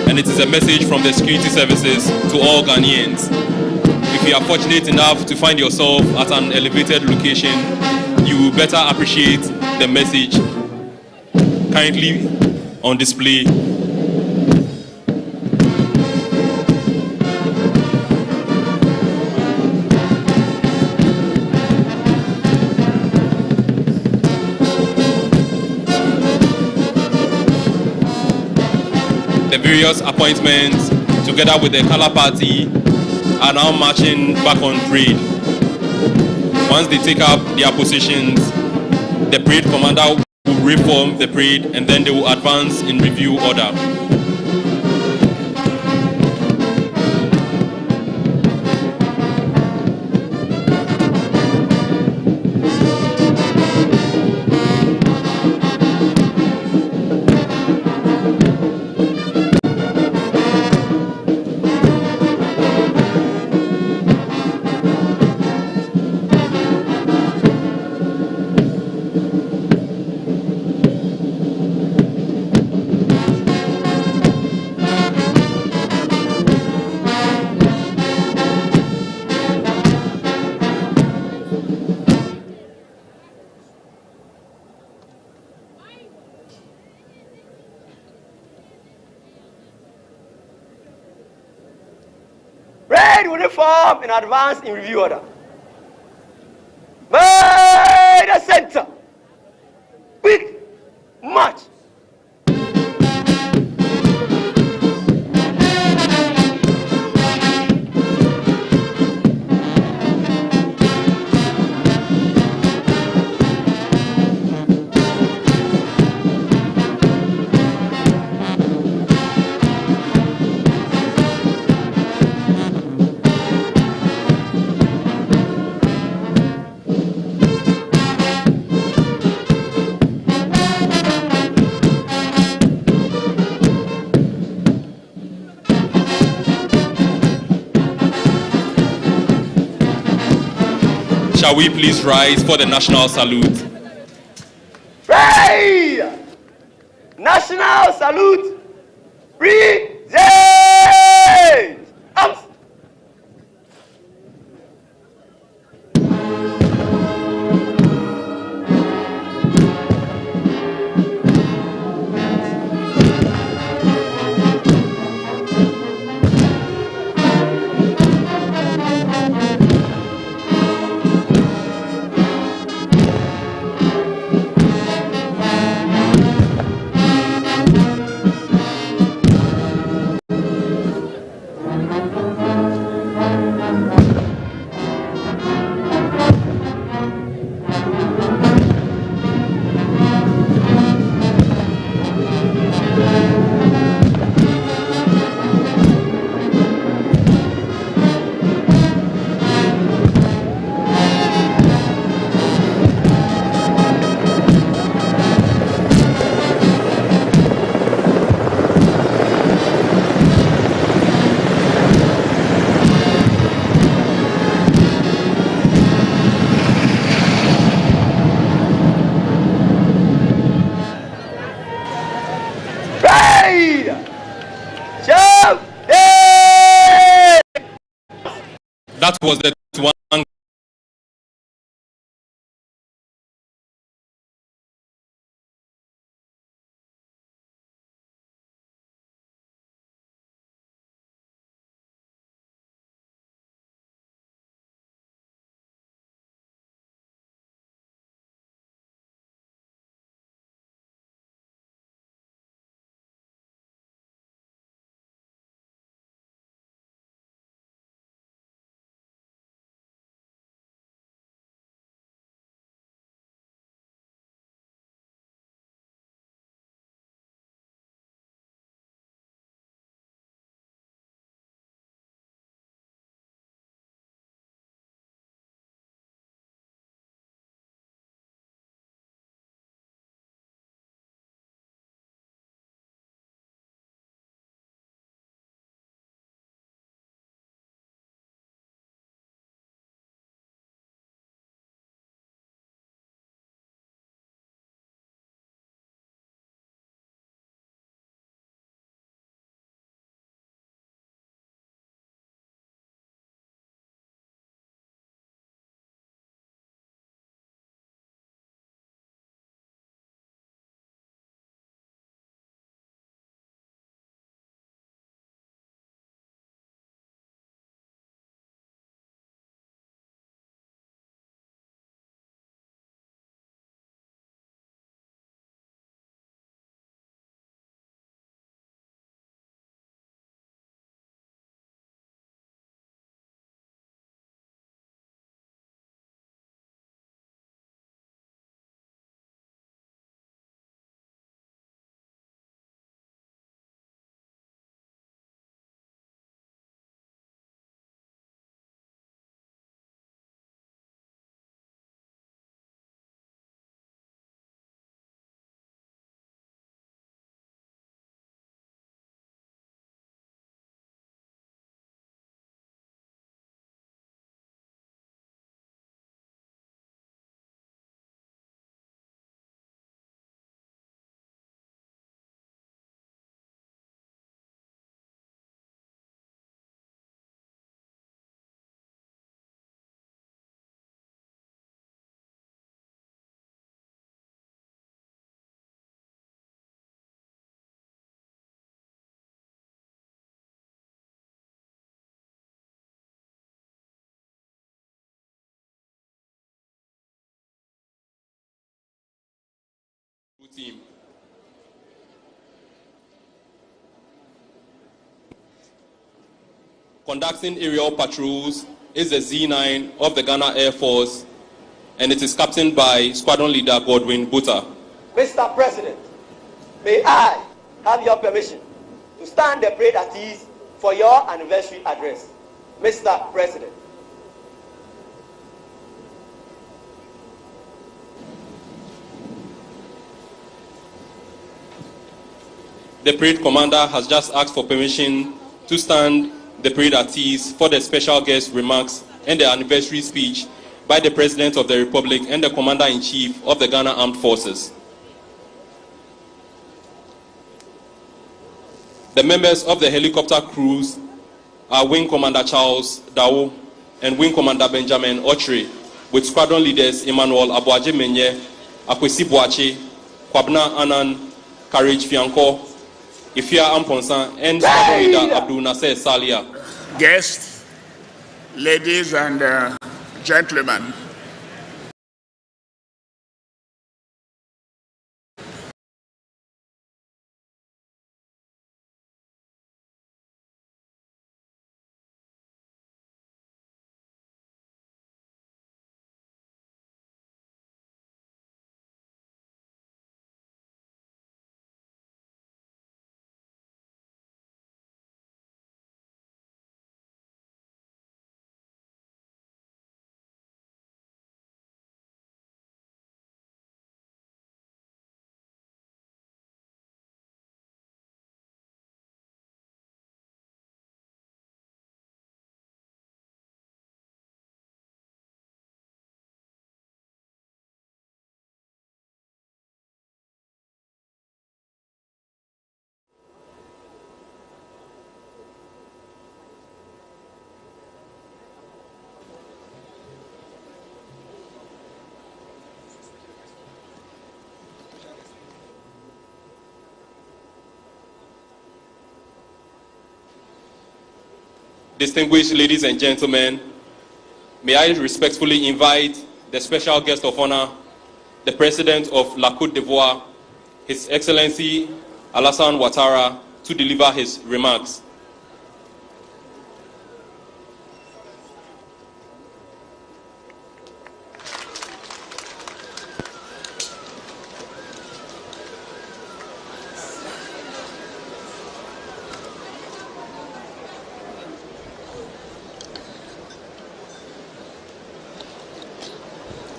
And it is a message from the security services to all Ghanaians. If you are fortunate enough to find yourself at an elevated location, you will better appreciate the message currently on display. The various appointments, together with the color party, are now marching back on parade. Once they take up their positions, the parade commander will reform the parade and then they will advance in review order. Uniform in advance in review order. By the center. Quick march. Shall we please rise for the national salute? Ray! National salute. Present. Arms. That was the one. Team. Conducting aerial patrols is the Z9 of the Ghana Air Force, and it is captained by Squadron Leader Godwin Buta. Mr. President, may I have your permission to stand the parade at ease for your anniversary address? Mr. President. The parade commander has just asked for permission to stand the parade at ease for the special guest remarks and the anniversary speech by the President of the Republic and the Commander-in-Chief of the Ghana Armed Forces. The members of the helicopter crews are Wing Commander Charles Dao and Wing Commander Benjamin Ochre, with squadron leaders Emmanuel Abuaje Menye, Akwesi Boache, Kwabna Anan, Courage Fianco, Ifia Amponsan, and squadron leader Abdul Nasser Salia. Guests, ladies and gentlemen, distinguished ladies and gentlemen, may I respectfully invite the special guest of honor, the President of La Côte d'Ivoire, His Excellency Alassane Ouattara, to deliver his remarks.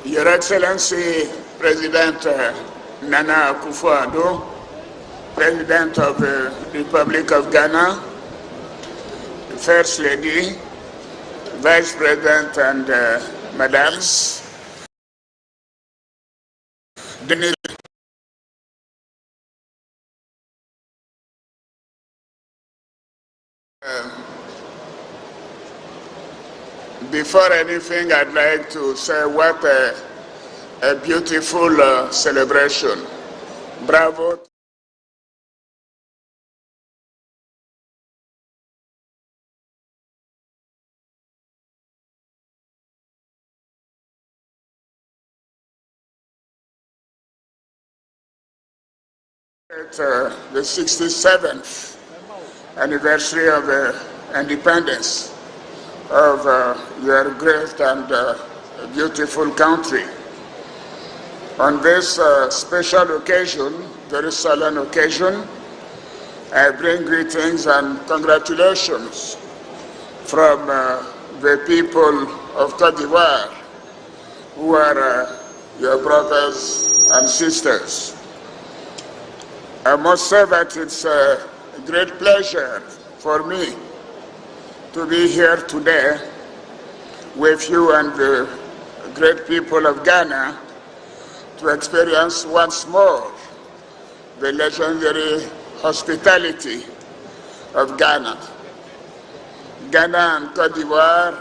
Your Excellency, President Nana Akufo-Addo, President of the Republic of Ghana, First Lady, Vice President and Madams, Dignitary, before anything, I'd like to say what a beautiful celebration. Bravo. At the 67th anniversary of independence of your great and beautiful country. On this special occasion, very solemn occasion, I bring greetings and congratulations from the people of Côte d'Ivoire, who are your brothers and sisters. I must say that it's a great pleasure for me to be here today with you and the great people of Ghana to experience once more the legendary hospitality of Ghana. Ghana and Côte d'Ivoire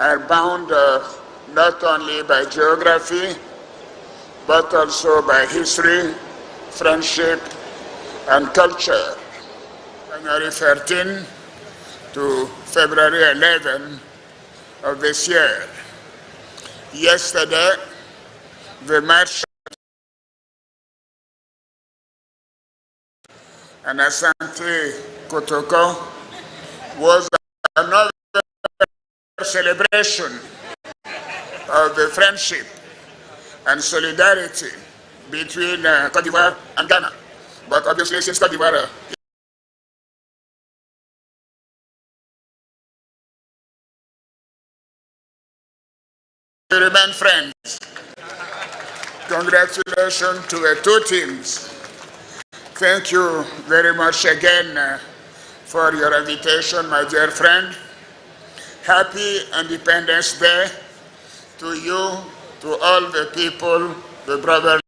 are bound not only by geography, but also by history, friendship, and culture. January 13 to February 11 of this year. Yesterday, the march and Asante Kotoko was another celebration of the friendship and solidarity between Côte d'Ivoire and Ghana. But obviously, since Côte d'Ivoire we remain friends. Congratulations to the two teams. Thank you very much again for your invitation, my dear friend. Happy Independence Day to you, to all the people, the brothers.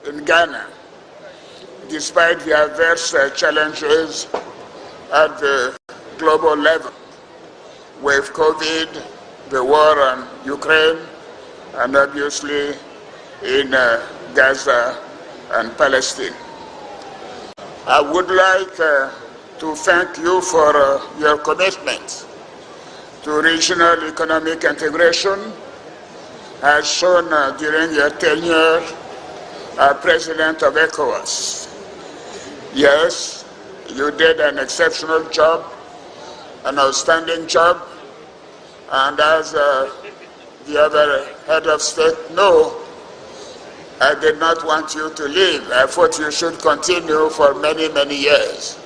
In Ghana, despite the adverse challenges at the global level, with COVID, the war on Ukraine, and obviously in Gaza and Palestine. I would like to thank you for your commitment to regional economic integration as shown during your tenure as President of ECOWAS. Yes, you did an exceptional job, an outstanding job, and as the other head of state, no, I did not want you to leave. I thought you should continue for many, many years.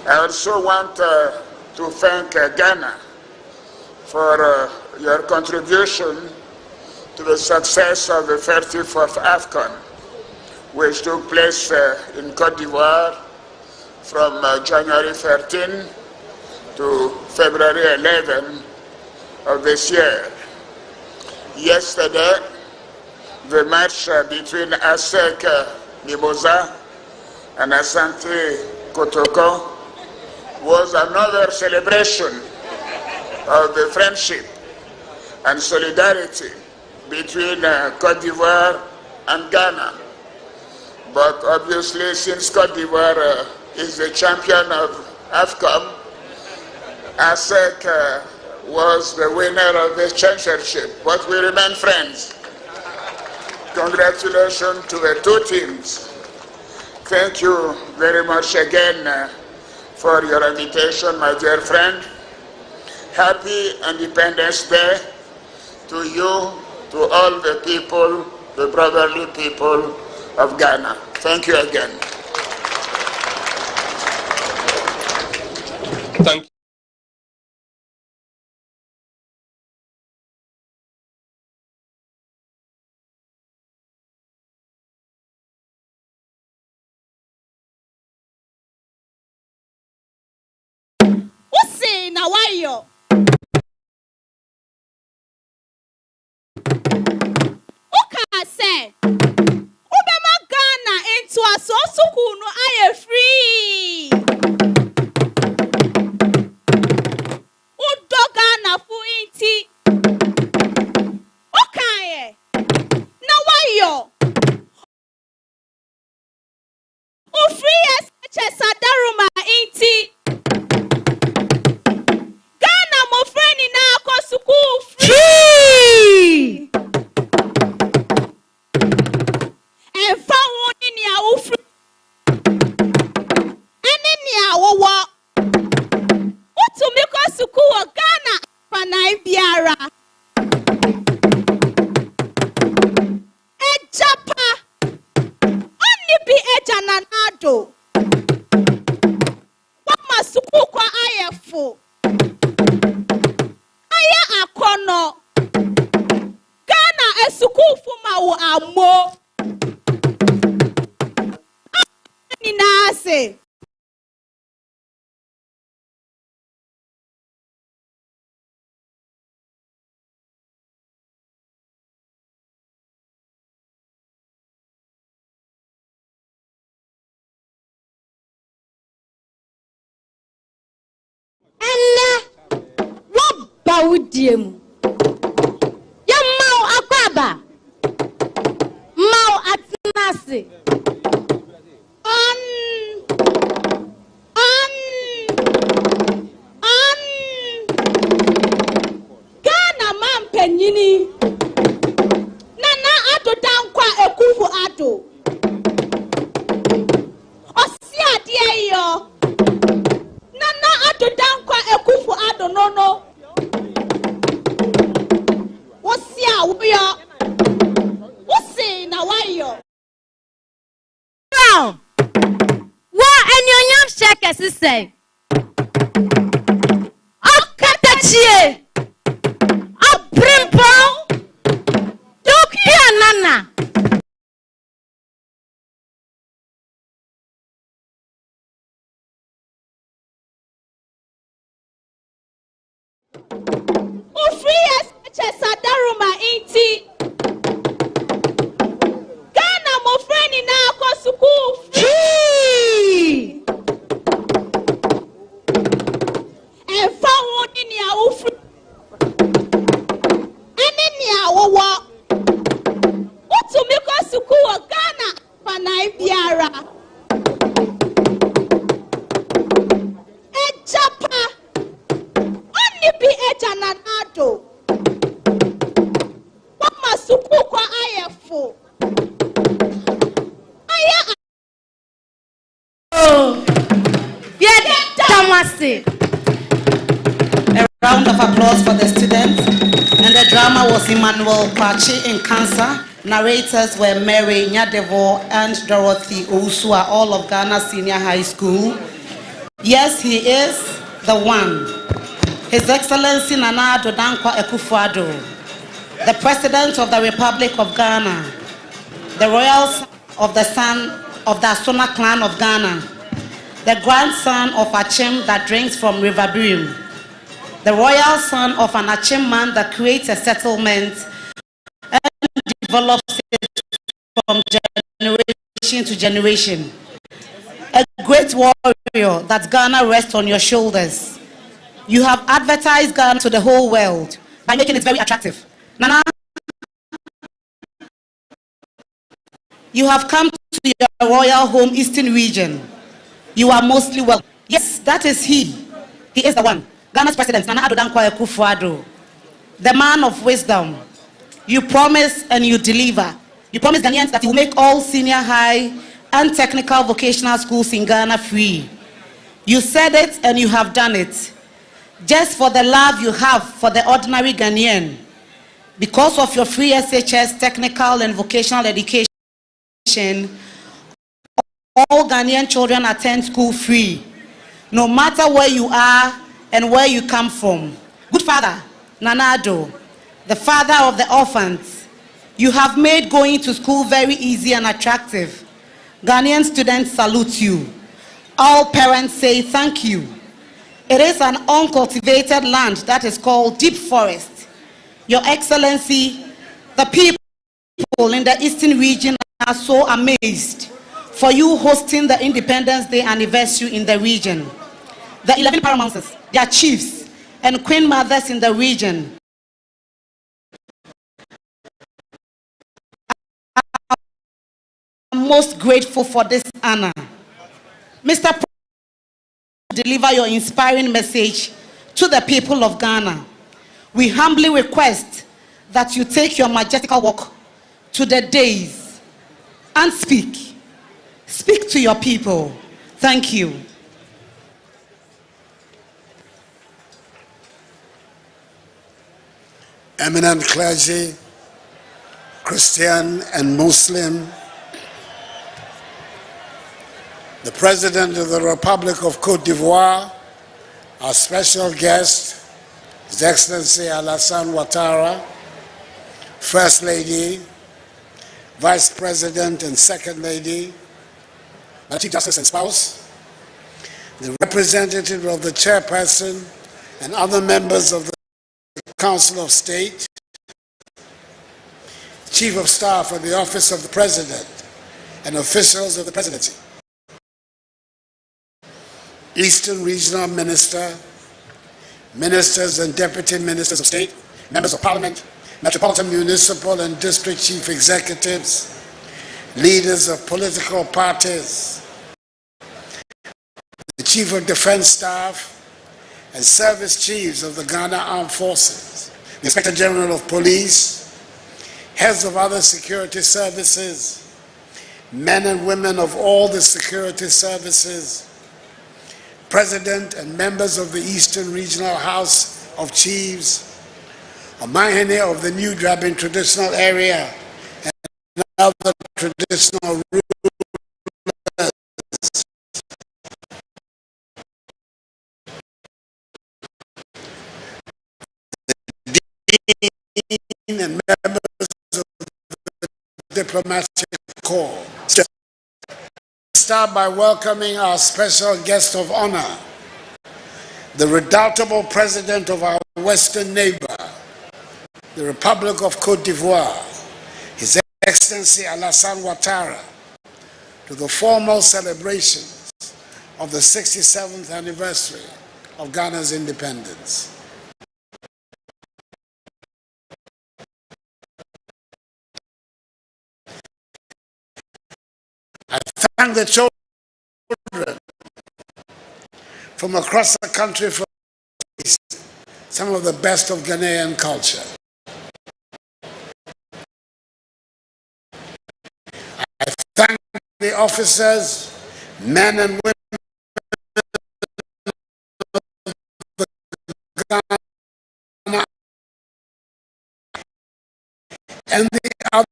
I also want to thank Ghana for your contribution to the success of the 34th AFCON, which took place in Côte d'Ivoire from January 13 to February 11 of this year. Yesterday, the match between ASEC Mimosa and Asante Kotoko was another celebration of the friendship and solidarity between Côte d'Ivoire and Ghana. but obviously since Cote d'Ivoire is the champion of AFCON, ASEC was the winner of the championship, but we remain friends. Congratulations to the two teams. Thank you very much again for your invitation, my dear friend. Happy Independence Day to you, to all the people, the brotherly people of Ghana. Thank you again. Thank you. Usi na wayo. Uka se. Ubema Ghana into a sosukunu aye free. Udo Ghana fu inti. Uka na wayo. Free as Chesadaruma inti. Ghana mo friend na ako school free. And found in your free. And in your walk. What to make us school Ghana panai biara. Ejapa. Only be ejananado. Mama suku kwa ayefo. Aya akono. Ghana esuku fuma wo amo. Ni nase. Bawudiem. Ya mau akwaba. Mau atnase. Ghana man penyini. Nana ado dankwa ekufu ado. Osi adie yo. Nana ado dankwa ekufu ado no. Now, what and your young check is say? Up Katachie, up Brimpo, Duke here, Nana. Free as Chesadaruma inti. Ghana mo friend na ako school free. And found in your free. And in your walk. What to make us school Ghana panai biara. Ejapa. Only be ejananado. Mama suku kwa ayefo. Aya. Oh. Yeah, Tamasi. A round of applause for the students. And the drama was Emmanuel Pachi in Cancer. Narrators were Mary Nyadevo and Dorothy Ousua, all of Ghana Senior High School. Yes, he is the one. His Excellency Nana Addo Dankwa Akufo-Addo, the President of the Republic of Ghana, the royal son of the son of the Asona clan of Ghana, the grandson of Achim that drinks from River Brim, the royal son of an Achim man that creates a settlement and develops it from generation to generation. A great warrior that Ghana rests on your shoulders. You have advertised Ghana to the whole world by making it very attractive. Nana, you have come to your royal home, Eastern Region. You are mostly welcome. Yes, that is he. He is the one. Ghana's President, Nana Addo Dankwa Akufo-Addo, the man of wisdom. You promise and you deliver. You promise Ghanaians that you will make all senior high and technical vocational schools in Ghana free. You said it and you have done it. Just for the love you have for the ordinary Ghanaian, because of your free SHS technical and vocational education, all Ghanaian children attend school free, no matter where you are and where you come from. Good Father, Nana Addo, the father of the orphans, you have made going to school very easy and attractive. Ghanaian students salute you. All parents say thank you. It is an uncultivated land that is called deep forest. Your Excellency, the people in the Eastern Region are so amazed for you hosting the Independence Day anniversary in the region. The 11 paramounts, their chiefs, and queen mothers in the region are most grateful for this honor. Mr. President, deliver your inspiring message to the people of Ghana. We humbly request that you take your majestical walk to the days and speak. Speak to your people. Thank you. Eminent clergy, Christian and Muslim, the President of the Republic of Cote d'Ivoire, our special guest, His Excellency Alassane Ouattara, First Lady, Vice President and Second Lady, my Chief Justice and spouse, the representative of the Chairperson and other members of the Council of State, Chief of Staff of the Office of the President, and officials of the Presidency, Eastern Regional Minister, Ministers and Deputy Ministers of State, Members of Parliament, Metropolitan Municipal and District Chief Executives, leaders of political parties, the Chief of Defense Staff, and service chiefs of the Ghana Armed Forces, the Inspector General of Police, heads of other security services, men and women of all the security services, President and members of the Eastern Regional House of Chiefs, Omahene of the New Drabin Traditional Area, and other traditional rulers, and members of the diplomatic corps. Start by welcoming our special guest of honor, the redoubtable president of our western neighbor, the Republic of Cote d'Ivoire, His Excellency Alassane Ouattara, to the formal celebrations of the 67th anniversary of Ghana's independence. I thank the children from across the country for some of the best of Ghanaian culture. I thank the officers, men and women of the Ghana and the other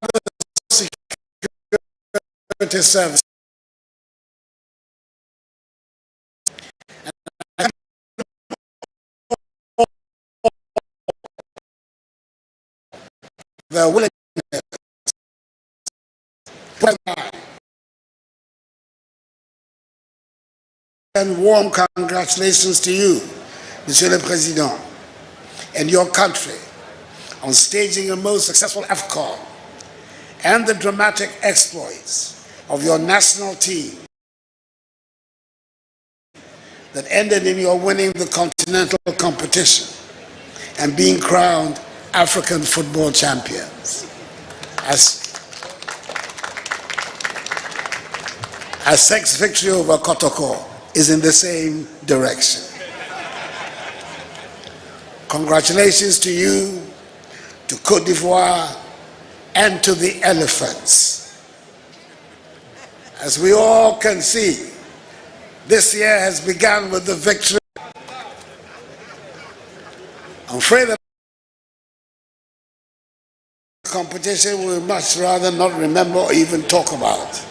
security services. The willingness and warm congratulations to you, Monsieur le Président, and your country on staging a most successful AFCON and the dramatic exploits of your national team that ended in your winning the continental competition and being crowned African football champions. Asek's victory over Kotoko is in the same direction. Congratulations to you, to Côte d'Ivoire, and to the elephants. As we all can see, this year has begun with the victory. I'm afraid that competition we much rather not remember or even talk about.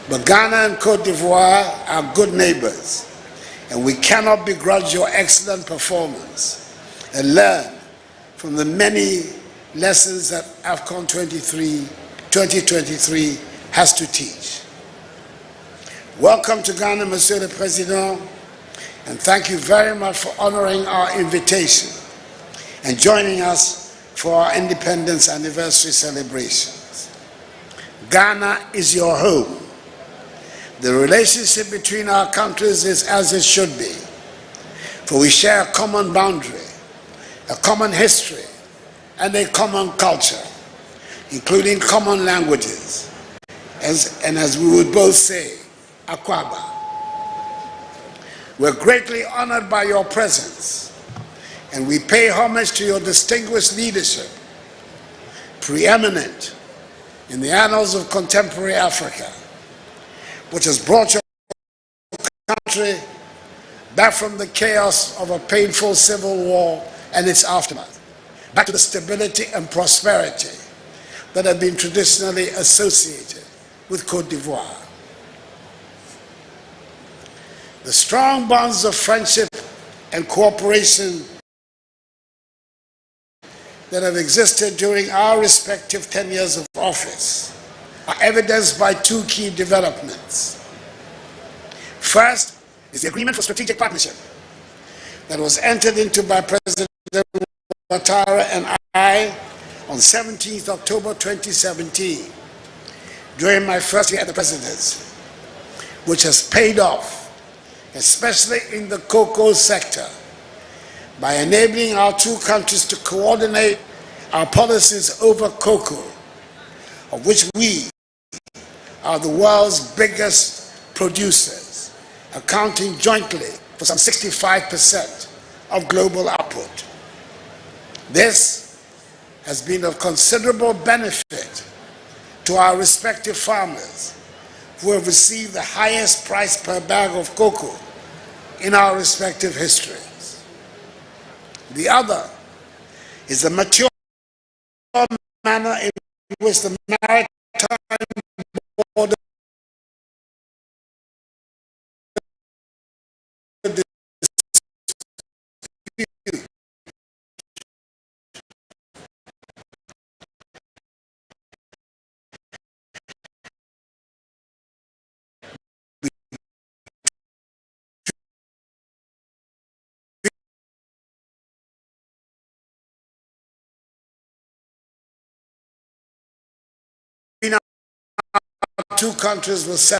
But Ghana and Côte d'Ivoire are good neighbors, and we cannot begrudge your excellent performance and learn from the many lessons that AFCON 2023 has to teach. Welcome to Ghana, Monsieur le Président, and thank you very much for honoring our invitation and joining us for our independence anniversary celebrations. Ghana is your home. The relationship between our countries is as it should be, for we share a common boundary, a common history, and a common culture, including common languages, and as we would both say, Akwaba. We're greatly honored by your presence, and we pay homage to your distinguished leadership, preeminent in the annals of contemporary Africa, which has brought your country back from the chaos of a painful civil war and its aftermath, back to the stability and prosperity that have been traditionally associated with Côte d'Ivoire. The strong bonds of friendship and cooperation that have existed during our respective 10 years of office are evidenced by two key developments. First is the Agreement for Strategic Partnership that was entered into by President Ouattara and I on 17th October 2017 during my first year at the presidency, which has paid off, especially in the cocoa sector, by enabling our two countries to coordinate our policies over cocoa, of which we are the world's biggest producers, accounting jointly for some 65% of global output. This has been of considerable benefit to our respective farmers, who have received the highest price per bag of cocoa in our respective histories. The other is the mature manner in which the maritime border dispute between our two countries was set.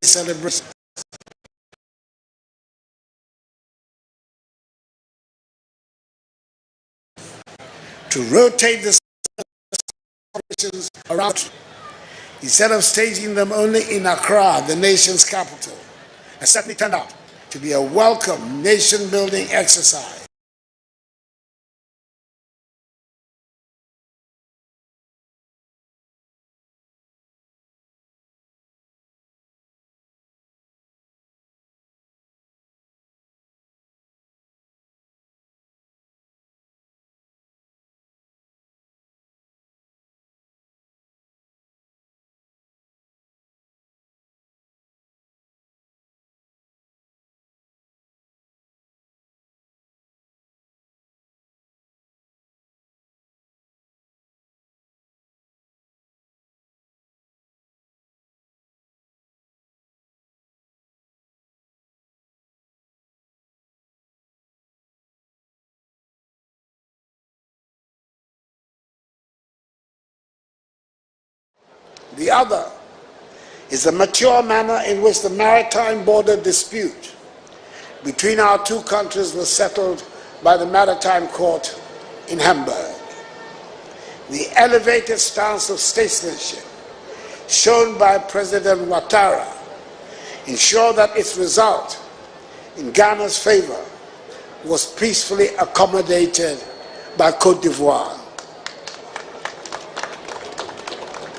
Celebration to rotate the celebrations around instead of staging them only in Accra, the nation's capital, has certainly turned out to be a welcome nation-building exercise. The other is the mature manner in which the maritime border dispute between our two countries was settled by the Maritime Court in Hamburg. The elevated stance of statesmanship shown by President Ouattara ensured that its result in Ghana's favor was peacefully accommodated by Côte d'Ivoire.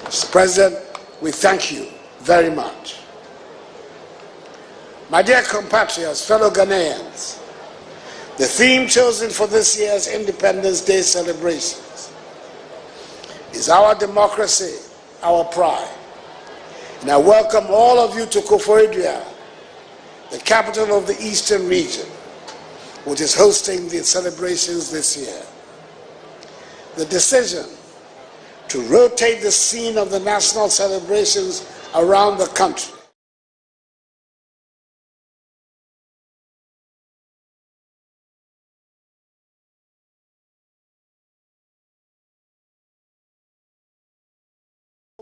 Mr. President, we thank you very much. My dear compatriots, fellow Ghanaians, the theme chosen for this year's Independence Day celebrations is Our Democracy, Our Pride. And I welcome all of you to Koforidua, the capital of the Eastern region, which is hosting the celebrations this year. The decision to rotate the scene of the national celebrations around the country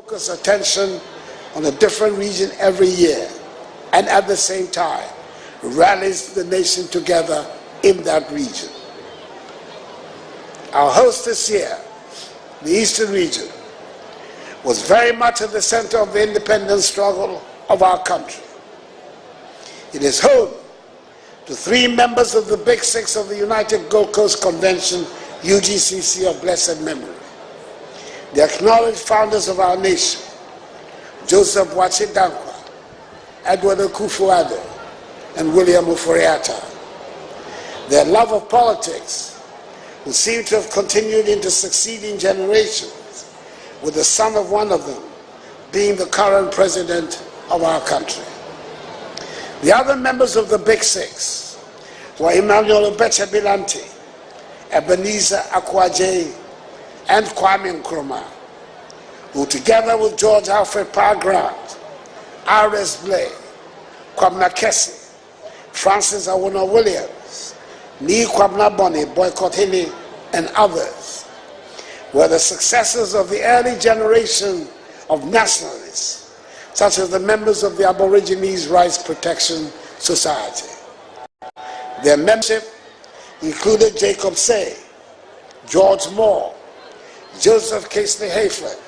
focus attention on a different region every year, and at the same time rallies the nation together in that region. Our host this year, the Eastern region, was very much at the center of the independence struggle of our country. It is home to 3 members of the Big Six of the United Gold Coast Convention, UGCC of blessed memory. The acknowledged founders of our nation, Joseph Boakai Dankwa, Edward Akufo-Addo, and William Ofori-Atta. Their love of politics will seem to have continued into succeeding generations, with the son of one of them being the current president of our country. The other members of the Big Six were Emmanuel Obeche-Bilante, Ebenezer Akwaje, and Kwame Nkrumah, who together with George Alfred Parr-Grant, R.S. Blay, Kwabena Kessie, Francis Awona Williams, Nii Kwabena Boni, Boycott Hene, and others, were the successors of the early generation of nationalists, such as the members of the Aborigines Rights Protection Society. Their membership included Jacob Say, George Moore, Joseph Casely Hayford,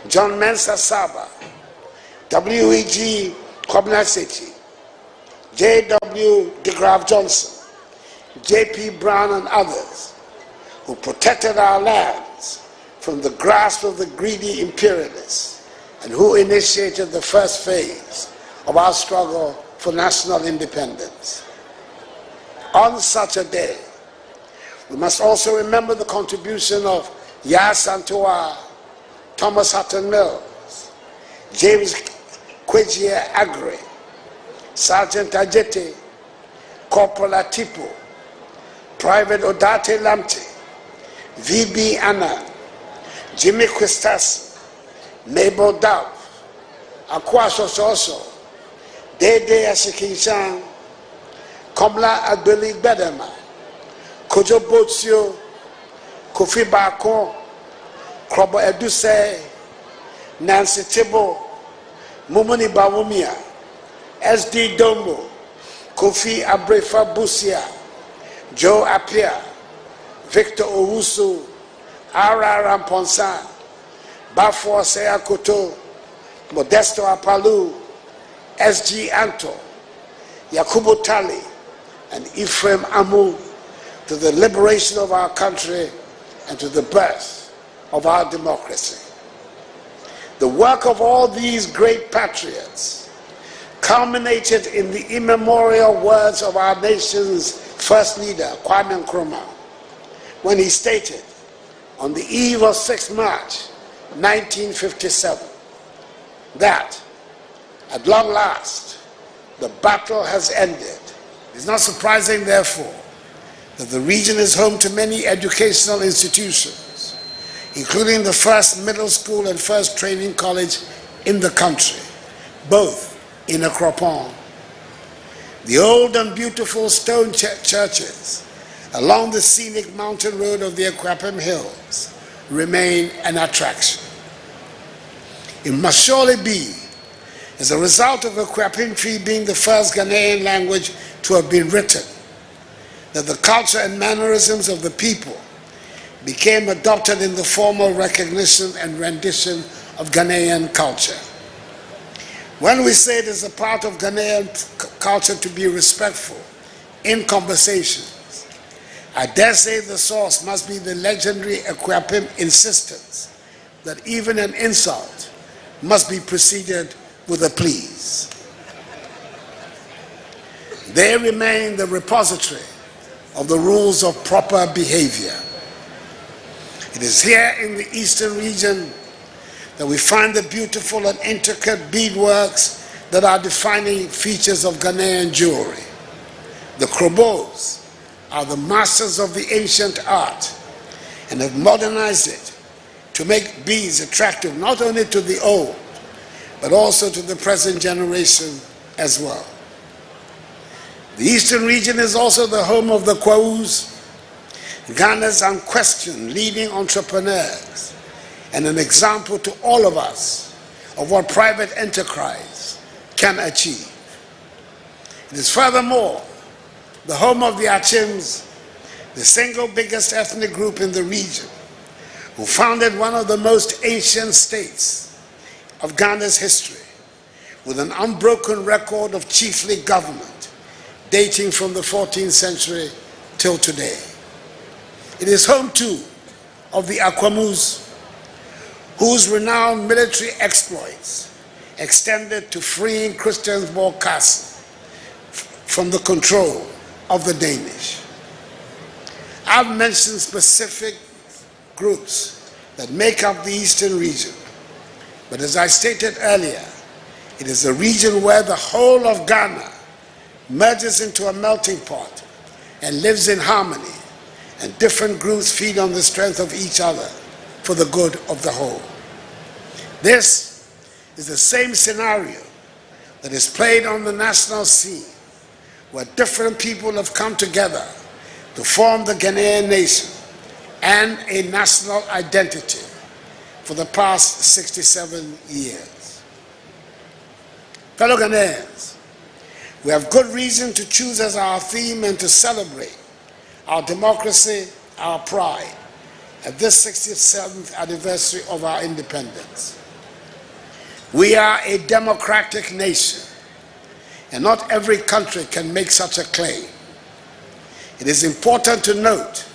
John Mensah Saba, W.E.G. Kwabena Sechi, J.W. de Graaf Johnson, J.P. Brown, and others, who protected our lands from the grasp of the greedy imperialists and who initiated the first phase of our struggle for national independence. On such a day, we must also remember the contribution of Yaa Asantewaa, Thomas Hutton Mills, James Kwegyir Aggrey, Sergeant Ajete, Corporal Atipo, Private Odate Lamte, V.B. Annan, Jimmy Quistas, Mabel Dove, Akwaso Soso, Dede Asikinchan, Komla Agbeli Gbedema, Kojo Botsio, Kofi Bakon, Krobo Eduse, Nancy Tibo, Mumuni Bawumia, S.D. Dombo, Kofi Abrefa Busia, Joe Apia, Victor Owusu, R.R. Ramponsan, Bafo Seyakoto, Modesto Apalu, S.G. Anto, Yakubu Tali, and Ephraim Amu, to the liberation of our country and to the birth of our democracy. The work of all these great patriots culminated in the immemorial words of our nation's first leader, Kwame Nkrumah, when he stated on the eve of 6 March 1957 that, at long last, the battle has ended. It's not surprising, therefore, that the region is home to many educational institutions, including the first middle school and first training college in the country, both in Akropong. The old and beautiful stone churches along the scenic mountain road of the Akwapim Hills remain an attraction. It must surely be As a result of Akwapimtwi being the first Ghanaian language to have been written, that the culture and mannerisms of the people became adopted in the formal recognition and rendition of Ghanaian culture. When we say it is a part of Ghanaian culture to be respectful in conversations, I dare say the source must be the legendary Akwapim insistence that even an insult must be preceded with a please. They remain the repository of the rules of proper behavior. It is here in the eastern region that we find the beautiful and intricate beadworks that are defining features of Ghanaian jewelry. The Krobos are the masters of the ancient art and have modernized it to make beads attractive not only to the old, but also to the present generation as well. The eastern region is also the home of the Kwaus, Ghana's unquestioned leading entrepreneurs, and an example to all of us of what private enterprise can achieve. It is furthermore the home of the Achims, the single biggest ethnic group in the region, who founded one of the most ancient states of Ghana's history, with an unbroken record of chiefly government dating from the 14th century till today. It is home too of the Akwamus, whose renowned military exploits extended to freeing Christiansborg Castle from the control of the Danish. I've mentioned specific groups that make up the eastern region, but as I stated earlier, it is a region where the whole of Ghana merges into a melting pot and lives in harmony, and different groups feed on the strength of each other for the good of the whole. This is the same scenario that is played on the national scene, where different people have come together to form the Ghanaian nation and a national identity for the past 67 years. Fellow Ghanaians, we have good reason to choose as our theme and to celebrate our democracy, our pride, at this 67th anniversary of our independence. We are a democratic nation, and not every country can make such a claim. It is important to note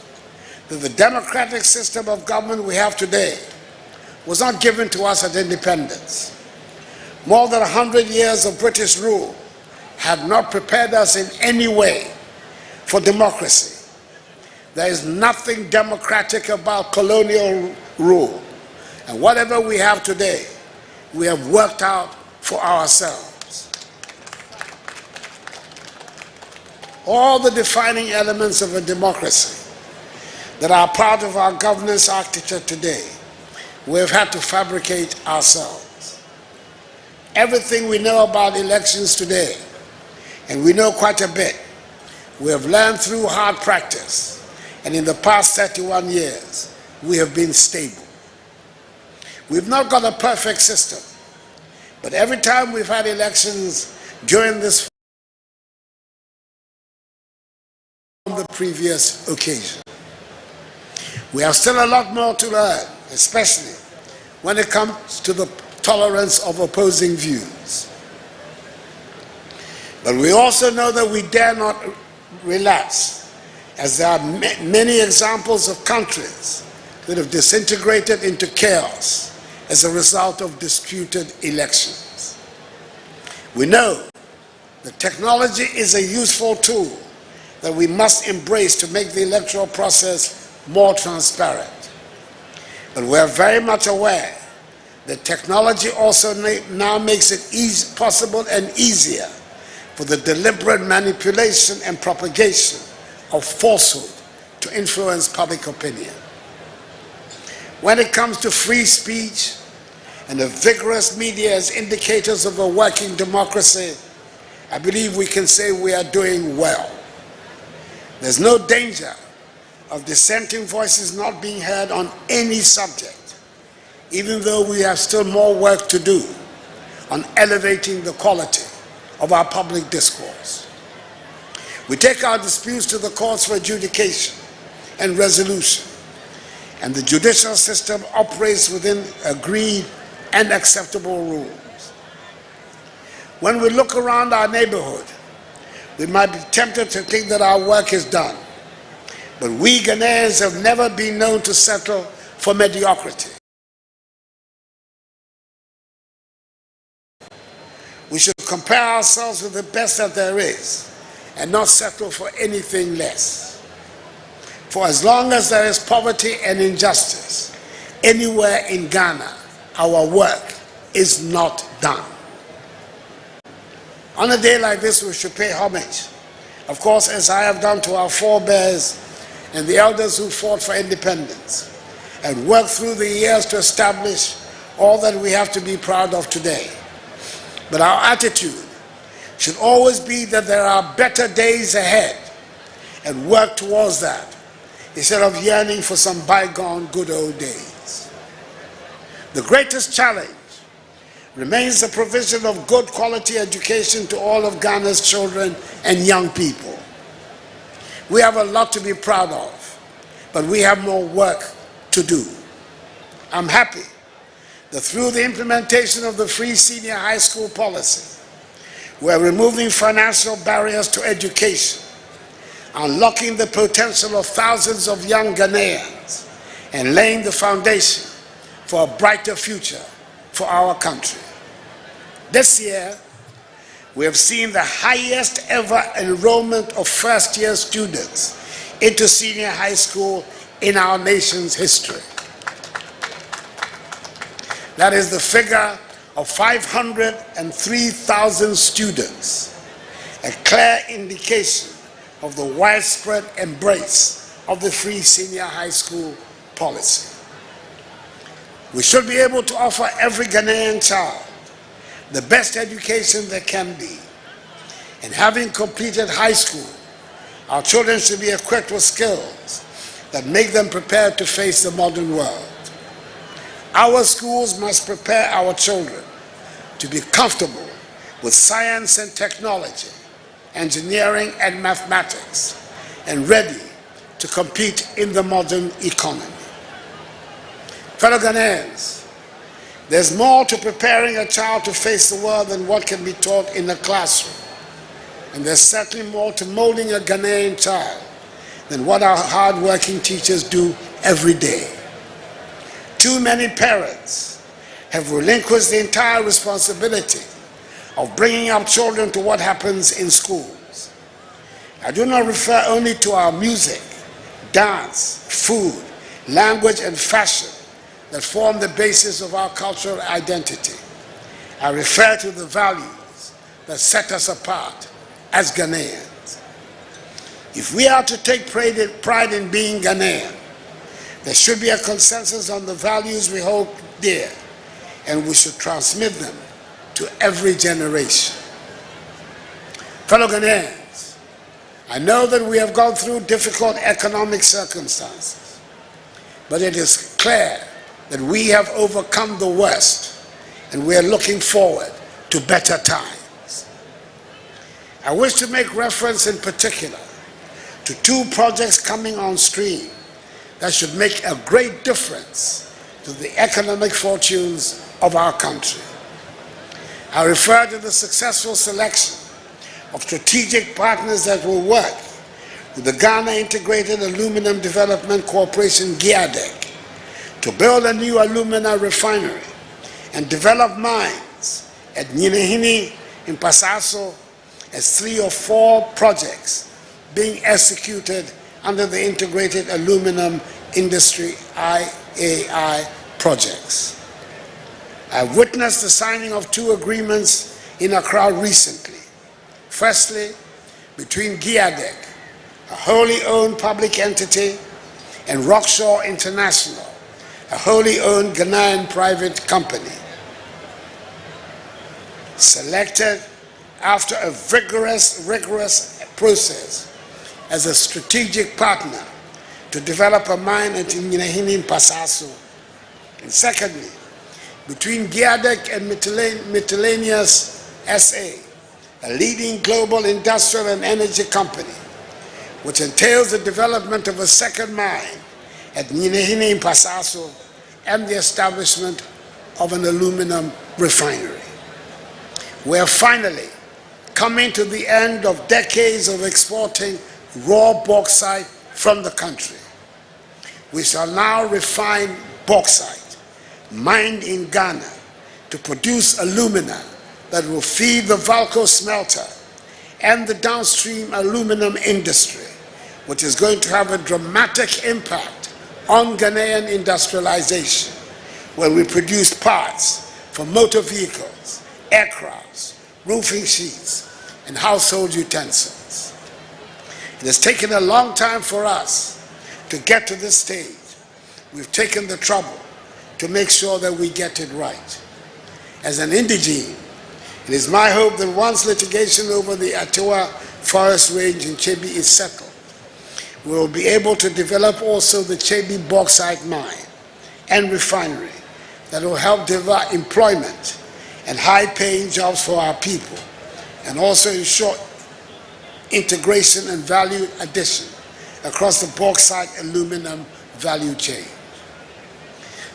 that the democratic system of government we have today was not given to us at independence. More than 100 years of British rule have not prepared us in any way for democracy. There is nothing democratic about colonial rule, and whatever we have today, we have worked out for ourselves. All the defining elements of a democracy that are part of our governance architecture today, we have had to fabricate ourselves. Everything we know about elections today, and we know quite a bit, we have learned through hard practice, and in the past 31 years, we have been stable. We've not got a perfect system, but every time we've had elections during this from the previous occasion. We have still a lot more to learn, especially when it comes to the tolerance of opposing views. But we also know that we dare not relax, as there are many examples of countries that have disintegrated into chaos as a result of disputed elections. We know that technology is a useful tool that we must embrace to make the electoral process more transparent. But we are very much aware that technology also now makes it possible and easier for the deliberate manipulation and propagation of falsehood to influence public opinion. When it comes to free speech and a vigorous media as indicators of a working democracy, I believe we can say we are doing well. There's no danger of dissenting voices not being heard on any subject, even though we have still more work to do on elevating the quality of our public discourse. We take our disputes to the courts for adjudication and resolution, and the judicial system operates within agreed and acceptable rules. When we look around our neighborhood, we might be tempted to think that our work is done, but we Ghanaians have never been known to settle for mediocrity. We should compare ourselves with the best that there is and not settle for anything less. For as long as there is poverty and injustice anywhere in Ghana, our work is not done. On a day like this, we should pay homage, of course, as I have done to our forebears and the elders who fought for independence and worked through the years to establish all that we have to be proud of today. But our attitude should always be that there are better days ahead and work towards that instead of yearning for some bygone good old days. The greatest challenge remains the provision of good quality education to all of Ghana's children and young people. We have a lot to be proud of, but we have more work to do. I'm happy that through the implementation of the free senior high school policy, we're removing financial barriers to education, unlocking the potential of thousands of young Ghanaians, and laying the foundation for a brighter future for our country. This year, we have seen the highest ever enrollment of first-year students into senior high school in our nation's history. That is the figure of 503,000 students, a clear indication of the widespread embrace of the free senior high school policy. We should be able to offer every Ghanaian child the best education there can be. And having completed high school, our children should be equipped with skills that make them prepared to face the modern world. Our schools must prepare our children to be comfortable with science and technology, engineering and mathematics, and ready to compete in the modern economy. Fellow Ghanaians, there's more to preparing a child to face the world than what can be taught in the classroom. And there's certainly more to molding a Ghanaian child than what our hard-working teachers do every day. Too many parents have relinquished the entire responsibility of bringing up children to what happens in schools. I do not refer only to our music, dance, food, language, and fashion that form the basis of our cultural identity. I refer to the values that set us apart as Ghanaians. If we are to take pride in being Ghanaian, there should be a consensus on the values we hold dear, and we should transmit them to every generation. Fellow Ghanaians, I know that we have gone through difficult economic circumstances, but it is clear that we have overcome the worst and we are looking forward to better times. I wish to make reference in particular to two projects coming on stream that should make a great difference to the economic fortunes of our country. I refer to the successful selection of strategic partners that will work with the Ghana Integrated Aluminum Development Corporation, Gymnastic, to build a new alumina refinery and develop mines at Nyinahini in Pasaso, as 3 or 4 projects being executed under the Integrated Aluminum Industry IAI projects. I've witnessed the signing of 2 agreements in Accra recently. Firstly, between Gymnastic, a wholly owned public entity, and Rockshore International, a wholly owned Ghanaian private company, selected after a rigorous process as a strategic partner to develop a mine at Nyinahini in Pasaso. And secondly, between Gymnastic and Miscellaneous SA, a leading global industrial and energy company, which entails the development of a second mine at Nyinehine in Pasaso and the establishment of an aluminum refinery. We are finally coming to the end of decades of exporting raw bauxite from the country. We shall now refine bauxite mined in Ghana to produce alumina that will feed the Valco smelter and the downstream aluminum industry, which is going to have a dramatic impact on Ghanaian industrialization, where we produce parts for motor vehicles, aircrafts, roofing sheets, and household utensils. It has taken a long time for us to get to this stage. We've taken the trouble to make sure that we get it right. As an indigene, it is my hope that once litigation over the Atiwa forest range in Chebi is settled, we will be able to develop also the Chebi bauxite mine and refinery that will help deliver employment and high-paying jobs for our people, and also ensure integration and value addition across the bauxite aluminum value chain.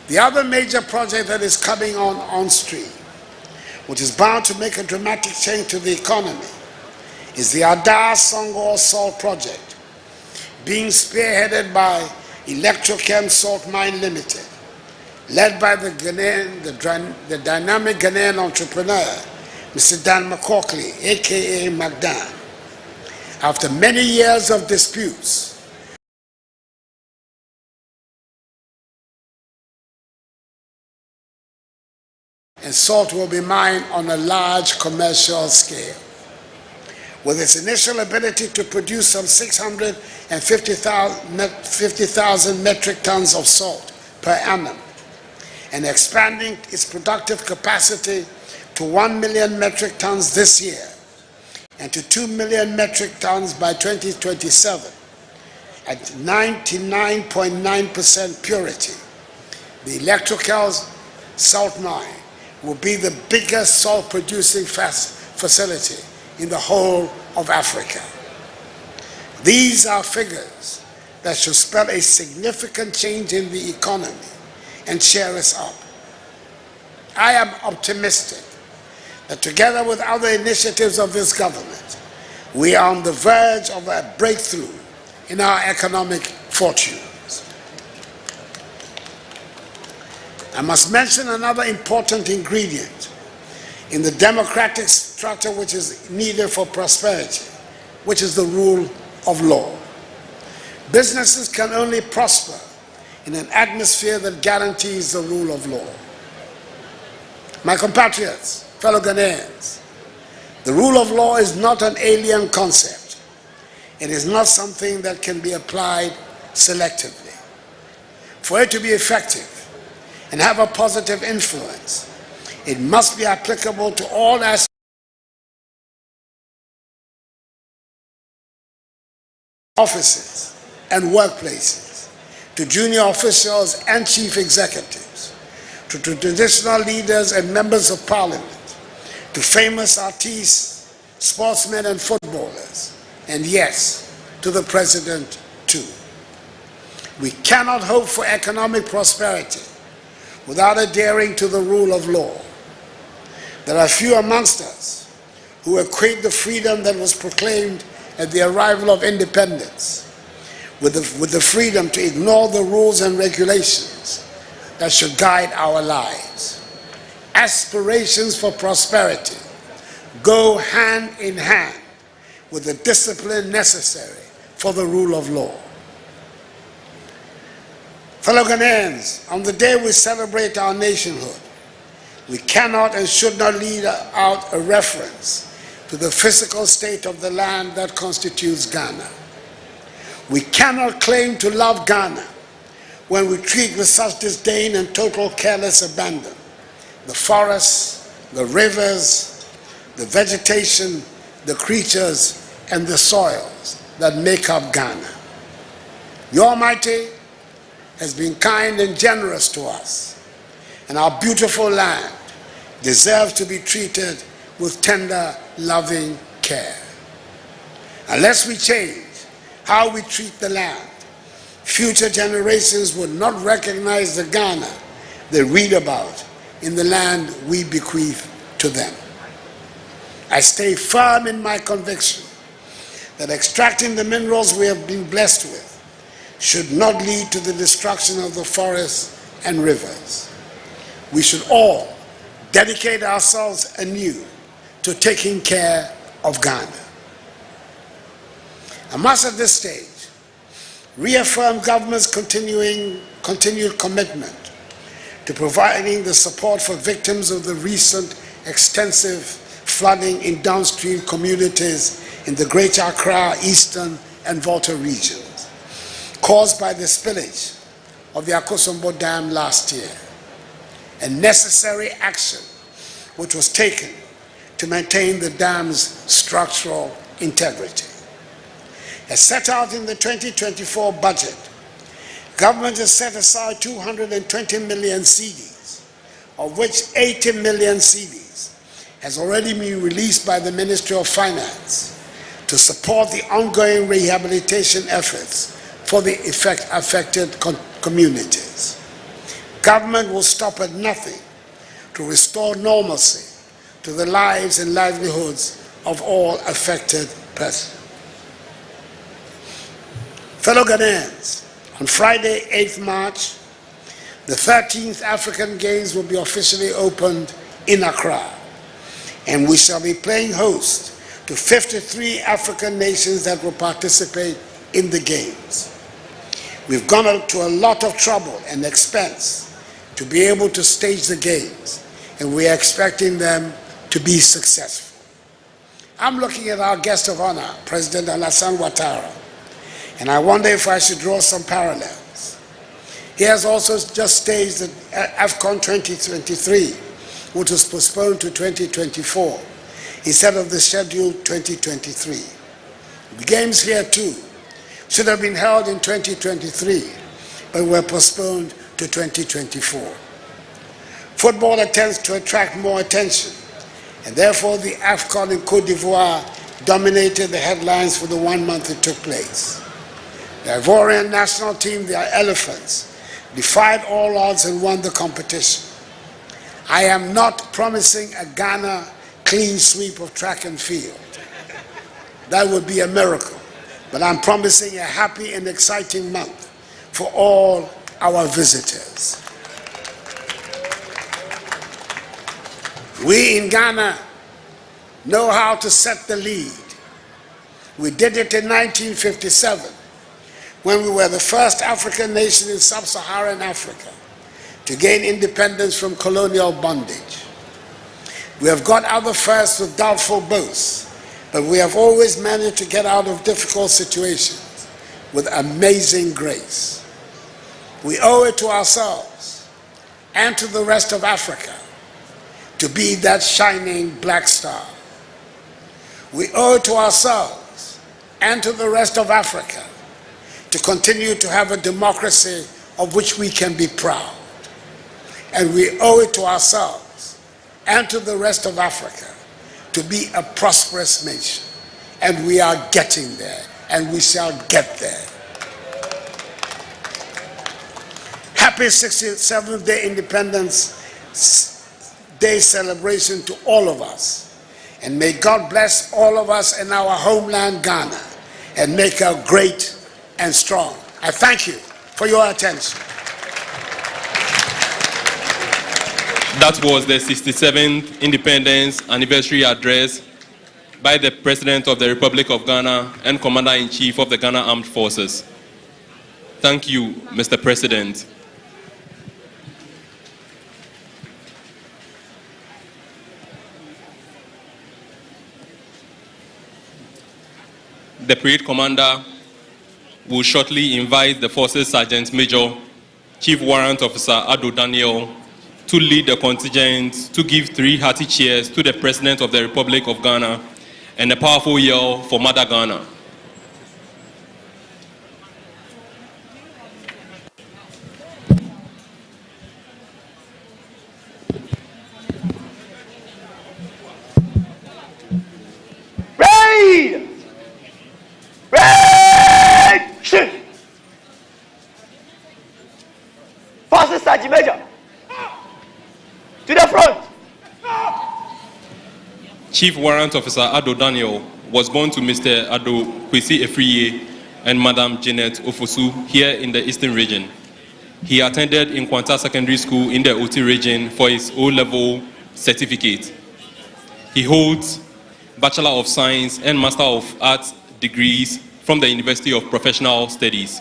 The other major project that is coming on stream, which is bound to make a dramatic change to the economy, is the Adar Songor Salt Project, being spearheaded by Electrochem Salt Mine Limited, led by the dynamic Ghanaian entrepreneur, Mr. Dan McCaukley, aka McDan. After many years of disputes, and salt will be mined on a large commercial scale. With its initial ability to produce some 650,000 metric tons of salt per annum, and expanding its productive capacity to 1 million metric tons this year, and to 2 million metric tons by 2027, at 99.9% purity, the Electrical Salt Mine will be the biggest salt-producing facility in the whole of Africa. These are figures that should spell a significant change in the economy and cheer us up. I am optimistic that together with other initiatives of this government, we are on the verge of a breakthrough in our economic fortunes. I must mention another important ingredient in the democratic structure which is needed for prosperity, which is the rule of law. Businesses can only prosper in an atmosphere that guarantees the rule of law. My compatriots, fellow Ghanaians, the rule of law is not an alien concept. It is not something that can be applied selectively. For it to be effective and have a positive influence, it must be applicable to all aspects of offices and workplaces, to junior officials and chief executives, to traditional leaders and members of parliament, to famous artists, sportsmen and footballers, and yes, to the president too. We cannot hope for economic prosperity without adhering to the rule of law. There are few amongst us who equate the freedom that was proclaimed at the arrival of independence with the freedom to ignore the rules and regulations that should guide our lives. Aspirations for prosperity go hand in hand with the discipline necessary for the rule of law. Fellow Ghanaians, on the day we celebrate our nationhood, we cannot and should not leave out a reference to the physical state of the land that constitutes Ghana. We cannot claim to love Ghana when we treat with such disdain and total careless abandon the forests, the rivers, the vegetation, the creatures, and the soils that make up Ghana. The Almighty has been kind and generous to us, and our beautiful land deserves to be treated with tender, loving care. Unless we change how we treat the land, future generations will not recognize the Ghana they read about in the land we bequeath to them. I stay firm in my conviction that extracting the minerals we have been blessed with should not lead to the destruction of the forests and rivers. We should all dedicate ourselves anew to taking care of Ghana. I must at this stage reaffirm government's continued commitment to providing the support for victims of the recent extensive flooding in downstream communities in the Greater Accra, Eastern and Volta regions, caused by the spillage of the Akosombo Dam last year, and necessary action which was taken to maintain the dam's structural integrity. As set out in the 2024 budget, government has set aside 220 million cedis, of which 80 million cedis has already been released by the Ministry of Finance to support the ongoing rehabilitation efforts for the affected communities. Government will stop at nothing to restore normalcy to the lives and livelihoods of all affected persons. Fellow Ghanaians, on Friday, 8th March, the 13th African Games will be officially opened in Accra, and we shall be playing host to 53 African nations that will participate in the Games. We've gone to a lot of trouble and expense to be able to stage the Games, and we are expecting them to be successful. I'm looking at our guest of honor, President Alassane Ouattara, and I wonder if I should draw some parallels. He has also just staged the AFCON 2023, which was postponed to 2024, instead of the scheduled 2023. The Games here too should have been held in 2023, but were postponed to 2024. Football attempts to attract more attention, and therefore the AFCON in Côte d'Ivoire dominated the headlines for the 1 month it took place. The Ivorian national team, the Elephants, defied all odds and won the competition. I am not promising a Ghana clean sweep of track and field. That would be a miracle. But I'm promising a happy and exciting month for all our visitors. We in Ghana know how to set the lead. We did it in 1957. When we were the first African nation in sub-Saharan Africa to gain independence from colonial bondage. We have got out the first with doubtful boasts, but we have always managed to get out of difficult situations with amazing grace. We owe it to ourselves and to the rest of Africa to be that shining black star. We owe it to ourselves and to the rest of Africa to continue to have a democracy of which we can be proud. And we owe it to ourselves and to the rest of Africa to be a prosperous nation. And we are getting there, and we shall get there. Happy 67th Day Independence Day celebration to all of us. And may God bless all of us in our homeland, Ghana, and make her great and strong. I thank you for your attention. That was the 67th Independence Anniversary Address by the President of the Republic of Ghana and Commander-in-Chief of the Ghana Armed Forces. Thank you, Mr. President. The Parade Commander will shortly invite the Forces Sergeant Major, Chief Warrant Officer Ado Daniel, to lead the contingent to give 3 hearty cheers to the President of the Republic of Ghana and a powerful yell for Mother Ghana. Sergeant Major. To the front. Chief Warrant Officer Ado Daniel was born to Mr. Ado Kwesi Efriye and Madam Janet Ofosu here in the Eastern region. He attended in Kwanta Secondary School in the Oti region for his O-level certificate. He holds Bachelor of Science and Master of Arts degrees from the University of Professional Studies.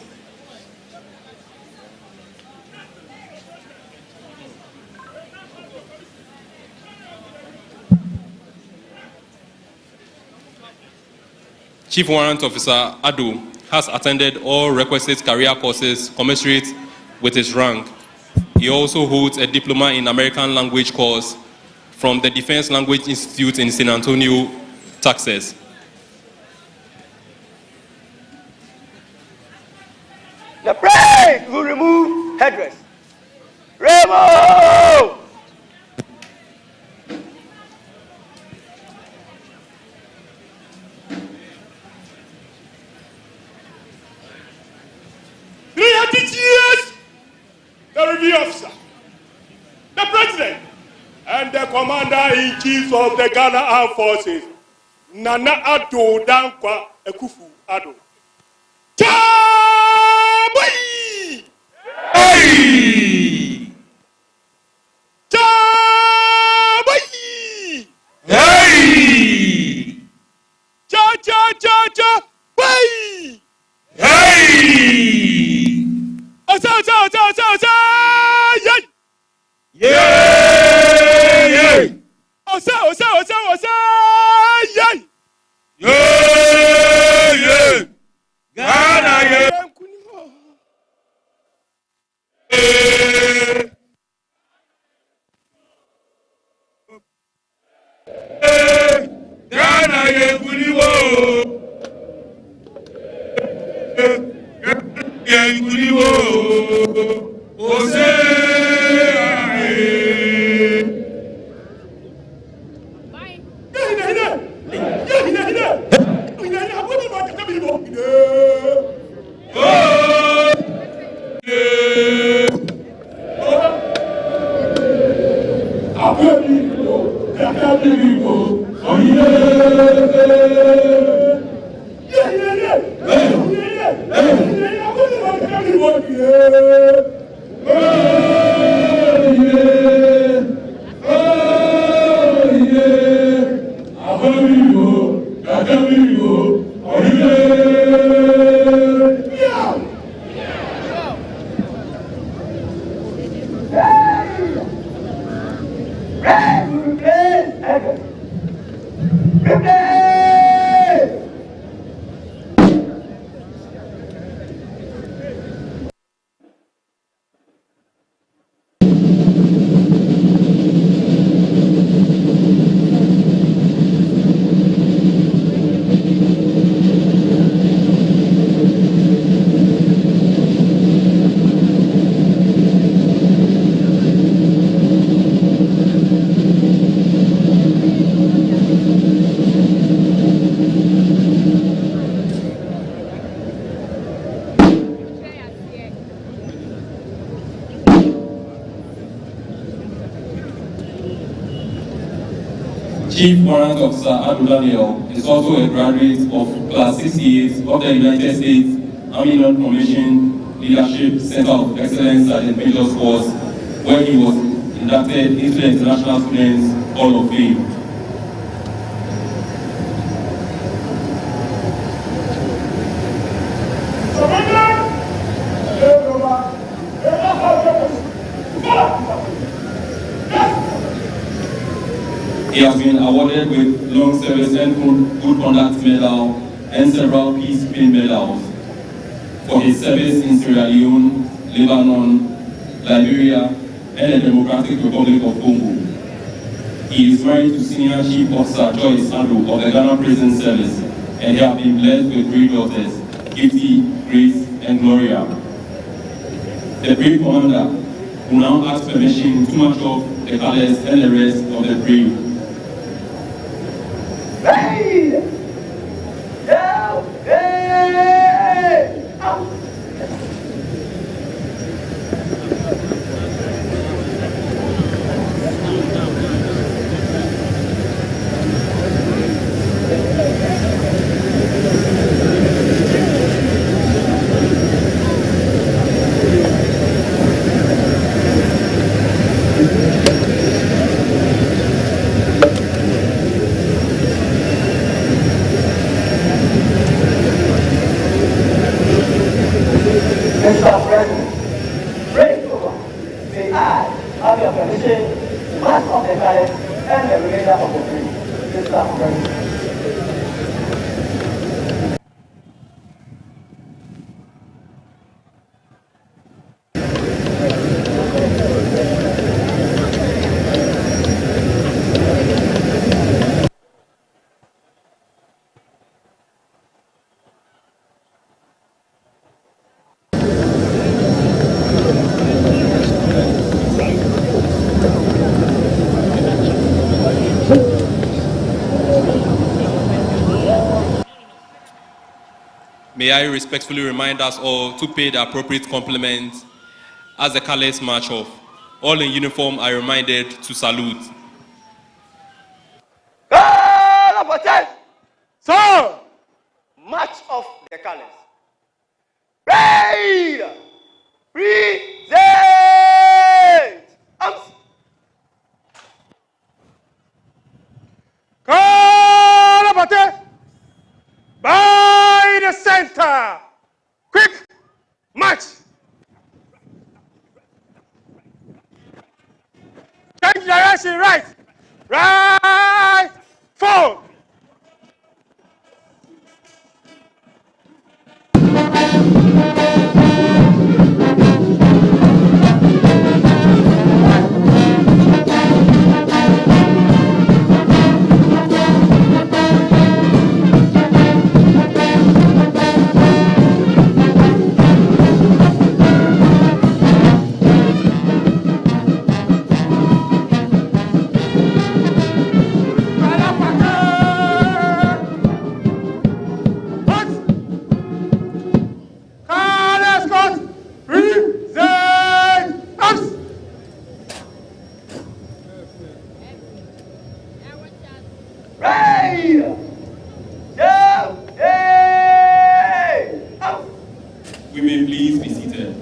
Chief Warrant Officer Ado has attended all requisite career courses commensurate with his rank. He also holds a diploma in American language course from the Defense Language Institute in San Antonio, Texas. The praise will remove headdress. Remo! Years, the review officer, the president, and the commander-in-chief of the Ghana Armed Forces, Nana Addo Dankwa Ekufu Addo. Chaboy! Hey! Chaboy! Hey! Cha! Boy! Hey! Osa! Yay! Yay! Osa! Yay! Yay! Ghana yay! Ghana yay! Kuniwo! Kuniwo! Ose! Chief Warrant Officer Ado Daniel is also a graduate of Class 68 of the United States Army Non-Commissioned Leadership Center of Excellence at the Major Sports, where he was inducted into the International Students Hall of Fame. He has been awarded with Long Service and Good Conduct Medal and several Peace Pin medals for his service in Sierra Leone, Lebanon, Liberia, and the Democratic Republic of Congo. He is married to Senior Chief Officer Joyce Ado of the Ghana Prison Service, and they have been blessed with 3 daughters, Gifty, Grace, and Gloria. The brave commander will now ask permission to march off the colors and the rest of the parade. Hey! Down! Hey! Out! behalf of the colors and the remainder of the crew. Mr. President. May I respectfully remind us all to pay the appropriate compliments as the colors march off. All in uniform are reminded to salute. So, march of the colors. Raid! Present! Arms! Kalabate! By the center! Quick! March! Change direction, right! Right! Forward! We may please be seated.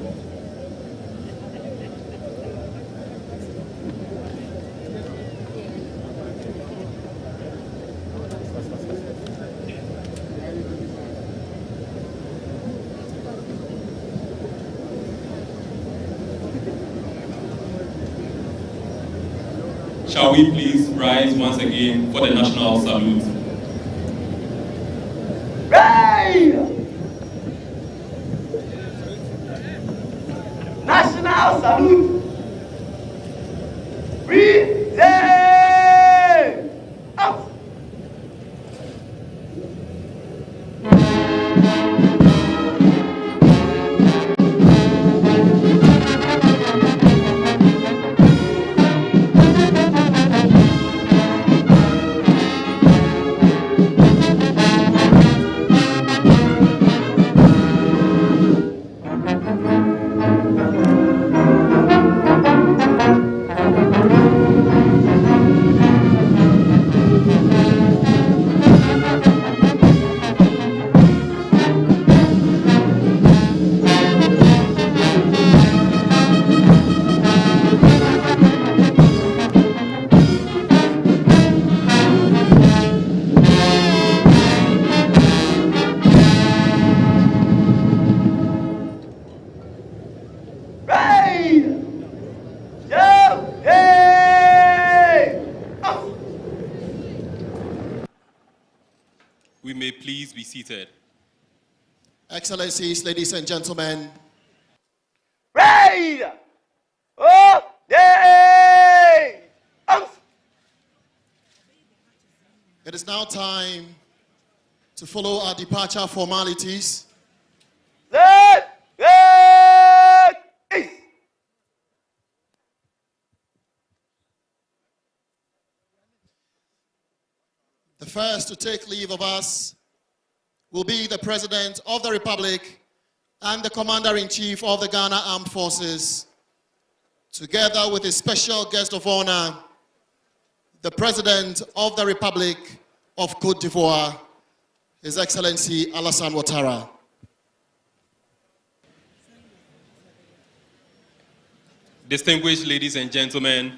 Shall we please rise once again for the national salute? National salute. Present. Out. We may please be seated. Excellencies, ladies and gentlemen. Raid! Oh, day! It is now time to follow our departure formalities. The first to take leave of us will be the President of the Republic and the Commander-in-Chief of the Ghana Armed Forces, together with a special guest of honor, the President of the Republic of Côte d'Ivoire, His Excellency Alassane Ouattara. Distinguished ladies and gentlemen,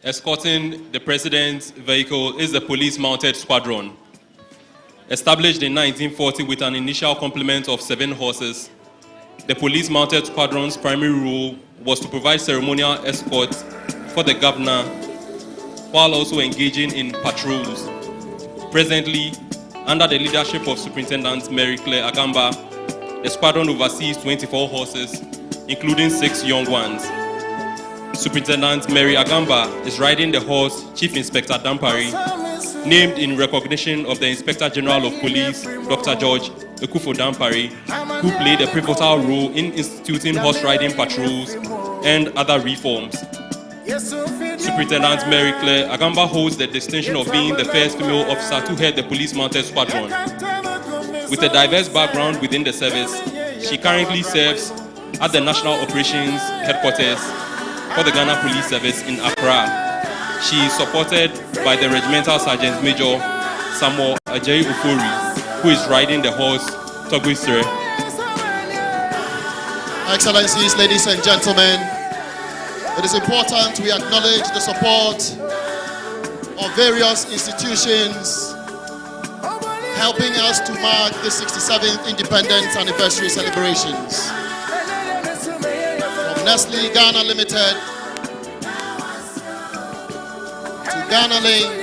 escorting the President's vehicle is the Police Mounted Squadron. Established in 1940 with an initial complement of 7 horses, the Police Mounted Squadron's primary role was to provide ceremonial escort for the governor while also engaging in patrols. Presently, under the leadership of Superintendent Mary Claire Agamba, the squadron oversees 24 horses, including 6 young ones. Superintendent Mary Agamba is riding the horse Chief Inspector Dampari, named in recognition of the Inspector General of Police, Dr. George Ekufo Dampari, who played a pivotal role in instituting horse riding patrols and other reforms. Superintendent Mary Claire Agamba holds the distinction of being the first female officer to head the police mounted squadron. With a diverse background within the service, she currently serves at the National Operations Headquarters for the Ghana Police Service in Accra. She is supported by the Regimental Sergeant Major Samuel Ajayi Ofori, who is riding the horse Toguisre. Excellencies, ladies and gentlemen, it is important we acknowledge the support of various institutions helping us to mark the 67th Independence Anniversary celebrations. From Nestle Ghana Limited to Ghana Link,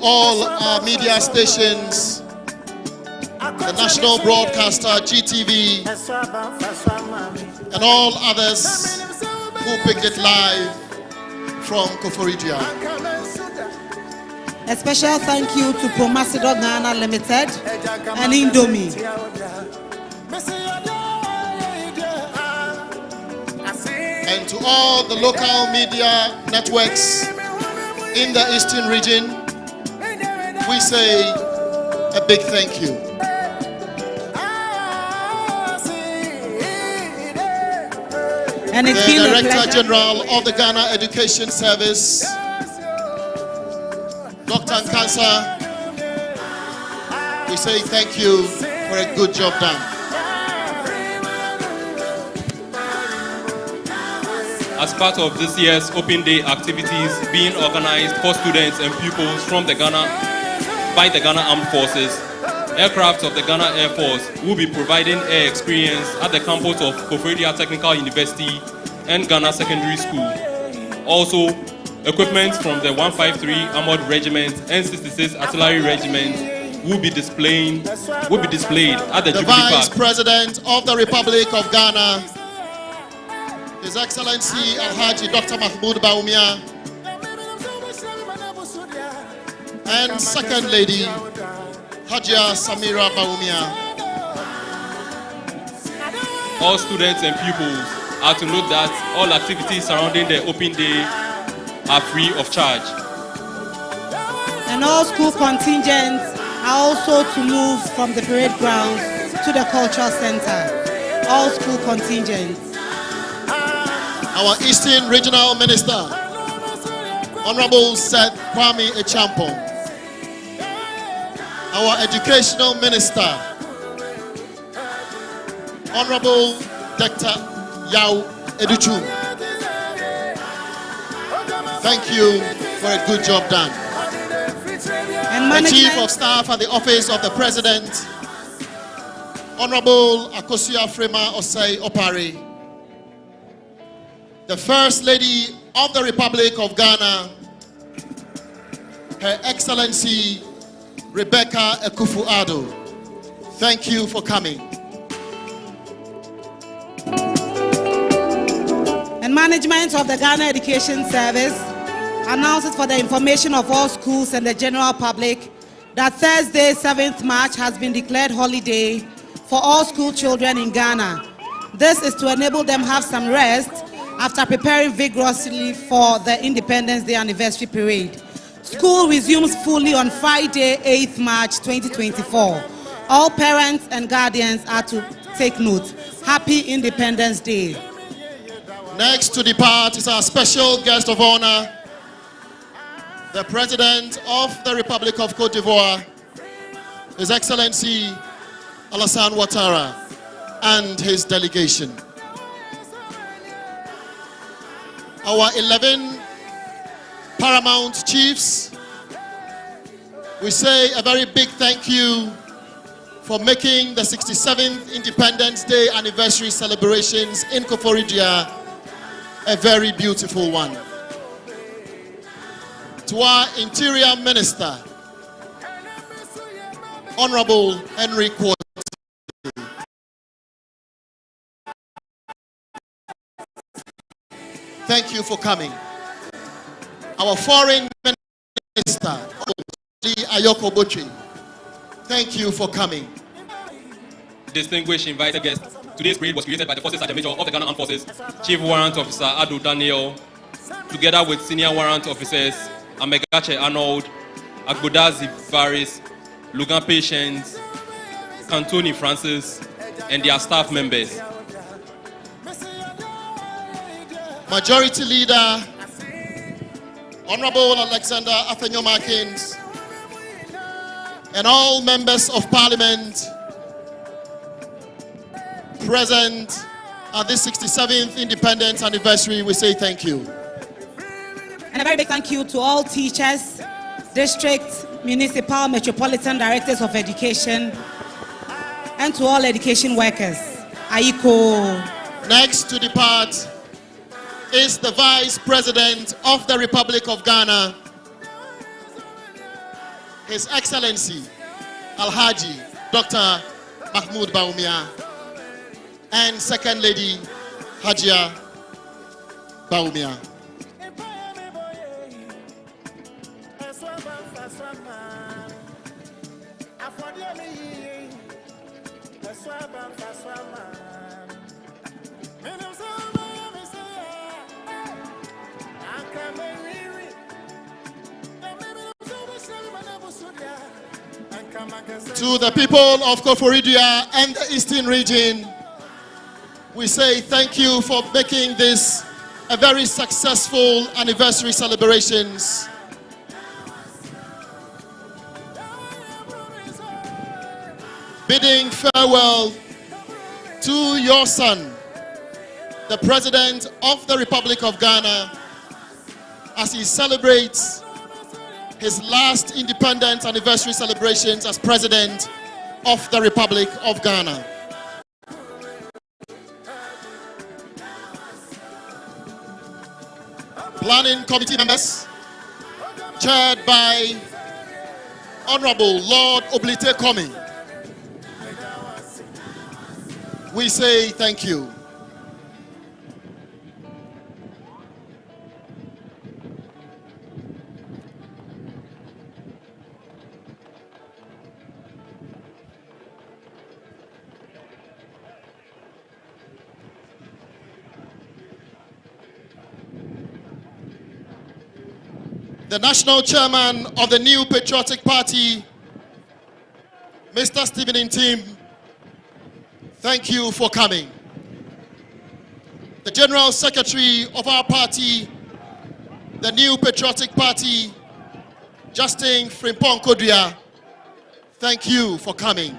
all our media stations, the national broadcaster GTV, and all others who picked it live from Koforidua. A special thank you to Promasido Ghana Limited and Indomie. And to all the local media networks in the Eastern region, we say a big thank you. And it's the been Director General of the Ghana Education Service, Dr. Nkansa, we say thank you for a good job done. As part of this year's Open Day activities being organized for students and pupils from the by the Ghana Armed Forces, aircraft of the Ghana Air Force will be providing air experience at the campus of Koforidua Technical University and Ghana Secondary School. Also, equipment from the 153 Armored Regiment and 66 Artillery Regiment will be displayed at the Jubilee Park. Vice President of the Republic of Ghana, His Excellency Alhaji Dr. Mahmoud Baumia, and Second Lady Hajia Samira Baumia. All students and pupils are to note that all activities surrounding the Open Day are free of charge. And all school contingents are also to move from the parade grounds to the cultural center. All school contingents. Our Eastern Regional Minister, Honorable Seth Kwame Echampong. Our Educational Minister, Honorable Dr. Yao Educhum. Thank you for a good job done. And the Chief of Staff at the Office of the President, Honorable Akosua Frema Osei Opare. The First Lady of the Republic of Ghana, Her Excellency Rebecca Ekufu-Addo. Thank you for coming. And management of the Ghana Education Service announces for the information of all schools and the general public that Thursday, 7th March has been declared holiday for all school children in Ghana. This is to enable them have some rest after preparing vigorously for the Independence Day anniversary parade. School resumes fully on Friday, 8th March 2024. All parents and guardians are to take note. Happy Independence Day. Next to depart is our special guest of honor, the President of the Republic of Cote d'Ivoire, His Excellency Alassane Ouattara, and his delegation. Our 11 Paramount Chiefs, we say a very big thank you for making the 67th Independence Day anniversary celebrations in Koforidua a very beautiful one. To our Interior Minister, Honorable Henry Kwot, thank you for coming. Our Foreign Minister, Ayoko Bochi, thank you for coming. Distinguished invited guests, today's parade was created by the Forces Sergeant Major of the Ghana Armed Forces, Chief Warrant Officer Adu Daniel, together with Senior Warrant Officers Amegache Arnold, Agbodazi Varis, Lugan Patience, Cantoni Francis, and their staff members. Majority Leader, Honorable Alexander Athenyo Markins, and all members of Parliament present at this 67th Independence Anniversary, we say thank you. And a very big thank you to all teachers, district, municipal, metropolitan directors of education, and to all education workers. Aiko. Next to depart is the Vice President of the Republic of Ghana, His Excellency Alhaji Dr. Mahmoud Baumia, and Second Lady Hajia Baumia. To the people of Koforidua and the Eastern region, we say thank you for making this a very successful anniversary celebrations. Bidding farewell to your son, the President of the Republic of Ghana, as he celebrates his last independence anniversary celebrations as President of the Republic of Ghana. Planning committee members, chaired by Honorable Lord Oblite Komi, we say thank you. The National Chairman of the New Patriotic Party, Mr. Stephen Intim, thank you for coming. The General Secretary of our party, the New Patriotic Party, Justin Frimpong Kodria, thank you for coming.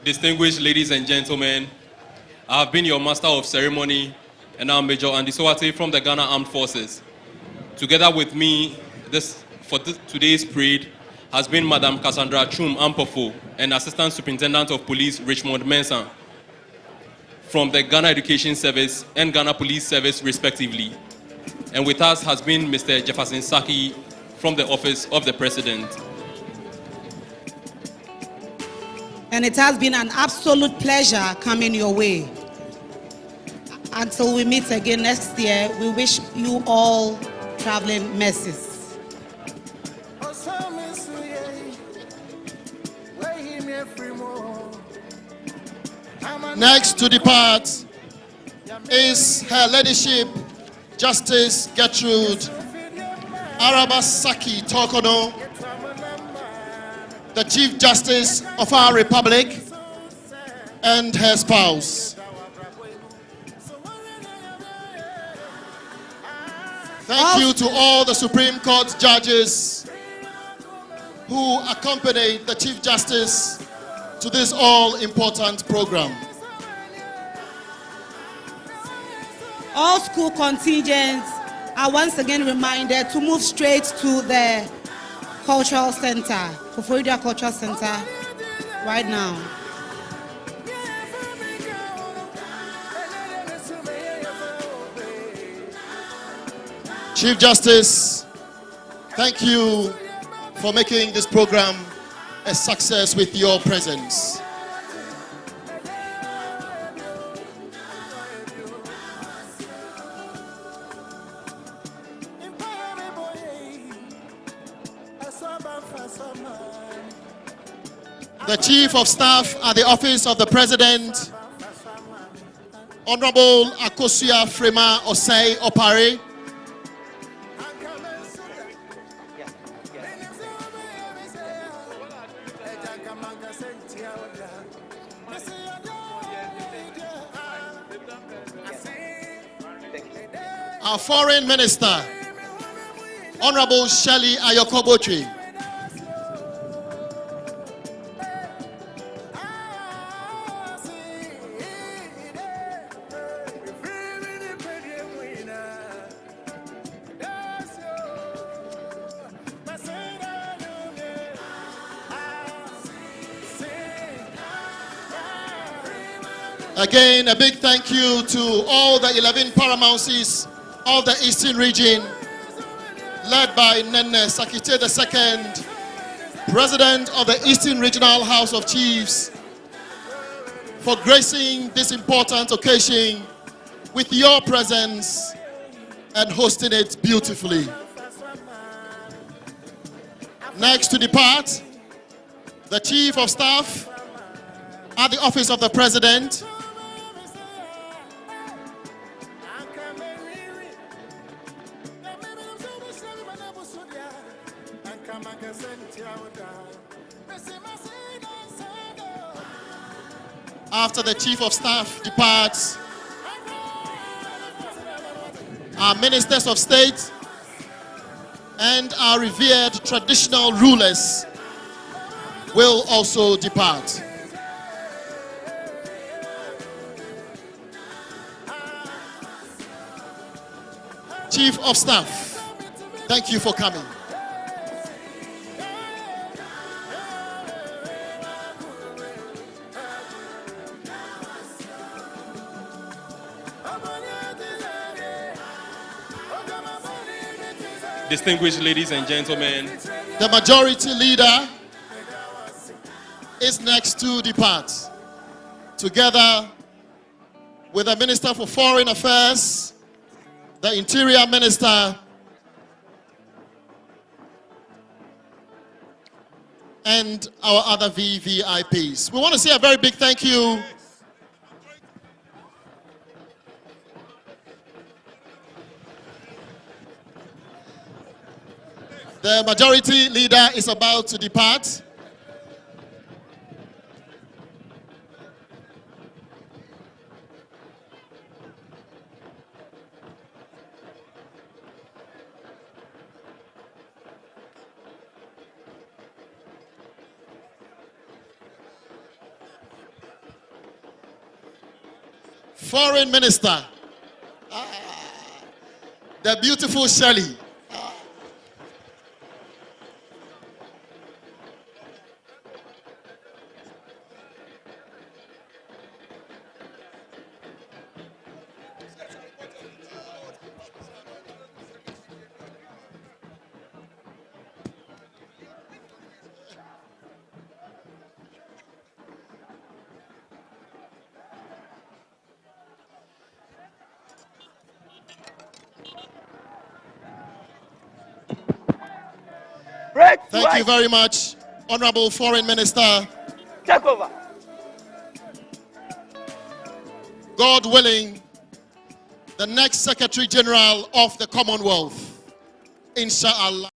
Distinguished ladies and gentlemen, I have been your Master of Ceremony and I'm Major Andy Sowate from the Ghana Armed Forces. Together with me today's parade has been Madam Cassandra Chum Ampofo and Assistant Superintendent of Police Richmond Mensah from the Ghana Education Service and Ghana Police Service respectively. And with us has been Mr. Jefferson Saki from the Office of the President. And it has been an absolute pleasure coming your way. Until we meet again next year, we wish you all traveling mercies. Next to depart is Her Ladyship Justice Gertrude Arabasaki Tokono, the Chief Justice of our Republic, and her spouse. Thank you to all the Supreme Court judges who accompanied the Chief Justice to this all-important program. All school contingents are once again reminded to move straight to the cultural center, Koforidua Cultural Center, right now. Chief Justice, thank you for making this program a success with your presence. The Chief of Staff at the Office of the President, Honorable Akosua Frema Osei Opare. Our Foreign Minister, Honorable Shelley Ayokobotri. Again, a big thank you to all the 11 paramountcies of the Eastern region, led by Nene Sakite II, President of the Eastern Regional House of Chiefs, for gracing this important occasion with your presence and hosting it beautifully. Next to depart, the Chief of Staff at the Office of the President, after the Chief of Staff departs, our Ministers of State and our revered traditional rulers will also depart. Chief of Staff, thank you for coming. Distinguished ladies and gentlemen, the Majority Leader is next to depart, together with the Minister for Foreign Affairs, the Interior Minister, and our other VVIPs. We want to say a very big thank you The Majority Leader is about to depart. Foreign Minister, the beautiful Shelley. Thank you very much, Honorable Foreign Minister. Take over. God willing, the next Secretary General of the Commonwealth, inshallah.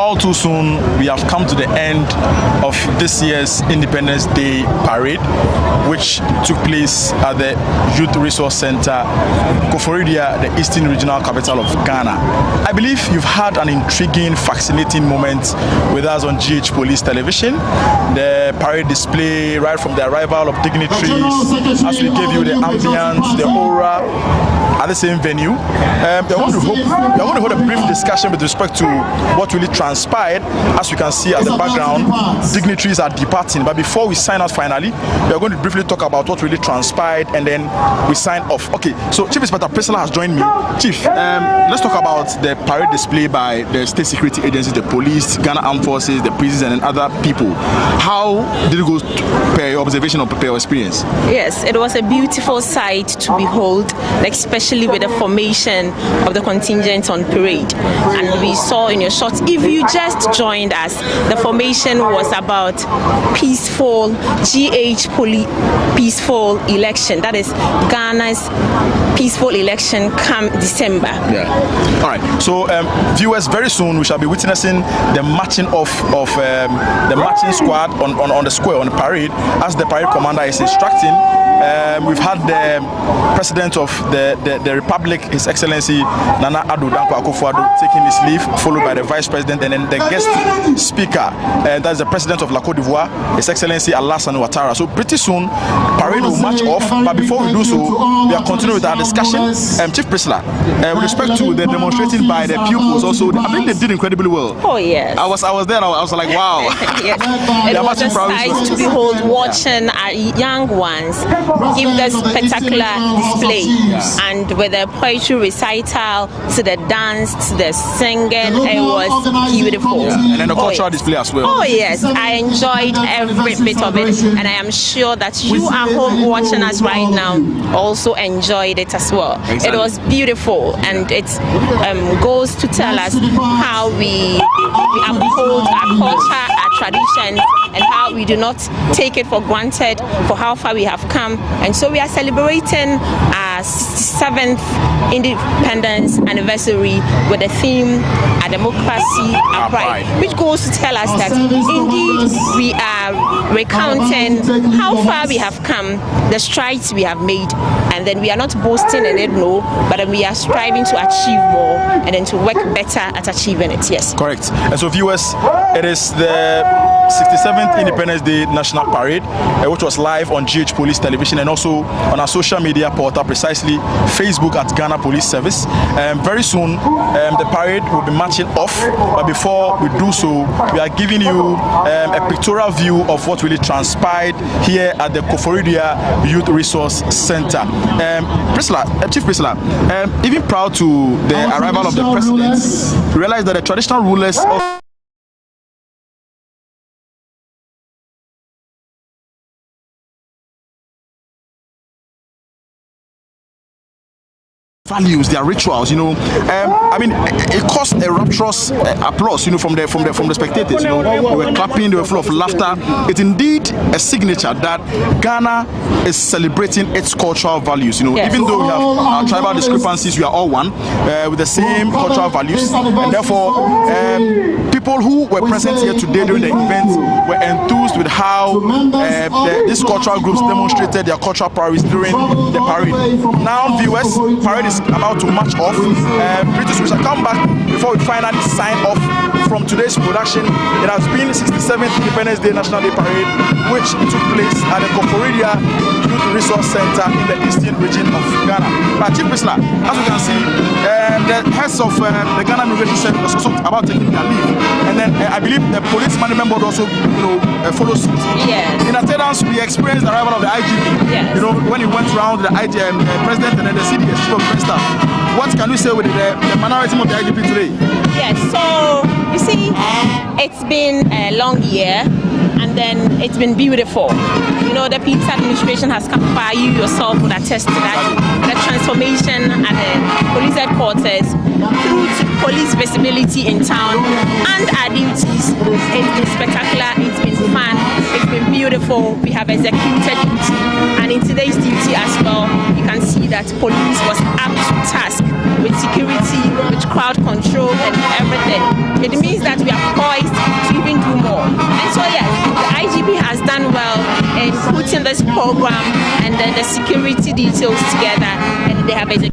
all too soon, we have come to the end of this year's Independence Day Parade, which took place at the Youth Resource Center, Koforidua, the Eastern Regional Capital of Ghana. I believe you've had an intriguing, fascinating moment with us on GH Police Television. The parade display right from the arrival of dignitaries, as we gave you the ambience, the aura at the same venue. I want to hold a brief discussion with respect to what really transpired. As you can see at the background, dignitaries are departing. But before we sign out finally, we are going to briefly talk about what really transpired and then we sign off. Okay, so Chief Inspector Priscilla has joined me. Chief, let's talk about the parade display by the state security agencies, the police, Ghana Armed Forces, the prisons and other people. How did it go per your observation or per your experience? Yes, it was a beautiful sight to behold, especially with the formation of the contingent on parade. And we saw in your shots, if you just joined us, the formation was about peaceful peaceful election. That is Ghana's peaceful election come December. Yeah. All right. So viewers, very soon we shall be witnessing the marching of the marching squad on the square, on the parade, as the parade commander is instructing. We've had the President of the Republic, His Excellency Nana Addo Dankwa Akufo-Addo, taking his leave, followed by the Vice President and then the guest speaker, that's the President of Côte d'Ivoire, His Excellency Alassane Ouattara. So pretty soon, parade will march off. But before we do so, we are continuing with our discussion. Chief Priscilla, with respect to the demonstrating by the pupils, also, I think they did incredibly well. Oh yes. I was there. I was like, wow. Yes. It was a sight to behold, watching our young ones give this spectacular display, and with the poetry recital to the dance to the singing, it was beautiful. And then the cultural display as well. Oh yes, I enjoyed every bit of it, and I am sure that you at home watching us right now also enjoyed it as well. Exactly. It was beautiful, and it goes to tell us how we uphold our culture, our traditions, and how we do not take it for granted for how far we have come. And so we are celebrating our 67th independence anniversary with the theme "A Democracy, a Pride," which goes to tell us that indeed we are recounting how far we have come, the strides we have made, and then we are not boasting in it, no, but we are striving to achieve more and then to work better at achieving it. Yes. Correct. And so viewers, it is the 67th Independence Day National Parade, which was live on GH Police Television and also on our social media portal, precisely Facebook at Ghana Police Service. Very soon, the parade will be marching off. But before we do so, we are giving you a pictorial view of what really transpired here at the Koforidua Youth Resource Center. Chief Priscilla, even prior to the arrival of the President, we realized that the traditional rulers of values, their rituals, I mean, it caused a rapturous applause, from the spectators. They were clapping, they were full of laughter. It's indeed a signature that Ghana is celebrating its cultural values. Yes. Even though we have our tribal discrepancies, we are all one with the same cultural values, and therefore, people who were present here today during the event were enthused with how these cultural groups demonstrated their cultural prowess during the parade. Now, viewers, parade is about to march off. British, we shall come back before we finally sign off from today's production. It has been 67th Independence Day National Day Parade, which took place at the Koforidua Youth Resource Center in the Eastern region of Ghana. But Chief Priscilla, as you can see, the heads of the Ghana Immigration Service was also about taking their leave, and then I believe the police management board also, follow suit. Yes. In attendance, we experienced the arrival of the IGP. Yes. When he went around the President and then the CDS, Chief of Defense Staff. What can we say with the mannerism of the IGP today? Yes. So you see, it's been a long year, and and then it's been beautiful. You know, the police administration has come by, you yourself would attest to that. The transformation at the police headquarters through to police visibility in town and our duties. It's been spectacular, it's been fun, it's been beautiful. We have executed duty, and in today's duty as well, you can see that police was up to task with security, with crowd control and everything. It means that we are poised to even do more. And so yes, the IGP has done well in putting this program and then the security details together, and they have executed.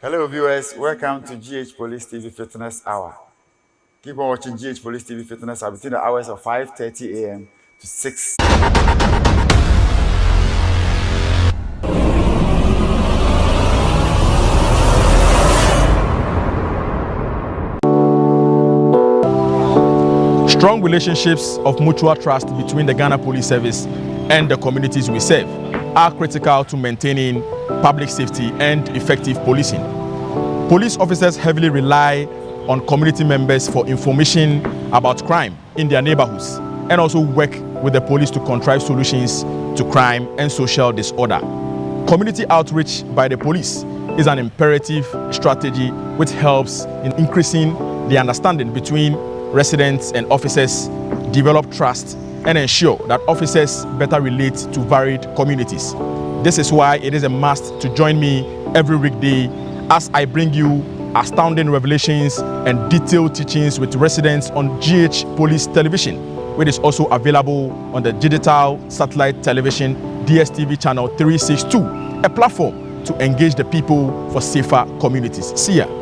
Hello viewers, welcome to GH Police TV Fitness Hour. Keep on watching GH Police TV Fitness Hour between the hours of 5:30 a.m. to 6. Strong relationships of mutual trust between the Ghana Police Service and the communities we serve are critical to maintaining public safety and effective policing. Police officers heavily rely on community members for information about crime in their neighborhoods and also work with the police to contrive solutions to crime and social disorder. Community outreach by the police is an imperative strategy which helps in increasing the understanding between residents and officers, develop trust, and ensure that officers better relate to varied communities. This is why it is a must to join me every weekday as I bring you astounding revelations and detailed teachings with residents on GH Police Television, which is also available on the digital satellite television DSTV Channel 362, a platform to engage the people for safer communities. See ya.